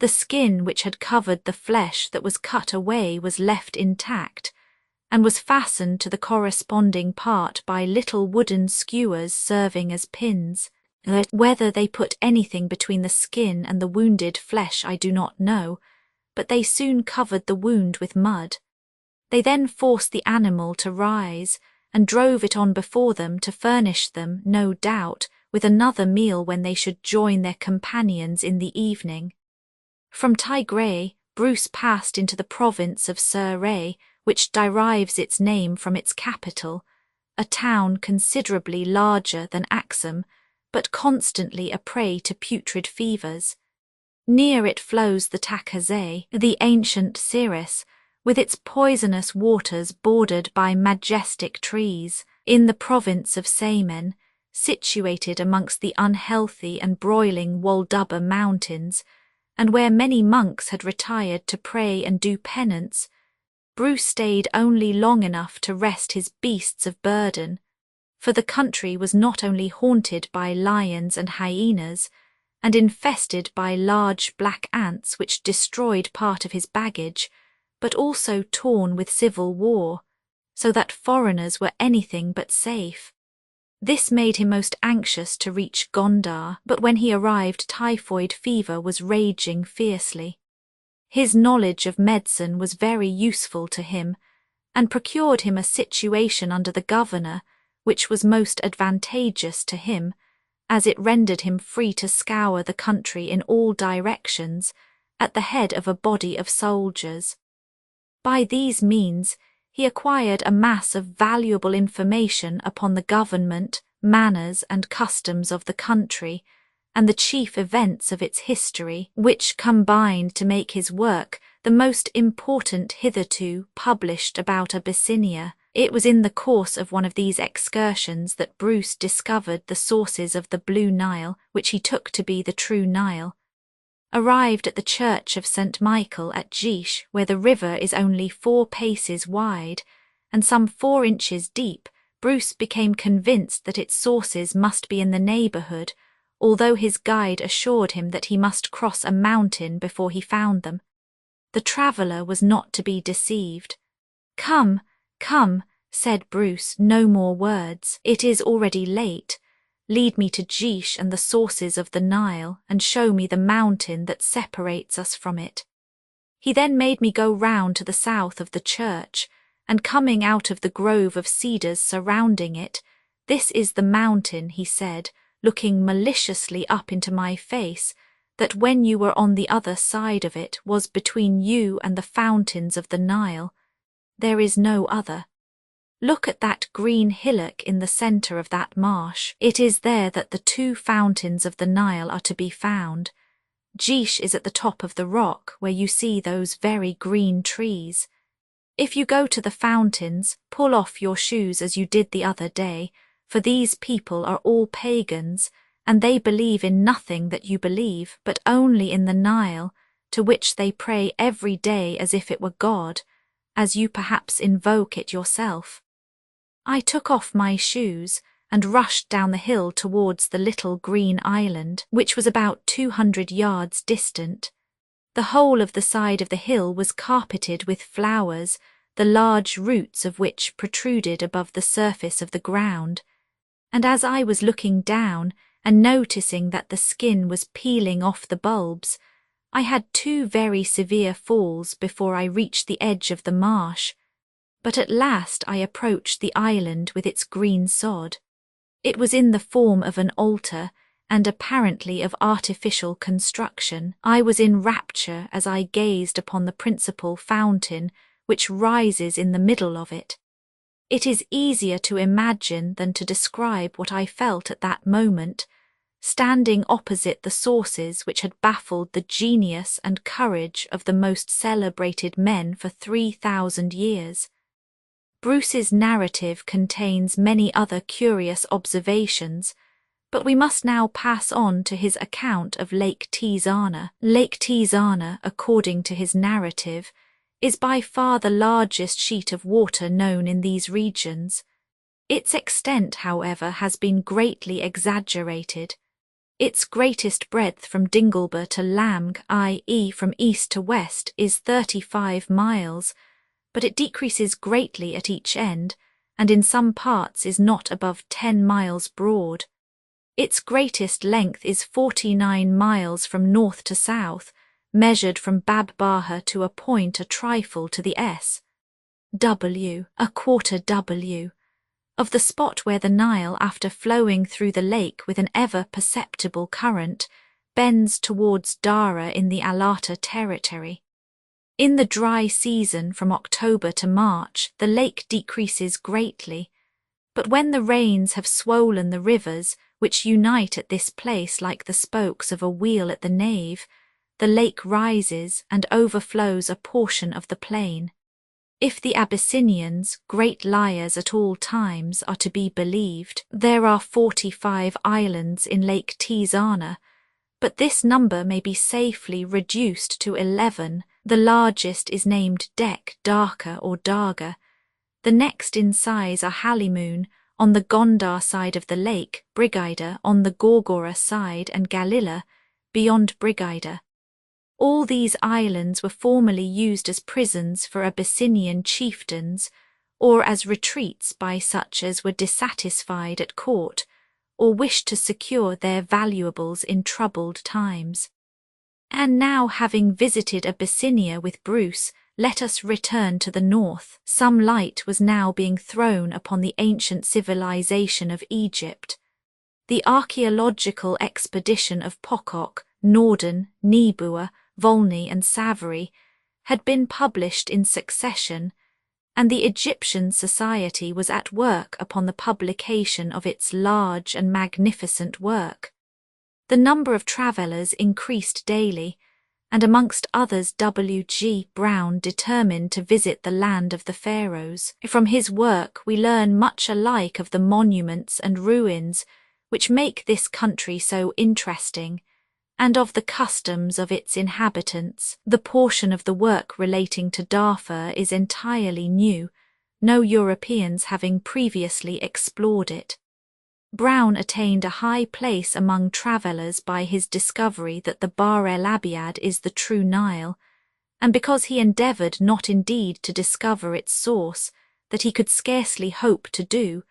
The skin which had covered the flesh that was cut away was left intact, and was fastened to the corresponding part by little wooden skewers serving as pins. Whether they put anything between the skin and the wounded flesh I do not know, but they soon covered the wound with mud. They then forced the animal to rise, and drove it on before them to furnish them, no doubt, with another meal when they should join their companions in the evening. From Tigray, Bruce passed into the province of Surrey, which derives its name from its capital, a town considerably larger than Axum, but constantly a prey to putrid fevers. Near it flows the Takazay, the ancient Siris, with its poisonous waters bordered by majestic trees. In the province of Samen, situated amongst the unhealthy and broiling Waldubba mountains, and where many monks had retired to pray and do penance, Bruce stayed only long enough to rest his beasts of burden, for the country was not only haunted by lions and hyenas, and infested by large black ants which destroyed part of his baggage, but also torn with civil war, so that foreigners were anything but safe. This made him most anxious to reach Gondar, but when he arrived typhoid fever was raging fiercely. His knowledge of medicine was very useful to him, and procured him a situation under the governor, which was most advantageous to him, as it rendered him free to scour the country in all directions, at the head of a body of soldiers. By these means he acquired a mass of valuable information upon the government, manners and customs of the country, and the chief events of its history, which combined to make his work the most important hitherto published about Abyssinia. It was in the course of one of these excursions that Bruce discovered the sources of the Blue Nile, which he took to be the true Nile. Arrived at the church of St. Michael at Gish, where the river is only 4 paces wide and some 4 inches deep, Bruce became convinced that its sources must be in the neighbourhood, although his guide assured him that he must cross a mountain before he found them. The traveller was not to be deceived. "Come, come," said Bruce, "no more words. It is already late. Lead me to Gish and the sources of the Nile, and show me the mountain that separates us from it." He then made me go round to the south of the church, and coming out of the grove of cedars surrounding it, "This is the mountain," he said, looking maliciously up into my face, "that when you were on the other side of it was between you and the fountains of the Nile. There is no other. Look at that green hillock in the centre of that marsh. It is there that the 2 fountains of the Nile are to be found. Gish is at the top of the rock where you see those very green trees. If you go to the fountains, pull off your shoes as you did the other day, for these people are all pagans, and they believe in nothing that you believe, but only in the Nile, to which they pray every day as if it were God, as you perhaps invoke it yourself." I took off my shoes and rushed down the hill towards the little green island, which was about 200 yards distant. The whole of the side of the hill was carpeted with flowers, the large roots of which protruded above the surface of the ground, and as I was looking down and noticing that the skin was peeling off the bulbs, I had 2 very severe falls before I reached the edge of the marsh. But at last I approached the island with its green sod. It was in the form of an altar, and apparently of artificial construction. I was in rapture as I gazed upon the principal fountain, which rises in the middle of it. It is easier to imagine than to describe what I felt at that moment, standing opposite the sources which had baffled the genius and courage of the most celebrated men for 3,000 years. Bruce's narrative contains many other curious observations, but we must now pass on to his account of Lake Tizana. Lake Tizana, according to his narrative, is by far the largest sheet of water known in these regions. Its extent, however, has been greatly exaggerated. Its greatest breadth from Dingleby to Lamg, i.e. from east to west, is 35 miles, but it decreases greatly at each end, and in some parts is not above 10 miles broad. Its greatest length is 49 miles from north to south, measured from Bab Baha to a point a trifle to the S.W., a quarter W, of the spot where the Nile, after flowing through the lake with an ever-perceptible current, bends towards Dara in the Alata territory. In the dry season from October to March, the lake decreases greatly, but when the rains have swollen the rivers, which unite at this place like the spokes of a wheel at the nave, the lake rises and overflows a portion of the plain. If the Abyssinians, great liars at all times, are to be believed, there are 45 islands in Lake Tizana, but this number may be safely reduced to 11. The largest is named Dek, Darka or Darga. The next in size are Halimoon, on the Gondar side of the lake, Brigida on the Gorgora side, and Galila, beyond Brigida. All these islands were formerly used as prisons for Abyssinian chieftains, or as retreats by such as were dissatisfied at court, or wished to secure their valuables in troubled times. And now, having visited Abyssinia with Bruce, let us return to the north. Some light was now being thrown upon the ancient civilization of Egypt. The archaeological expedition of Pocock, Norden, Nibua, Volney and Savary had been published in succession, and the Egyptian Society was at work upon the publication of its large and magnificent work. The number of travellers increased daily, and amongst others W.G. Brown determined to visit the land of the Pharaohs. From his work we learn much alike of the monuments and ruins which make this country so interesting, and of the customs of its inhabitants. The portion of the work relating to Darfur is entirely new, no Europeans having previously explored it. Brown attained a high place among travellers by his discovery that the Bahr el Abiad is the true Nile, and because he endeavoured not indeed to discover its source, that he could scarcely hope to do,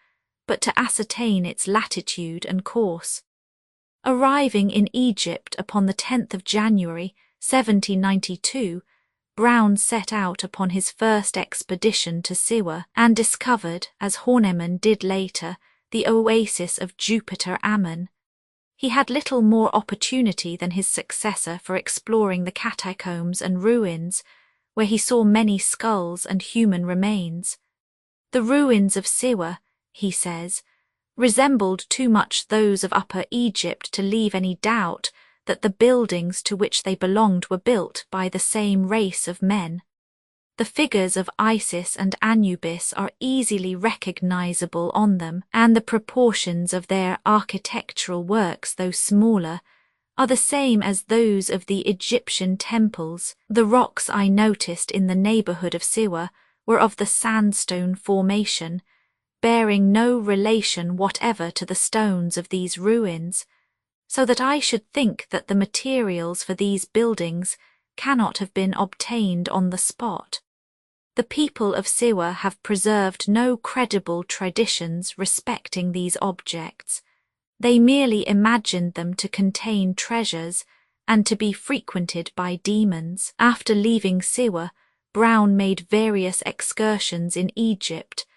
but to ascertain its latitude and course. Arriving in Egypt upon the 10th of January, 1792, Brown set out upon his first expedition to Siwa and discovered, as Horneman did later, the oasis of Jupiter Ammon. He had little more opportunity than his successor for exploring the catacombs and ruins, where he saw many skulls and human remains. The ruins of Siwa, he says, resembled too much those of Upper Egypt to leave any doubt that the buildings to which they belonged were built by the same race of men. The figures of Isis and Anubis are easily recognizable on them, and the proportions of their architectural works, though smaller, are the same as those of the Egyptian temples. The rocks I noticed in the neighbourhood of Siwa were of the sandstone formation, bearing no relation whatever to the stones of these ruins, so that I should think that the materials for these buildings cannot have been obtained on the spot. The people of Siwa have preserved no credible traditions respecting these objects. They merely imagined them to contain treasures and to be frequented by demons. After leaving Siwa, Brown made various excursions in Egypt,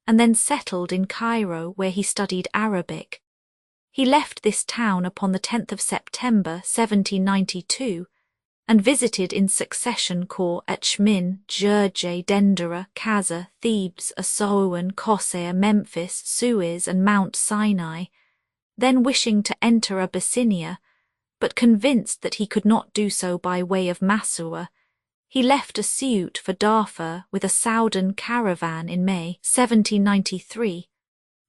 and then settled in Cairo, where he studied Arabic. He left this town upon the 10th of September 1792 and visited in succession Kor, Echmin, Jerje, Dendera, Kaza, Thebes, Assuan, Kosseir, Memphis, Suez and Mount Sinai, then wishing to enter Abyssinia, but convinced that he could not do so by way of Massoua, he left a suit for Darfur with a Soudan caravan in May 1793.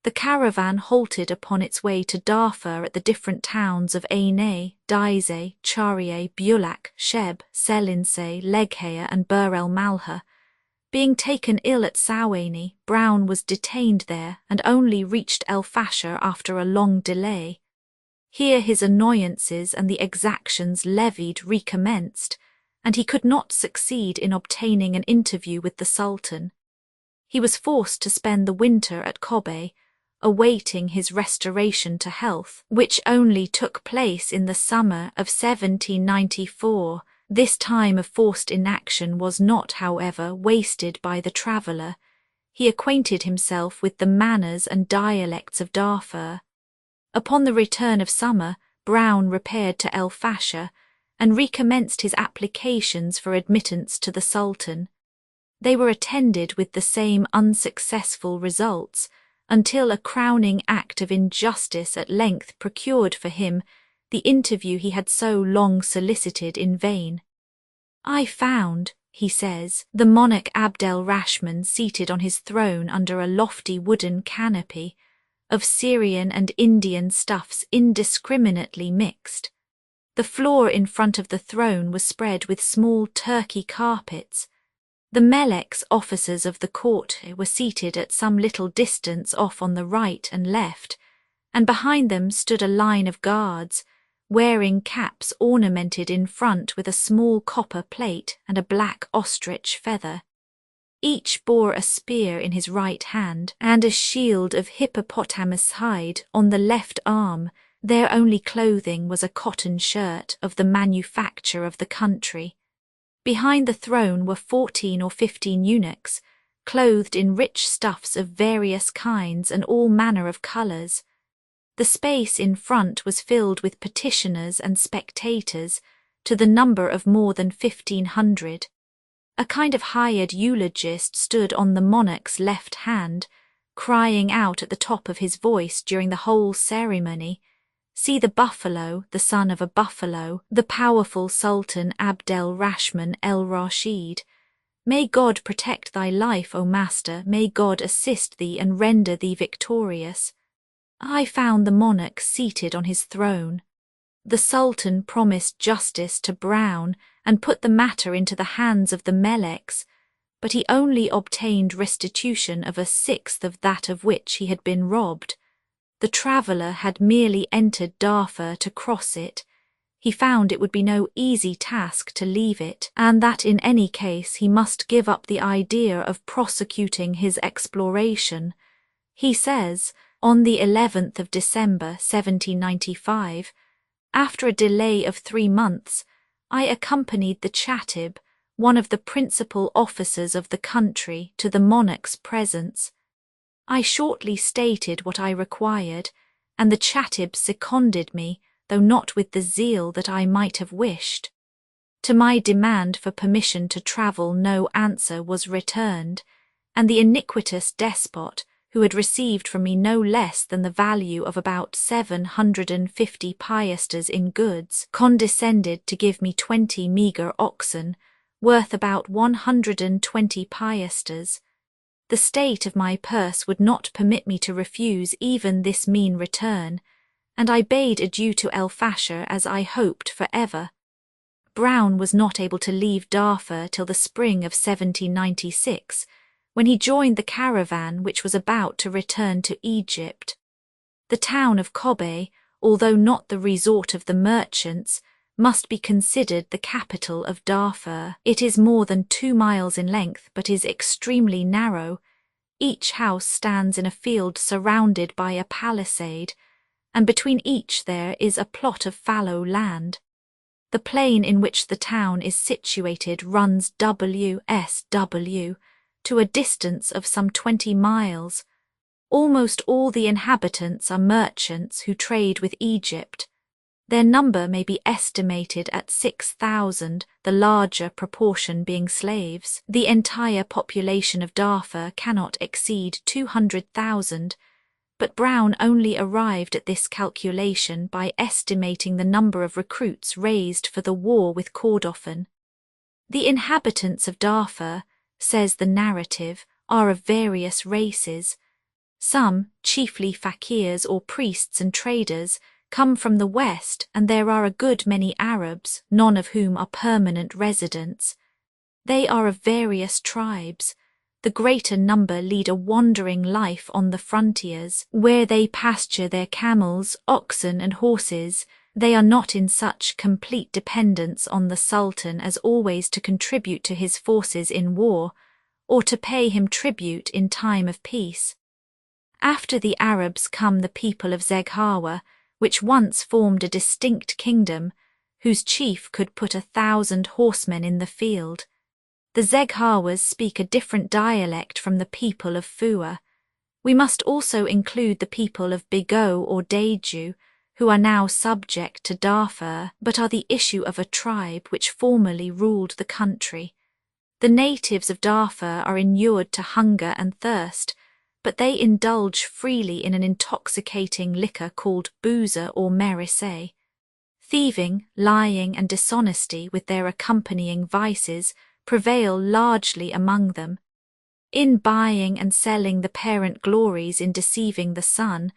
The caravan halted upon its way to Darfur at the different towns of Ainay, Daizeh, Charieh, Bulak, Sheb, Selinseh, Leghaya and Bir el Malha. Being taken ill at Sawaini, Brown was detained there and only reached El Fasher after a long delay. Here his annoyances and the exactions levied recommenced, and he could not succeed in obtaining an interview with the Sultan. He was forced to spend the winter at Kobe, awaiting his restoration to health, which only took place in the summer of 1794. This time of forced inaction was not, however, wasted by the traveller. He acquainted himself with the manners and dialects of Darfur. Upon the return of summer, Brown repaired to El Fasher and recommenced his applications for admittance to the Sultan. They were attended with the same unsuccessful results, until a crowning act of injustice at length procured for him the interview he had so long solicited in vain. "I found," he says, "the monarch Abd el-Rahman seated on his throne under a lofty wooden canopy, of Syrian and Indian stuffs indiscriminately mixed. The floor in front of the throne was spread with small Turkey carpets. The Melek's officers of the court were seated at some little distance off on the right and left, and behind them stood a line of guards, wearing caps ornamented in front with a small copper plate and a black ostrich feather. Each bore a spear in his right hand and a shield of hippopotamus hide on the left arm. Their only clothing was a cotton shirt of the manufacture of the country. Behind the throne were 14 or 15 eunuchs, clothed in rich stuffs of various kinds and all manner of colours. The space in front was filled with petitioners and spectators, to the number of more than 1,500. A kind of hired eulogist stood on the monarch's left hand, crying out at the top of his voice during the whole ceremony, "See the buffalo, the son of a buffalo, the powerful Sultan Abd el-Rahman el-Rashid. May God protect thy life, O master, may God assist thee and render thee victorious." I found the monarch seated on his throne. The Sultan promised justice to Brown and put the matter into the hands of the Meleks, but he only obtained restitution of 1/6 of that of which he had been robbed. The traveller had merely entered Darfur to cross it. He found it would be no easy task to leave it, and that in any case he must give up the idea of prosecuting his exploration. He says, on the 11th of December 1795, after a delay of 3 months, I accompanied the Chatib, one of the principal officers of the country, to the monarch's presence. I shortly stated what I required, and the Chatib seconded me, though not with the zeal that I might have wished. To my demand for permission to travel no answer was returned, and the iniquitous despot, who had received from me no less than the value of about 750 piastres in goods, condescended to give me 20 meagre oxen, worth about 120 piastres. The state of my purse would not permit me to refuse even this mean return, and I bade adieu to El Fasher as I hoped for ever. Brown was not able to leave Darfur till the spring of 1796, when he joined the caravan which was about to return to Egypt. The town of Kobe, although not the resort of the merchants, must be considered the capital of Darfur. It is more than 2 miles in length, but is extremely narrow. Each house stands in a field surrounded by a palisade, and between each there is a plot of fallow land. The plain in which the town is situated runs WSW, to a distance of some 20 miles. Almost all the inhabitants are merchants who trade with Egypt. Their number may be estimated at 6,000, the larger proportion being slaves. The entire population of Darfur cannot exceed 200,000, but Brown only arrived at this calculation by estimating the number of recruits raised for the war with Kordofan. The inhabitants of Darfur, says the narrative, are of various races. Some, chiefly fakirs or priests and traders, come from the west, and there are a good many Arabs, none of whom are permanent residents. They are of various tribes. the greater number lead a wandering life on the frontiers, where they pasture their camels, oxen and horses. They are not in such complete dependence on the Sultan as always to contribute to his forces in war, or to pay him tribute in time of peace. After the Arabs come the people of Zeghawa, which once formed a distinct kingdom, whose chief could put 1,000 horsemen in the field. The Zeghawas speak a different dialect from the people of Fua. We must also include the people of Bigo or Daeju, who are now subject to Darfur, but are the issue of a tribe which formerly ruled the country. The natives of Darfur are inured to hunger and thirst, but they indulge freely in an intoxicating liquor called boozer or merissé. Thieving, lying and dishonesty with their accompanying vices prevail largely among them. In buying and selling the parent glories in deceiving the son,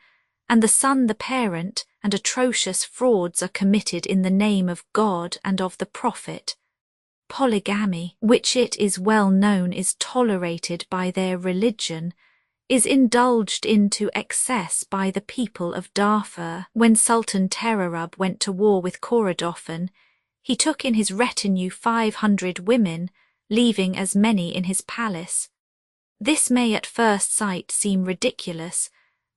and the son the parent, and atrocious frauds are committed in the name of God and of the Prophet. Polygamy, which it is well known is tolerated by their religion, is indulged into excess by the people of Darfur. When Sultan Terarub went to war with Khoradoffen, he took in his retinue 500 women, leaving as many in his palace. This may at first sight seem ridiculous,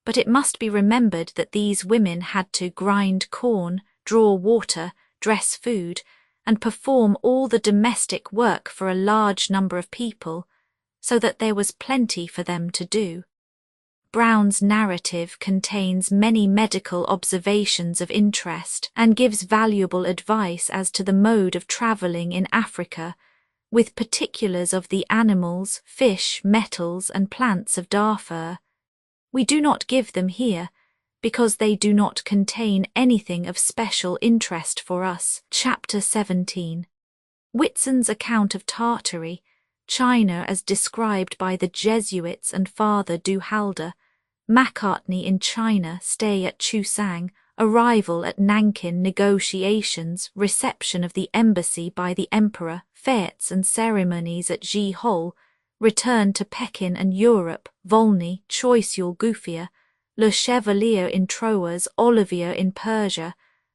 but it must be remembered that these women had to grind corn, draw water, dress food, and perform all the domestic work for a large number of people, so that there was plenty for them to do. Brown's narrative contains many medical observations of interest and gives valuable advice as to the mode of travelling in Africa, with particulars of the animals, fish, metals and plants of Darfur. We do not give them here, because they do not contain anything of special interest for us. Chapter 17. Whitson's account of Tartary, China as described by the Jesuits and Father Du Halde, Macartney in China, stay at Chusang, arrival at Nankin, negotiations, reception of the embassy by the emperor, fêtes and ceremonies at Jihol, return to Pekin and Europe, Volney, Choiseul Gouffia, Le Chevalier in Troas, Olivier in Persia,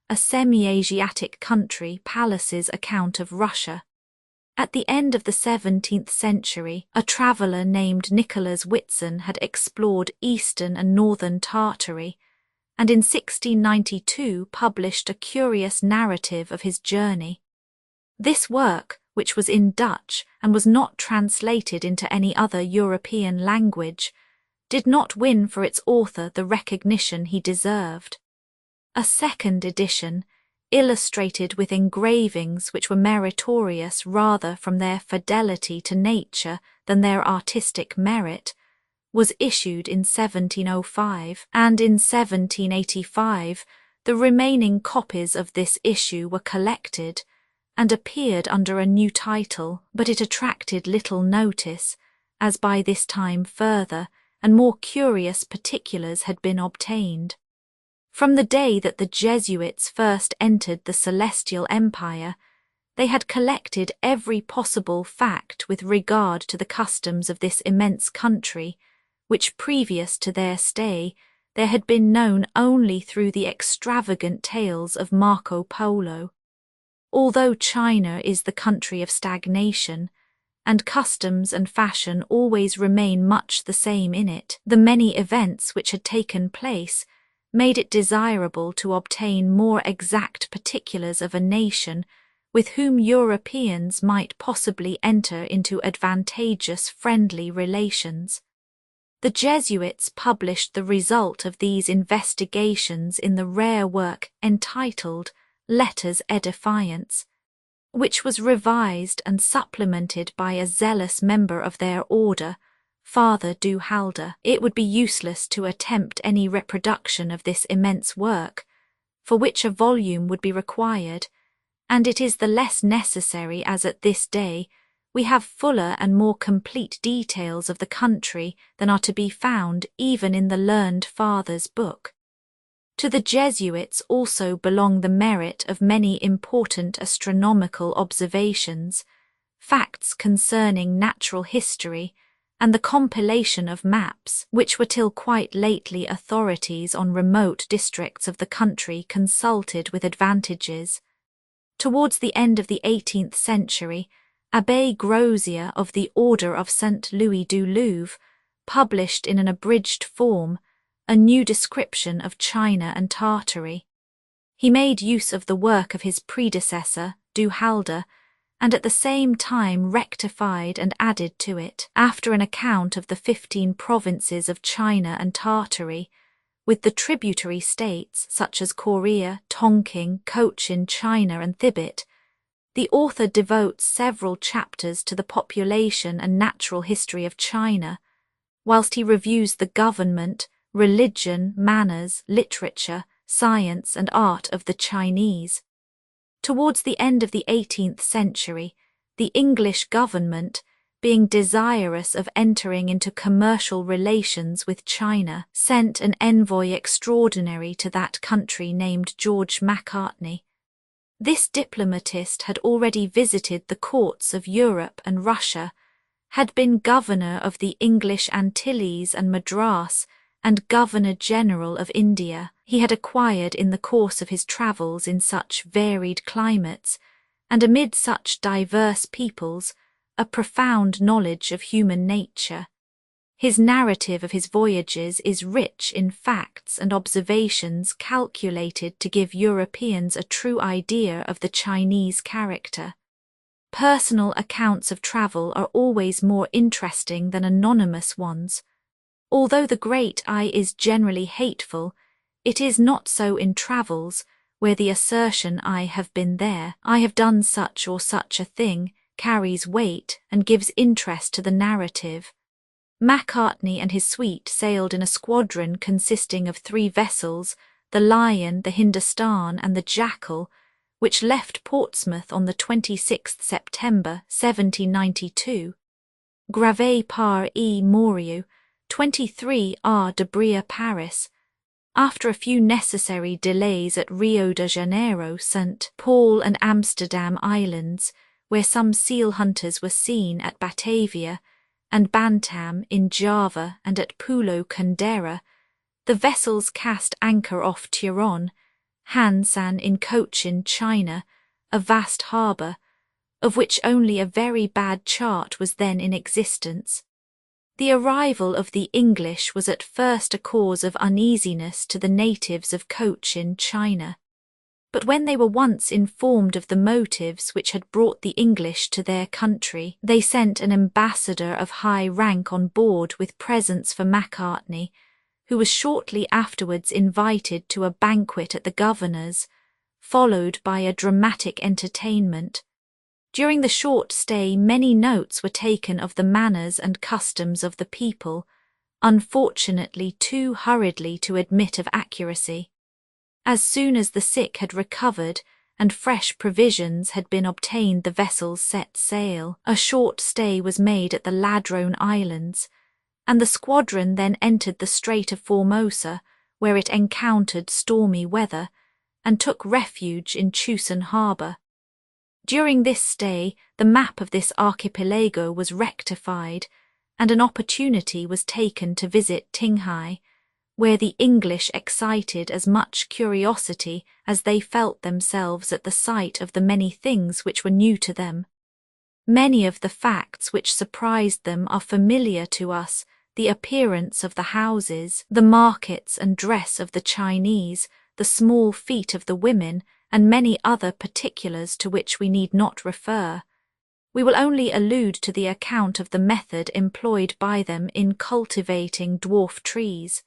a semi-Asiatic country, Pallas's account of Russia. At the end of the 17th century, a traveller named Nicholas Whitson had explored eastern and northern Tartary, and in 1692 published a curious narrative of his journey. This work, which was in Dutch and was not translated into any other European language, did not win for its author the recognition he deserved. A second edition, illustrated with engravings which were meritorious rather from their fidelity to nature than their artistic merit, was issued in 1705, and in 1785 the remaining copies of this issue were collected and appeared under a new title, but it attracted little notice, as by this time further and more curious particulars had been obtained. From the day that the Jesuits first entered the Celestial Empire, they had collected every possible fact with regard to the customs of this immense country, which previous to their stay there had been known only through the extravagant tales of Marco Polo. Although China is the country of stagnation, and customs and fashion always remain much the same in it, the many events which had taken place made it desirable to obtain more exact particulars of a nation with whom Europeans might possibly enter into advantageous friendly relations. The Jesuits published the result of these investigations in the rare work entitled Letters Edifiants, which was revised and supplemented by a zealous member of their order, Father Du Halde. It would be useless to attempt any reproduction of this immense work, for which a volume would be required, and it is the less necessary as at this day we have fuller and more complete details of the country than are to be found even in the learned Father's book. To the Jesuits also belong the merit of many important astronomical observations, facts concerning natural history, and the compilation of maps, which were till quite lately authorities on remote districts of the country consulted with advantages. Towards the end of the 18th century, Abbé Grozier of the Order of St. Louis du Louvre published in an abridged form a new description of China and Tartary. He made use of the work of his predecessor, Du Halde, and at the same time rectified and added to it, after an account of the 15 provinces of China and Tartary, with the tributary states such as Korea, Tonking, Cochin China and Thibet. The author devotes several chapters to the population and natural history of China, whilst he reviews the government, religion, manners, literature, science and art of the Chinese. Towards the end of the 18th century, the English government, being desirous of entering into commercial relations with China, sent an envoy extraordinary to that country named George Macartney. This diplomatist had already visited the courts of Europe and Russia, had been governor of the English Antilles and Madras, and Governor-General of India. He had acquired in the course of his travels in such varied climates, and amid such diverse peoples, a profound knowledge of human nature. His narrative of his voyages is rich in facts and observations calculated to give Europeans a true idea of the Chinese character. Personal accounts of travel are always more interesting than anonymous ones. Although the great eye is generally hateful, it is not so in travels, where the assertion "I have been there, I have done such or such a thing" carries weight and gives interest to the narrative. Macartney and his suite sailed in a squadron consisting of 3 vessels, the Lion, the Hindustan and the Jackal, which left Portsmouth on the 26th September 1792. Gravé par E. Morieux, 23 Rue de Bria, Paris. After a few necessary delays at Rio de Janeiro, St. Paul and Amsterdam Islands, where some seal hunters were seen at Batavia, and Bantam in Java and at Pulo Kundera, the vessels cast anchor off Turon, Hansan in Cochin, China, a vast harbour, of which only a very bad chart was then in existence. The arrival of the English was at first a cause of uneasiness to the natives of Cochin, China. But when they were once informed of the motives which had brought the English to their country, they sent an ambassador of high rank on board with presents for Macartney, who was shortly afterwards invited to a banquet at the governor's, followed by a dramatic entertainment. During the short stay, many notes were taken of the manners and customs of the people, unfortunately too hurriedly to admit of accuracy. As soon as the sick had recovered and fresh provisions had been obtained, the vessels set sail. A short stay was made at the Ladrone Islands, and the squadron then entered the Strait of Formosa, where it encountered stormy weather, and took refuge in Chusan Harbour. During this stay, the map of this archipelago was rectified, and an opportunity was taken to visit Tinghai, where the English excited as much curiosity as they felt themselves at the sight of the many things which were new to them. Many of the facts which surprised them are familiar to us: the appearance of the houses, the markets and dress of the Chinese, the small feet of the women, and many other particulars to which we need not refer. We will only allude to the account of the method employed by them in cultivating dwarf trees.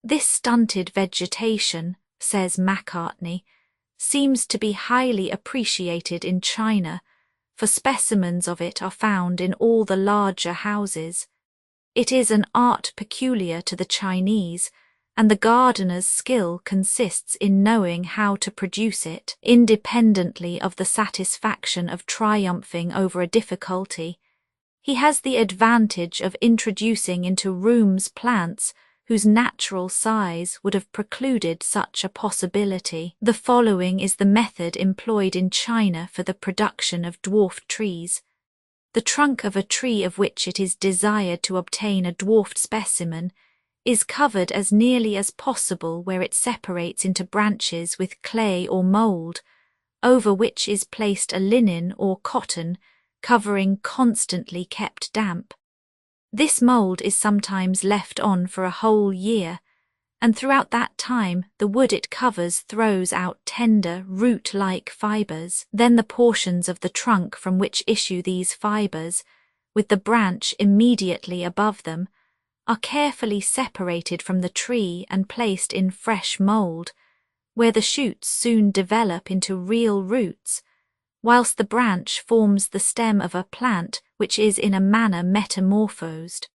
This stunted vegetation, says Macartney, seems to be highly appreciated in China, for specimens of it are found in all the larger houses. It is an art peculiar to the Chinese, and the gardener's skill consists in knowing how to produce it, independently of the satisfaction of triumphing over a difficulty. He has the advantage of introducing into rooms plants whose natural size would have precluded such a possibility. The following is the method employed in China for the production of dwarf trees. The trunk of a tree of which it is desired to obtain a dwarfed specimen is covered as nearly as possible where it separates into branches with clay or mould, over which is placed a linen or cotton covering constantly kept damp. This mould is sometimes left on for a whole year, and throughout that time the wood it covers throws out tender, root-like fibres. Then the portions of the trunk from which issue these fibres, with the branch immediately above them, are carefully separated from the tree and placed in fresh mould, where the shoots soon develop into real roots, whilst the branch forms the stem of a plant which is in a manner metamorphosed.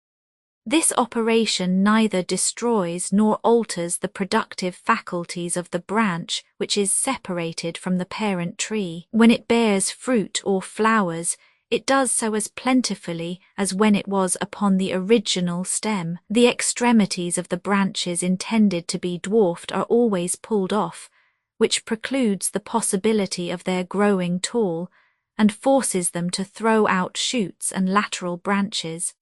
This operation neither destroys nor alters the productive faculties of the branch which is separated from the parent tree. When it bears fruit or flowers, it does so as plentifully as when it was upon the original stem. The extremities of the branches intended to be dwarfed are always pulled off, which precludes the possibility of their growing tall, and forces them to throw out shoots and lateral branches.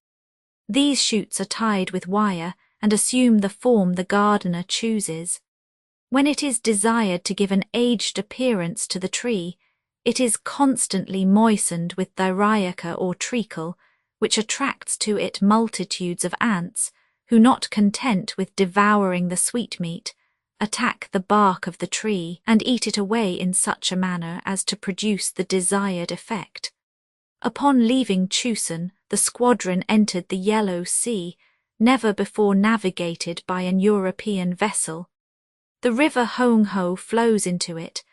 These shoots are tied with wire and assume the form the gardener chooses. When it is desired to give an aged appearance to the tree, it is constantly moistened with diarrhea or treacle, which attracts to it multitudes of ants, who, not content with devouring the sweetmeat, attack the bark of the tree and eat it away in such a manner as to produce the desired effect. Upon leaving Chusan, the squadron entered the Yellow Sea, never before navigated by an European vessel. The river Hongho flows into it,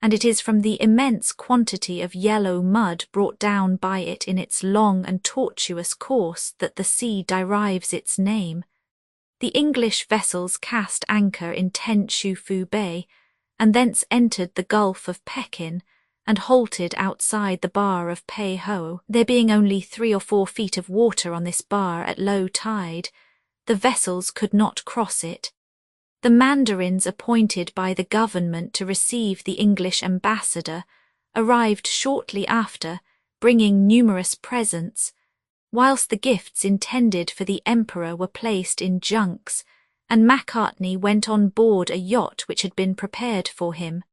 and it is from the immense quantity of yellow mud brought down by it in its long and tortuous course that the sea derives its name. The English vessels cast anchor in Tenshufu Bay, and thence entered the Gulf of Pekin, and halted outside the bar of Pei Ho. There being only 3 or 4 feet of water on this bar at low tide, the vessels could not cross it. The mandarins appointed by the government to receive the English ambassador arrived shortly after, bringing numerous presents, whilst the gifts intended for the emperor were placed in junks, and Macartney went on board a yacht which had been prepared for him.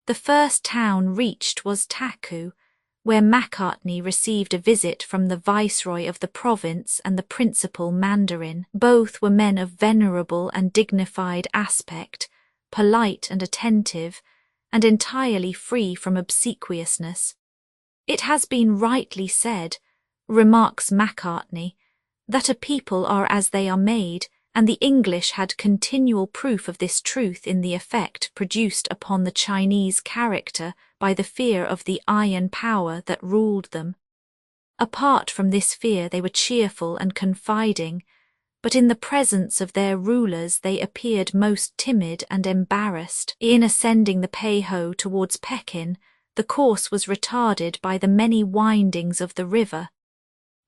The first town reached was Taku, where Macartney received a visit from the viceroy of the province and the principal mandarin. Both were men of venerable and dignified aspect, polite and attentive, and entirely free from obsequiousness. It has been rightly said, remarks Macartney, that a people are as they are made, and the English had continual proof of this truth in the effect produced upon the Chinese character by the fear of the iron power that ruled them. Apart from this fear they were cheerful and confiding, but in the presence of their rulers they appeared most timid and embarrassed. In ascending the Pei Ho towards Pekin, the course was retarded by the many windings of the river.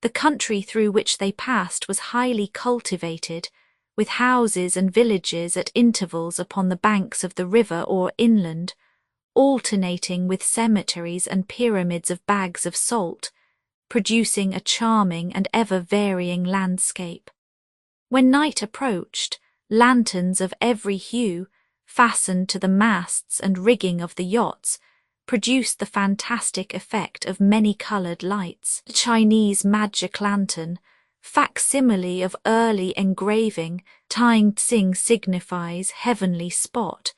The country through which they passed was highly cultivated, with houses and villages at intervals upon the banks of the river or inland, alternating with cemeteries and pyramids of bags of salt, producing a charming and ever-varying landscape. When night approached, lanterns of every hue, fastened to the masts and rigging of the yachts, produced the fantastic effect of many-coloured lights. The Chinese magic lantern, facsimile of early engraving, Tang Tsing signifies heavenly spot,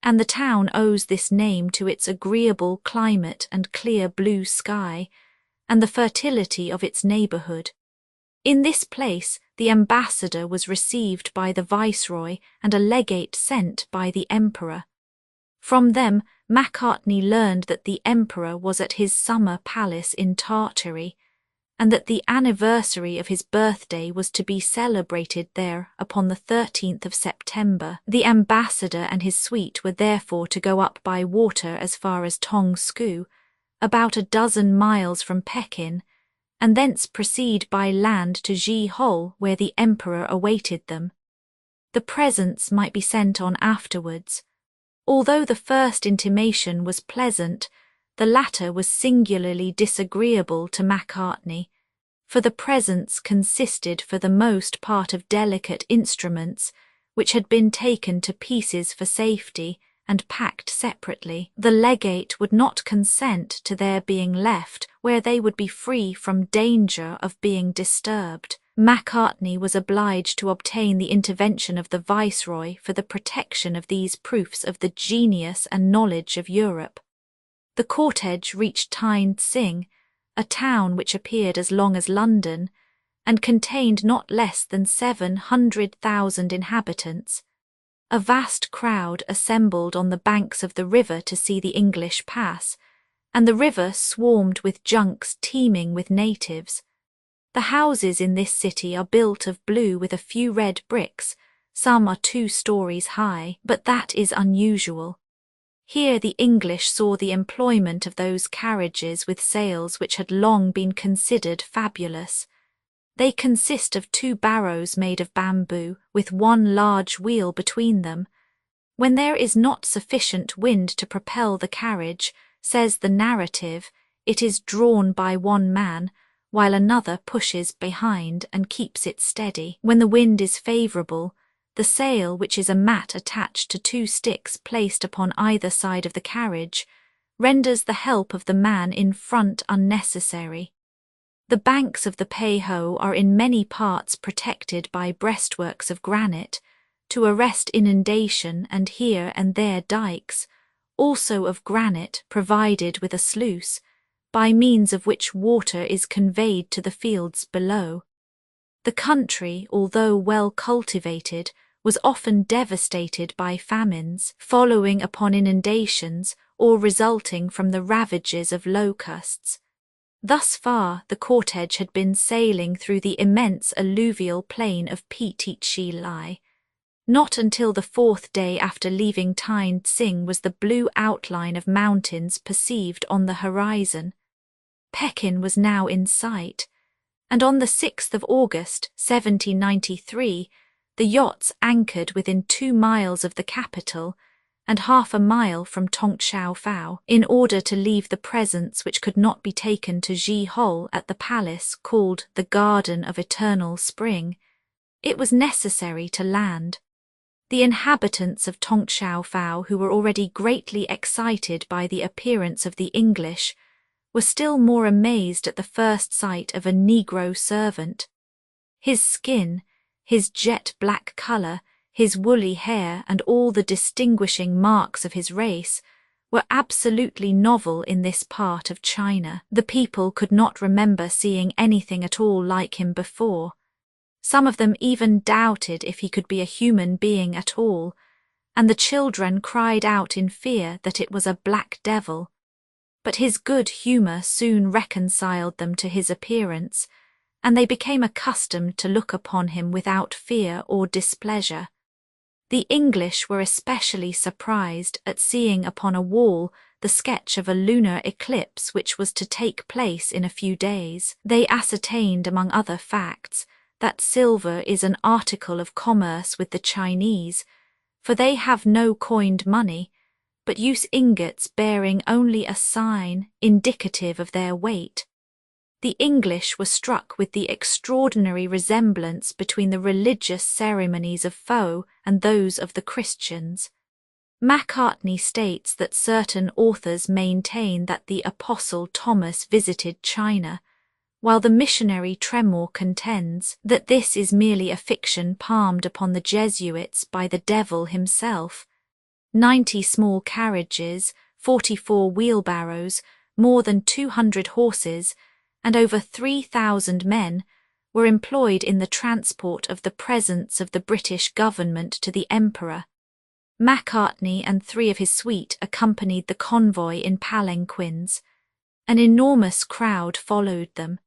and the town owes this name to its agreeable climate and clear blue sky, and the fertility of its neighbourhood. In this place the ambassador was received by the viceroy and a legate sent by the emperor. From them Macartney learned that the emperor was at his summer palace in Tartary, and that the anniversary of his birthday was to be celebrated there upon the 13th of September. The ambassador and his suite were therefore to go up by water as far as Tongsku, about 12 miles from Pekin, and thence proceed by land to Ji-hol, where the emperor awaited them. The presents might be sent on afterwards. Although the first intimation was pleasant, The latter was singularly disagreeable to Macartney, for the presents consisted for the most part of delicate instruments which had been taken to pieces for safety and packed separately. The legate would not consent to their being left where they would be free from danger of being disturbed. Macartney was obliged to obtain the intervention of the Viceroy for the protection of these proofs of the genius and knowledge of Europe. The cortege reached Tyne Sing, a town which appeared as long as London, and contained not less than 700,000 inhabitants. A vast crowd assembled on the banks of the river to see the English pass, and the river swarmed with junks teeming with natives. The houses in this city are built of blue with a few red bricks. Some are 2 stories high, but that is unusual. Here the English saw the employment of those carriages with sails which had long been considered fabulous. They consist of 2 barrows made of bamboo, with 1 large wheel between them. When there is not sufficient wind to propel the carriage, says the narrative, it is drawn by 1 man, while another pushes behind and keeps it steady. When the wind is favourable, the sail, which is a mat attached to 2 sticks placed upon either side of the carriage, renders the help of the man in front unnecessary. The banks of the Peiho are in many parts protected by breastworks of granite, to arrest inundation, and here and there dikes, also of granite provided with a sluice, by means of which water is conveyed to the fields below. The country, although well cultivated, was often devastated by famines, following upon inundations or resulting from the ravages of locusts. Thus far the cortege had been sailing through the immense alluvial plain of Petit Lai. Not until the 4th day after leaving Tyne Sing was the blue outline of mountains perceived on the horizon. Pekin was now in sight, and on the 6th of August, 1793, the yachts anchored within 2 miles of the capital and half a mile from Tonghua Phao, in order to leave the presents which could not be taken to Ji Hol at the palace called the Garden of Eternal Spring. It was necessary to land. The inhabitants of Tonghua Phao, who were already greatly excited by the appearance of the English, were still more amazed at the first sight of a Negro servant. His skin, his jet-black colour, his woolly hair, and all the distinguishing marks of his race were absolutely novel in this part of China. The people could not remember seeing anything at all like him before. Some of them even doubted if he could be a human being at all, and the children cried out in fear that it was a black devil. But his good humour soon reconciled them to his appearance, and they became accustomed to look upon him without fear or displeasure. The English were especially surprised at seeing upon a wall the sketch of a lunar eclipse which was to take place in a few days. They ascertained, among other facts, that silver is an article of commerce with the Chinese, for they have no coined money, but use ingots bearing only a sign indicative of their weight. The English were struck with the extraordinary resemblance between the religious ceremonies of Phao and those of the Christians. Macartney states that certain authors maintain that the Apostle Thomas visited China, while the missionary Tremor contends that this is merely a fiction palmed upon the Jesuits by the devil himself. 90 small carriages, 44 wheelbarrows, more than 200 horses, and over 3,000 men were employed in the transport of the presents of the British government to the Emperor. Macartney and 3 of his suite accompanied the convoy in palanquins. An enormous crowd followed them.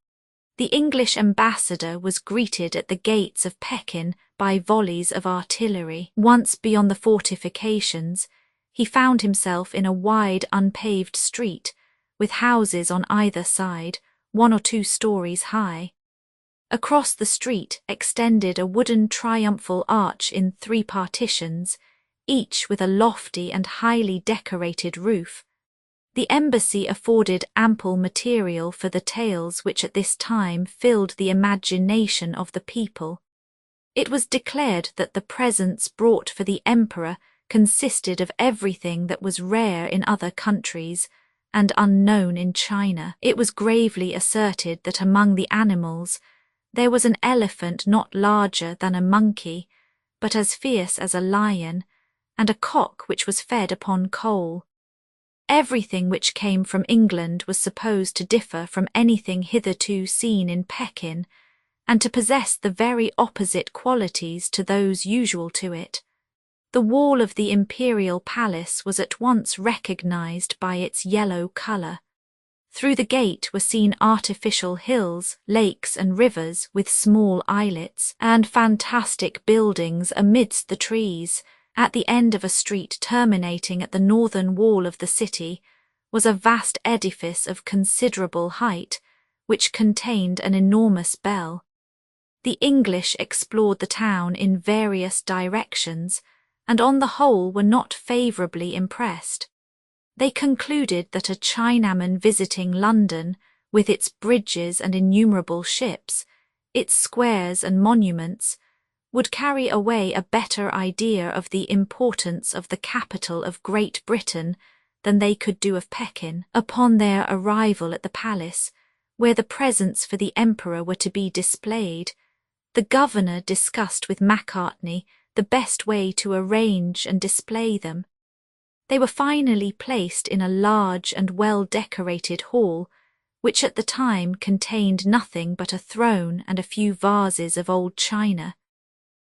The English ambassador was greeted at the gates of Pekin by volleys of artillery. Once beyond the fortifications, he found himself in a wide unpaved street, with houses on either side, 1 or 2 stories high. Across the street extended a wooden triumphal arch in 3 partitions, each with a lofty and highly decorated roof. The embassy afforded ample material for the tales which at this time filled the imagination of the people. It was declared that the presents brought for the emperor consisted of everything that was rare in other countries and unknown in China. It was gravely asserted that among the animals there was an elephant not larger than a monkey, but as fierce as a lion, and a cock which was fed upon coal. Everything which came from England was supposed to differ from anything hitherto seen in Pekin, and to possess the very opposite qualities to those usual to it. The wall of the imperial palace was at once recognized by its yellow color. Through the gate were seen artificial hills, lakes and rivers with small islets, and fantastic buildings amidst the trees. At the end of a street terminating at the northern wall of the city was a vast edifice of considerable height, which contained an enormous bell. The English explored the town in various directions, and on the whole were not favourably impressed. They concluded that a Chinaman visiting London, with its bridges and innumerable ships, its squares and monuments, would carry away a better idea of the importance of the capital of Great Britain than they could do of Pekin. Upon their arrival at the palace, where the presents for the emperor were to be displayed, the governor discussed with Macartney the best way to arrange and display them. They were finally placed in a large and well-decorated hall, which at the time contained nothing but a throne and a few vases of old china.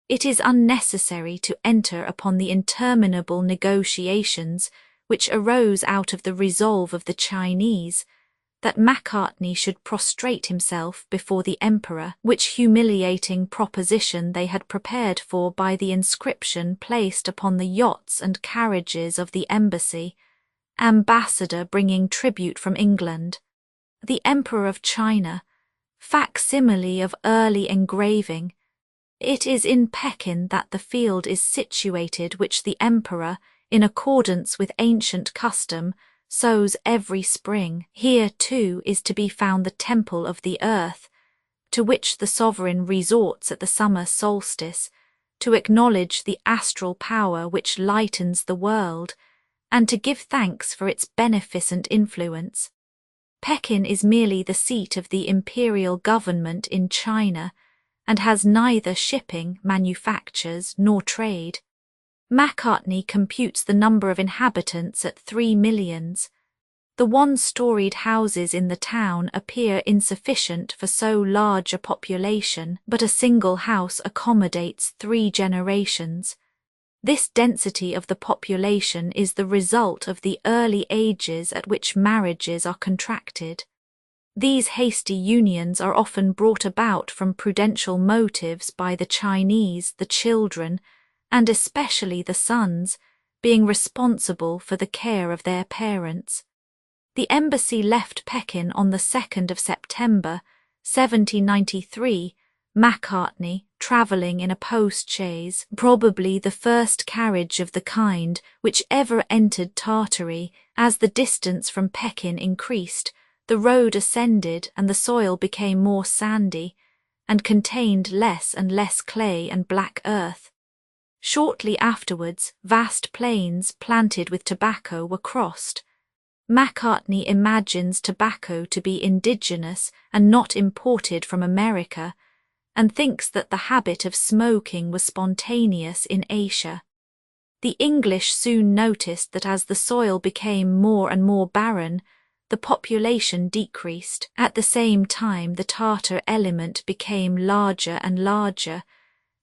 It is unnecessary to enter upon the interminable negotiations which arose out of the resolve of the Chinese that Macartney should prostrate himself before the emperor, which humiliating proposition they had prepared for by the inscription placed upon the yachts and carriages of the embassy, ambassador bringing tribute from England. The Emperor of China, facsimile of early engraving. It is in Pekin that the field is situated which the emperor, in accordance with ancient custom, sows every spring. Here, too, is to be found the temple of the earth, to which the sovereign resorts at the summer solstice, to acknowledge the astral power which lightens the world, and to give thanks for its beneficent influence. Pekin is merely the seat of the imperial government in China, and has neither shipping, manufactures, nor trade. Macartney computes the number of inhabitants at 3 millions. The one-storied houses in the town appear insufficient for so large a population, but a single house accommodates 3 generations. This density of the population is the result of the early ages at which marriages are contracted. These hasty unions are often brought about from prudential motives by the Chinese, the children, and especially the sons, being responsible for the care of their parents. The embassy left Pekin on the 2nd of September, 1793, Macartney, travelling in a post-chaise, probably the first carriage of the kind which ever entered Tartary. As the distance from Pekin increased, the road ascended and the soil became more sandy, and contained less and less clay and black earth. Shortly afterwards, vast plains planted with tobacco were crossed. Macartney imagines tobacco to be indigenous and not imported from America, and thinks that the habit of smoking was spontaneous in Asia. The English soon noticed that as the soil became more and more barren, the population decreased. At the same time, the Tartar element became larger and larger,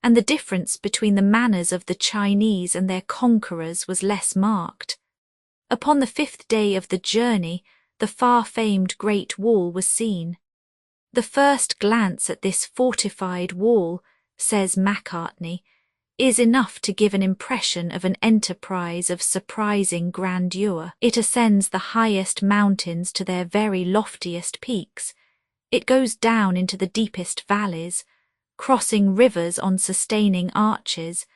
and the difference between the manners of the Chinese and their conquerors was less marked. Upon the 5th day of the journey, the far-famed Great Wall was seen. The first glance at this fortified wall, says Macartney, is enough to give an impression of an enterprise of surprising grandeur. It ascends the highest mountains to their very loftiest peaks. It goes down into the deepest valleys, crossing rivers on sustaining arches,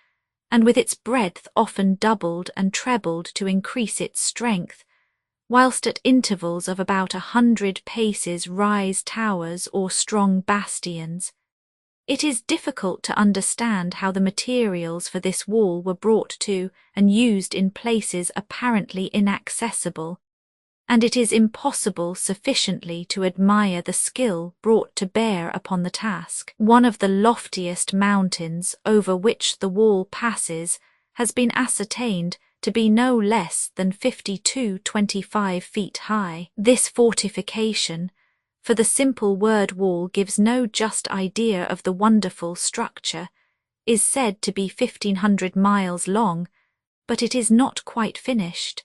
and with its breadth often doubled and trebled to increase its strength, whilst at intervals of about 100 paces rise towers or strong bastions. It is difficult to understand how the materials for this wall were brought to and used in places apparently inaccessible, and it is impossible sufficiently to admire the skill brought to bear upon the task. One of the loftiest mountains over which the wall passes has been ascertained to be no less than 52-25 feet high. This fortification, for the simple word wall gives no just idea of the wonderful structure, is said to be 1,500 miles long, but it is not quite finished.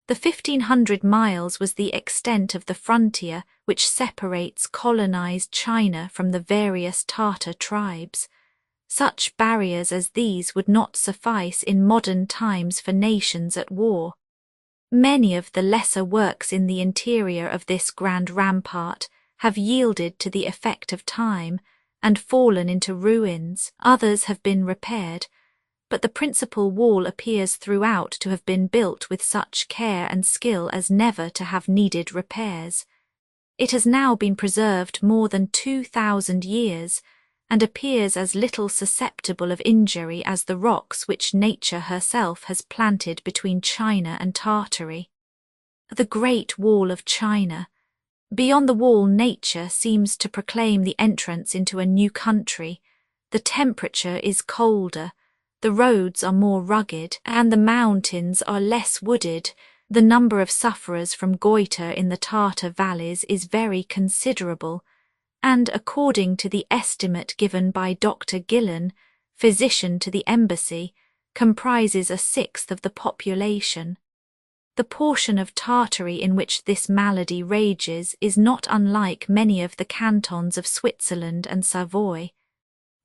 The 1,500 miles was the extent of the frontier which separates colonized China from the various Tartar tribes. Such barriers as these would not suffice in modern times for nations at war. Many of the lesser works in the interior of this grand rampart have yielded to the effect of time and fallen into ruins. Others have been repaired, but the principal wall appears throughout to have been built with such care and skill as never to have needed repairs. It has now been preserved more than 2,000 years, and appears as little susceptible of injury as the rocks which nature herself has planted between China and Tartary. The Great Wall of China. Beyond the wall nature seems to proclaim the entrance into a new country. The temperature is colder, the roads are more rugged, and the mountains are less wooded. The number of sufferers from goitre in the Tartar valleys is very considerable, and according to the estimate given by Dr. Gillen, physician to the embassy, comprises 1/6 of the population. The portion of Tartary in which this malady rages is not unlike many of the cantons of Switzerland and Savoy.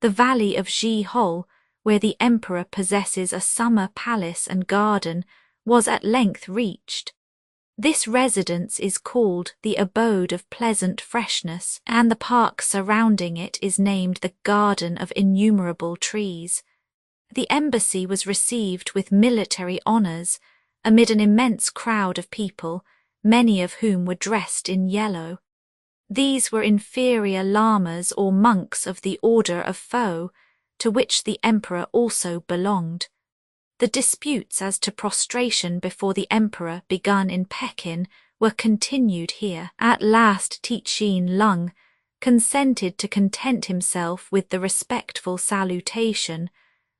The valley of Gihol, where the emperor possesses a summer palace and garden, was at length reached. This residence is called the Abode of Pleasant Freshness, and the park surrounding it is named the Garden of Innumerable Trees. The embassy was received with military honours, amid an immense crowd of people, many of whom were dressed in yellow. These were inferior lamas or monks of the order of Fo, to which the emperor also belonged. The disputes as to prostration before the emperor begun in Pekin were continued here. At last Tien Lung consented to content himself with the respectful salutation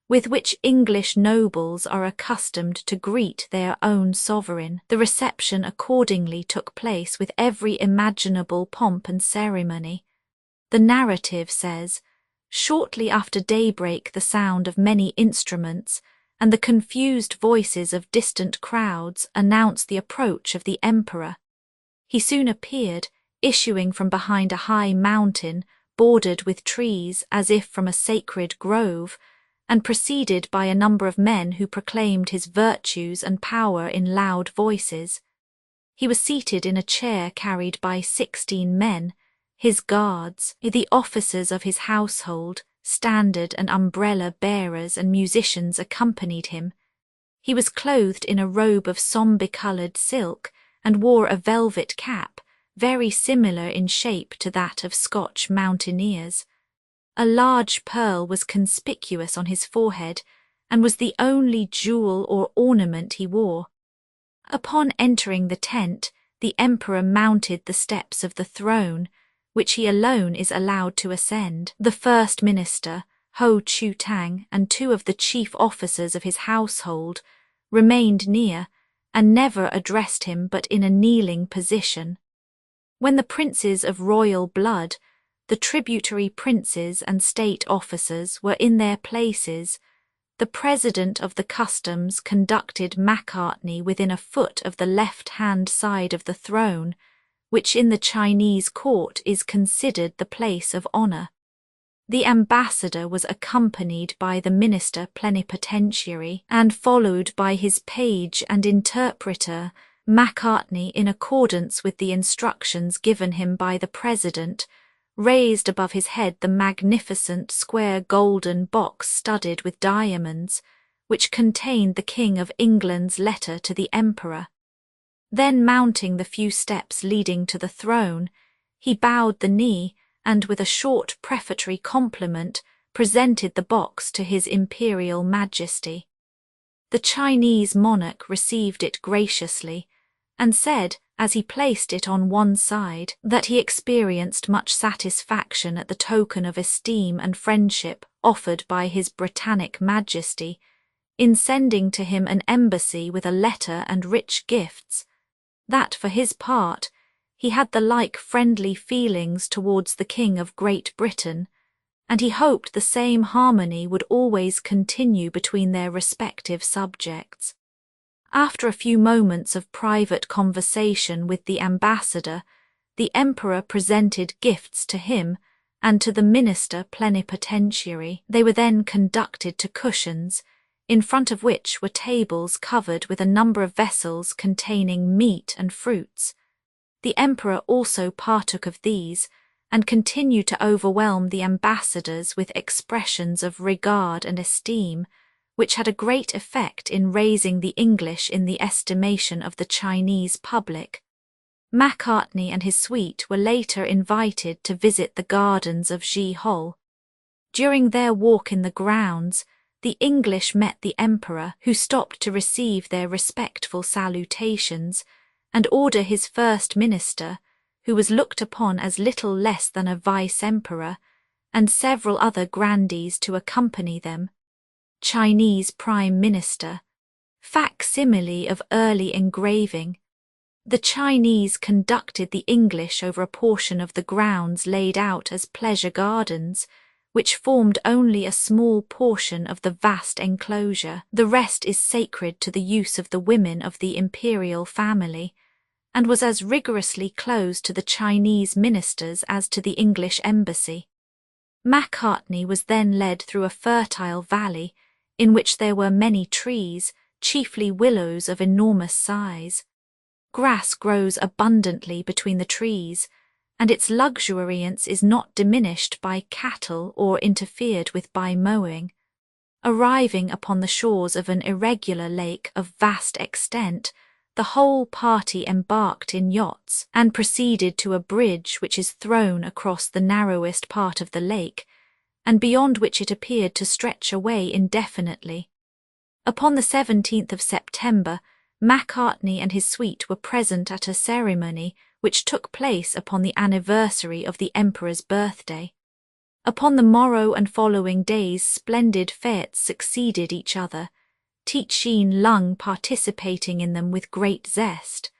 with which English nobles are accustomed to greet their own sovereign. The reception accordingly took place with every imaginable pomp and ceremony. The narrative says, shortly after daybreak the sound of many instruments and the confused voices of distant crowds announced the approach of the emperor. He soon appeared, issuing from behind a high mountain, bordered with trees as if from a sacred grove, and preceded by a number of men who proclaimed his virtues and power in loud voices. He was seated in a chair carried by 16 men, his guards, the officers of his household, standard and umbrella bearers and musicians accompanied him. He was clothed in a robe of sombre-coloured silk and wore a velvet cap, very similar in shape to that of Scotch mountaineers. A large pearl was conspicuous on his forehead and was the only jewel or ornament he wore. Upon entering the tent, the emperor mounted the steps of the throne, which he alone is allowed to ascend. The first minister, Ho Chu Tang, and 2 of the chief officers of his household remained near and never addressed him but in a kneeling position. When the princes of royal blood, the tributary princes and state officers were in their places, the president of the customs conducted Macartney within a foot of the left-hand side of the throne, which in the Chinese court is considered the place of honour. The ambassador was accompanied by the minister plenipotentiary and followed by his page and interpreter. Macartney, in accordance with the instructions given him by the president, raised above his head the magnificent square golden box studded with diamonds, which contained the King of England's letter to the emperor. Then, mounting the few steps leading to the throne, he bowed the knee and, with a short prefatory compliment, presented the box to His Imperial Majesty. The Chinese monarch received it graciously, and said, as he placed it on one side, that he experienced much satisfaction at the token of esteem and friendship offered by His Britannic Majesty in sending to him an embassy with a letter and rich gifts, that for his part he had the like friendly feelings towards the King of Great Britain, and he hoped the same harmony would always continue between their respective subjects. After a few moments of private conversation with the ambassador, the emperor presented gifts to him and to the minister plenipotentiary. They were then conducted to cushions, in front of which were tables covered with a number of vessels containing meat and fruits. The emperor also partook of these, and continued to overwhelm the ambassadors with expressions of regard and esteem, which had a great effect in raising the English in the estimation of the Chinese public. Macartney and his suite were later invited to visit the gardens of Ji-hol. During their walk in the grounds, the English met the emperor, who stopped to receive their respectful salutations and order his first minister, who was looked upon as little less than a vice-emperor, and several other grandees to accompany them. Chinese Prime Minister. Facsimile of early engraving. The Chinese conducted the English over a portion of the grounds laid out as pleasure gardens, which formed only a small portion of the vast enclosure. The rest is sacred to the use of the women of the imperial family, and was as rigorously closed to the Chinese ministers as to the English embassy. Macartney was then led through a fertile valley, in which there were many trees, chiefly willows of enormous size. Grass grows abundantly between the trees, and its luxuriance is not diminished by cattle or interfered with by mowing. Arriving upon the shores of an irregular lake of vast extent, the whole party embarked in yachts and proceeded to a bridge which is thrown across the narrowest part of the lake, and beyond which it appeared to stretch away indefinitely. Upon the 17th of September, Macartney and his suite were present at a ceremony which took place upon the anniversary of the emperor's birthday. Upon the morrow and following days splendid fêtes succeeded each other, Tichin Lung participating in them with great zest.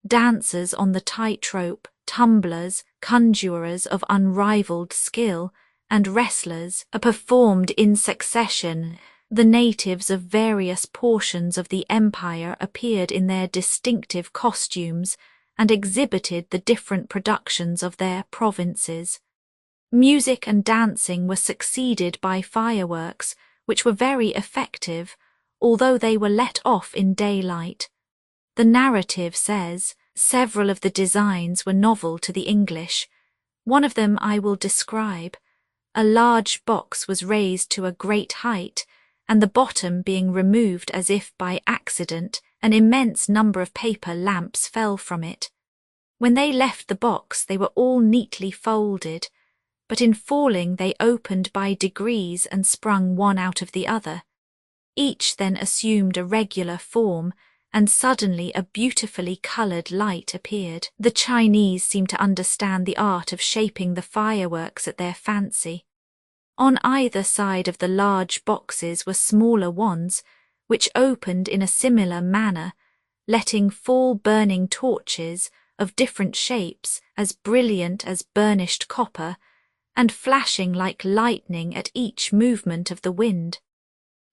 Dancers on the tightrope, tumblers, conjurers of unrivalled skill, and wrestlers are performed in succession. The natives of various portions of the empire appeared in their distinctive costumes and exhibited the different productions of their provinces. Music and dancing were succeeded by fireworks, which were very effective, although they were let off in daylight. The narrative says, several of the designs were novel to the English. One of them I will describe. A large box was raised to a great height, and the bottom being removed as if by accident, an immense number of paper lamps fell from it. When they left the box, they were all neatly folded, but in falling they opened by degrees and sprung one out of the other. Each then assumed a regular form, and suddenly a beautifully coloured light appeared. The Chinese seemed to understand the art of shaping the fireworks at their fancy. On either side of the large boxes were smaller ones, which opened in a similar manner, letting fall burning torches of different shapes, as brilliant as burnished copper, and flashing like lightning at each movement of the wind.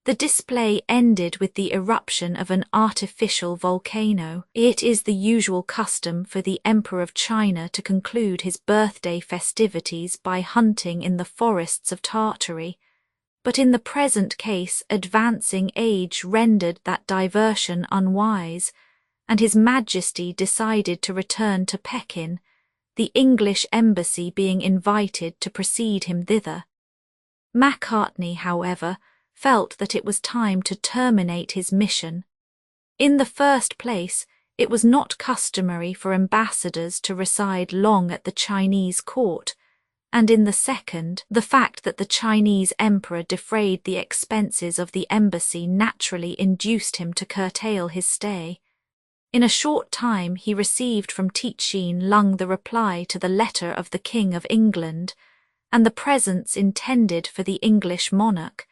The display ended with the eruption of an artificial volcano. It is the usual custom for the Emperor of China to conclude his birthday festivities by hunting in the forests of Tartary, but in the present case advancing age rendered that diversion unwise, and His Majesty decided to return to Pekin, the English embassy being invited to precede him thither. Macartney, however, felt that it was time to terminate his mission. In the first place, It was not customary for ambassadors to reside long at the Chinese court, and in the second, the fact that the Chinese emperor defrayed the expenses of the embassy naturally induced him to curtail his stay. In a short time he received from Tien Lung the reply to the letter of the King of England, and the presents intended for the English monarch,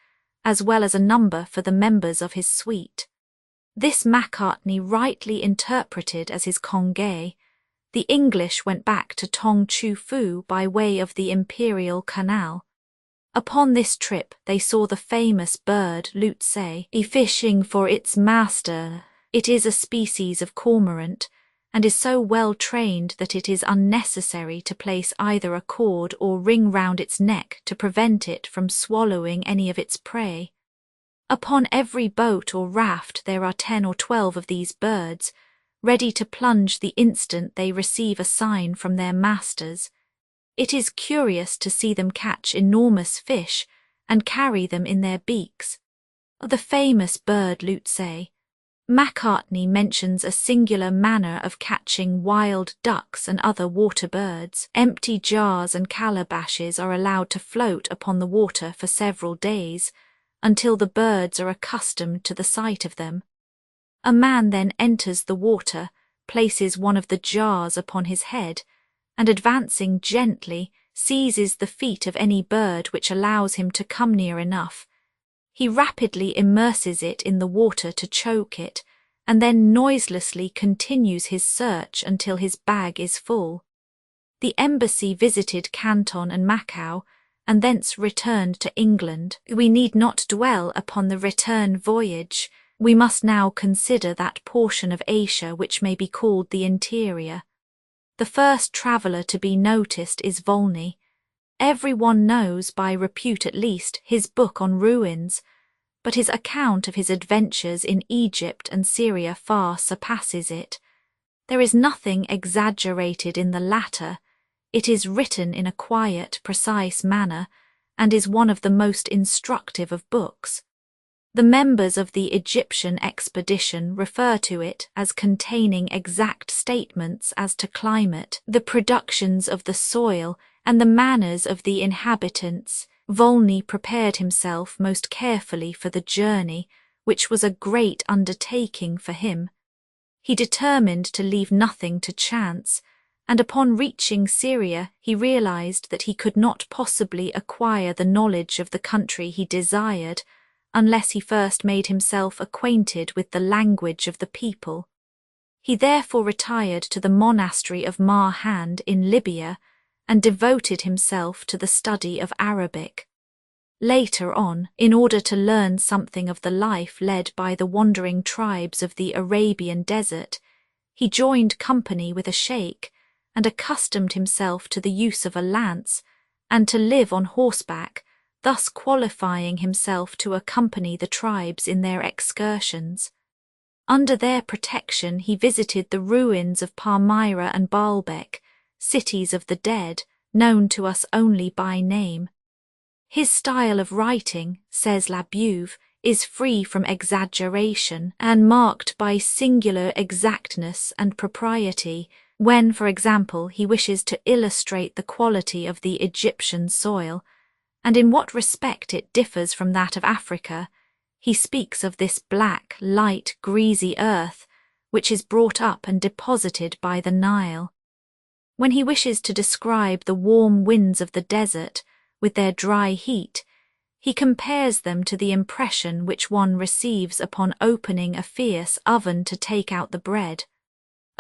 as well as a number for the members of his suite. This Macartney rightly interpreted as his congé. The English went back to Tong Chu Fu by way of the Imperial Canal. Upon this trip they saw the famous bird Lutse fishing for its master. It is a species of cormorant, and is so well trained that it is unnecessary to place either a cord or ring round its neck to prevent it from swallowing any of its prey. Upon every boat or raft there are 10 or 12 of these birds, ready to plunge the instant they receive a sign from their masters. It is curious to see them catch enormous fish and carry them in their beaks. The famous bird Lutse. Macartney mentions a singular manner of catching wild ducks and other water birds. Empty jars and calabashes are allowed to float upon the water for several days, until the birds are accustomed to the sight of them. A man then enters the water, places one of the jars upon his head, and advancing gently, seizes the feet of any bird which allows him to come near enough. He rapidly immerses it in the water to choke it, and then noiselessly continues his search until his bag is full. The embassy visited Canton and Macau, and thence returned to England. We need not dwell upon the return voyage. We must now consider that portion of Asia which may be called the interior. The first traveller to be noticed is Volney. Every one knows, by repute at least, his book on ruins, but his account of his adventures in Egypt and Syria far surpasses it. There is nothing exaggerated in the latter. It is written in a quiet, precise manner, and is one of the most instructive of books. The members of the Egyptian expedition refer to it as containing exact statements as to climate, the productions of the soil, and the manners of the inhabitants. Volney prepared himself most carefully for the journey, which was a great undertaking for him. He determined to leave nothing to chance, and upon reaching Syria he realized that he could not possibly acquire the knowledge of the country he desired unless he first made himself acquainted with the language of the people. He therefore retired to the monastery of Marhand in Libya and devoted himself to the study of Arabic. Later on, in order to learn something of the life led by the wandering tribes of the Arabian desert, he joined company with a sheikh and accustomed himself to the use of a lance and to live on horseback, thus qualifying himself to accompany the tribes in their excursions. Under their protection he visited the ruins of Palmyra and Baalbek, cities of the dead, known to us only by name. His style of writing, says La Beuve, is free from exaggeration and marked by singular exactness and propriety, when, for example, he wishes to illustrate the quality of the Egyptian soil, and in what respect it differs from that of Africa. He speaks of this black, light, greasy earth, which is brought up and deposited by the Nile. When he wishes to describe the warm winds of the desert, with their dry heat, he compares them to the impression which one receives upon opening a fierce oven to take out the bread.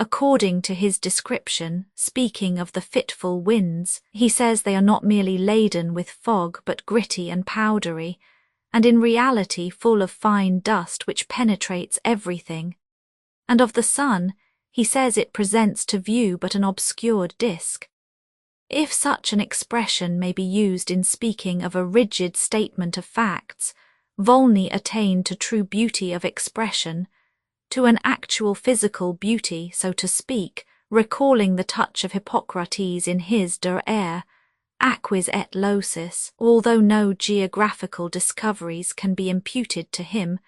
According to his description, speaking of the fitful winds, he says they are not merely laden with fog but gritty and powdery, and in reality full of fine dust which penetrates everything. And of the sun, he says it presents to view but an obscured disk. If such an expression may be used in speaking of a rigid statement of facts, Volney attained to true beauty of expression, to an actual physical beauty, so to speak, recalling the touch of Hippocrates in his Der Air, Aquis et Locis, although no geographical discoveries can be imputed to him,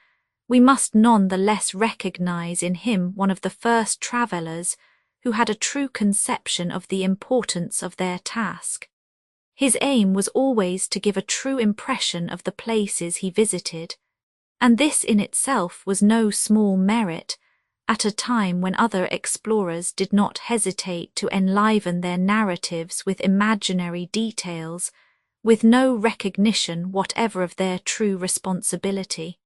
we must none the less recognize in him one of the first travellers who had a true conception of the importance of their task. His aim was always to give a true impression of the places he visited, and this in itself was no small merit, at a time when other explorers did not hesitate to enliven their narratives with imaginary details, with no recognition whatever of their true responsibility.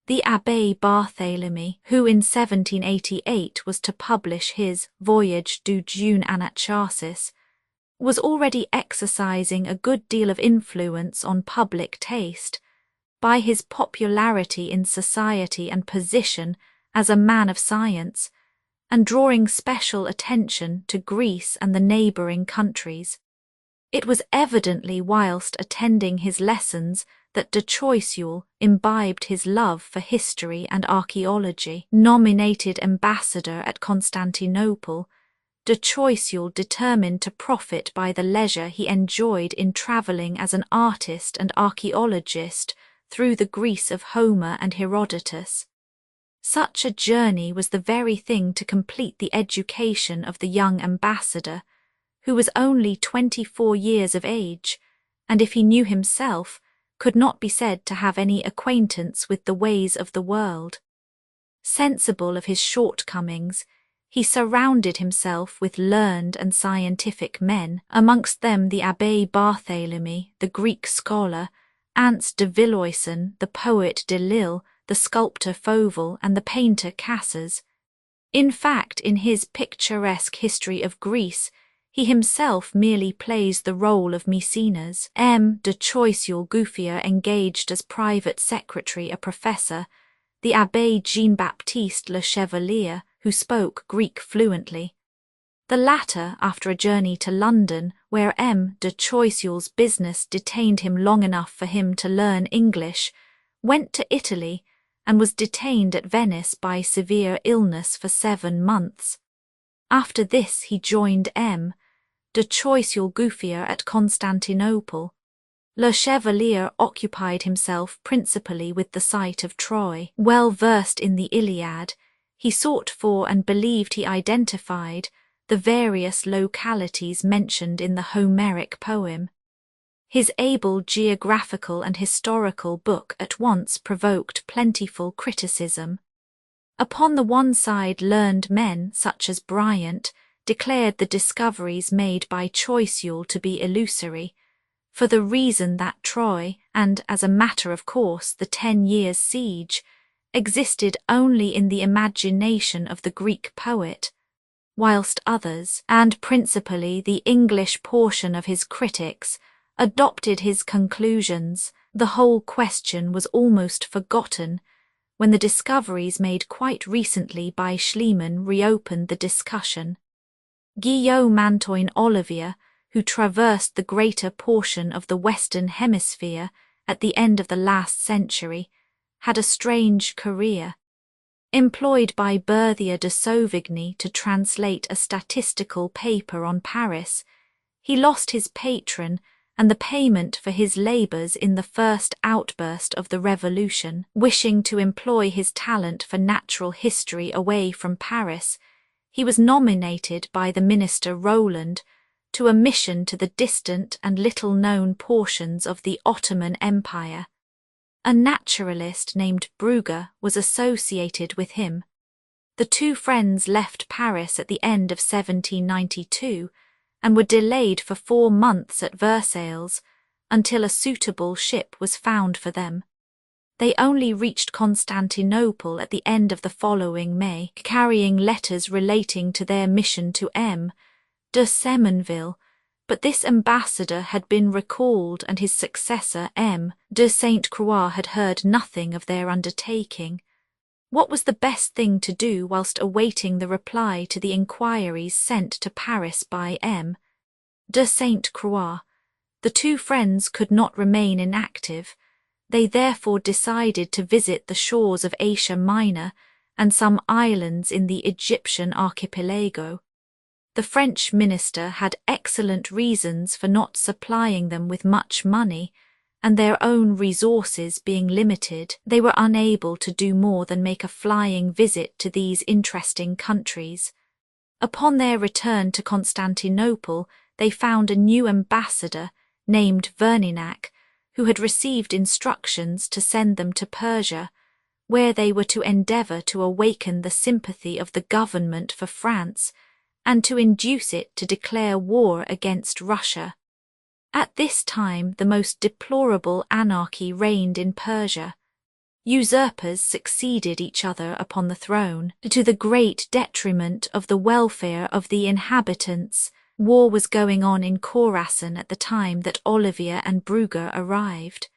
The Abbé Barthélemy, who in 1788 was to publish his Voyage du Jeune Anacharsis, was already exercising a good deal of influence on public taste by his popularity in society and position as a man of science, and drawing special attention to Greece and the neighbouring countries. It was evidently whilst attending his lessons that de Choiseul imbibed his love for history and archaeology. Nominated ambassador at Constantinople, de Choiseul determined to profit by the leisure he enjoyed in travelling as an artist and archaeologist through the Greece of Homer and Herodotus. Such a journey was the very thing to complete the education of the young ambassador, who was only 24 years of age, and if he knew himself, could not be said to have any acquaintance with the ways of the world. Sensible of his shortcomings, he surrounded himself with learned and scientific men, amongst them the Abbé Barthélemy, the Greek scholar, Ants de Villoyson, the poet de Lille, the sculptor Fauvel, and the painter Cassas. In fact, in his picturesque history of Greece, he himself merely plays the role of Maecenas. M. de Choiseul Gouffier engaged as private secretary a professor, the Abbé Jean-Baptiste Le Chevalier, who spoke Greek fluently. The latter, after a journey to London, where M. de Choiseul's business detained him long enough for him to learn English, went to Italy, and was detained at Venice by severe illness for 7 months. After this he joined M. de Choiseul Gouffier at Constantinople. Le Chevalier occupied himself principally with the site of Troy. Well versed in the Iliad, he sought for and believed he identified the various localities mentioned in the Homeric poem. His able geographical and historical book at once provoked plentiful criticism. Upon the one side, learned men, such as Bryant, declared the discoveries made by Choiseul to be illusory, for the reason that Troy, and as a matter of course the 10 years' siege, existed only in the imagination of the Greek poet, whilst others, and principally the English portion of his critics, adopted his conclusions. The whole question was almost forgotten when the discoveries made quite recently by Schliemann reopened the discussion. Guillaume Antoine Olivier, who traversed the greater portion of the Western Hemisphere at the end of the last century, had a strange career. Employed by Berthier de Sauvigny to translate a statistical paper on Paris, he lost his patron and the payment for his labours in the first outburst of the Revolution. Wishing to employ his talent for natural history away from Paris, he was nominated by the minister Roland to a mission to the distant and little-known portions of the Ottoman Empire. A naturalist named Brugger was associated with him. The two friends left Paris at the end of 1792 and were delayed for 4 months at Versailles until a suitable ship was found for them. They only reached Constantinople at the end of the following May, carrying letters relating to their mission to M. de Semonville, but this ambassador had been recalled and his successor M. de Sainte Croix had heard nothing of their undertaking. What was the best thing to do whilst awaiting the reply to the inquiries sent to Paris by M. de Sainte Croix? The two friends could not remain inactive. They therefore decided to visit the shores of Asia Minor and some islands in the Egyptian archipelago. The French minister had excellent reasons for not supplying them with much money, and their own resources being limited, they were unable to do more than make a flying visit to these interesting countries. Upon their return to Constantinople, they found a new ambassador named Verne, who had received instructions to send them to Persia, where they were to endeavour to awaken the sympathy of the government for France and to induce it to declare war against Russia. At this time the most deplorable anarchy reigned in Persia. Usurpers succeeded each other upon the throne, to the great detriment of the welfare of the inhabitants. War was going on in Khorasan at the time that Olivier and Brugge arrived.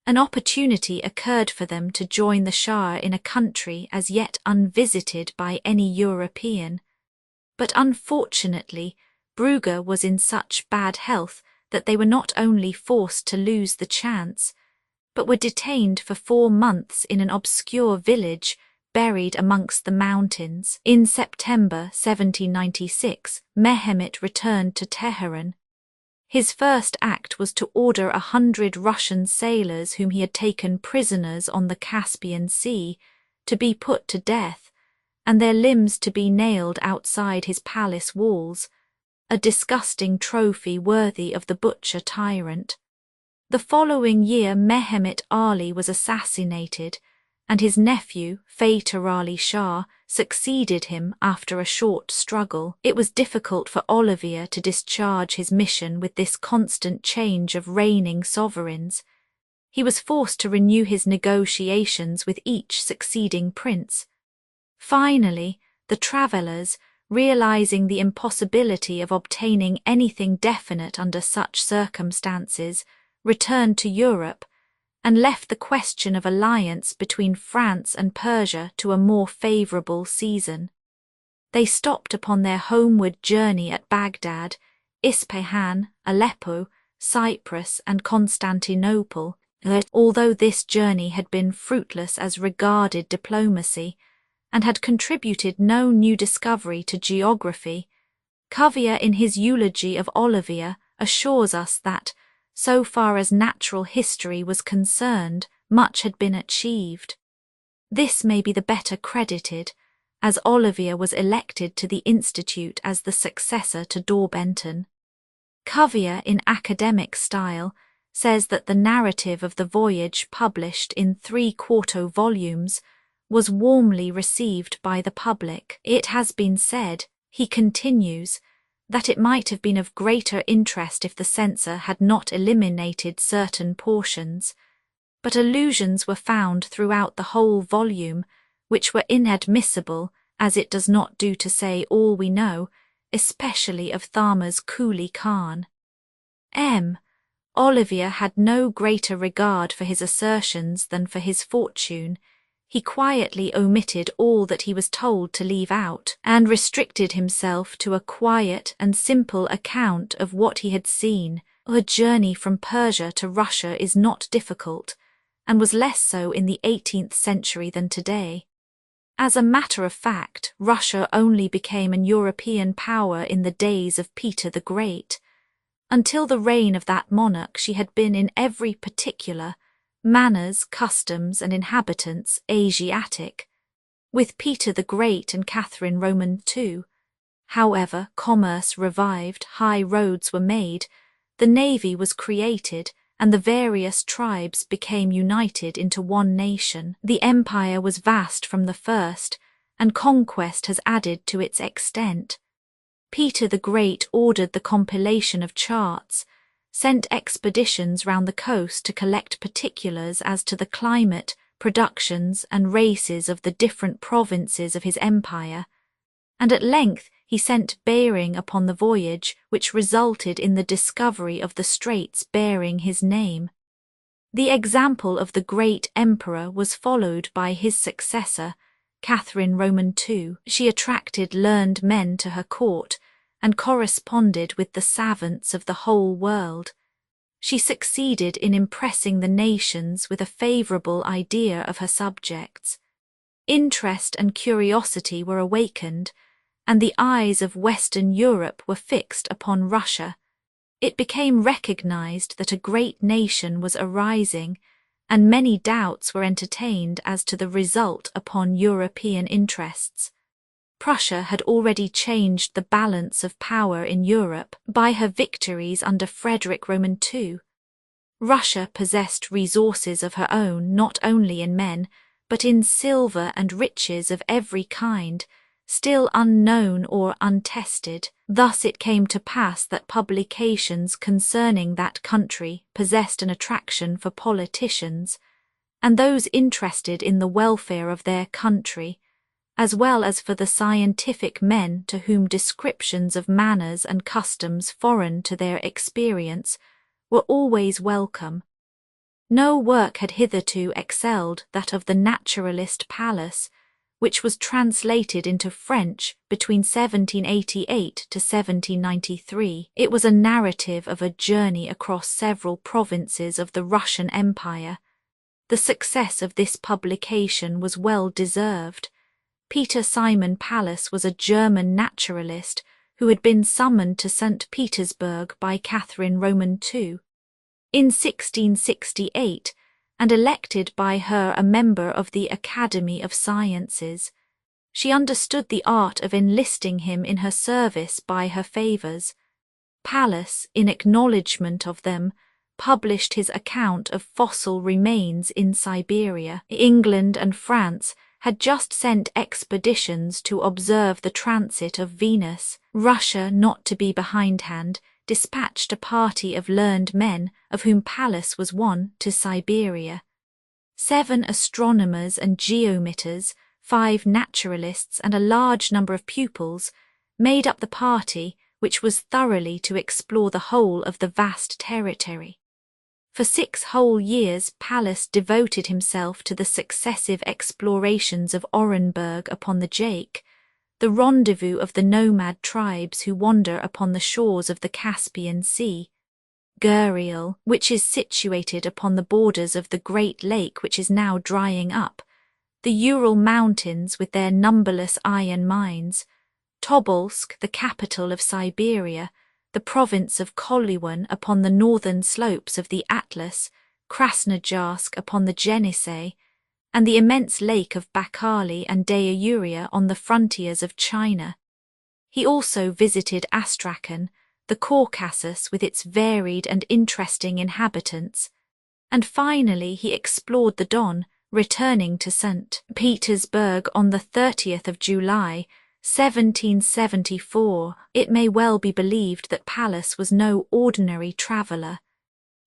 An opportunity occurred for them to join the Shah in a country as yet unvisited by any European. But unfortunately, Brugge was in such bad health that they were not only forced to lose the chance, but were detained for 4 months in an obscure village buried amongst the mountains. In September 1796, Mehmet returned to Teheran. His first act was to order 100 Russian sailors whom he had taken prisoners on the Caspian Sea to be put to death, and their limbs to be nailed outside his palace walls, a disgusting trophy worthy of the butcher tyrant. The following year Mehmet Ali was assassinated, and his nephew, Fatih Ali Shah, succeeded him after a short struggle. It was difficult for Olivier to discharge his mission with this constant change of reigning sovereigns. He was forced to renew his negotiations with each succeeding prince. Finally, the travellers, realizing the impossibility of obtaining anything definite under such circumstances, returned to Europe and left the question of alliance between France and Persia to a more favourable season. They stopped upon their homeward journey at Baghdad, Ispahan, Aleppo, Cyprus and Constantinople. Although this journey had been fruitless as regarded diplomacy, and had contributed no new discovery to geography, Cuvier in his eulogy of Olivier assures us that, so far as natural history was concerned, much had been achieved. This may be the better credited, as Olivier was elected to the Institute as the successor to Daubenton. Cuvier, in academic style, says that the narrative of the voyage, published in 3/4 volumes, was warmly received by the public. It has been said, he continues, that it might have been of greater interest if the censor had not eliminated certain portions, but allusions were found throughout the whole volume which were inadmissible, as it does not do to say all we know, especially of Thamma's Coolie Khan. Olivier had no greater regard for his assertions than for his fortune. He quietly omitted all that he was told to leave out, and restricted himself to a quiet and simple account of what he had seen. A journey from Persia to Russia is not difficult, and was less so in the 18th century than today. As a matter of fact, Russia only became an European power in the days of Peter the Great. Until the reign of that monarch she had been in every particular, manners, customs and inhabitants, Asiatic. With Peter the Great and Catherine Roman too. However, commerce revived, high roads were made, the navy was created, and the various tribes became united into one nation. The empire was vast from the first, and conquest has added to its extent. Peter the Great ordered the compilation of charts, sent expeditions round the coast to collect particulars as to the climate, productions and races of the different provinces of his empire, and at length he sent Bering upon the voyage which resulted in the discovery of the straits bearing his name. The example of the great emperor was followed by his successor, Catherine Roman II. She attracted learned men to her court, and corresponded with the savants of the whole world. She succeeded in impressing the nations with a favourable idea of her subjects. Interest and curiosity were awakened, and the eyes of Western Europe were fixed upon Russia. It became recognized that a great nation was arising, and many doubts were entertained as to the result upon European interests. Prussia had already changed the balance of power in Europe by her victories under Frederick Roman II. Russia possessed resources of her own not only in men, but in silver and riches of every kind, still unknown or untested. Thus it came to pass that publications concerning that country possessed an attraction for politicians, and those interested in the welfare of their country, as well as for the scientific men to whom descriptions of manners and customs foreign to their experience were always welcome. No work had hitherto excelled that of the naturalist Pallas, which was translated into French between 1788 to 1793. It was a narrative of a journey across several provinces of the Russian Empire. The success of this publication was well deserved. Peter Simon Pallas was a German naturalist who had been summoned to St. Petersburg by Catherine Roman II in 1668 and elected by her a member of the Academy of Sciences. She understood the art of enlisting him in her service by her favours. Pallas, in acknowledgment of them, published his account of fossil remains in Siberia. England and France had just sent expeditions to observe the transit of Venus. Russia, not to be behindhand, dispatched a party of learned men, of whom Pallas was one, to Siberia. 7 astronomers and geometers, 5 naturalists, and a large number of pupils made up the party, which was thoroughly to explore the whole of the vast territory. For 6 whole years Pallas devoted himself to the successive explorations of Orenburg upon the Jake, the rendezvous of the nomad tribes who wander upon the shores of the Caspian Sea, Guriel, which is situated upon the borders of the great lake which is now drying up, the Ural Mountains with their numberless iron mines, Tobolsk, the capital of Siberia, the province of Kolywan upon the northern slopes of the Atlas, Krasnojarsk upon the Yenisei, and the immense lake of Bakali and Deyauria on the frontiers of China. He also visited Astrakhan, the Caucasus with its varied and interesting inhabitants, and finally he explored the Don, returning to St. Petersburg on the 30th of July, 1774. It may well be believed that Pallas was no ordinary traveller.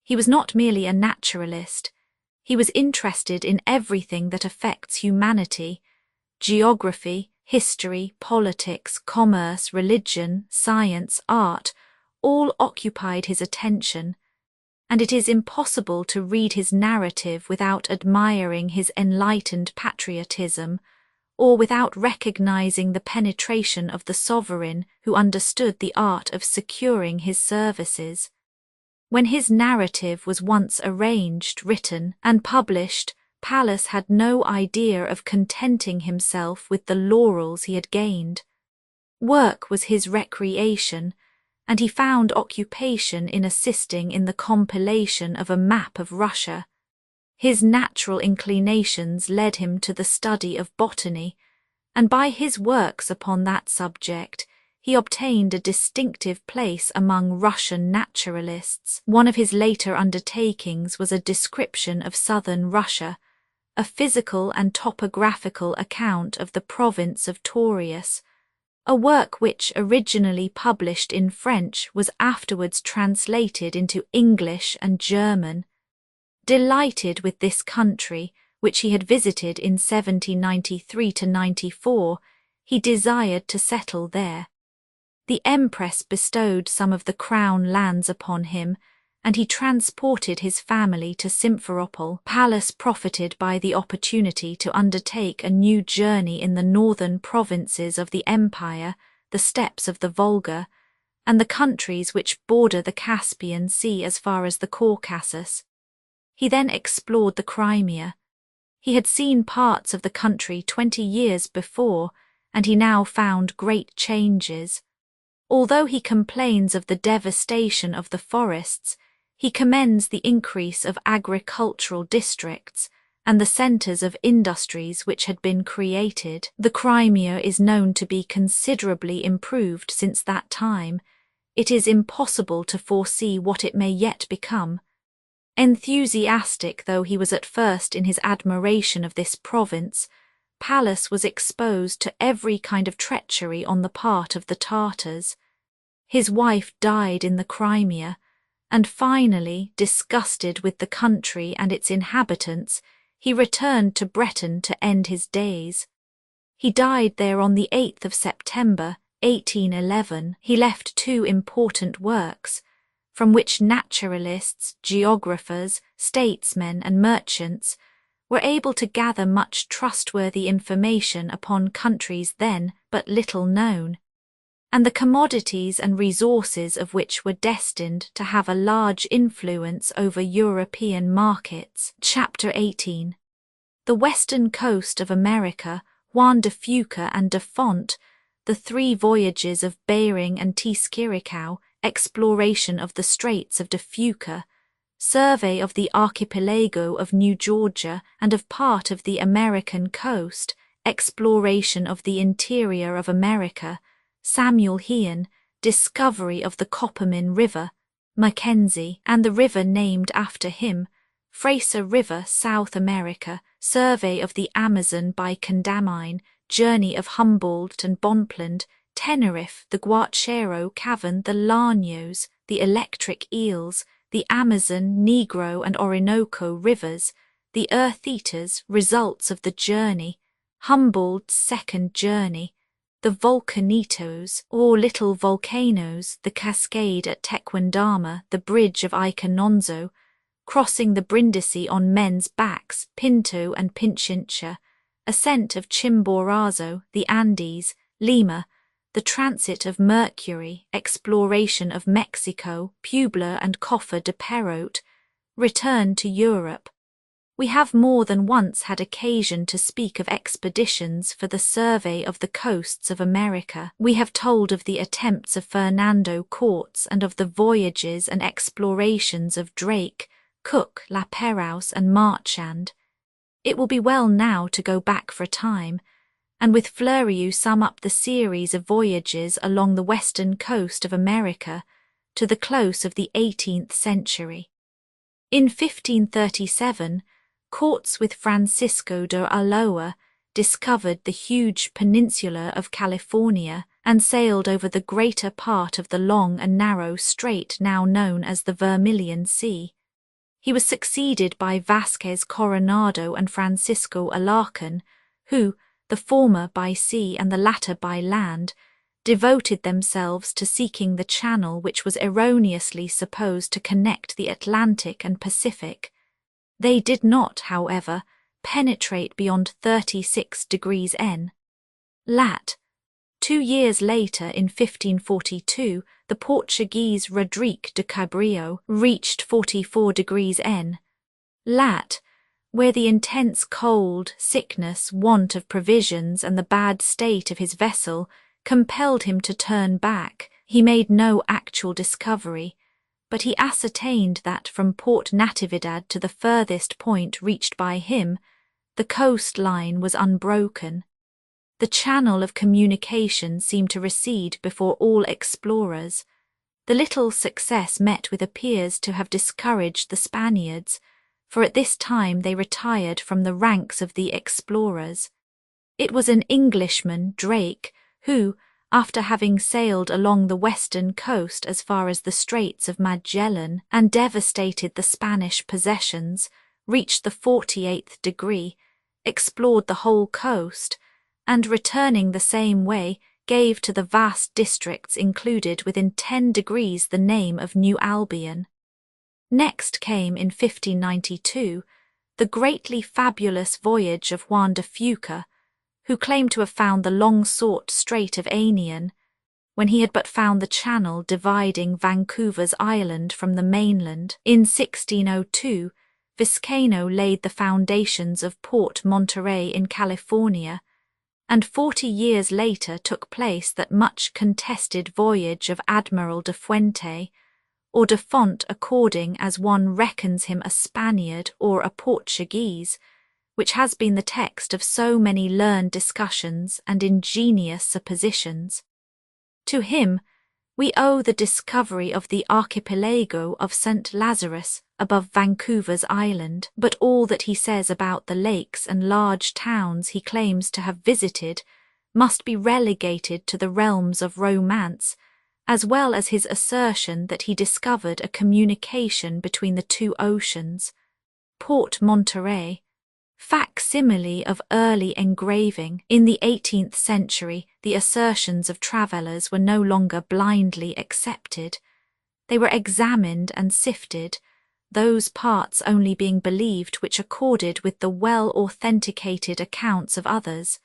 He was not merely a naturalist. He was interested in everything that affects humanity: geography, history, politics, commerce, religion, science, art, all occupied his attention, and it is impossible to read his narrative without admiring his enlightened patriotism, or without recognizing the penetration of the sovereign who understood the art of securing his services. When his narrative was once arranged, written, and published, Pallas had no idea of contenting himself with the laurels he had gained. Work was his recreation, and he found occupation in assisting in the compilation of a map of Russia. His natural inclinations led him to the study of botany, and by his works upon that subject he obtained a distinctive place among Russian naturalists. One of his later undertakings was a description of southern Russia, a physical and topographical account of the province of Taurus, a work which, originally published in French, was afterwards translated into English and German. Delighted with this country, which he had visited in 1793–94, he desired to settle there. The Empress bestowed some of the crown lands upon him, and he transported his family to Simferopol. Pallas profited by the opportunity to undertake a new journey in the northern provinces of the empire, the steppes of the Volga, and the countries which border the Caspian Sea as far as the Caucasus. He then explored the Crimea. He had seen parts of the country 20 years before, and he now found great changes. Although he complains of the devastation of the forests, he commends the increase of agricultural districts and the centres of industries which had been created. The Crimea is known to be considerably improved since that time. It is impossible to foresee what it may yet become. Enthusiastic though he was at first in his admiration of this province, Pallas was exposed to every kind of treachery on the part of the Tartars. His wife died in the Crimea, and finally, disgusted with the country and its inhabitants, he returned to Breton to end his days. He died there on the 8th of September, 1811. He left two important works, from which naturalists, geographers, statesmen, and merchants were able to gather much trustworthy information upon countries then but little known, and the commodities and resources of which were destined to have a large influence over European markets. Chapter 18. The western coast of America, Juan de Fuca and de Font, the three voyages of Bering and Teeskirikau, exploration of the Straits of de Fuca, survey of the archipelago of New Georgia and of part of the American coast, exploration of the interior of America, Samuel Hearne, discovery of the Coppermine River, Mackenzie, and the river named after him, Fraser River, South America, survey of the Amazon by Condamine, journey of Humboldt and Bonpland, Tenerife, the Guachero Cavern, the Llanos, the electric eels, the Amazon, Negro, and Orinoco rivers, the Earth Eaters, results of the journey, Humboldt's second journey, the Volcanitos, or little volcanoes, the cascade at Tequendama, the bridge of Icononzo, crossing the Brindisi on men's backs, Pinto and Pinchincha, ascent of Chimborazo, the Andes, Lima, the transit of Mercury, exploration of Mexico, Puebla and Coffer de Perote, return to Europe. We have more than once had occasion to speak of expeditions for the survey of the coasts of America. We have told of the attempts of Fernando Cortes and of the voyages and explorations of Drake, Cook, La Perouse and Marchand. It will be well now to go back for a time, and with Fleurieu sum up the series of voyages along the western coast of America to the close of the 18th century. In 1537, Cortes with Francisco de Ulloa discovered the huge peninsula of California and sailed over the greater part of the long and narrow strait now known as the Vermilion Sea. He was succeeded by Vasquez Coronado and Francisco Alarcon, who, the former by sea and the latter by land, devoted themselves to seeking the channel which was erroneously supposed to connect the Atlantic and Pacific. They did not, however, penetrate beyond 36 degrees N. Lat. 2 years later, in 1542, the Portuguese Rodrigue de Cabrillo reached 44 degrees N. Lat. Where the intense cold, sickness, want of provisions, and the bad state of his vessel compelled him to turn back. He made no actual discovery, but he ascertained that from Port Natividad to the furthest point reached by him, the coastline was unbroken. The channel of communication seemed to recede before all explorers. The little success met with appears to have discouraged the Spaniards, for at this time they retired from the ranks of the explorers. It was an Englishman, Drake, who, after having sailed along the western coast as far as the Straits of Magellan and devastated the Spanish possessions, reached the 48th degree, explored the whole coast, and returning the same way, gave to the vast districts included within 10 degrees the name of New Albion. Next came, in 1592, the greatly fabulous voyage of Juan de Fuca, who claimed to have found the long-sought Strait of Anian, when he had but found the channel dividing Vancouver's island from the mainland. In 1602, Vizcaino laid the foundations of Port Monterey in California, and 40 years later took place that much contested voyage of Admiral de Fuente, or de Font according as one reckons him a Spaniard or a Portuguese, which has been the text of so many learned discussions and ingenious suppositions. To him we owe the discovery of the archipelago of St. Lazarus above Vancouver's Island, but all that he says about the lakes and large towns he claims to have visited must be relegated to the realms of romance, as well as his assertion that he discovered a communication between the two oceans. Port Monterey, facsimile of early engraving. In the 18th century, the assertions of travellers were no longer blindly accepted. They were examined and sifted, those parts only being believed which accorded with the well-authenticated accounts of others.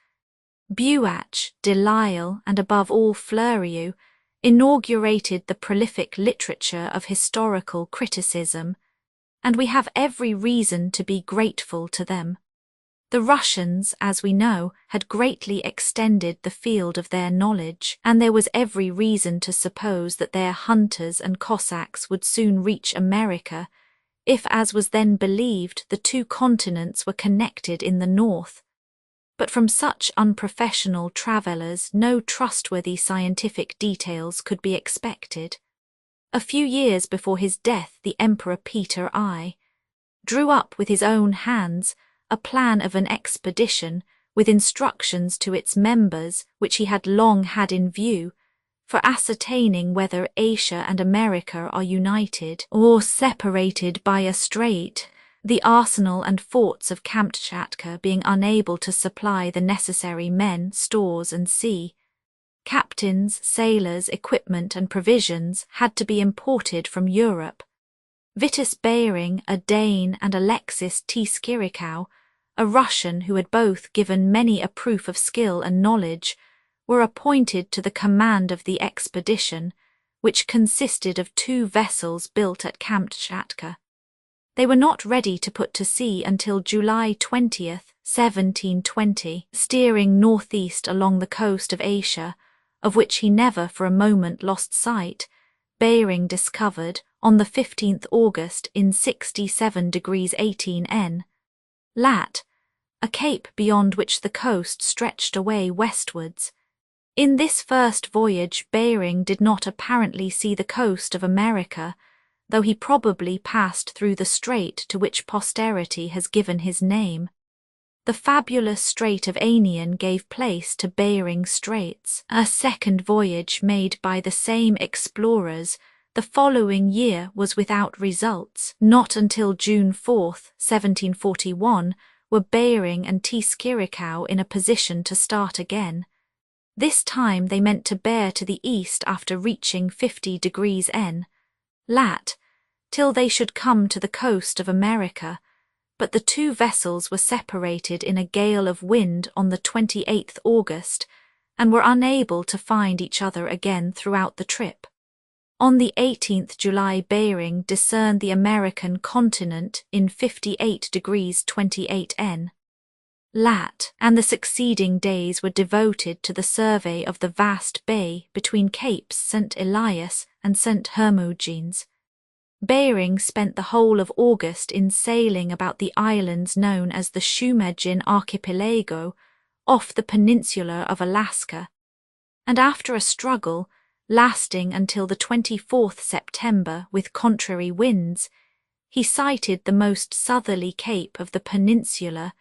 Buach, Delisle, and above all Fleurieu, inaugurated the prolific literature of historical criticism, and we have every reason to be grateful to them. The Russians, as we know, had greatly extended the field of their knowledge, and there was every reason to suppose that their hunters and Cossacks would soon reach America, if, as was then believed, the two continents were connected in the north. But from such unprofessional travellers no trustworthy scientific details could be expected. A few years before his death, the Emperor Peter I drew up with his own hands a plan of an expedition with instructions to its members, which he had long had in view, for ascertaining whether Asia and America are united or separated by a strait, the arsenal and forts of Kamtschatka being unable to supply the necessary men, stores, and sea. Captains, sailors, equipment, and provisions had to be imported from Europe. Vitus Bering, a Dane, and Alexis Tskirikow, a Russian who had both given many a proof of skill and knowledge, were appointed to the command of the expedition, which consisted of 2 vessels built at Kamtschatka. They were not ready to put to sea until July 20th, 1720, steering northeast along the coast of Asia, of which he never for a moment lost sight. Bering discovered, on the 15th August in 67 degrees 18 N, Lat, a cape beyond which the coast stretched away westwards. In this first voyage Bering did not apparently see the coast of America, though he probably passed through the strait to which posterity has given his name. The fabulous Strait of Anian gave place to Bering Straits. A second voyage made by the same explorers the following year was without results. Not until June 4th, 1741, were Bering and Tskirikow in a position to start again. This time they meant to bear to the east after reaching 50 degrees N, Lat, till they should come to the coast of America, but the 2 vessels were separated in a gale of wind on the 28th August and were unable to find each other again throughout the trip. On the 18th July Bering discerned the American continent in 58 degrees 28 N, Lat, and the succeeding days were devoted to the survey of the vast bay between Capes St. Elias and St. Hermogenes. Bering spent the whole of August in sailing about the islands known as the Shumagin Archipelago off the peninsula of Alaska, and after a struggle, lasting until the 24th September with contrary winds, he sighted the most southerly cape of the peninsula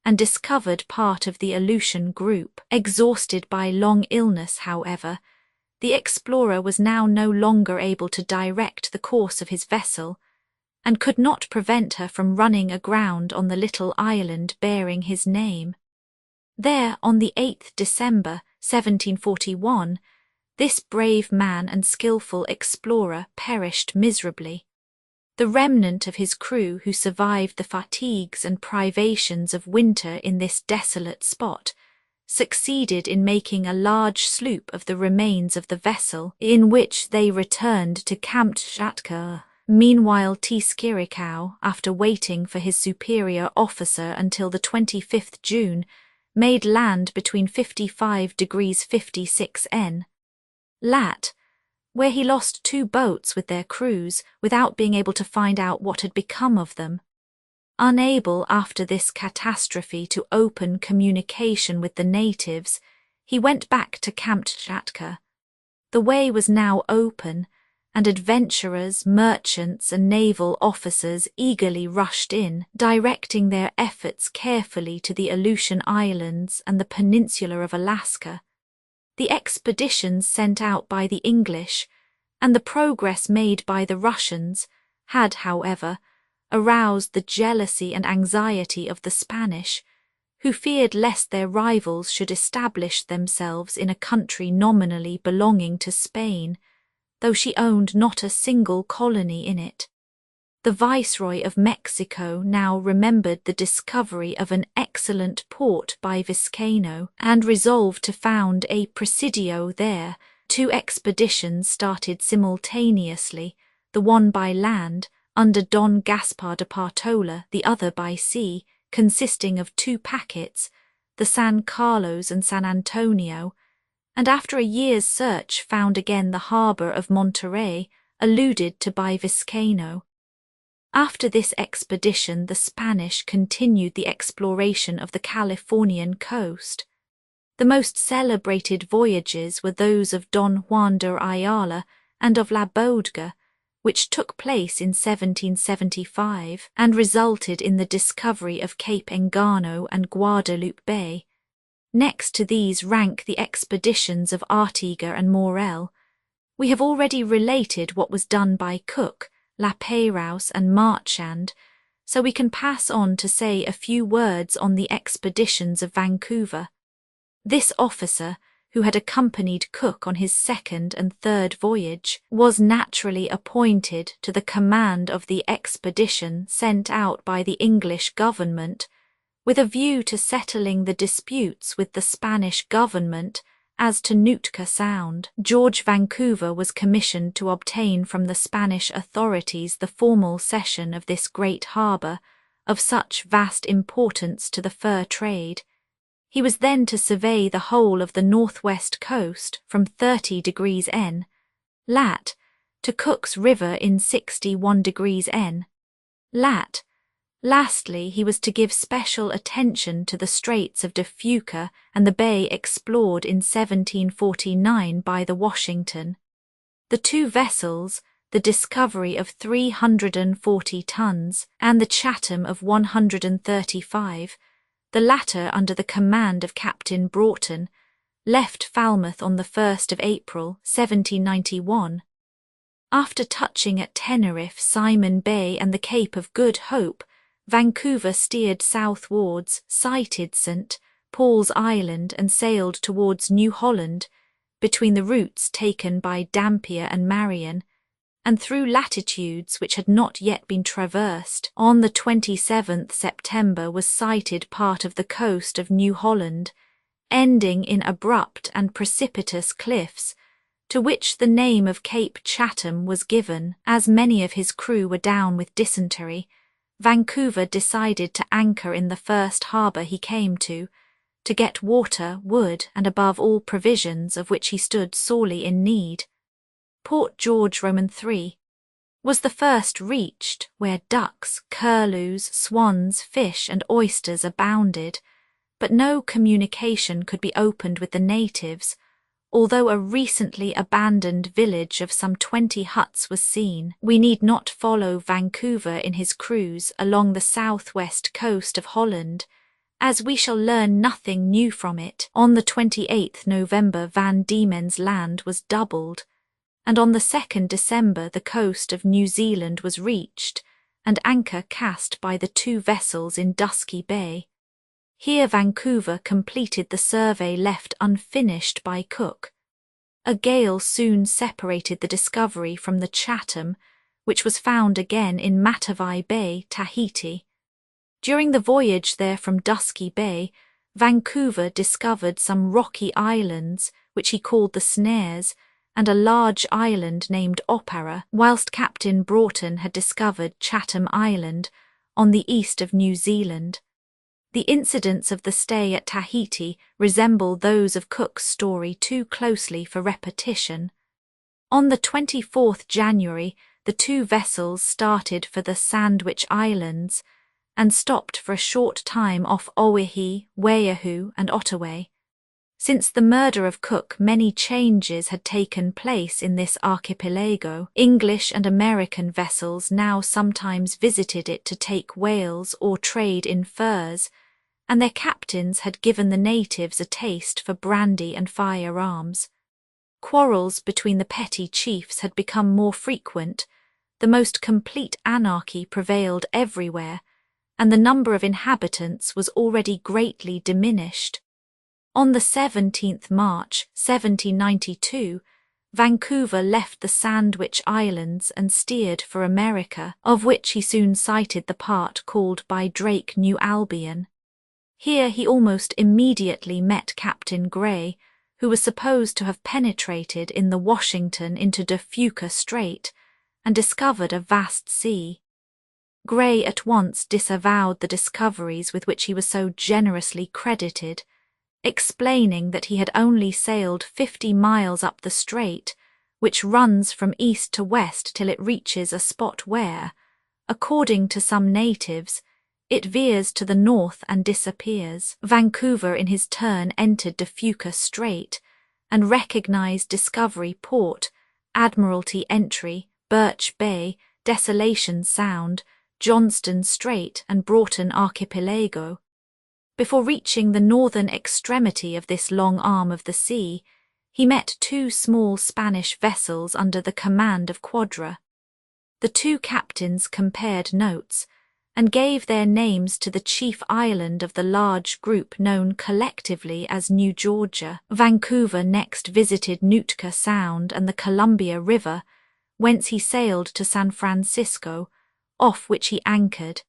and discovered part of the Aleutian group. Exhausted by long illness, however, the explorer was now no longer able to direct the course of his vessel, and could not prevent her from running aground on the little island bearing his name. There, on the 8th December, 1741, this brave man and skilful explorer perished miserably. The remnant of his crew who survived the fatigues and privations of winter in this desolate spot succeeded in making a large sloop of the remains of the vessel, in which they returned to Kamtschatka. Meanwhile Tskirikow, after waiting for his superior officer until the 25th June, made land between 55 degrees 56 N. lat, where he lost 2 boats with their crews without being able to find out what had become of them. Unable after this catastrophe to open communication with the natives, he went back to Kamtschatka. The way was now open, and adventurers, merchants, and naval officers eagerly rushed in, directing their efforts carefully to the Aleutian Islands and the peninsula of Alaska. The expeditions sent out by the English and the progress made by the Russians had, however, aroused the jealousy and anxiety of the Spanish, who feared lest their rivals should establish themselves in a country nominally belonging to Spain, though she owned not a single colony in it. The Viceroy of Mexico now remembered the discovery of an excellent port by Vizcaino and resolved to found a presidio there. 2 expeditions started simultaneously, the one by land, under Don Gaspar de Partola, the other by sea, consisting of 2 packets, the San Carlos and San Antonio, and after a year's search found again the harbour of Monterey, alluded to by Vizcaino. After this expedition the Spanish continued the exploration of the Californian coast. The most celebrated voyages were those of Don Juan de Ayala and of La Bodega, which took place in 1775 and resulted in the discovery of Cape Engano and Guadalupe Bay. Next to these rank the expeditions of Artigas and Morel. We have already related what was done by Cook, La Pérouse and Marchand, so we can pass on to say a few words on the expeditions of Vancouver. This officer, who had accompanied Cook on his 2nd and 3rd voyage, was naturally appointed to the command of the expedition sent out by the English government, with a view to settling the disputes with the Spanish government as to Nootka Sound. George Vancouver was commissioned to obtain from the Spanish authorities the formal cession of this great harbour, of such vast importance to the fur trade. He was then to survey the whole of the northwest coast from 30 degrees N. lat. To Cook's River in 61 degrees N. lat. Lastly, he was to give special attention to the Straits of De Fuca and the bay explored in 1749 by the Washington. The 2 vessels, the Discovery of 340 tons and the Chatham of 135, the latter under the command of Captain Broughton, left Falmouth on the 1st of April, 1791. After touching at Tenerife, Simon Bay and the Cape of Good Hope, Vancouver steered southwards, sighted St. Paul's Island and sailed towards New Holland, between the routes taken by Dampier and Marion, and through latitudes which had not yet been traversed. On the 27th September was sighted part of the coast of New Holland, ending in abrupt and precipitous cliffs, to which the name of Cape Chatham was given. As many of his crew were down with dysentery, Vancouver decided to anchor in the first harbour he came to get water, wood, and above all provisions of which he stood sorely in need. Port George III was the first reached, where ducks, curlews, swans, fish, and oysters abounded, but no communication could be opened with the natives, although a recently abandoned village of some 20 huts was seen. We need not follow Vancouver in his cruise along the southwest coast of Holland, as we shall learn nothing new from it. On the 28th November Van Diemen's Land was doubled, and on the 2nd December the coast of New Zealand was reached, and anchor cast by the 2 vessels in Dusky Bay. Here Vancouver completed the survey left unfinished by Cook. A gale soon separated the Discovery from the Chatham, which was found again in Matavai Bay, Tahiti. During the voyage there from Dusky Bay, Vancouver discovered some rocky islands, which he called the Snares, and a large island named Opara, whilst Captain Broughton had discovered Chatham Island, on the east of New Zealand. The incidents of the stay at Tahiti resemble those of Cook's story too closely for repetition. On the 24th January, the two vessels started for the Sandwich Islands and stopped for a short time off Oahe, Waiahu, and Ottaway. Since the murder of Cook, many changes had taken place in this archipelago. English and American vessels now sometimes visited it to take whales or trade in furs, and their captains had given the natives a taste for brandy and firearms. Quarrels between the petty chiefs had become more frequent, the most complete anarchy prevailed everywhere, and the number of inhabitants was already greatly diminished. On the 17th March, 1792, Vancouver left the Sandwich Islands and steered for America, of which he soon sighted the part called by Drake New Albion. Here he almost immediately met Captain Gray, who was supposed to have penetrated in the Washington into De Fuca Strait and discovered a vast sea. Gray at once disavowed the discoveries with which he was so generously credited, explaining that he had only sailed 50 miles up the strait, which runs from east to west till it reaches a spot where, according to some natives, it veers to the north and disappears. Vancouver in his turn entered De Fuca Strait and recognized Discovery Port, Admiralty Entry, Birch Bay, Desolation Sound, Johnston Strait, and Broughton Archipelago. Before reaching the northern extremity of this long arm of the sea, he met two small Spanish vessels under the command of Quadra. The two captains compared notes and gave their names to the chief island of the large group known collectively as New Georgia. Vancouver next visited Nootka Sound and the Columbia River, whence he sailed to San Francisco, off which he anchored.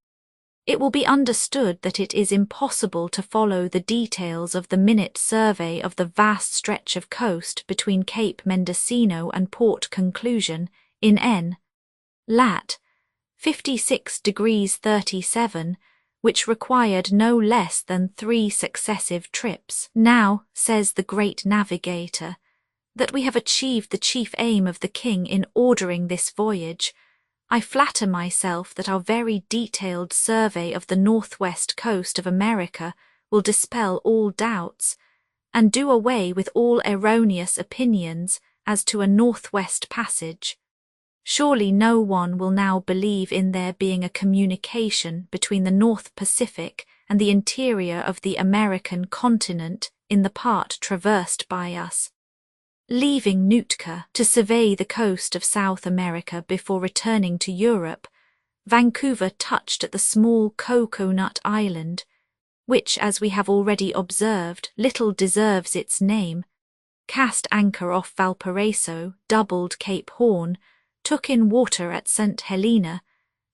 It will be understood that it is impossible to follow the details of the minute survey of the vast stretch of coast between Cape Mendocino and Port Conclusion in N. lat. 56 degrees 37, which required no less than 3 successive trips. Now, says the great navigator, that we have achieved the chief aim of the king in ordering this voyage, I flatter myself that our very detailed survey of the northwest coast of America will dispel all doubts, and do away with all erroneous opinions as to a northwest passage. Surely no one will now believe in there being a communication between the North Pacific and the interior of the American continent in the part traversed by us. Leaving Nootka to survey the coast of South America before returning to Europe, Vancouver touched at the small Coconut Island, which, as we have already observed, little deserves its name, cast anchor off Valparaiso, doubled Cape Horn, took in water at St. Helena,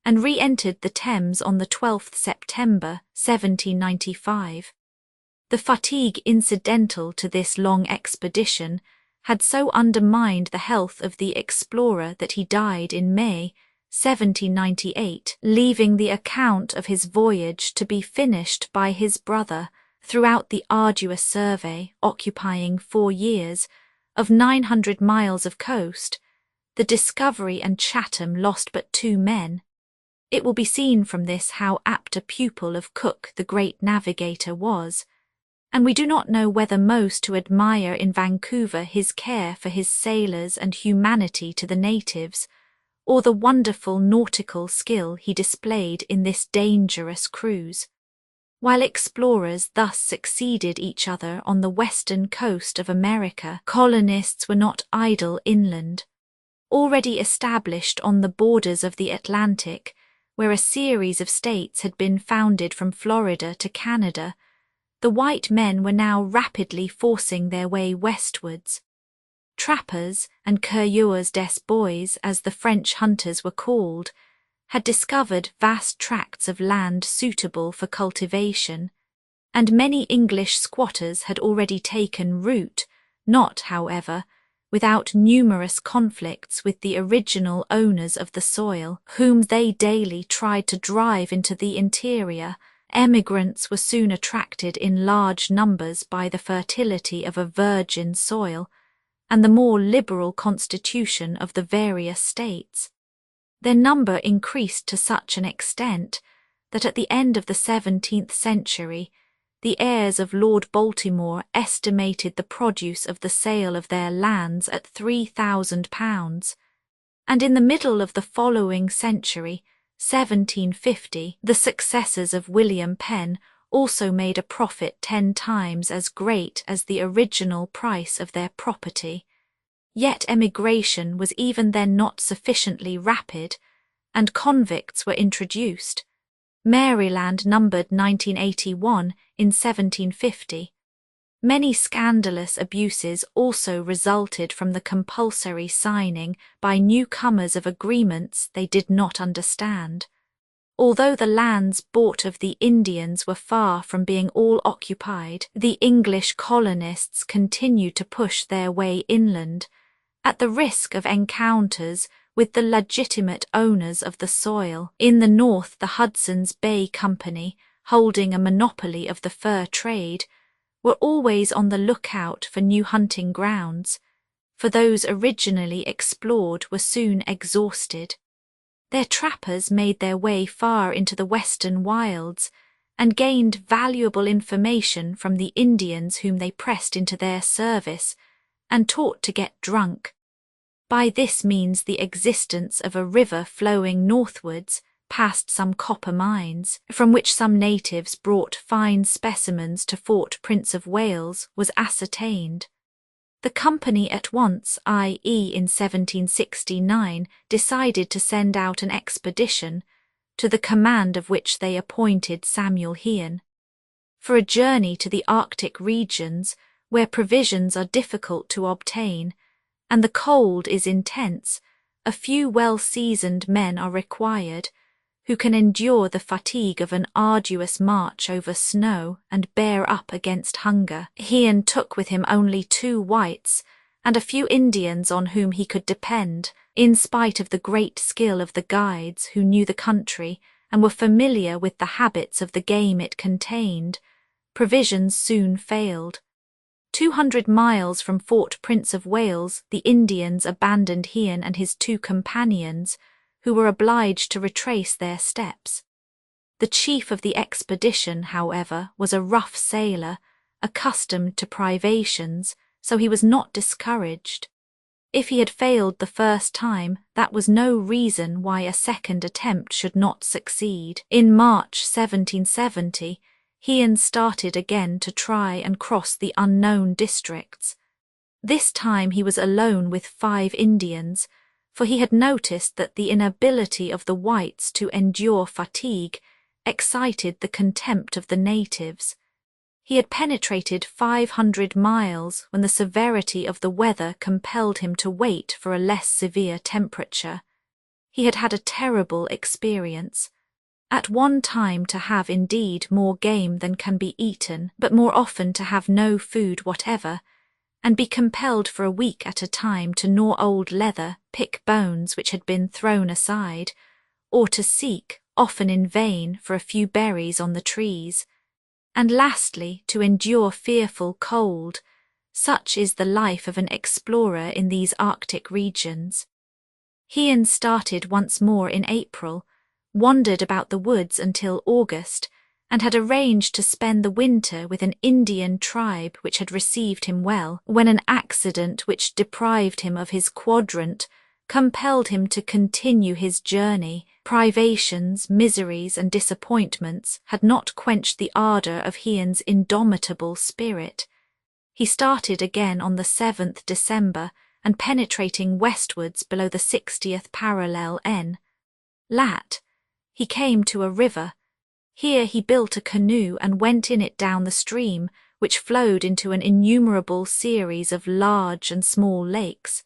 and re-entered the Thames on the 12th September, 1795. The fatigue incidental to this long expedition had so undermined the health of the explorer that he died in May, 1798, leaving the account of his voyage to be finished by his brother throughout the arduous survey, occupying 4 years, of 900 miles of coast. The Discovery and Chatham lost but 2 men. It will be seen from this how apt a pupil of Cook the great navigator was, and we do not know whether most to admire in Vancouver his care for his sailors and humanity to the natives, or the wonderful nautical skill he displayed in this dangerous cruise. While explorers thus succeeded each other on the western coast of America, colonists were not idle inland. Already established on the borders of the Atlantic, where a series of states had been founded from Florida to Canada, the white men were now rapidly forcing their way westwards. Trappers and cureurs des bois, as the French hunters were called, had discovered vast tracts of land suitable for cultivation, and many English squatters had already taken root, not, however, without numerous conflicts with the original owners of the soil, whom they daily tried to drive into the interior, Emigrants were soon attracted in large numbers by the fertility of a virgin soil and the more liberal constitution of the various states. Their number increased to such an extent that at the end of the 17th century, the heirs of Lord Baltimore estimated the produce of the sale of their lands at £3,000, and in the middle of the following century, 1750, the successors of William Penn also made a profit 10 times as great as the original price of their property. Yet emigration was even then not sufficiently rapid, and convicts were introduced. Maryland numbered 1981 in 1750. Many scandalous abuses also resulted from the compulsory signing by newcomers of agreements they did not understand. Although the lands bought of the Indians were far from being all occupied, the English colonists continued to push their way inland, at the risk of encounters with the legitimate owners of the soil. In the north, the Hudson's Bay Company, holding a monopoly of the fur trade, were always on the lookout for new hunting grounds, for those originally explored were soon exhausted. Their trappers made their way far into the western wilds and gained valuable information from the Indians whom they pressed into their service and taught to get drunk. By this means the existence of a river flowing northwards past some copper mines, from which some natives brought fine specimens to Fort Prince of Wales, was ascertained. The company at once, i.e. in 1769, decided to send out an expedition, to the command of which they appointed Samuel Hearne, for a journey to the Arctic regions, where provisions are difficult to obtain, and the cold is intense. A few well-seasoned men are required, who can endure the fatigue of an arduous march over snow and bear up against hunger. Hearne took with him only 2 whites and a few Indians on whom he could depend, in spite of the great skill of the guides who knew the country and were familiar with the habits of the game it contained. Provisions soon failed. 200 miles from Fort Prince of Wales, the Indians abandoned Hearne and his 2 companions, who were obliged to retrace their steps. The chief of the expedition, however, was a rough sailor, accustomed to privations, so he was not discouraged. If he had failed the first time, that was no reason why a second attempt should not succeed. In March 1770, Hearne started again to try and cross the unknown districts. This time he was alone with 5 Indians, for he had noticed that the inability of the whites to endure fatigue excited the contempt of the natives. He had penetrated 500 miles when the severity of the weather compelled him to wait for a less severe temperature. He had had a terrible experience. At one time to have indeed more game than can be eaten, but more often to have no food whatever, and be compelled for a week at a time to gnaw old leather, pick bones which had been thrown aside, or to seek, often in vain, for a few berries on the trees, and lastly to endure fearful cold. Such is the life of an explorer in these Arctic regions. Hearne started once more in April, wandered about the woods until August, and had arranged to spend the winter with an Indian tribe which had received him well, when an accident which deprived him of his quadrant compelled him to continue his journey. Privations, miseries, and disappointments had not quenched the ardour of Hearne's indomitable spirit. He started again on the 7th December, and penetrating westwards below the 60th parallel N. Lat. He came to a river. Here he built a canoe and went in it down the stream, which flowed into an innumerable series of large and small lakes.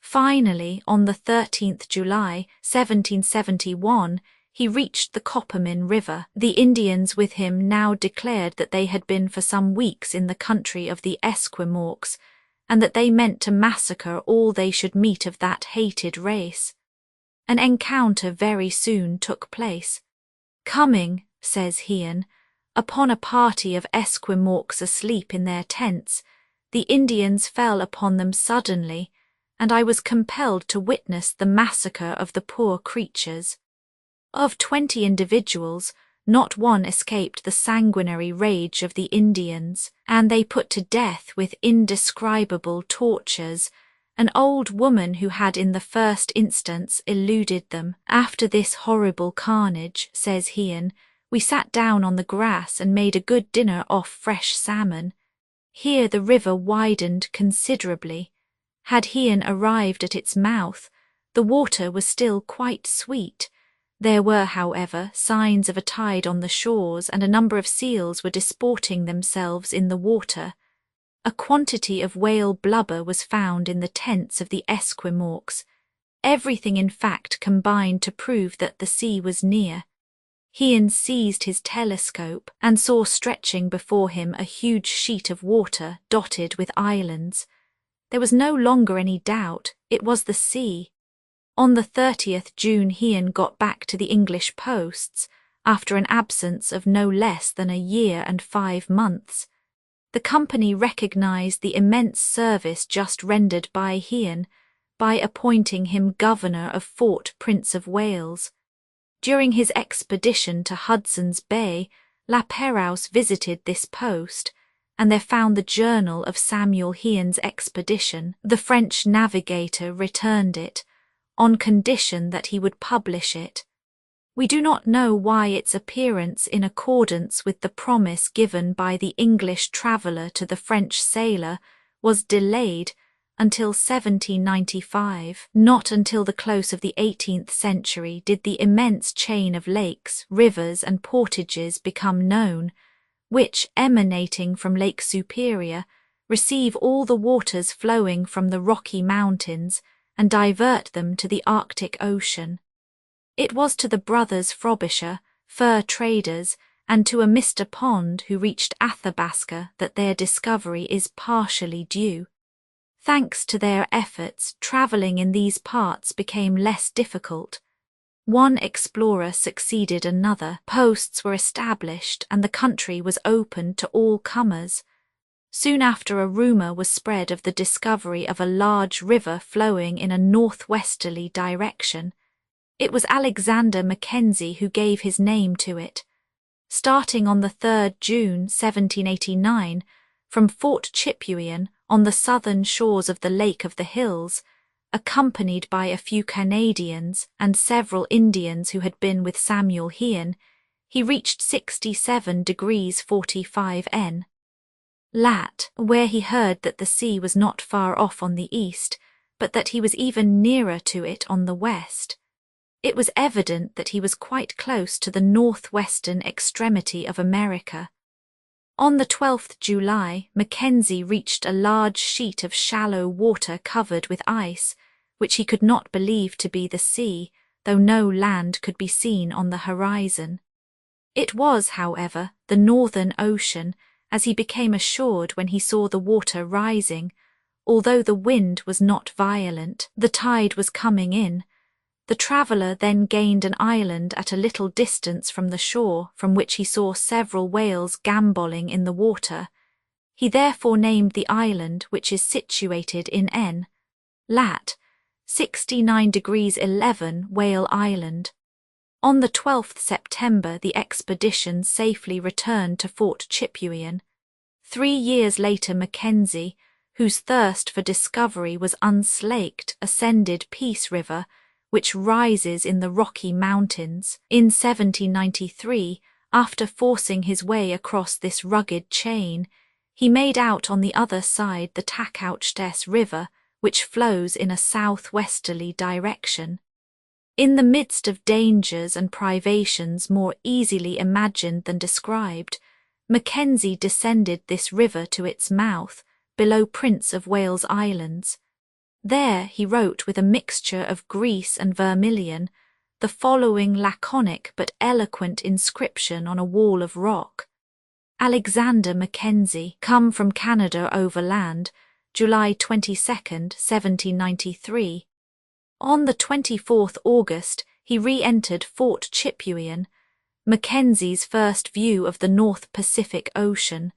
Finally, on the 13th July, 1771, he reached the Coppermine River. The Indians with him now declared that they had been for some weeks in the country of the Esquimaux, and that they meant to massacre all they should meet of that hated race. An encounter very soon took place. Coming, says Hean, upon a party of Esquimaux asleep in their tents, the Indians fell upon them suddenly, and I was compelled to witness the massacre of the poor creatures. Of 20 individuals, not one escaped the sanguinary rage of the Indians, and they put to death with indescribable tortures an old woman who had in the first instance eluded them. After this horrible carnage, says Hean, we sat down on the grass and made a good dinner off fresh salmon. Here the river widened considerably. Had Hean arrived at its mouth, the water was still quite sweet. There were, however, signs of a tide on the shores, and a number of seals were disporting themselves in the water. A quantity of whale blubber was found in the tents of the Esquimaux. Everything, in fact, combined to prove that the sea was near. Hean seized his telescope and saw stretching before him a huge sheet of water dotted with islands. There was no longer any doubt, it was the sea. On the 30th June Hean got back to the English posts, after an absence of no less than 1 year and 5 months. The company recognised the immense service just rendered by Hean by appointing him governor of Fort Prince of Wales. During his expedition to Hudson's Bay, La Pérouse visited this post, and there found the journal of Samuel Hean's expedition. The French navigator returned it, on condition that he would publish it. We do not know why its appearance in accordance with the promise given by the English traveller to the French sailor was delayed until 1795. Not until the close of the 18th century did the immense chain of lakes, rivers and portages become known, which, emanating from Lake Superior, receive all the waters flowing from the Rocky Mountains and divert them to the Arctic Ocean. It was to the brothers Frobisher, fur traders, and to a Mr. Pond who reached Athabasca that their discovery is partially due. Thanks to their efforts, travelling in these parts became less difficult. One explorer succeeded another, posts were established, and the country was opened to all comers. Soon after, a rumour was spread of the discovery of a large river flowing in a northwesterly direction. It was Alexander Mackenzie who gave his name to it. Starting on the 3rd June 1789, from Fort Chippewyan on the southern shores of the Lake of the Hills, accompanied by a few Canadians and several Indians who had been with Samuel Hean, he reached 67 degrees 45 N. Lat, where he heard that the sea was not far off on the east, but that he was even nearer to it on the west. It was evident that he was quite close to the northwestern extremity of America. On the 12th July, Mackenzie reached a large sheet of shallow water covered with ice, which he could not believe to be the sea, though no land could be seen on the horizon. It was, however, the Northern Ocean, as he became assured when he saw the water rising. Although the wind was not violent, the tide was coming in. The traveller then gained an island at a little distance from the shore, from which he saw several whales gambolling in the water. He therefore named the island, which is situated in N. Lat. 69 degrees 11 Whale Island. On the 12th September the expedition safely returned to Fort Chippewyan. 3 years later Mackenzie, whose thirst for discovery was unslaked, ascended Peace River, which rises in the Rocky Mountains. In 1793, after forcing his way across this rugged chain, he made out on the other side the Takautches River, which flows in a southwesterly direction. In the midst of dangers and privations more easily imagined than described, Mackenzie descended this river to its mouth, below Prince of Wales Islands. There he wrote with a mixture of grease and vermilion the following laconic but eloquent inscription on a wall of rock: Alexander Mackenzie, come from Canada overland, July 22, 1793. On the 24th August he re-entered Fort Chippewyan. Mackenzie's first view of the North Pacific Ocean.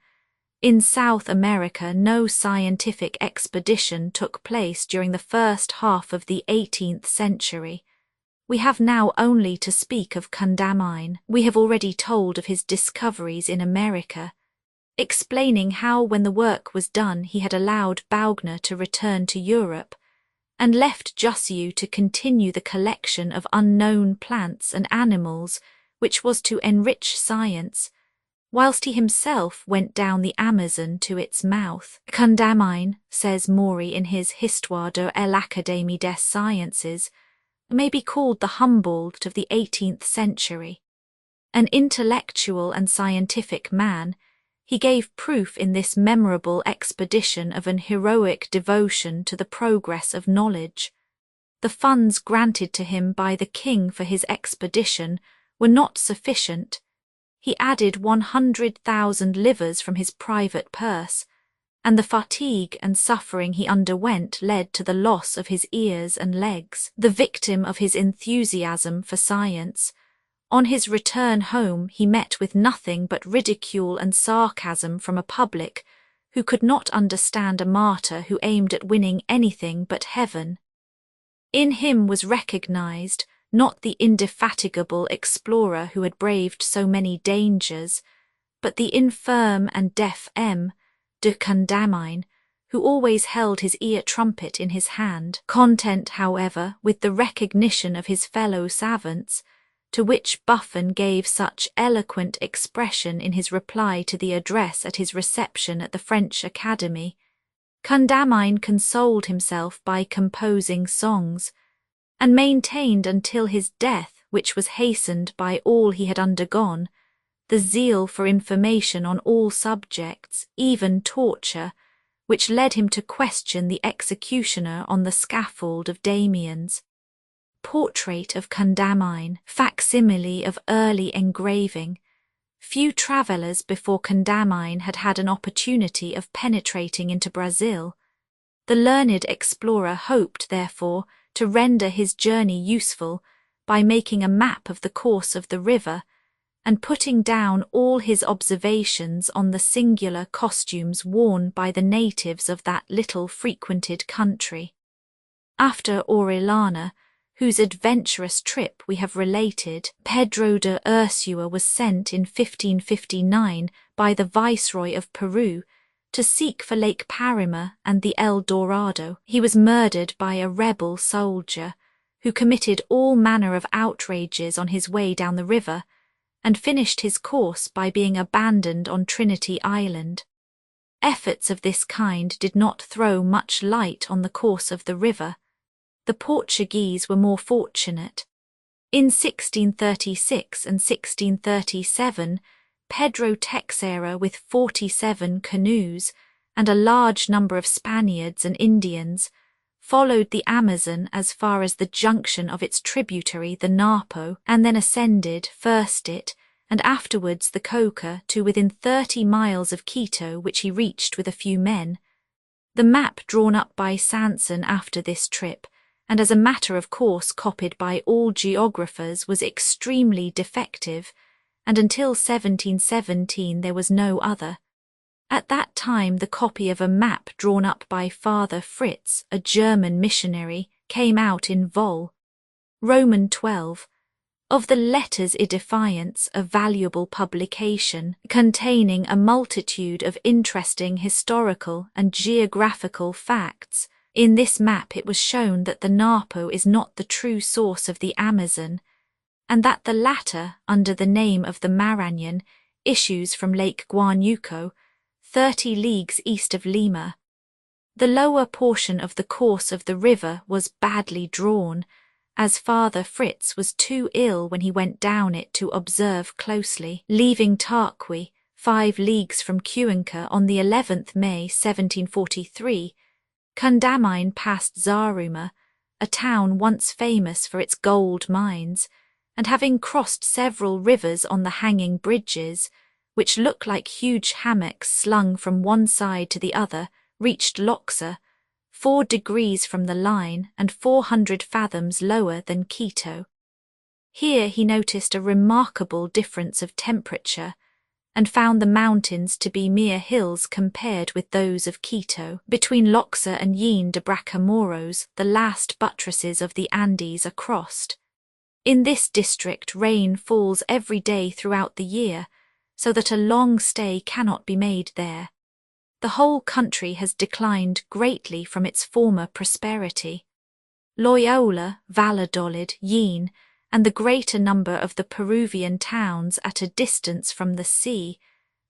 In South America, no scientific expedition took place during the first half of the 18th century. We have now only to speak of Condamine. We have already told of his discoveries in America, explaining how when the work was done he had allowed Boughner to return to Europe and left Jussieu to continue the collection of unknown plants and animals which was to enrich science, whilst he himself went down the Amazon to its mouth. Condamine, says Maury in his Histoire de l'Académie des Sciences, may be called the Humboldt of the 18th century. An intellectual and scientific man, he gave proof in this memorable expedition of an heroic devotion to the progress of knowledge. The funds granted to him by the king for his expedition were not sufficient. He added 100,000 livres from his private purse, and the fatigue and suffering he underwent led to the loss of his ears and legs. The victim of his enthusiasm for science, on his return home he met with nothing but ridicule and sarcasm from a public who could not understand a martyr who aimed at winning anything but heaven. In him was recognized not the indefatigable explorer who had braved so many dangers, but the infirm and deaf M. de Condamine, who always held his ear trumpet in his hand, content, however, with the recognition of his fellow savants, to which Buffon gave such eloquent expression in his reply to the address at his reception at the French Academy. Condamine consoled himself by composing songs, and maintained until his death, which was hastened by all he had undergone, the zeal for information on all subjects, even torture, which led him to question the executioner on the scaffold of Damiens. Portrait of Condamine, facsimile of early engraving. Few travellers before Condamine had had an opportunity of penetrating into Brazil. The learned explorer hoped, therefore, to render his journey useful by making a map of the course of the river and putting down all his observations on the singular costumes worn by the natives of that little frequented country. After Orellana, whose adventurous trip we have related, Pedro de Ursua was sent in 1559 by the Viceroy of Peru to seek for Lake Parima and the El Dorado. He was murdered by a rebel soldier who committed all manner of outrages on his way down the river and finished his course by being abandoned on Trinity Island. Efforts of this kind did not throw much light on the course of the river. The Portuguese were more fortunate. In 1636 and 1637, Pedro Teixeira with 47 canoes and a large number of Spaniards and Indians followed the Amazon as far as the junction of its tributary, the Napo, and then ascended first it and afterwards the Coca to within 30 miles of Quito, which he reached with a few men. The map drawn up by Sanson after this trip, and as a matter of course copied by all geographers, was extremely defective, and until 1717 there was no other. At that time the copy of a map drawn up by Father Fritz, a German missionary, came out in vol. Roman 12, of the Letters Edifiants, a valuable publication, containing a multitude of interesting historical and geographical facts. In this map it was shown that the Napo is not the true source of the Amazon, and that the latter, under the name of the Marañon, issues from Lake Guanuco, 30 leagues east of Lima. The lower portion of the course of the river was badly drawn, as Father Fritz was too ill when he went down it to observe closely. Leaving Tarqui, 5 leagues from Cuenca, on the 11th May 1743, Condamine passed Zaruma, a town once famous for its gold mines, and having crossed several rivers on the hanging bridges, which look like huge hammocks slung from one side to the other, reached Loxa, 4 degrees from the line and 400 fathoms lower than Quito. Here he noticed a remarkable difference of temperature, and found the mountains to be mere hills compared with those of Quito. Between Loxa and Yin de Bracamoros, the last buttresses of the Andes are crossed. In this district rain falls every day throughout the year, so that a long stay cannot be made there. The whole country has declined greatly from its former prosperity. Loyola, Valladolid, Yin, and the greater number of the Peruvian towns at a distance from the sea,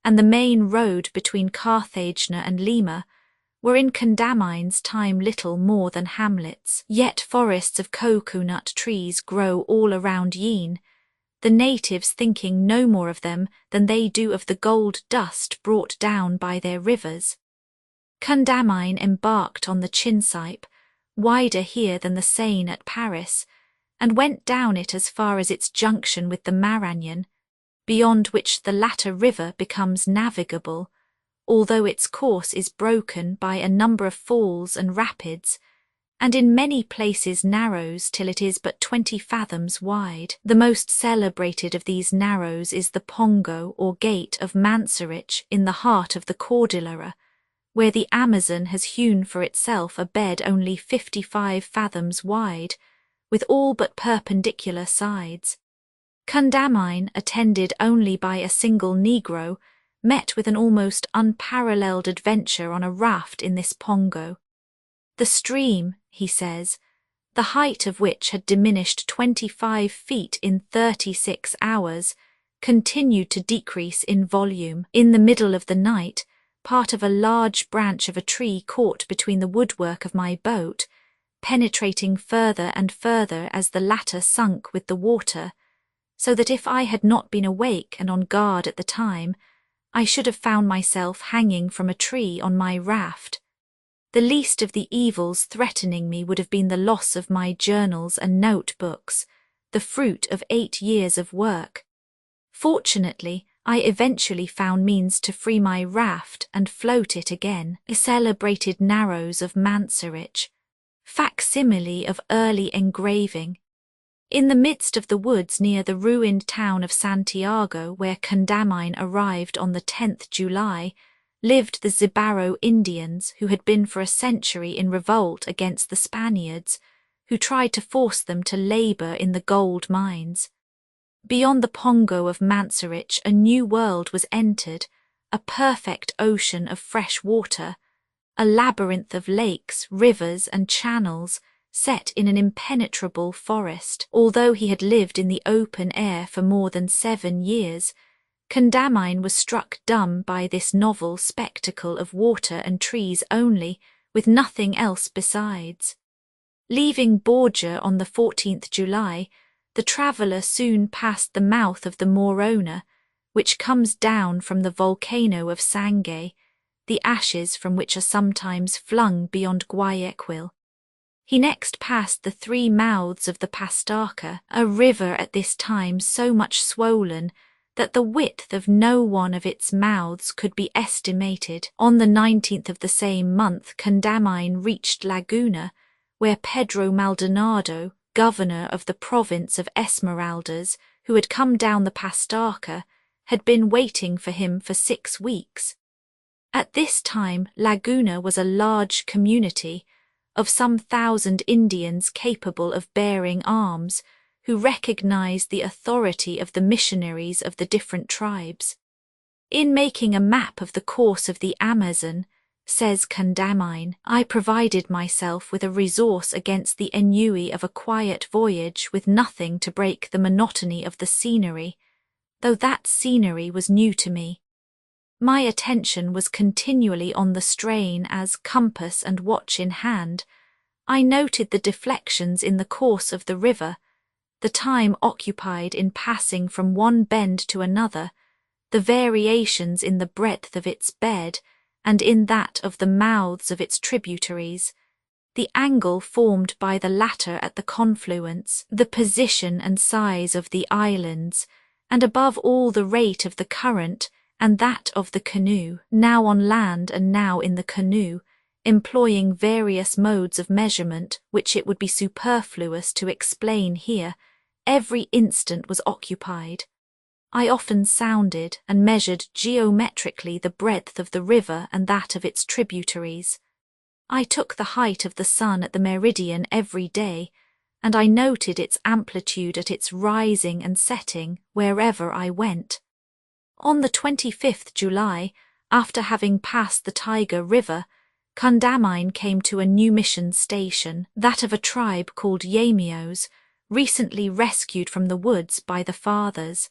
and the main road between Carthagena and Lima, were in Condamine's time little more than hamlets. Yet forests of coconut trees grow all around Yin, the natives thinking no more of them than they do of the gold dust brought down by their rivers. Condamine embarked on the Chinsype, wider here than the Seine at Paris, and went down it as far as its junction with the Marañon, beyond which the latter river becomes navigable, although its course is broken by a number of falls and rapids, and in many places narrows till it is but 20 fathoms wide. The most celebrated of these narrows is the Pongo or Gate of Manseriche in the heart of the Cordillera, where the Amazon has hewn for itself a bed only 55 fathoms wide, with all but perpendicular sides. Condamine, attended only by a single Negro, met with an almost unparalleled adventure on a raft in this Pongo. The stream, he says, the height of which had diminished 25 feet in 36 hours, continued to decrease in volume. In the middle of the night, part of a large branch of a tree caught between the woodwork of my boat, penetrating further and further as the latter sunk with the water, so that if I had not been awake and on guard at the time, I should have found myself hanging from a tree on my raft. The least of the evils threatening me would have been the loss of my journals and notebooks, the fruit of 8 years of work. Fortunately, I eventually found means to free my raft and float it again. The celebrated Narrows of Manseriche, facsimile of early engraving. In the midst of the woods near the ruined town of Santiago, where Condamine arrived on the 10th July, lived the Zibarro Indians, who had been for a century in revolt against the Spaniards, who tried to force them to labour in the gold mines. Beyond the Pongo of Manseriche a new world was entered, a perfect ocean of fresh water, a labyrinth of lakes, rivers and channels, set in an impenetrable forest. Although he had lived in the open air for more than 7 years, Condamine was struck dumb by this novel spectacle of water and trees only, with nothing else besides. Leaving Borja on the 14th July, the traveller soon passed the mouth of the Morona, which comes down from the volcano of Sangay, the ashes from which are sometimes flung beyond Guayaquil. He next passed the 3 mouths of the Pastaca, a river at this time so much swollen that the width of no one of its mouths could be estimated. On the 19th of the same month, Condamine reached Laguna, where Pedro Maldonado, governor of the province of Esmeraldas, who had come down the Pastaca, had been waiting for him for 6 weeks. At this time, Laguna was a large community of some 1,000 Indians capable of bearing arms, who recognized the authority of the missionaries of the different tribes. In making a map of the course of the Amazon, says Condamine, I provided myself with a resource against the ennui of a quiet voyage with nothing to break the monotony of the scenery, though that scenery was new to me. My attention was continually on the strain as, compass and watch in hand, I noted the deflections in the course of the river, the time occupied in passing from one bend to another, the variations in the breadth of its bed and in that of the mouths of its tributaries, the angle formed by the latter at the confluence, the position and size of the islands, and above all the rate of the current and that of the canoe, now on land and now in the canoe, employing various modes of measurement which it would be superfluous to explain here, Every instant was occupied. I often sounded and measured geometrically the breadth of the river and that of its tributaries. I took the height of the sun at the meridian every day, and I noted its amplitude at its rising and setting wherever I went. On the 25th July, after having passed the Tiger River, Condamine came to a new mission station, that of a tribe called Yamios, recently rescued from the woods by the fathers.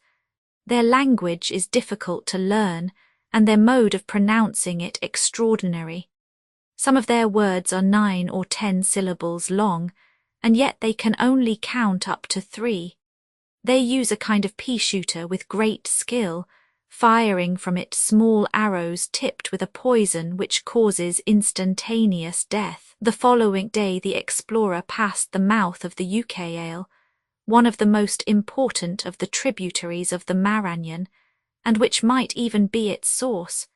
Their language is difficult to learn, and their mode of pronouncing it extraordinary. Some of their words are 9 or 10 syllables long, and yet they can only count up to 3. They use a kind of pea-shooter with great skill, firing from it small arrows tipped with a poison which causes instantaneous death. The following day the explorer passed the mouth of the Ucayale, one of the most important of the tributaries of the Maranhão, and which might even be its source.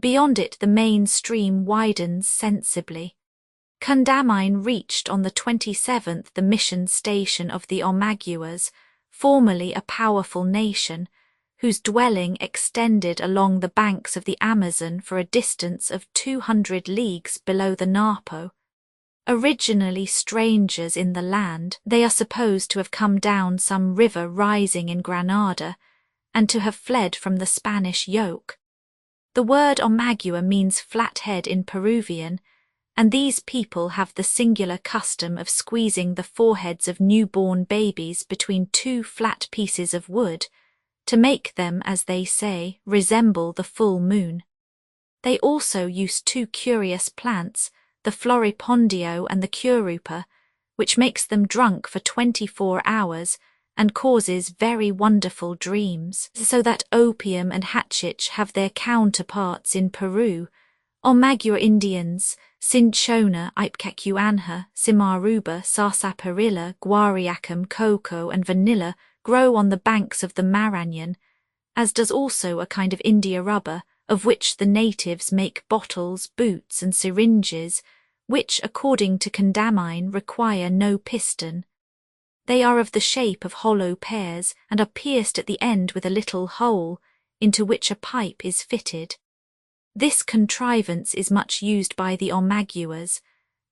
Beyond it the main stream widens sensibly. Condamine reached on the 27th the mission station of the Omaguas, formerly a powerful nation, whose dwelling extended along the banks of the Amazon for a distance of 200 leagues below the Napo. Originally strangers in the land, they are supposed to have come down some river rising in Granada, and to have fled from the Spanish yoke. The word Omagua means flathead in Peruvian, and these people have the singular custom of squeezing the foreheads of newborn babies between 2 flat pieces of wood, to make them, as they say, resemble the full moon. They also use 2 curious plants, the floripondio and the curupa, which makes them drunk for 24 hours and causes very wonderful dreams, so that opium and hachich have their counterparts in Peru. Omagua Indians, Cinchona, Ipcacuanha, Simaruba, Sarsaparilla, Guariacum, cocoa and vanilla grow on the banks of the Maranhão, as does also a kind of India rubber, of which the natives make bottles, boots and syringes, which, according to Condamine, require no piston. They are of the shape of hollow pears and are pierced at the end with a little hole, into which a pipe is fitted. This contrivance is much used by the Omaguas,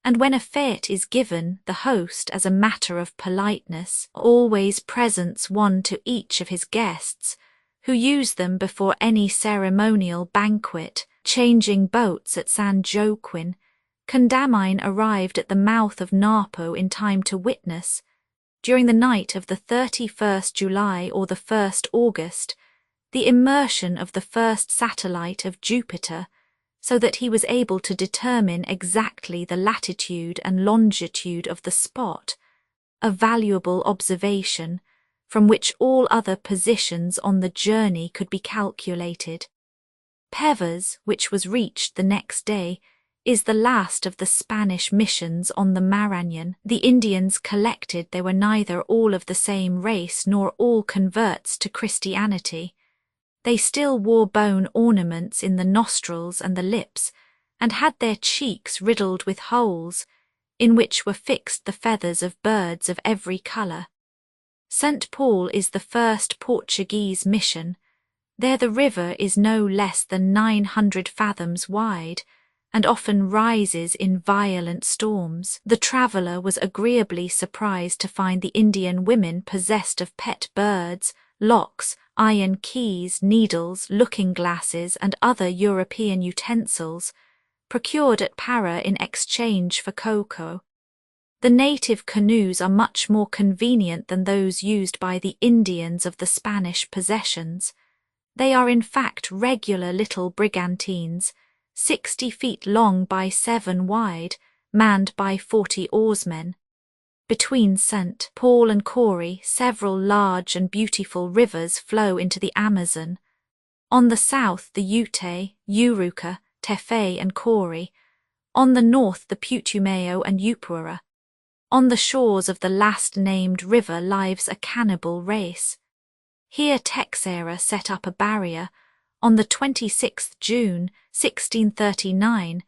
and when a fete is given, the host, as a matter of politeness, always presents one to each of his guests, who use them before any ceremonial banquet. Changing boats at San Joaquin, Condamine arrived at the mouth of Napo in time to witness, during the night of the 31st July or the 1st August, the immersion of the first satellite of Jupiter, so that he was able to determine exactly the latitude and longitude of the spot, a valuable observation, from which all other positions on the journey could be calculated. Pevas, which was reached the next day, is the last of the Spanish missions on the Maranhão. The Indians collected they were neither all of the same race nor all converts to Christianity. They still wore bone ornaments in the nostrils and the lips, and had their cheeks riddled with holes, in which were fixed the feathers of birds of every colour. St. Paul is the first Portuguese mission. There the river is no less than 900 fathoms wide, and often rises in violent storms. The traveller was agreeably surprised to find the Indian women possessed of pet birds, locks, iron keys, needles, looking-glasses, and other European utensils, procured at Para in exchange for cocoa. The native canoes are much more convenient than those used by the Indians of the Spanish possessions. They are in fact regular little brigantines, 60 feet long by 7 wide, manned by 40 oarsmen. Between St. Paul and Cori, several large and beautiful rivers flow into the Amazon. On the south the Ute, Uruca, Tefé and Cori. On the north the Putumayo and Upura. On the shores of the last-named river lives a cannibal race. Here Texeira set up a barrier. On the 26th June, 1639,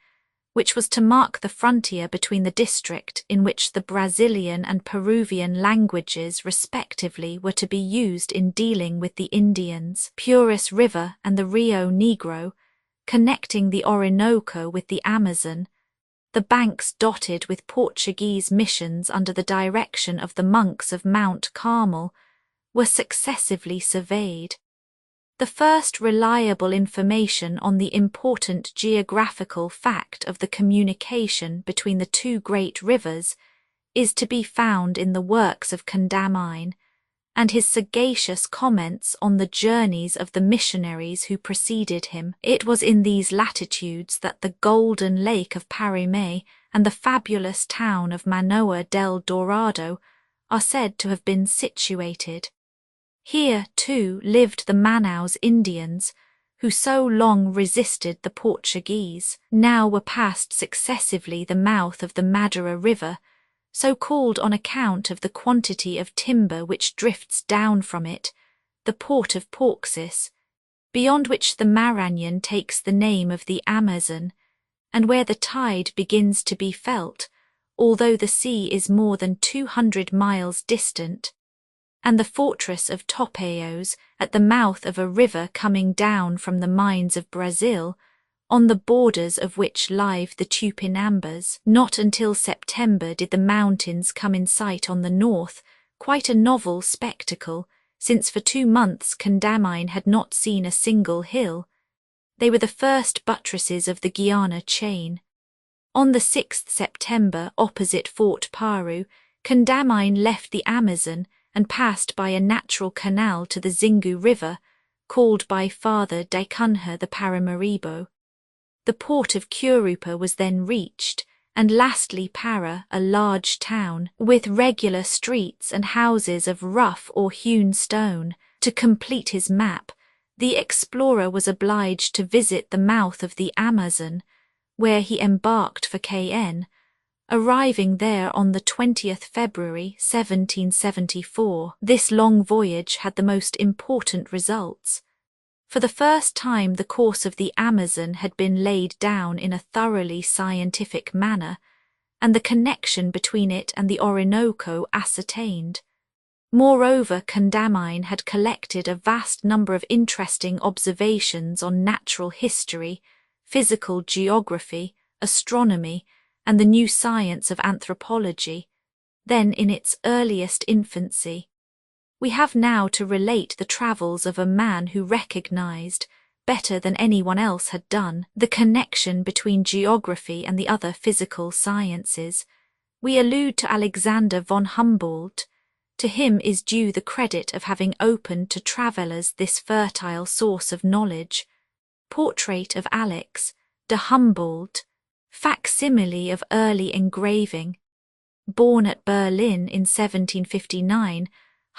which was to mark the frontier between the district in which the Brazilian and Peruvian languages respectively were to be used in dealing with the Indians, Purus River and the Rio Negro, connecting the Orinoco with the Amazon, the banks dotted with Portuguese missions under the direction of the monks of Mount Carmel, were successively surveyed. The first reliable information on the important geographical fact of the communication between the two great rivers is to be found in the works of Condamine, and his sagacious comments on the journeys of the missionaries who preceded him. It was in these latitudes that the golden lake of Parimé and the fabulous town of Manoa del Dorado are said to have been situated. Here, too, lived the Manaus Indians, who so long resisted the Portuguese, now were passed successively the mouth of the Madeira River, so called on account of the quantity of timber which drifts down from it, the port of Pauxis, beyond which the Marañon takes the name of the Amazon, and where the tide begins to be felt, although the sea is more than 200 miles distant, and the fortress of Topayos at the mouth of a river coming down from the mines of Brazil, on the borders of which lie the Tupinambas. Not until September did the mountains come in sight on the north, quite a novel spectacle, since for 2 months Condamine had not seen a single hill. They were the first buttresses of the Guiana chain. On the 6th September, opposite Fort Paru, Condamine left the Amazon and passed by a natural canal to the Xingu River, called by Father Dacunha the Paramaribo. The port of Curupa was then reached, and lastly Para, a large town, with regular streets and houses of rough or hewn stone. To complete his map, the explorer was obliged to visit the mouth of the Amazon, where he embarked for Cayenne, arriving there on the 20th February 1774. This long voyage had the most important results. For the first time the course of the Amazon had been laid down in a thoroughly scientific manner, and the connection between it and the Orinoco ascertained. Moreover, Condamine had collected a vast number of interesting observations on natural history, physical geography, astronomy, and the new science of anthropology, then in its earliest infancy. We have now to relate the travels of a man who recognized, better than anyone else had done, the connection between geography and the other physical sciences. We allude to Alexander von Humboldt. To him is due the credit of having opened to travellers this fertile source of knowledge. Portrait of Alex de Humboldt, facsimile of early engraving. Born at Berlin in 1759,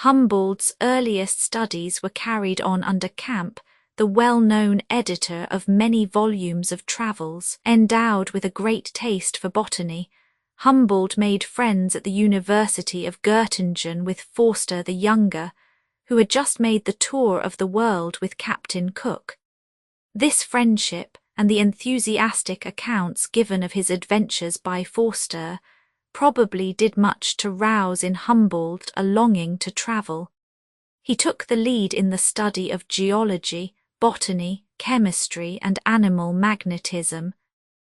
Humboldt's earliest studies were carried on under Camp, the well-known editor of many volumes of travels. Endowed with a great taste for botany, Humboldt made friends at the University of Göttingen with Forster the Younger, who had just made the tour of the world with Captain Cook. This friendship, and the enthusiastic accounts given of his adventures by Forster, probably did much to rouse in Humboldt a longing to travel. He took the lead in the study of geology, botany, chemistry, and animal magnetism,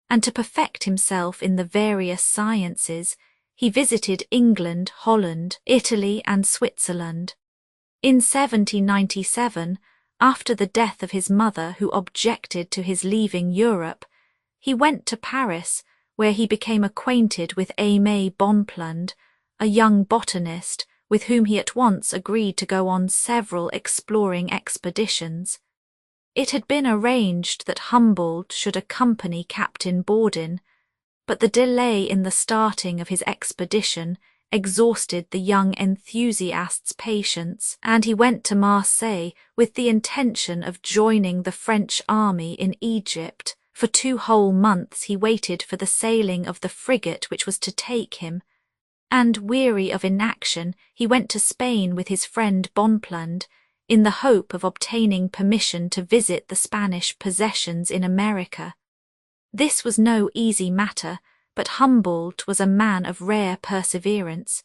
and to perfect himself in the various sciences, he visited England, Holland, Italy, and Switzerland. In 1797, after the death of his mother who objected to his leaving Europe, he went to Paris, where he became acquainted with Aimé Bonpland, a young botanist with whom he at once agreed to go on several exploring expeditions. It had been arranged that Humboldt should accompany Captain Bordin, but the delay in the starting of his expedition exhausted the young enthusiast's patience, and he went to Marseille with the intention of joining the French army in Egypt. For 2 whole months he waited for the sailing of the frigate which was to take him, and, weary of inaction, he went to Spain with his friend Bonpland, in the hope of obtaining permission to visit the Spanish possessions in America. This was no easy matter, but Humboldt was a man of rare perseverance.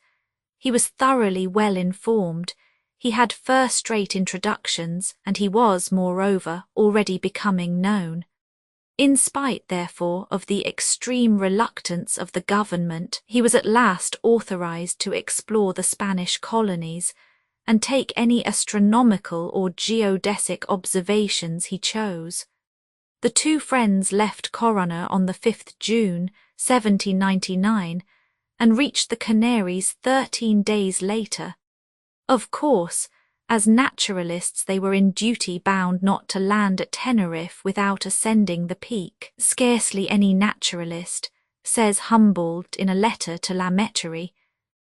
He was thoroughly well informed, he had first-rate introductions, and he was, moreover, already becoming known. In spite, therefore, of the extreme reluctance of the government, he was at last authorized to explore the Spanish colonies and take any astronomical or geodesic observations he chose. The two friends left Corunna on the 5th June, 1799, and reached the Canaries 13 days later. Of course, as naturalists they were in duty bound not to land at Tenerife without ascending the peak. Scarcely any naturalist, says Humboldt in a letter to La Mettrie,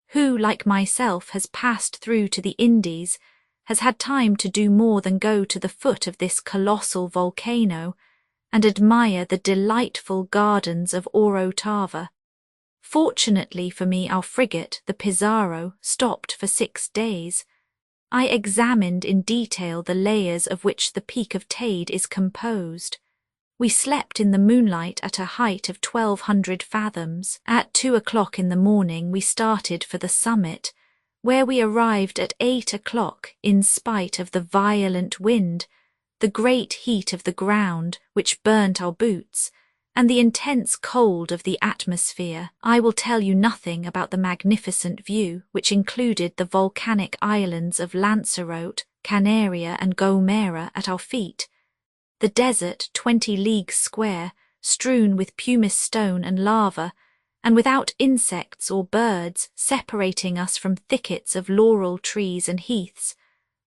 who, like myself, has passed through to the Indies, has had time to do more than go to the foot of this colossal volcano and admire the delightful gardens of Orotava. Fortunately for me, our frigate, the Pizarro, stopped for 6 days. I examined in detail the layers of which the Peak of Tade is composed. We slept in the moonlight at a height of 1,200 fathoms. At 2 o'clock in the morning we started for the summit, where we arrived at 8 o'clock in spite of the violent wind, the great heat of the ground, which burnt our boots, and the intense cold of the atmosphere. I will tell you nothing about the magnificent view, which included the volcanic islands of Lanzarote, Canaria and Gomera at our feet, the desert 20 leagues square, strewn with pumice stone and lava, and without insects or birds separating us from thickets of laurel trees and heaths,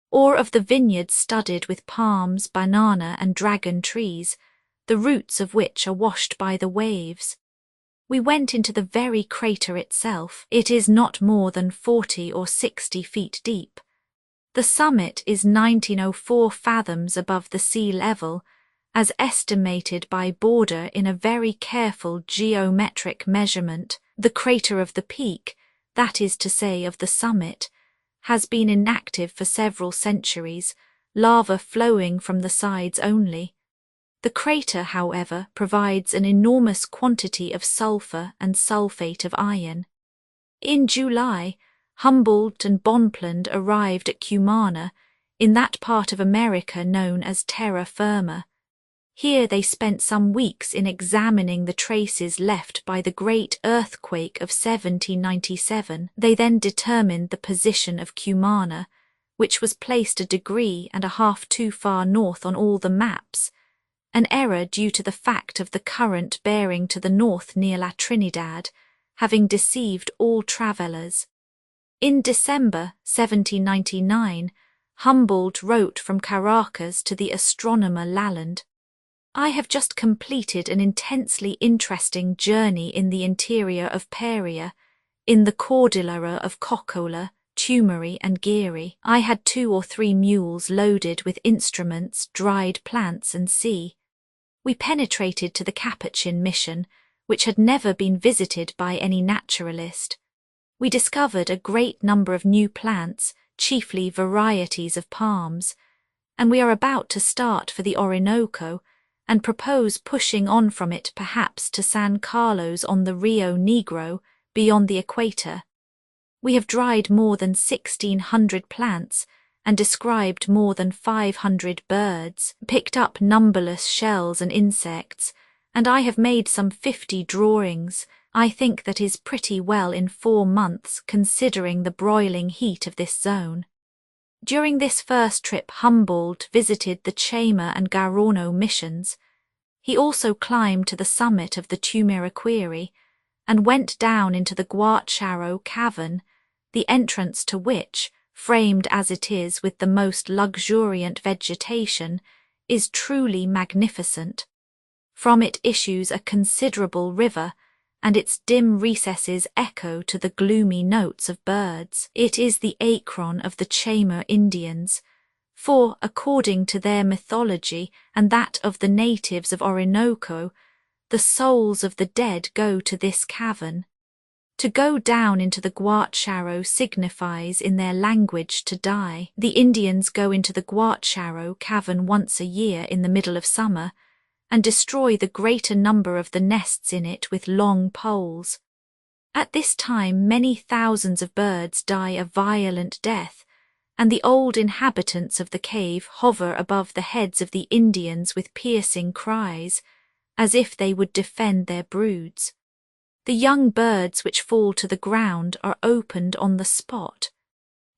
or of the vineyards studded with palms, banana and dragon trees, the roots of which are washed by the waves. We went into the very crater itself. It is not more than 40 or 60 feet deep. The summit is 1904 fathoms above the sea level, as estimated by Border in a very careful geometric measurement. The crater of the peak, that is to say of the summit, has been inactive for several centuries, lava flowing from the sides only. The crater, however, provides an enormous quantity of sulfur and sulfate of iron. In July, Humboldt and Bonpland arrived at Cumana, in that part of America known as terra firma. Here they spent some weeks in examining the traces left by the great earthquake of 1797. They then determined the position of Cumana, which was placed a degree and a half too far north on all the maps, an error due to the fact of the current bearing to the north near La Trinidad, having deceived all travellers. In December 1799, Humboldt wrote from Caracas to the astronomer Lalande, "I have just completed an intensely interesting journey in the interior of Paria, in the Cordillera of Cocola, Tumari and Geary. I had 2 or 3 mules loaded with instruments, dried plants and sea. We penetrated to the Capuchin mission, which had never been visited by any naturalist. We discovered a great number of new plants, chiefly varieties of palms, and we are about to start for the Orinoco and propose pushing on from it perhaps to San Carlos on the Rio Negro beyond the equator. We have dried more than 1,600 plants and described more than 500 birds, picked up numberless shells and insects, and I have made some 50 drawings. I think that is pretty well in 4 months considering the broiling heat of this zone." During this first trip Humboldt visited the Chama and Garorno missions. He also climbed to the summit of the Tumiriquiri and went down into the Guacharo cavern, the entrance to which, framed as it is with the most luxuriant vegetation, is truly magnificent. From it issues a considerable river, and its dim recesses echo to the gloomy notes of birds. It is the Akron of the Chama Indians, for, according to their mythology and that of the natives of Orinoco, the souls of the dead go to this cavern. To go down into the Guacharo signifies in their language to die. The Indians go into the Guacharo cavern once a year in the middle of summer, and destroy the greater number of the nests in it with long poles. At this time many thousands of birds die a violent death, and the old inhabitants of the cave hover above the heads of the Indians with piercing cries, as if they would defend their broods. The young birds which fall to the ground are opened on the spot.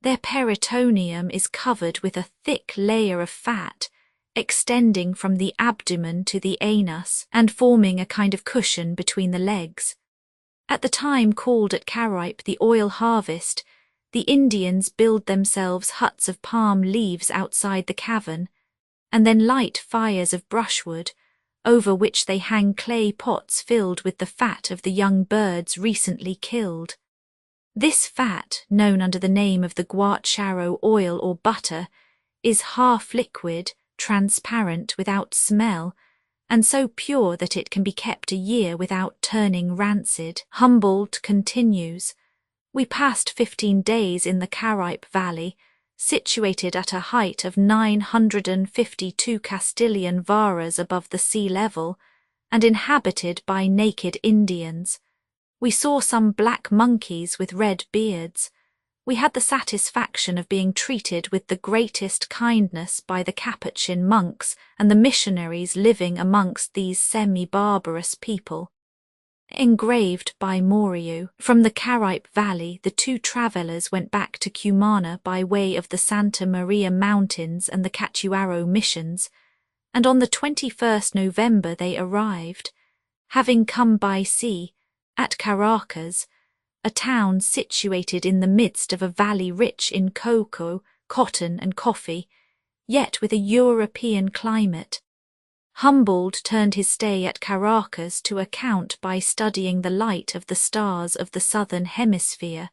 Their peritoneum is covered with a thick layer of fat, extending from the abdomen to the anus and forming a kind of cushion between the legs. At the time called at Caripe the oil harvest, the Indians build themselves huts of palm leaves outside the cavern, and then light fires of brushwood, over which they hang clay pots filled with the fat of the young birds recently killed. This fat, known under the name of the guacharo oil or butter, is half liquid, transparent without smell, and so pure that it can be kept a year without turning rancid. Humboldt continues, "We passed 15 days in the Caripe Valley, situated at a height of 952 Castilian varas above the sea level, and inhabited by naked Indians. We saw some black monkeys with red beards. We had the satisfaction of being treated with the greatest kindness by the Capuchin monks and the missionaries living amongst these semi-barbarous people." Engraved by Morio. From the Caripe Valley, the two travellers went back to Cumana by way of the Santa Maria Mountains and the Catuaro missions, and on the 21st November they arrived, having come by sea, at Caracas, a town situated in the midst of a valley rich in cocoa, cotton and coffee, yet with a European climate. Humboldt turned his stay at Caracas to account by studying the light of the stars of the southern hemisphere,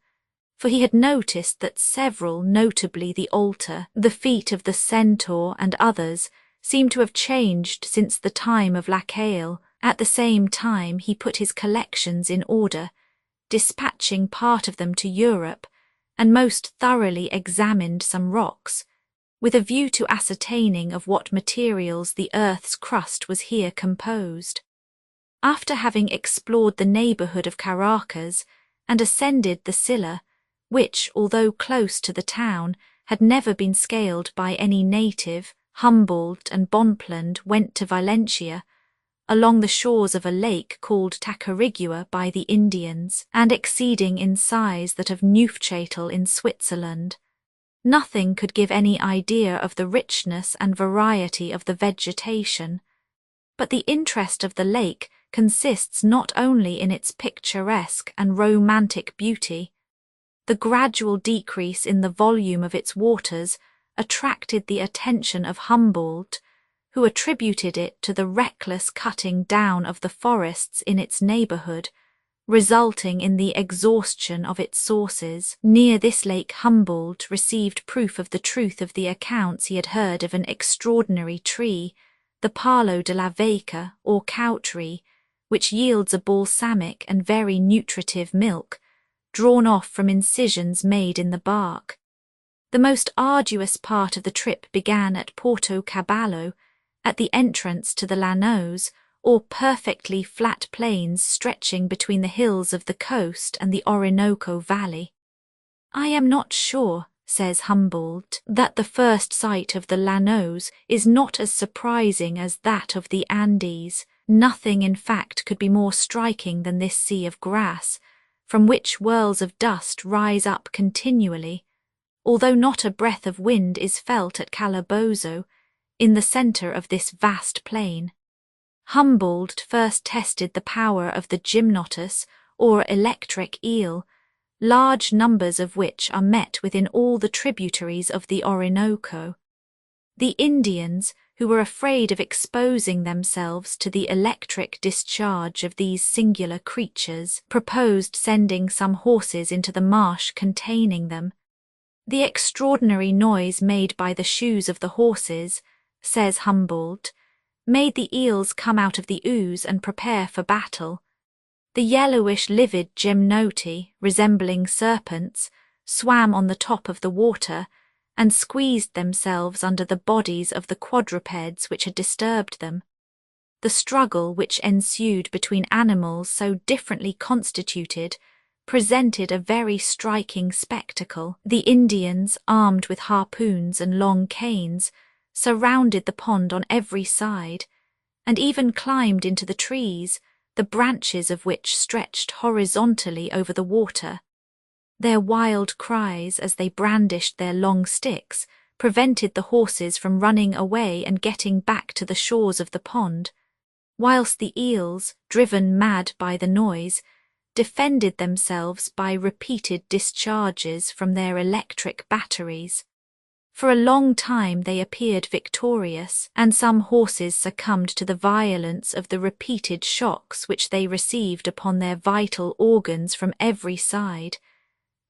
for he had noticed that several, notably the altar, the feet of the centaur and others, seemed to have changed since the time of Lacaille. At the same time he put his collections in order, dispatching part of them to Europe, and most thoroughly examined some rocks, with a view to ascertaining of what materials the earth's crust was here composed. After having explored the neighbourhood of Caracas and ascended the Silla, which, although close to the town, had never been scaled by any native, Humboldt and Bonpland went to Valencia, along the shores of a lake called Tacarigua by the Indians, and exceeding in size that of Neufchatel in Switzerland. Nothing could give any idea of the richness and variety of the vegetation, but the interest of the lake consists not only in its picturesque and romantic beauty. The gradual decrease in the volume of its waters attracted the attention of Humboldt, who attributed it to the reckless cutting down of the forests in its neighbourhood, resulting in the exhaustion of its sources. Near this lake Humboldt received proof of the truth of the accounts he had heard of an extraordinary tree, the palo de la vaca, or cow tree, which yields a balsamic and very nutritive milk, drawn off from incisions made in the bark. The most arduous part of the trip began at Porto Caballo, at the entrance to the Llanos, or perfectly flat plains stretching between the hills of the coast and the Orinoco Valley. "I am not sure," says Humboldt, "that the first sight of the Llanos is not as surprising as that of the Andes. Nothing, in fact, could be more striking than this sea of grass, from which whirls of dust rise up continually, although not a breath of wind is felt at Calabozo, in the centre of this vast plain." Humboldt first tested the power of the gymnotus, or electric eel, large numbers of which are met with in all the tributaries of the Orinoco. The Indians, who were afraid of exposing themselves to the electric discharge of these singular creatures, proposed sending some horses into the marsh containing them. "The extraordinary noise made by the shoes of the horses," says Humboldt, "made the eels come out of the ooze and prepare for battle. The yellowish livid gymnoti, resembling serpents, swam on the top of the water, and squeezed themselves under the bodies of the quadrupeds which had disturbed them. The struggle which ensued between animals so differently constituted presented a very striking spectacle. The Indians, armed with harpoons and long canes, surrounded the pond on every side, and even climbed into the trees, the branches of which stretched horizontally over the water. Their wild cries as they brandished their long sticks prevented the horses from running away and getting back to the shores of the pond, whilst the eels, driven mad by the noise, defended themselves by repeated discharges from their electric batteries. For a long time they appeared victorious, and some horses succumbed to the violence of the repeated shocks which they received upon their vital organs from every side.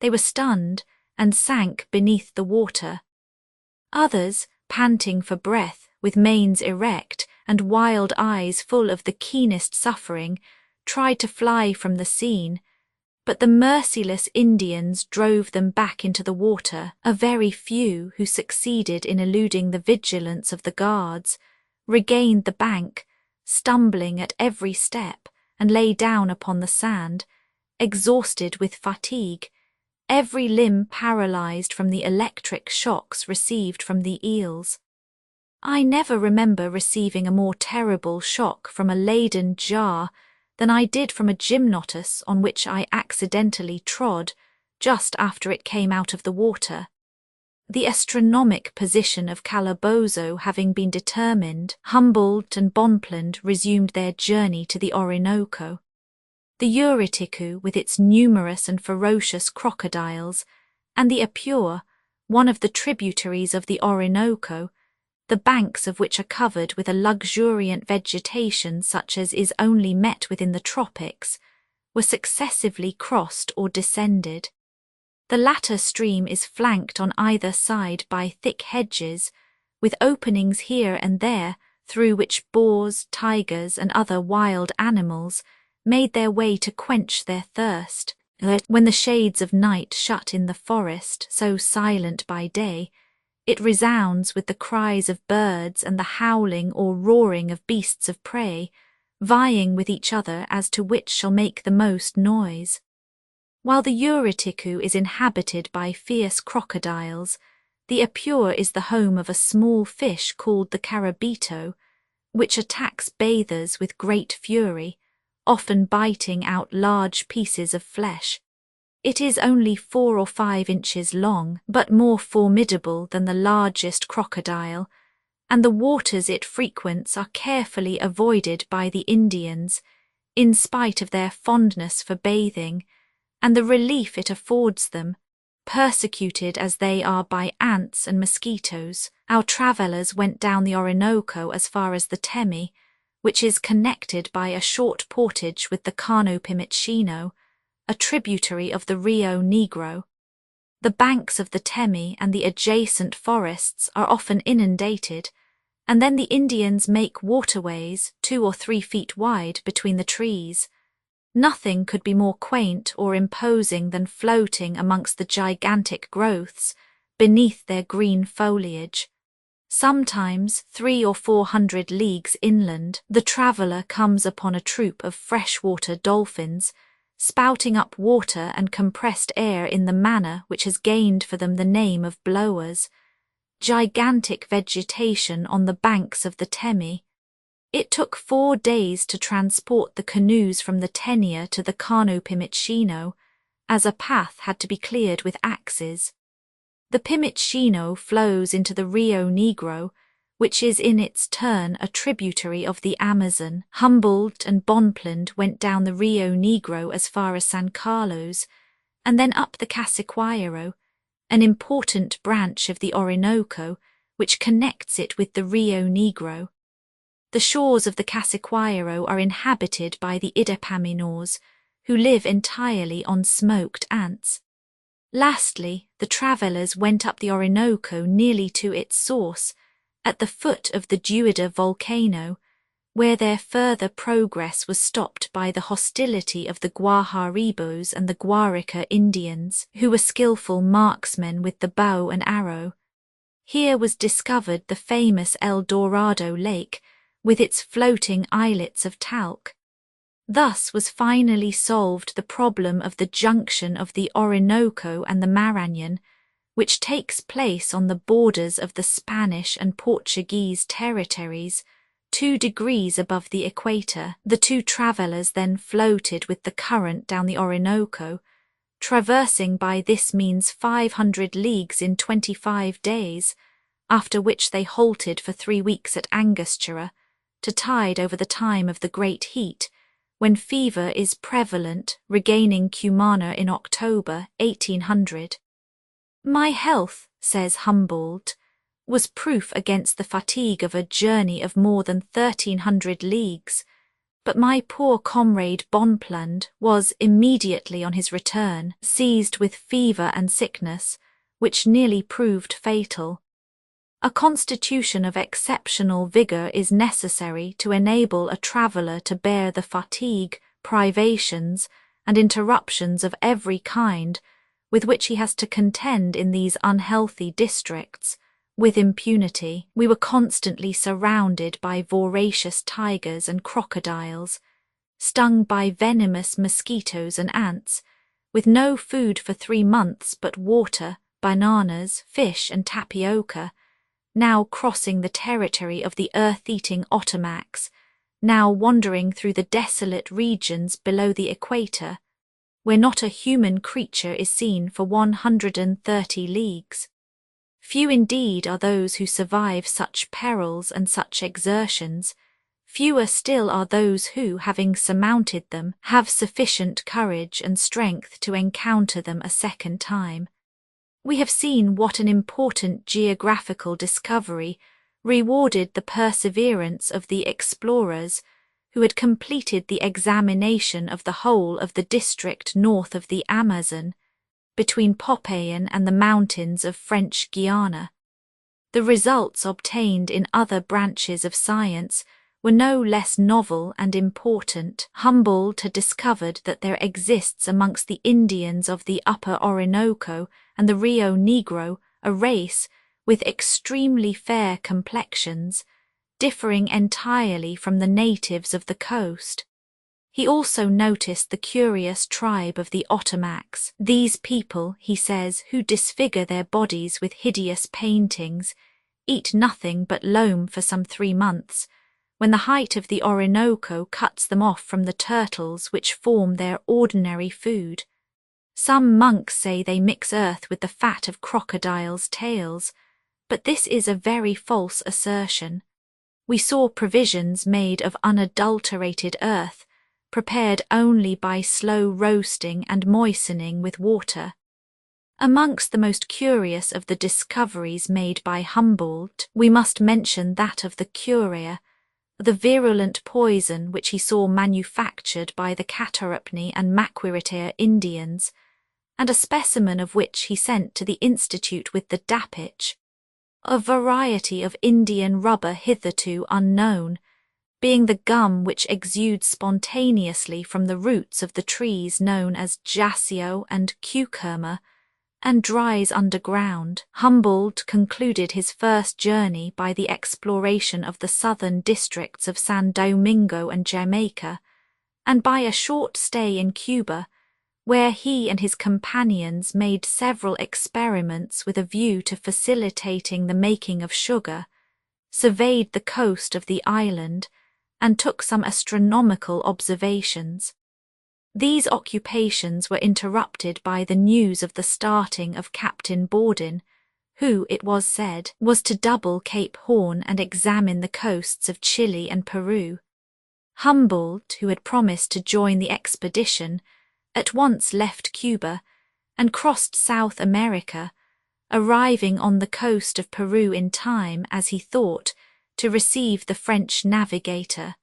They were stunned and sank beneath the water. Others, panting for breath, with manes erect and wild eyes full of the keenest suffering, tried to fly from the scene, but the merciless Indians drove them back into the water. A very few who succeeded in eluding the vigilance of the guards regained the bank, stumbling at every step, and lay down upon the sand, exhausted with fatigue, every limb paralyzed from the electric shocks received from the eels. I never remember receiving a more terrible shock from a Leyden jar than I did from a gymnotus on which I accidentally trod just after it came out of the water. The astronomic position of Calabozo having been determined, Humboldt and Bonpland resumed their journey to the Orinoco. The Uriticu, with its numerous and ferocious crocodiles, and the Apure, one of the tributaries of the Orinoco, the banks of which are covered with a luxuriant vegetation such as is only met with in the tropics, were successively crossed or descended. The latter stream is flanked on either side by thick hedges, with openings here and there through which boars, tigers, and other wild animals made their way to quench their thirst. When the shades of night shut in the forest, so silent by day, it resounds with the cries of birds and the howling or roaring of beasts of prey, vying with each other as to which shall make the most noise. While the Uriticu is inhabited by fierce crocodiles, the Apure is the home of a small fish called the carabito, which attacks bathers with great fury, often biting out large pieces of flesh. It is only 4 or 5 inches long, but more formidable than the largest crocodile, and the waters it frequents are carefully avoided by the Indians, in spite of their fondness for bathing, and the relief it affords them, persecuted as they are by ants and mosquitoes. Our travellers went down the Orinoco as far as the Temi, which is connected by a short portage with the Cano Pimicino, a tributary of the Rio Negro. The banks of the Temi and the adjacent forests are often inundated, and then the Indians make waterways 2 or 3 feet wide between the trees. Nothing could be more quaint or imposing than floating amongst the gigantic growths beneath their green foliage. Sometimes 300 or 400 leagues inland, the traveller comes upon a troop of freshwater dolphins, spouting up water and compressed air in the manner which has gained for them the name of blowers. Gigantic vegetation on the banks of the Temi. It took 4 days to transport the canoes from the Tenia to the Cano Pimicino, as a path had to be cleared with axes. The Pimicino flows into the Rio Negro, which is in its turn a tributary of the Amazon. Humboldt and Bonpland went down the Rio Negro as far as San Carlos, and then up the Cassiquairo, an important branch of the Orinoco, which connects it with the Rio Negro. The shores of the Cassiquairo are inhabited by the Idapaminors, who live entirely on smoked ants. Lastly, the travellers went up the Orinoco nearly to its source, at the foot of the Duida volcano, where their further progress was stopped by the hostility of the Guaharibos and the Guarica Indians, who were skilful marksmen with the bow and arrow. Here was discovered the famous El Dorado Lake, with its floating islets of talc. Thus was finally solved the problem of the junction of the Orinoco and the Marañon, which takes place on the borders of the Spanish and Portuguese territories, 2 degrees above the equator. The two travellers then floated with the current down the Orinoco, traversing by this means 500 leagues in 25 days, after which they halted for 3 weeks at Angostura, to tide over the time of the great heat, when fever is prevalent, regaining Cumana in October 1800. My health, says Humboldt, was proof against the fatigue of a journey of more than 1,300 leagues, but my poor comrade Bonpland was, immediately on his return, seized with fever and sickness, which nearly proved fatal. A constitution of exceptional vigour is necessary to enable a traveller to bear the fatigue, privations, and interruptions of every kind with which he has to contend in these unhealthy districts, with impunity. We were constantly surrounded by voracious tigers and crocodiles, stung by venomous mosquitoes and ants, with no food for 3 months but water, bananas, fish, and tapioca, now crossing the territory of the earth-eating Ottomacs, now wandering through the desolate regions below the equator, where not a human creature is seen for 130 leagues. Few indeed are those who survive such perils and such exertions, fewer still are those who, having surmounted them, have sufficient courage and strength to encounter them a second time. We have seen what an important geographical discovery rewarded the perseverance of the explorers who had completed the examination of the whole of the district north of the Amazon, between Popayan and the mountains of French Guiana. The results obtained in other branches of science were no less novel and important. Humboldt had discovered that there exists amongst the Indians of the upper Orinoco and the Rio Negro a race with extremely fair complexions, differing entirely from the natives of the coast. He also noticed the curious tribe of the Ottomacs. These people, he says, who disfigure their bodies with hideous paintings, eat nothing but loam for some 3 months, when the height of the Orinoco cuts them off from the turtles which form their ordinary food. Some monks say they mix earth with the fat of crocodiles' tails, but this is a very false assertion. We saw provisions made of unadulterated earth, prepared only by slow roasting and moistening with water. Amongst the most curious of the discoveries made by Humboldt, we must mention that of the curia, the virulent poison which he saw manufactured by the Catarapne and Maquiritere Indians, and a specimen of which he sent to the Institute with the dapitch, a variety of Indian rubber hitherto unknown, being the gum which exudes spontaneously from the roots of the trees known as jacio and cucurma, and dries underground. Humboldt concluded his first journey by the exploration of the southern districts of San Domingo and Jamaica, and by a short stay in Cuba, where he and his companions made several experiments with a view to facilitating the making of sugar, surveyed the coast of the island, and took some astronomical observations. These occupations were interrupted by the news of the starting of Captain Borden, who, it was said, was to double Cape Horn and examine the coasts of Chile and Peru. Humboldt, who had promised to join the expedition, at once left Cuba and crossed South America, arriving on the coast of Peru in time, as he thought, to receive the French navigator.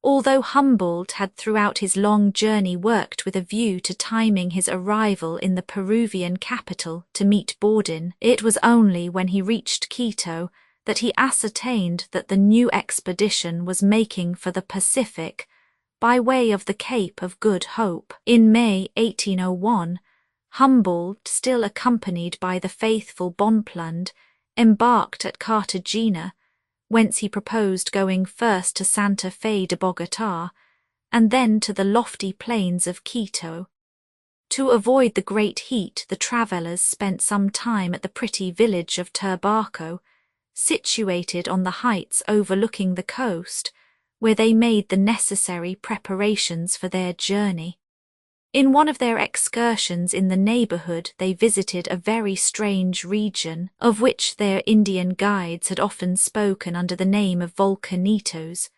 Although Humboldt had throughout his long journey worked with a view to timing his arrival in the Peruvian capital to meet Borden, it was only when he reached Quito that he ascertained that the new expedition was making for the Pacific by way of the Cape of Good Hope. In May 1801, Humboldt, still accompanied by the faithful Bonpland, embarked at Cartagena, whence he proposed going first to Santa Fe de Bogotá, and then to the lofty plains of Quito. To avoid the great heat, the travellers spent some time at the pretty village of Turbaco, situated on the heights overlooking the coast, where they made the necessary preparations for their journey. In one of their excursions in the neighbourhood they visited a very strange region, of which their Indian guides had often spoken under the name of Volcanitos.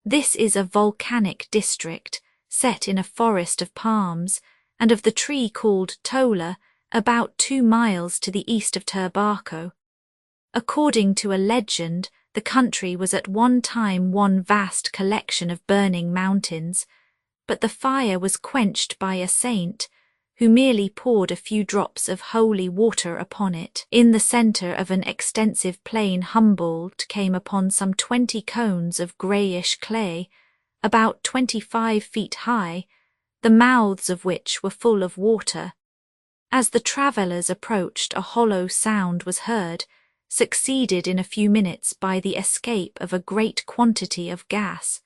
This is a volcanic district, set in a forest of palms, and of the tree called tola, about 2 miles to the east of Turbaco. According to a legend, the country was at one time one vast collection of burning mountains, but the fire was quenched by a saint, who merely poured a few drops of holy water upon it. In the centre of an extensive plain Humboldt came upon some 20 cones of greyish clay, about 25 feet high, the mouths of which were full of water. As the travellers approached, a hollow sound was heard, succeeded in a few minutes by the escape of a great quantity of gas.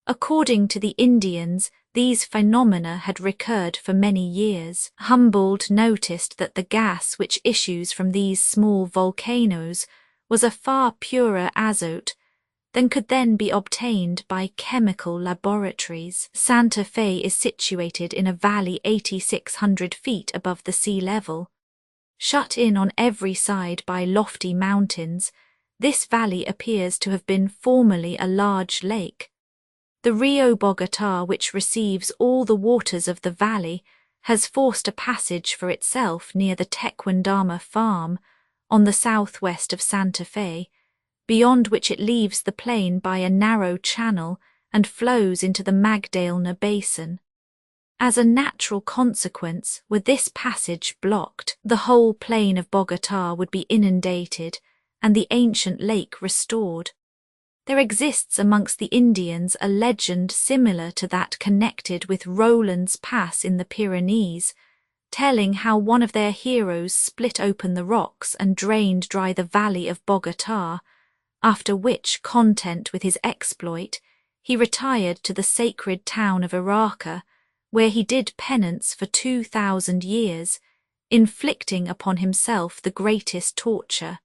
According to the Indians, these phenomena had recurred for many years. Humboldt noticed that the gas which issues from these small volcanoes was a far purer azote than could then be obtained by chemical laboratories. Santa Fe is situated in a valley 8,600 feet above the sea level. Shut in on every side by lofty mountains, this valley appears to have been formerly a large lake. The Rio Bogotá, which receives all the waters of the valley, has forced a passage for itself near the Tequendama farm, on the southwest of Santa Fe, beyond which it leaves the plain by a narrow channel and flows into the Magdalena basin. As a natural consequence, were this passage blocked, the whole plain of Bogotá would be inundated and the ancient lake restored. There exists amongst the Indians a legend similar to that connected with Roland's Pass in the Pyrenees, telling how one of their heroes split open the rocks and drained dry the valley of Bogotá, after which, content with his exploit, he retired to the sacred town of Iraca, where he did penance for 2,000 years, inflicting upon himself the greatest torture.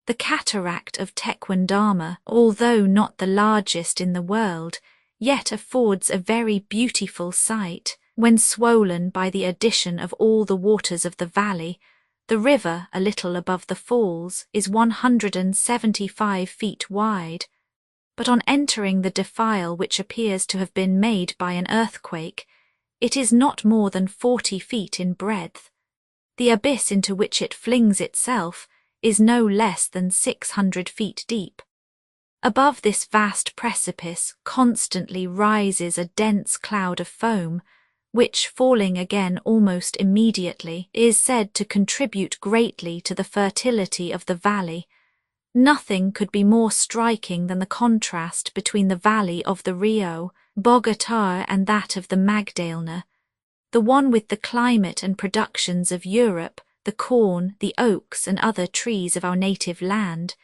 The cataract of Tequendama, although not the largest in the world, yet affords a very beautiful sight. When swollen by the addition of all the waters of the valley, the river, a little above the falls, is 175 feet wide. But on entering the defile, which appears to have been made by an earthquake, it is not more than 40 feet in breadth. The abyss into which it flings itself is no less than 600 feet deep. Above this vast precipice constantly rises a dense cloud of foam, which, falling again almost immediately, is said to contribute greatly to the fertility of the valley. Nothing could be more striking than the contrast between the valley of the Rio Bogotá and that of the Magdalena, the one with the climate and productions of Europe, the corn, the oaks and other trees of our native land,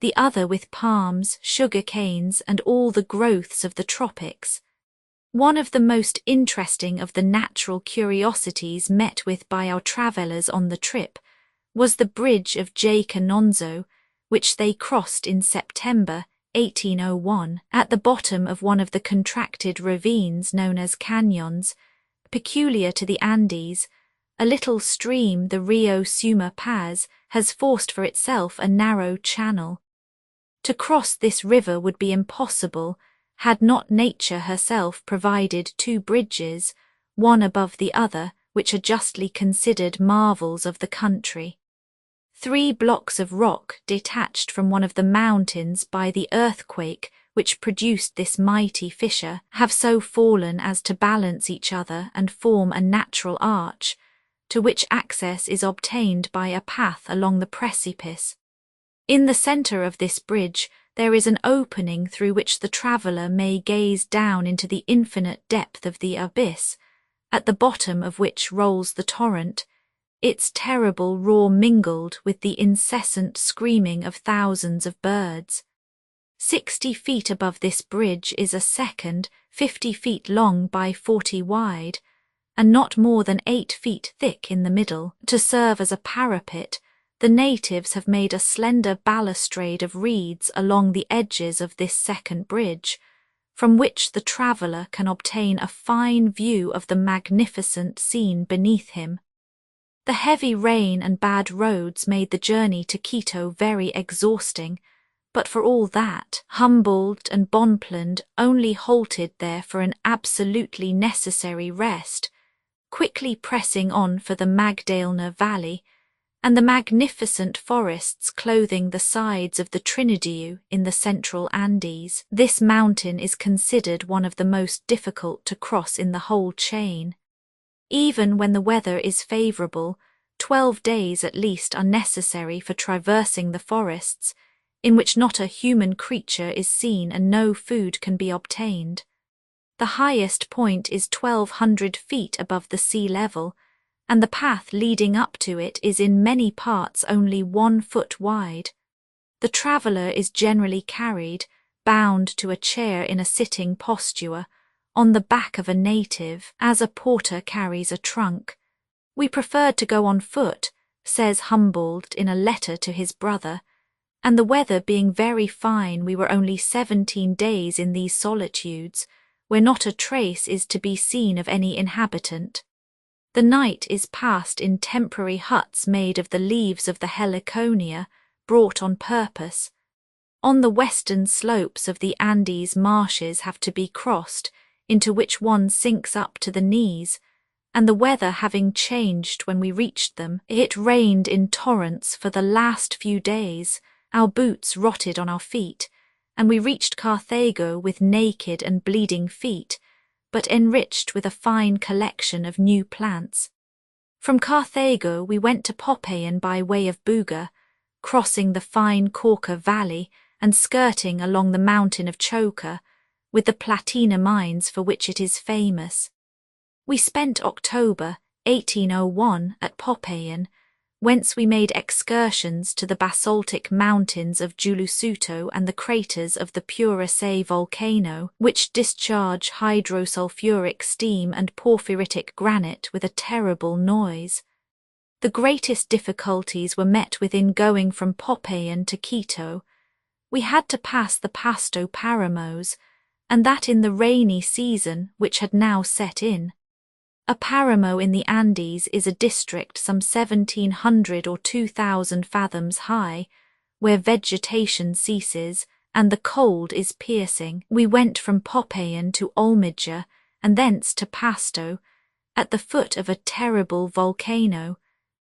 the other with palms, sugar canes and all the growths of the tropics. One of the most interesting of the natural curiosities met with by our travellers on the trip was the bridge of J. Canonzo, which they crossed in September 1801 at the bottom of one of the contracted ravines known as canyons, peculiar to the Andes. A little stream, the Rio Suma Paz, has forced for itself a narrow channel. To cross this river would be impossible had not nature herself provided 2 bridges, one above the other, which are justly considered marvels of the country. 3 blocks of rock detached from one of the mountains by the earthquake which produced this mighty fissure have so fallen as to balance each other and form a natural arch, to which access is obtained by a path along the precipice. In the centre of this bridge there is an opening through which the traveller may gaze down into the infinite depth of the abyss, at the bottom of which rolls the torrent, its terrible roar mingled with the incessant screaming of thousands of birds. 60 feet above this bridge is a second, 50 feet long by 40 wide, and not more than 8 feet thick in the middle. To serve as a parapet, the natives have made a slender balustrade of reeds along the edges of this second bridge, from which the traveller can obtain a fine view of the magnificent scene beneath him. The heavy rain and bad roads made the journey to Quito very exhausting, but for all that, Humboldt and Bonpland only halted there for an absolutely necessary rest, quickly pressing on for the Magdalena Valley and the magnificent forests clothing the sides of the Trinidad in the central Andes. This mountain is considered one of the most difficult to cross in the whole chain. Even when the weather is favourable, 12 days at least are necessary for traversing the forests, in which not a human creature is seen and no food can be obtained. The highest point is 1,200 feet above the sea level, and the path leading up to it is in many parts only 1 foot wide. The traveller is generally carried, bound to a chair in a sitting posture, on the back of a native, as a porter carries a trunk. We preferred to go on foot, says Humboldt in a letter to his brother, and the weather being very fine, we were only 17 days in these solitudes, where not a trace is to be seen of any inhabitant. The night is passed in temporary huts made of the leaves of the heliconia, brought on purpose. On the western slopes of the Andes marshes have to be crossed, into which one sinks up to the knees, and the weather having changed when we reached them, it rained in torrents for the last few days. Our boots rotted on our feet, and we reached Carthago with naked and bleeding feet, but enriched with a fine collection of new plants. From Carthago we went to Popayan by way of Buga, crossing the fine Cauca Valley and skirting along the mountain of Choca, with the platina mines for which it is famous. We spent October 1801 at Popayan, whence we made excursions to the basaltic mountains of Julusuto and the craters of the Puracé volcano, which discharge hydrosulfuric steam and porphyritic granite with a terrible noise. The greatest difficulties were met with in going from Popayan to Quito. We had to pass the Pasto Paramos, and that in the rainy season which had now set in. A paramo in the Andes is a district some 1,700 or 2,000 fathoms high, where vegetation ceases and the cold is piercing. We went from Popayan to Olmeja and thence to Pasto, at the foot of a terrible volcano,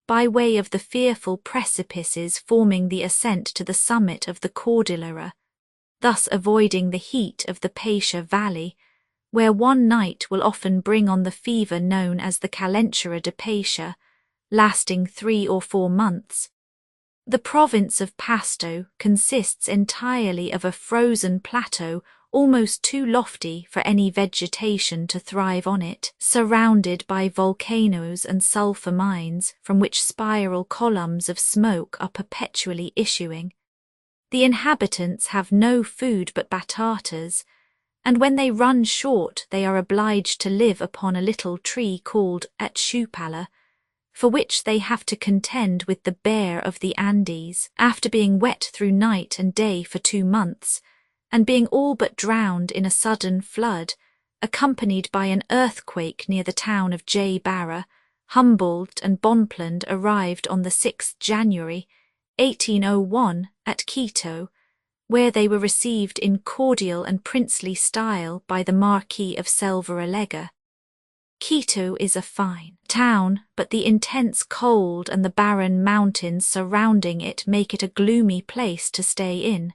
by way of the fearful precipices forming the ascent to the summit of the Cordillera, thus avoiding the heat of the Paisha Valley, where one night will often bring on the fever known as the calentura de Paisha, lasting 3 or 4 months. The province of Pasto consists entirely of a frozen plateau almost too lofty for any vegetation to thrive on it, surrounded by volcanoes and sulphur mines from which spiral columns of smoke are perpetually issuing. The inhabitants have no food but batatas, and when they run short they are obliged to live upon a little tree called achupala, for which they have to contend with the bear of the Andes, after being wet through night and day for 2 months, and being all but drowned in a sudden flood, accompanied by an earthquake near the town of J. Barra. Humboldt and Bonpland arrived on the 6th January, 1801, at Quito, where they were received in cordial and princely style by the Marquis of Selva-Alega. Quito is a fine town, but the intense cold and the barren mountains surrounding it make it a gloomy place to stay in.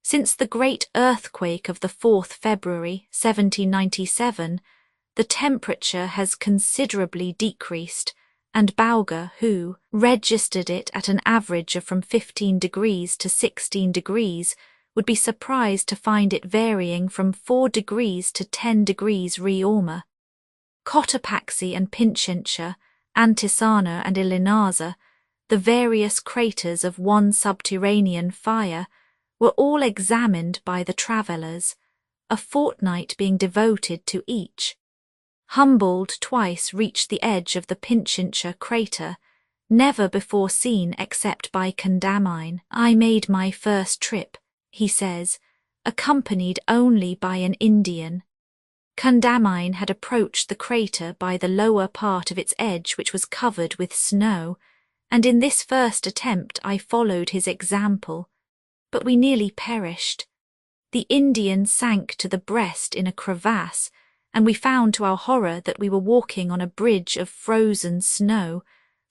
Since the great earthquake of the 4th February, 1797, the temperature has considerably decreased, and Bauger, who registered it at an average of from 15 degrees to 16 degrees, would be surprised to find it varying from 4 degrees to 10 degrees Reauma. Cotopaxi and Pichincha, Antisana and Illinaza, the various craters of one subterranean fire, were all examined by the travellers, a fortnight being devoted to each. Humboldt twice reached the edge of the Pichincha crater, never before seen except by Condamine. "I made my first trip," he says, accompanied only by an Indian. Condamine had approached the crater by the lower part of its edge, which was covered with snow, and in this first attempt I followed his example, but we nearly perished. The Indian sank to the breast in a crevasse, and we found to our horror that we were walking on a bridge of frozen snow,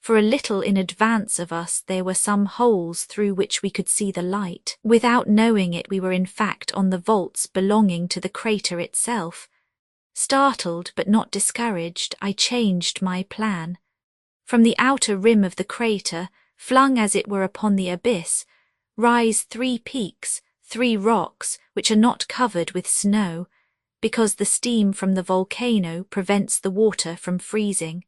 for a little in advance of us there were some holes through which we could see the light. Without knowing it, we were in fact on the vaults belonging to the crater itself. Startled but not discouraged, I changed my plan. From the outer rim of the crater, flung as it were upon the abyss, rise 3 peaks, 3 rocks, which are not covered with snow, because the steam from the volcano prevents the water from freezing.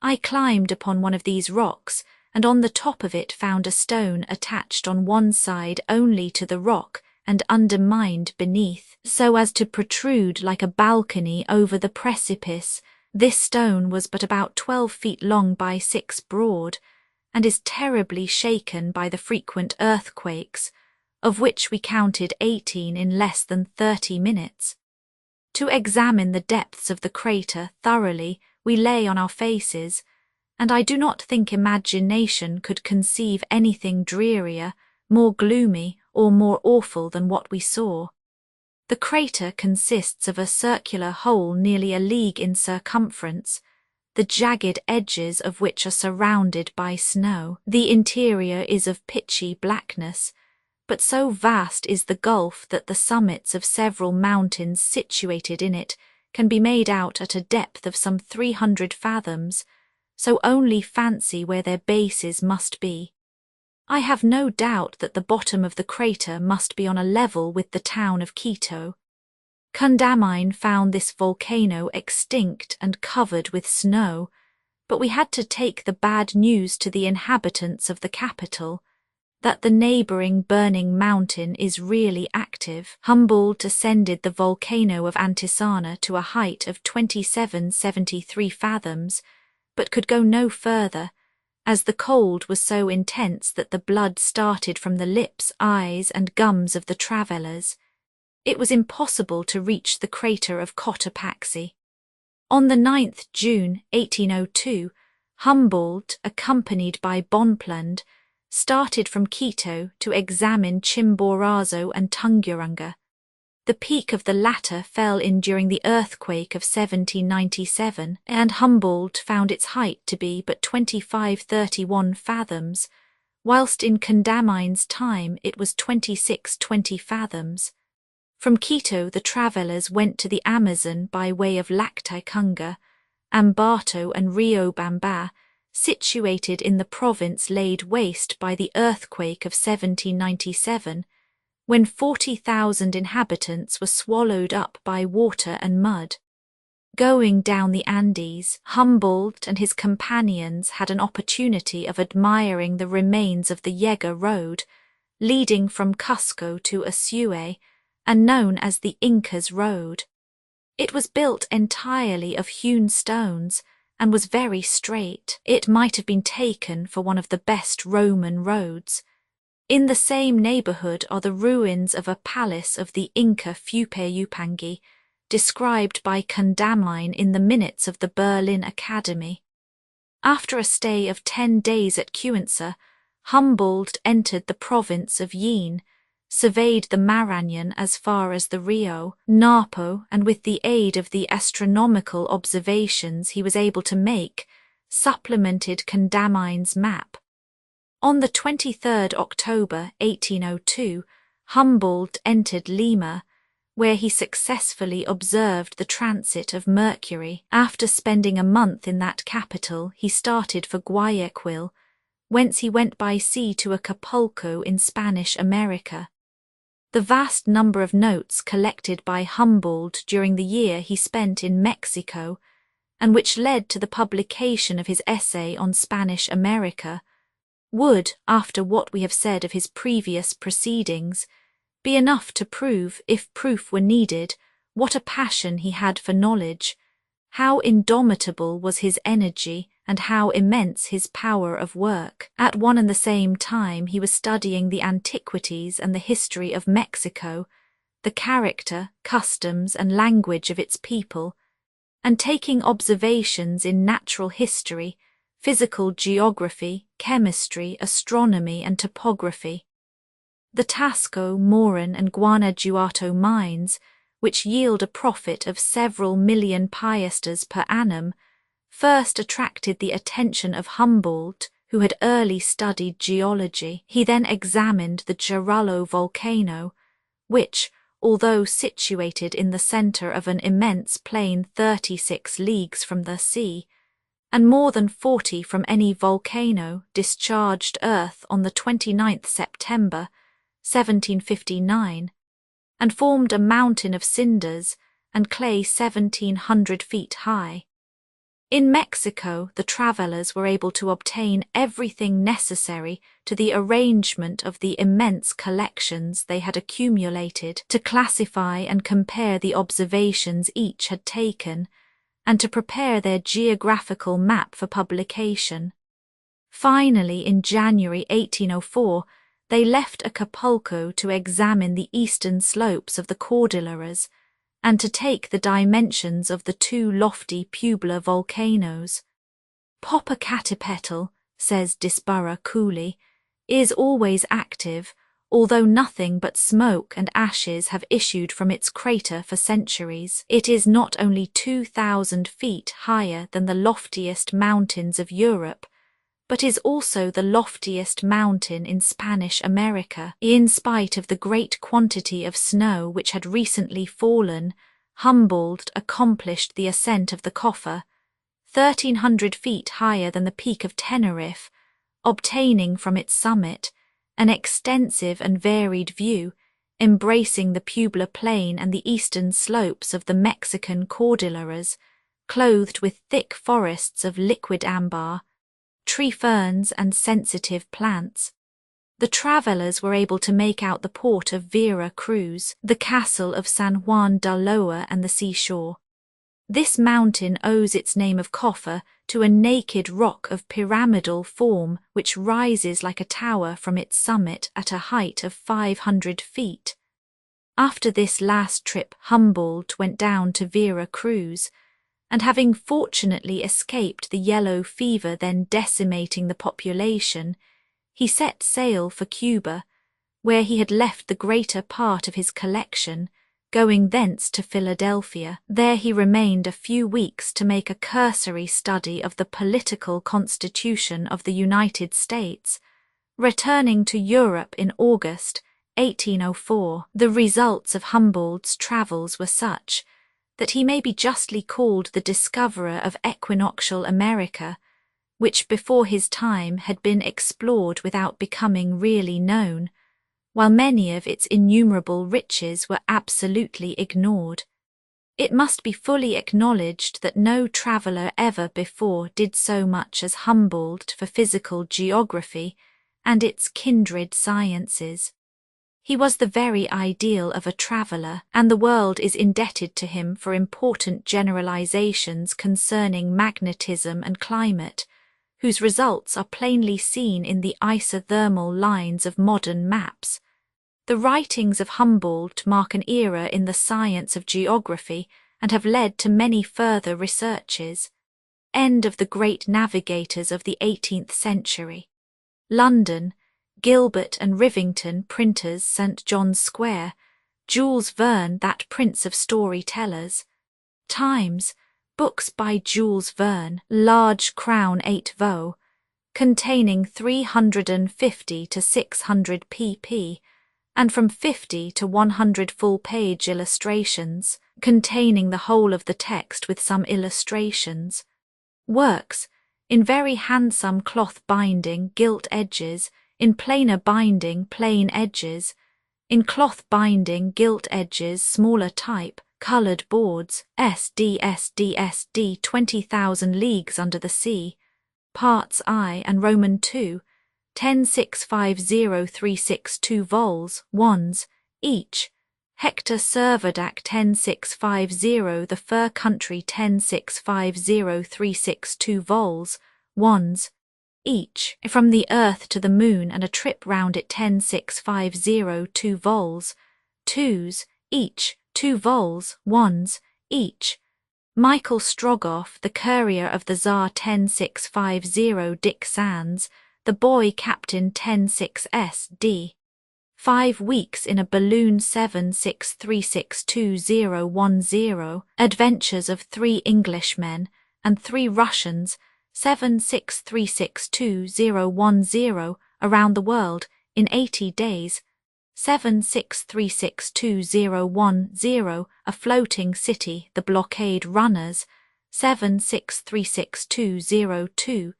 I climbed upon one of these rocks, and on the top of it found a stone attached on one side only to the rock and undermined beneath, so as to protrude like a balcony over the precipice. This stone was but about 12 feet long by 6 broad, and is terribly shaken by the frequent earthquakes, of which we counted 18 in less than 30 minutes. To examine the depths of the crater thoroughly, we lay on our faces, and I do not think imagination could conceive anything drearier, more gloomy, or more awful than what we saw. The crater consists of a circular hole nearly a league in circumference, the jagged edges of which are surrounded by snow. The interior is of pitchy blackness, but so vast is the gulf that the summits of several mountains situated in it can be made out at a depth of some 300 fathoms, so only fancy where their bases must be. I have no doubt that the bottom of the crater must be on a level with the town of Quito. Condamine found this volcano extinct and covered with snow, but we had to take the bad news to the inhabitants of the capital, that the neighbouring burning mountain is really active. Humboldt ascended the volcano of Antisana to a height of 2773 fathoms, but could go no further, as the cold was so intense that the blood started from the lips, eyes, and gums of the travellers. It was impossible to reach the crater of Cotopaxi. On the 9th June 1802, Humboldt, accompanied by Bonpland, started from Quito to examine Chimborazo and Tungurunga. The peak of the latter fell in during the earthquake of 1797, and Humboldt found its height to be but 2531 fathoms, whilst in Condamine's time it was 2620 fathoms. From Quito the travellers went to the Amazon by way of Lactaicunga, Ambato and Rio Bamba, situated in the province laid waste by the earthquake of 1797, when 40,000 inhabitants were swallowed up by water and mud. Going down the Andes, Humboldt and his companions had an opportunity of admiring the remains of the Yega road, leading from Cusco to Asue, and known as the Inca's Road. It was built entirely of hewn stones, and was very straight. It might have been taken for one of the best Roman roads. In the same neighbourhood are the ruins of a palace of the Inca Fupayupangi, described by Condamine in the minutes of the Berlin Academy. After a stay of 10 days at Cuenca, Humboldt entered the province of Jaen, surveyed the Marañon as far as the Rio Napo, and with the aid of the astronomical observations he was able to make, supplemented Condamine's map. On the 23rd October 1802, Humboldt entered Lima, where he successfully observed the transit of Mercury. After spending a month in that capital, he started for Guayaquil, whence he went by sea to Acapulco in Spanish America. The vast number of notes collected by Humboldt during the year he spent in Mexico, and which led to the publication of his essay on Spanish America, would, after what we have said of his previous proceedings, be enough to prove, if proof were needed, what a passion he had for knowledge, how indomitable was his energy, and how immense his power of work. At one and the same time he was studying the antiquities and the history of Mexico, the character, customs, and language of its people, and taking observations in natural history, physical geography, chemistry, astronomy, and topography. The Tasco, Moran, and Guanajuato mines, which yield a profit of several million piastres per annum, first attracted the attention of Humboldt, who had early studied geology. He then examined the Jorullo volcano, which, although situated in the centre of an immense plain 36 leagues from the sea, and more than 40 from any volcano, discharged earth on the 29th September, 1759, and formed a mountain of cinders and clay 1,700 feet high. In Mexico, the travellers were able to obtain everything necessary to the arrangement of the immense collections they had accumulated, to classify and compare the observations each had taken, and to prepare their geographical map for publication. Finally, in January 1804, they left Acapulco to examine the eastern slopes of the Cordilleras, and to take the dimensions of the two lofty Puebla volcanoes. Popocatépetl, says Disborough Cooley, is always active, although nothing but smoke and ashes have issued from its crater for centuries. It is not only 2,000 feet higher than the loftiest mountains of Europe, but is also the loftiest mountain in Spanish America. In spite of the great quantity of snow which had recently fallen, Humboldt accomplished the ascent of the coffer, 1,300 feet higher than the peak of Tenerife, obtaining from its summit an extensive and varied view, embracing the Puebla plain and the eastern slopes of the Mexican Cordilleras, clothed with thick forests of liquid ambar, tree ferns, and sensitive plants. The travellers were able to make out the port of Vera Cruz, the castle of San Juan d'Ulloa, and the seashore. This mountain owes its name of coffer to a naked rock of pyramidal form which rises like a tower from its summit at a height of 500 feet. After this last trip, Humboldt went down to Vera Cruz, and having fortunately escaped the yellow fever then decimating the population, he set sail for Cuba, where he had left the greater part of his collection, going thence to Philadelphia. There he remained a few weeks to make a cursory study of the political constitution of the United States, returning to Europe in August 1804. The results of Humboldt's travels were such that he may be justly called the discoverer of equinoctial America, which before his time had been explored without becoming really known, while many of its innumerable riches were absolutely ignored. It must be fully acknowledged that no traveller ever before did so much as Humboldt for physical geography and its kindred sciences. He was the very ideal of a traveller, and the world is indebted to him for important generalizations concerning magnetism and climate, whose results are plainly seen in the isothermal lines of modern maps. The writings of Humboldt mark an era in the science of geography and have led to many further researches. End of the great navigators of the 18th century. London, Gilbert and Rivington, printers, St. John's Square. Jules Verne, that prince of storytellers. Times, books by Jules Verne, large crown 8 vo, containing 350 to 600 pp, and from 50 to 100 full-page illustrations, containing the whole of the text with some illustrations. Works, in very handsome cloth binding, gilt edges, in plainer binding, plain edges, in cloth binding, gilt edges, smaller type, coloured boards, SD 20,000 Leagues Under the Sea, Parts I and Roman II, 1065036 vols, 1s, each. Hector Servodac 10650 The Fur Country 1065036 vols, 1s, each. From the Earth to the Moon and a trip round it 10650 vols, 2s, each, 2 vols, 1s, each. Michael Strogoff, the courier of the Tsar 10650 Dick Sands, the boy captain 106SD. 5 weeks in a balloon 7636210. Adventures of 3 Englishmen and 3 Russians 7636210 around the world in 80 days. 7636210, a floating city, the blockade runners. 7636202,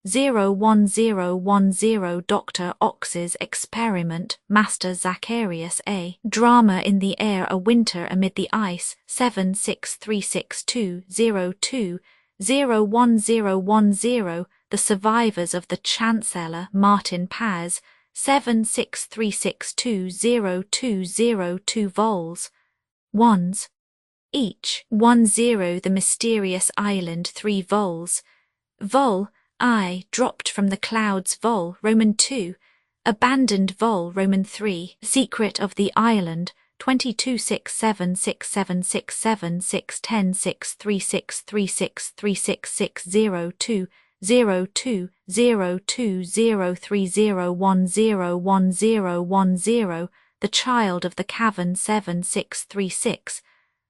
01010 Dr. Ox's experiment, Master Zacharias A. Drama in the air, a winter amid the ice. 7636202, 01010 The survivors of the Chancellor, Martin Paz. 763620202 vols, 1s, each. 10 The mysterious island, 3 vols. Vol, I, dropped from the clouds. Vol, Roman 2, abandoned. Vol, Roman 3, secret of the island. 2267676610636363663020202030301010 The Child of the Cavern 7636,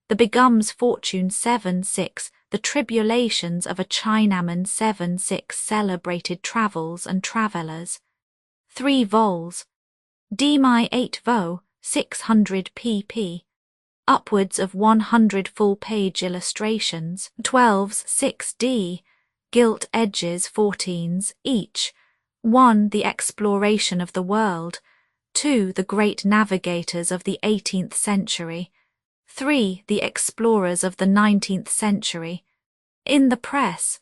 the Begum's Fortune 76, the Tribulations of a Chinaman 76 Celebrated Travels and Travellers. 3 vols. D-my 8 vo, 600 pp. Upwards of 100 full-page illustrations. 12s 6d. Gilt edges 14s, each. 1. The exploration of the world. 2. The great navigators of the 18th century. 3. The explorers of the 19th century. In the press,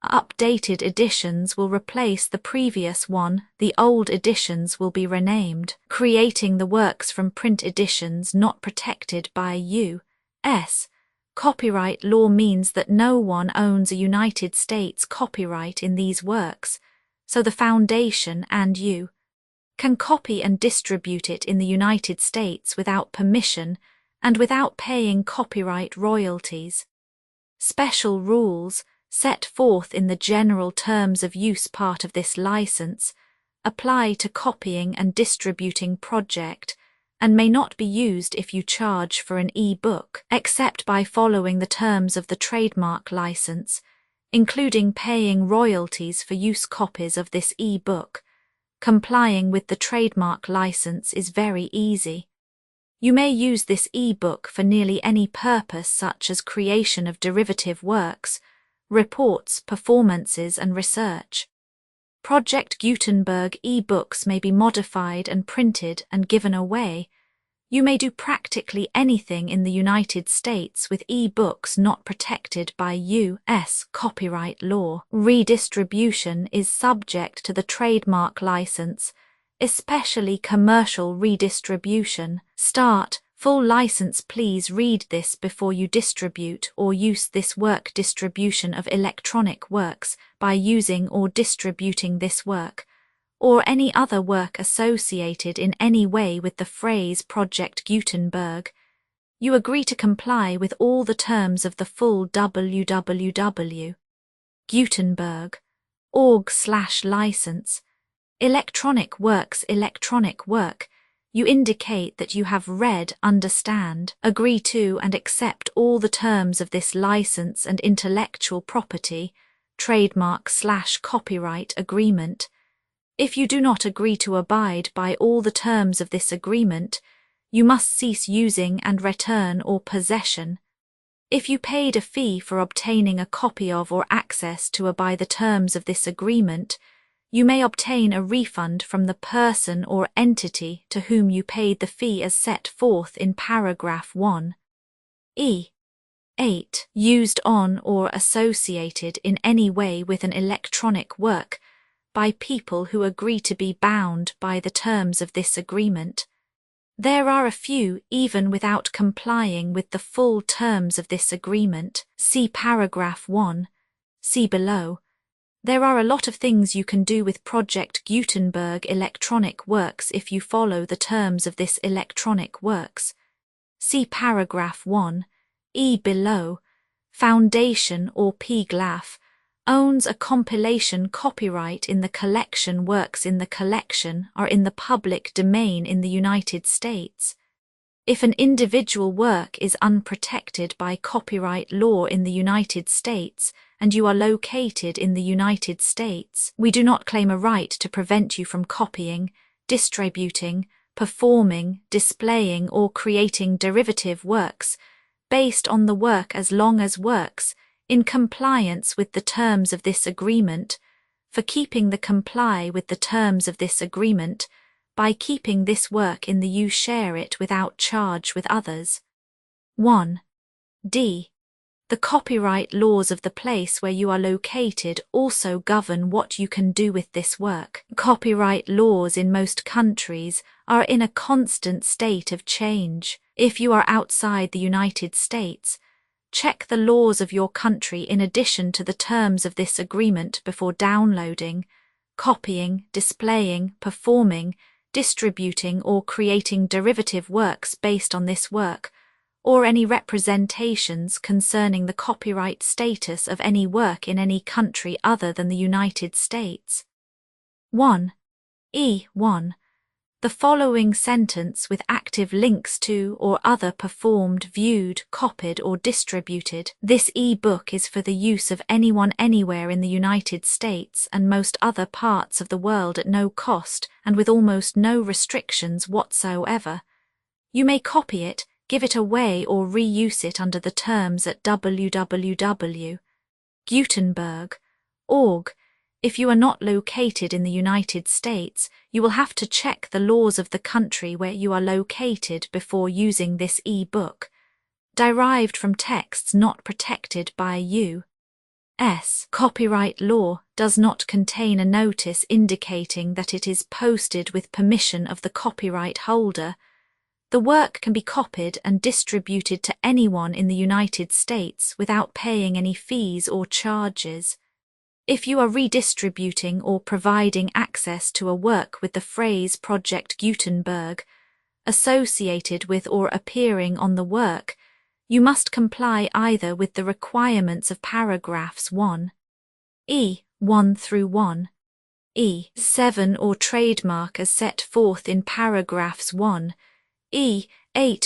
updated editions will replace the previous one, the old editions will be renamed, creating the works from print editions not protected by U.S. copyright law means that no one owns a United States copyright in these works, so the Foundation and you can copy and distribute it in the United States without permission and without paying copyright royalties. Special rules, set forth in the general terms of use part of this license, apply to copying and distributing project and may not be used if you charge for an e-book, except by following the terms of the trademark license, including paying royalties for use copies of this e-book. Complying with the trademark license is very easy. You may use this e-book for nearly any purpose, such as creation of derivative works, reports, performances, and research. Project Gutenberg e-books may be modified and printed and given away. You may do practically anything in the United States with e-books not protected by U.S. copyright law. Redistribution is subject to the trademark license, especially commercial redistribution. Start. Full license. Please read this before you distribute or use this work. Distribution of electronic works by using or distributing this work, or any other work associated in any way with the phrase Project Gutenberg. You agree to comply with all the terms of the full www.gutenberg.org/license. Electronic works. Electronic work. You indicate that you have read, understand, agree to and accept all the terms of this license and intellectual property, trademark/copyright agreement. If you do not agree to abide by all the terms of this agreement, you must cease using and return or possession. If you paid a fee for obtaining a copy of or access to by the terms of this agreement, you may obtain a refund from the person or entity to whom you paid the fee as set forth in paragraph 1. E. 8. Used on or associated in any way with an electronic work, by people who agree to be bound by the terms of this agreement. There are a few even without complying with the full terms of this agreement. See paragraph 1. See below. There are a lot of things you can do with Project Gutenberg electronic works if you follow the terms of this electronic works. See paragraph 1. Below. Foundation or PGLAF owns a compilation copyright in the collection. Works in the collection are in the public domain in the United States. If an individual work is unprotected by copyright law in the United States and you are located in the United States, we do not claim a right to prevent you from copying, distributing, performing, displaying, or creating derivative works based on the work as long as works, in compliance with the terms of this agreement, for keeping the comply with the terms of this agreement, by keeping this work in the you share it without charge with others. 1. D. The copyright laws of the place where you are located also govern what you can do with this work. Copyright laws in most countries are in a constant state of change. If you are outside the United States, check the laws of your country in addition to the terms of this agreement before downloading, copying, displaying, performing, distributing, or creating derivative works based on this work, or any representations concerning the copyright status of any work in any country other than the United States. 1. 1. The following sentence with active links to or other performed, viewed, copied, or distributed. This e-book is for the use of anyone anywhere in the United States and most other parts of the world at no cost and with almost no restrictions whatsoever. You may copy it, give it away, or reuse it under the terms at www.gutenberg.org. If you are not located in the United States, you will have to check the laws of the country where you are located before using this e-book, derived from texts not protected by U.S. copyright law, does not contain a notice indicating that it is posted with permission of the copyright holder. The work can be copied and distributed to anyone in the United States without paying any fees or charges. If you are redistributing or providing access to a work with the phrase Project Gutenberg associated with or appearing on the work, you must comply either with the requirements of paragraphs 1, 1 through 1, 7 or trademark as set forth in paragraphs 1, 8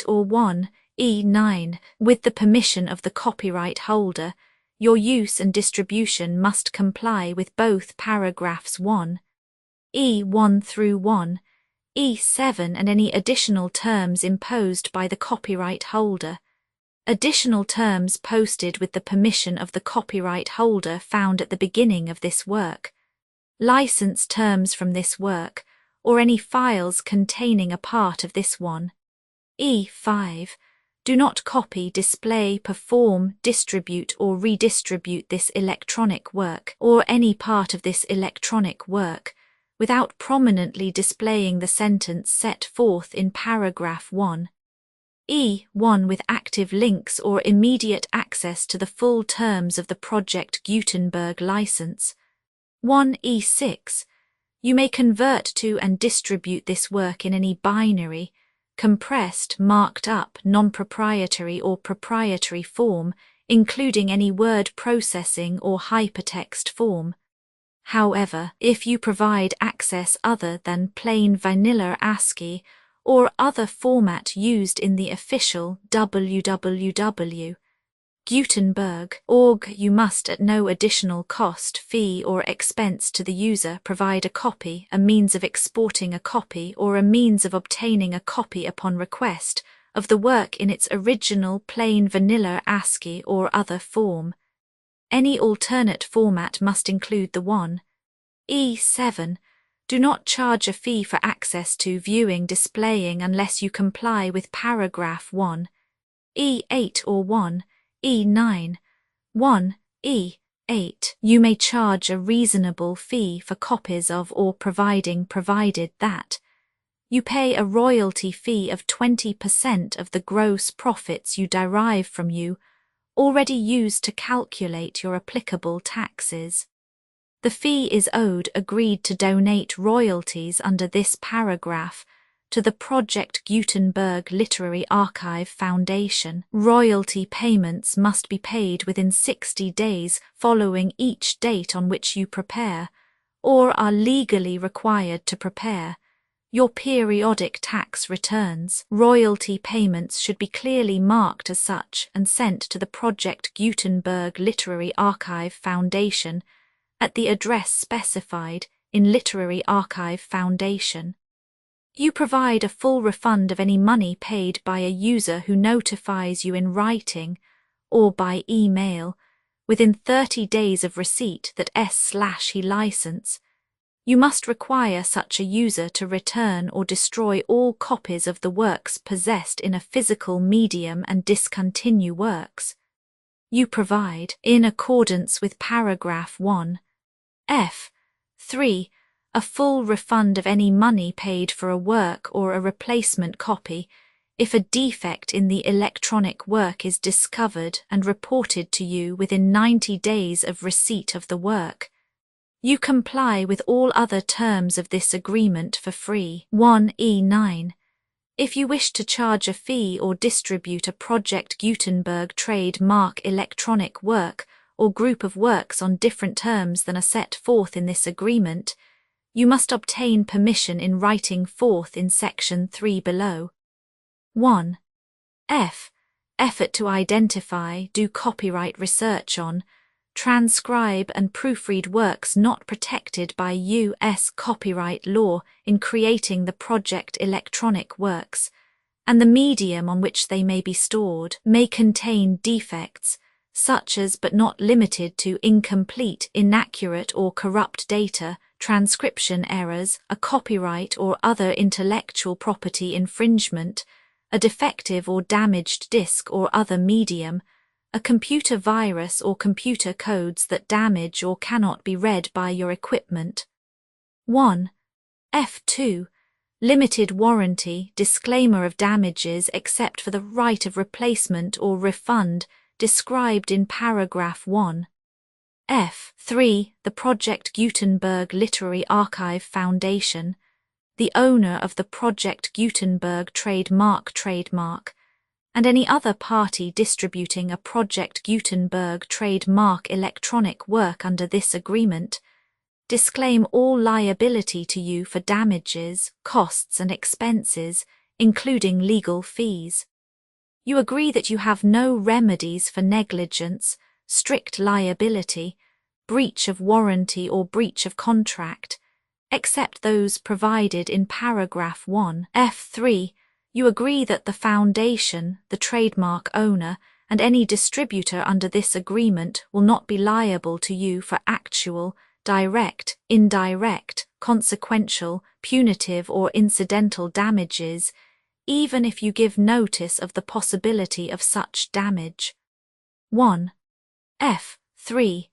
or 1, 9, with the permission of the copyright holder. Your use and distribution must comply with both paragraphs 1, 1 through 1, 7 and any additional terms imposed by the copyright holder. Additional terms posted with the permission of the copyright holder found at the beginning of this work. License terms from this work, or any files containing a part of this one. 5. Do not copy, display, perform, distribute, or redistribute this electronic work, or any part of this electronic work, without prominently displaying the sentence set forth in paragraph 1. 1 with active links or immediate access to the full terms of the Project Gutenberg license. 1(e)(6). You may convert to and distribute this work in any binary, compressed, marked up, non-proprietary or proprietary form, including any word processing or hypertext form. However, if you provide access other than plain vanilla ASCII or other format used in the official www.gutenberg.org, you must at no additional cost, fee or expense to the user provide a copy, a means of exporting a copy, or a means of obtaining a copy upon request of the work in its original plain vanilla ASCII or other form. Any alternate format must include the 1(e)(7). Do not charge a fee for access to, viewing, displaying unless you comply with paragraph 1(e)(8) or 1(e)(9). 1(e) 8. You may charge a reasonable fee for copies of or provided that you pay a royalty fee of 20% of the gross profits you derive from you, already used to calculate your applicable taxes. The fee is owed agreed to donate royalties under this paragraph to the Project Gutenberg Literary Archive Foundation. Royalty payments must be paid within 60 days following each date on which you prepare, or are legally required to prepare, your periodic tax returns. Royalty payments should be clearly marked as such and sent to the Project Gutenberg Literary Archive Foundation at the address specified in Literary Archive Foundation. You provide a full refund of any money paid by a user who notifies you in writing or by email within 30 days of receipt that S/he license. You must require such a user to return or destroy all copies of the works possessed in a physical medium and discontinue works you provide, in accordance with paragraph 1. F. 3. A full refund of any money paid for a work or a replacement copy if a defect in the electronic work is discovered and reported to you within 90 days of receipt of the work. You comply with all other terms of this agreement for free. 1E9. If you wish to charge a fee or distribute a Project Gutenberg trademark electronic work or group of works on different terms than are set forth in this agreement, you must obtain permission in writing forth in section 3 below. 1. F. Effort to identify, do copyright research on, transcribe and proofread works not protected by U.S. copyright law in creating the project electronic works, and the medium on which they may be stored may contain defects, such as but not limited to incomplete, inaccurate or corrupt data, transcription errors, a copyright or other intellectual property infringement, a defective or damaged disk or other medium, a computer virus or computer codes that damage or cannot be read by your equipment. 1. F2. Limited warranty, disclaimer of damages except for the right of replacement or refund described in paragraph 1. F3. The Project Gutenberg Literary Archive Foundation, the owner of the Project Gutenberg trademark, and any other party distributing a Project Gutenberg trademark electronic work under this agreement, disclaim all liability to you for damages, costs and expenses, including legal fees. You agree that you have no remedies for negligence, strict liability, breach of warranty or breach of contract, except those provided in paragraph 1. F3. You agree that the foundation, the trademark owner, and any distributor under this agreement will not be liable to you for actual, direct, indirect, consequential, punitive or incidental damages, even if you give notice of the possibility of such damage. 1. F3.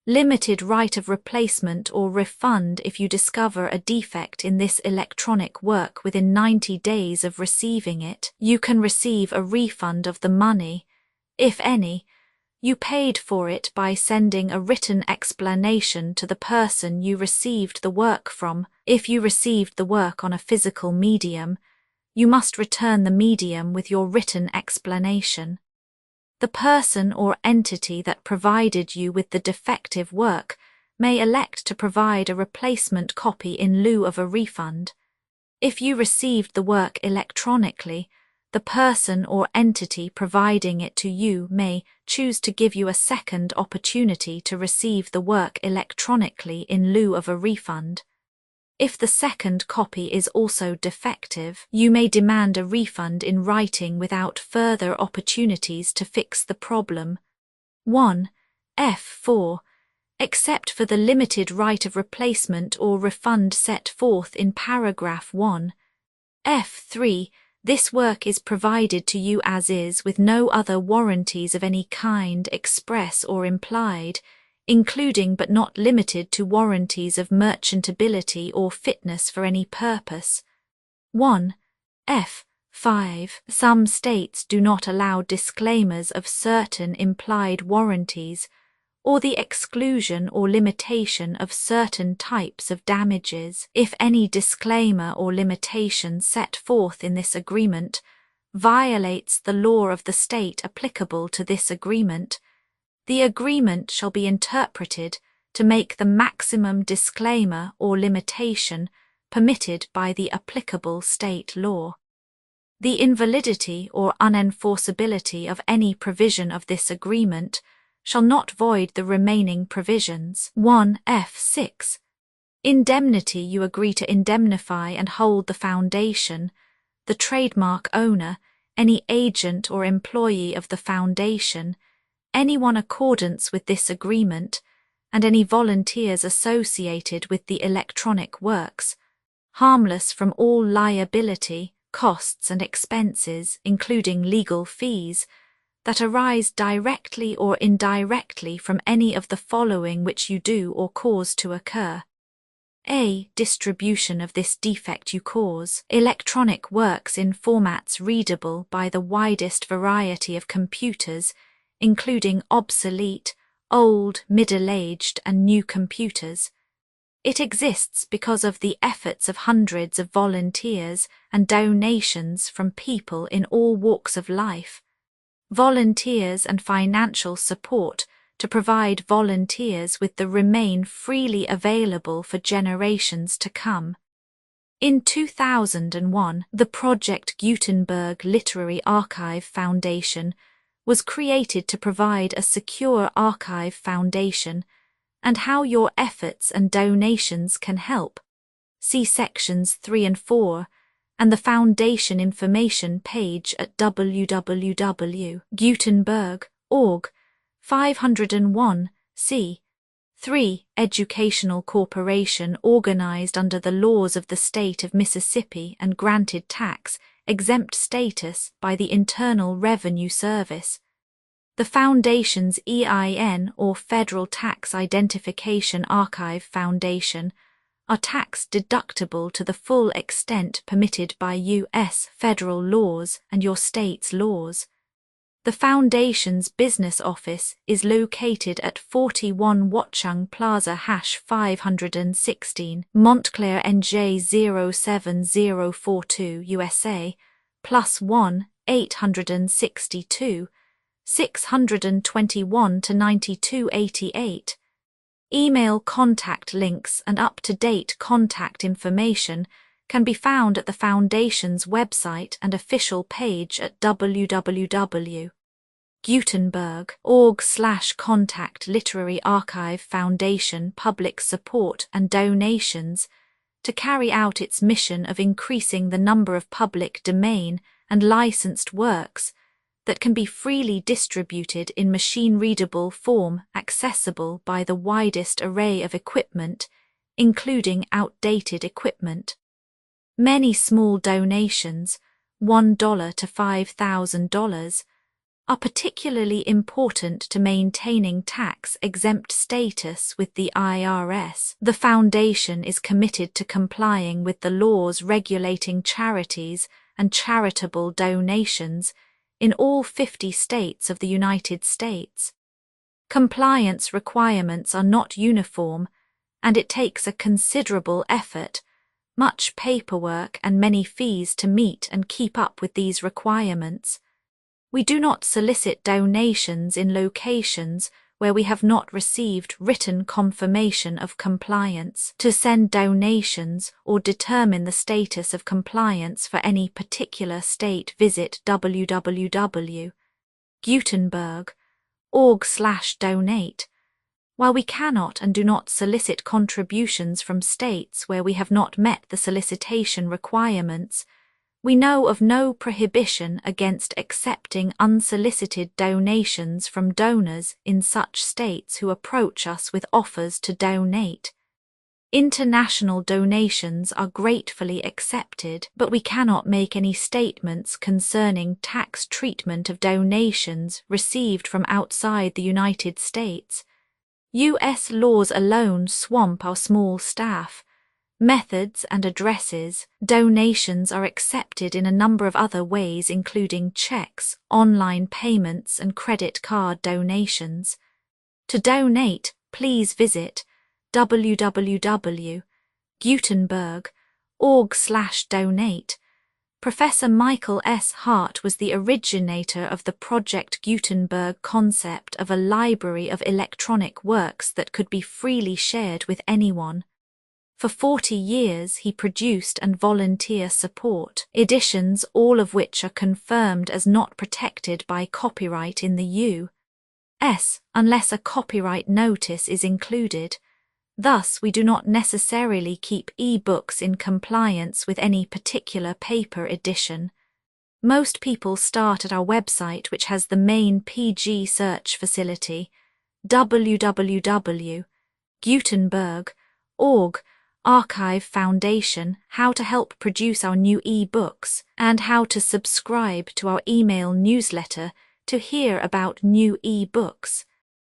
Limited right of replacement or refund if you discover a defect in this electronic work within 90 days of receiving it. You can receive a refund of the money, if any, you paid for it by sending a written explanation to the person you received the work from. If you received the work on a physical medium, you must return the medium with your written explanation. The person or entity that provided you with the defective work may elect to provide a replacement copy in lieu of a refund. If you received the work electronically, the person or entity providing it to you may choose to give you a second opportunity to receive the work electronically in lieu of a refund. If the second copy is also defective, you may demand a refund in writing without further opportunities to fix the problem. 1. F4. Except for the limited right of replacement or refund set forth in paragraph 1. F3. This work is provided to you as is with no other warranties of any kind, express or implied, including but not limited to warranties of merchantability or fitness for any purpose. 1. F. 5. Some states do not allow disclaimers of certain implied warranties or the exclusion or limitation of certain types of damages. If any disclaimer or limitation set forth in this agreement violates the law of the state applicable to this agreement, the agreement shall be interpreted to make the maximum disclaimer or limitation permitted by the applicable state law. The invalidity or unenforceability of any provision of this agreement shall not void the remaining provisions. 1. F. 6. Indemnity. You agree to indemnify and hold the foundation, the trademark owner, any agent or employee of the foundation, anyone accordance with this agreement, and any volunteers associated with the electronic works, harmless from all liability, costs and expenses, including legal fees, that arise directly or indirectly from any of the following which you do or cause to occur. A. Distribution of this defect you cause. Electronic works in formats readable by the widest variety of computers, including obsolete, old, middle-aged, and new computers. It exists because of the efforts of hundreds of volunteers and donations from people in all walks of life. Volunteers and financial support to provide volunteers with the remain freely available for generations to come. In 2001, the Project Gutenberg Literary Archive Foundation was created to provide a secure archive foundation and how your efforts and donations can help. See sections 3 and 4 and the Foundation information page at www.gutenberg.org. 501, c. 3. Educational corporation organized under the laws of the state of Mississippi and granted tax-exempt status by the Internal Revenue Service. The Foundation's EIN or Federal Tax Identification Archive Foundation are tax-deductible to the full extent permitted by U.S. federal laws and your state's laws. The Foundation's business office is located at 41 Watchung Plaza #516, Montclair, NJ 07042, USA, +1 862 621 to 9288. Email contact links and up-to-date contact information can be found at the Foundation's website and official page at www.gutenberg.org/contact Literary Archive Foundation public support and donations to carry out its mission of increasing the number of public domain and licensed works that can be freely distributed in machine-readable form accessible by the widest array of equipment, including outdated equipment. Many small donations, $1 to $5,000, are particularly important to maintaining tax-exempt status with the IRS. The Foundation is committed to complying with the laws regulating charities and charitable donations in all 50 states of the United States. Compliance requirements are not uniform, and it takes a considerable effort, much paperwork and many fees to meet and keep up with these requirements. We do not solicit donations in locations where we have not received written confirmation of compliance. To send donations or determine the status of compliance for any particular state, visit www.gutenberg.org/donate. While we cannot and do not solicit contributions from states where we have not met the solicitation requirements, we know of no prohibition against accepting unsolicited donations from donors in such states who approach us with offers to donate. International donations are gratefully accepted, but we cannot make any statements concerning tax treatment of donations received from outside the United States. US laws alone swamp our small staff. Methods and addresses. Donations are accepted in a number of other ways, including checks, online payments, and credit card donations. To donate, please visit www.gutenberg.org/donate. Professor Michael S. Hart was the originator of the Project Gutenberg concept of a library of electronic works that could be freely shared with anyone. For 40 years, he produced and volunteer support editions, all of which are confirmed as not protected by copyright in the U.S., unless a copyright notice is included. Thus, we do not necessarily keep e-books in compliance with any particular paper edition. Most people start at our website, which has the main PG search facility, www.gutenberg.org, Archive Foundation, how to help produce our new e-books, and how to subscribe to our email newsletter to hear about new e-books.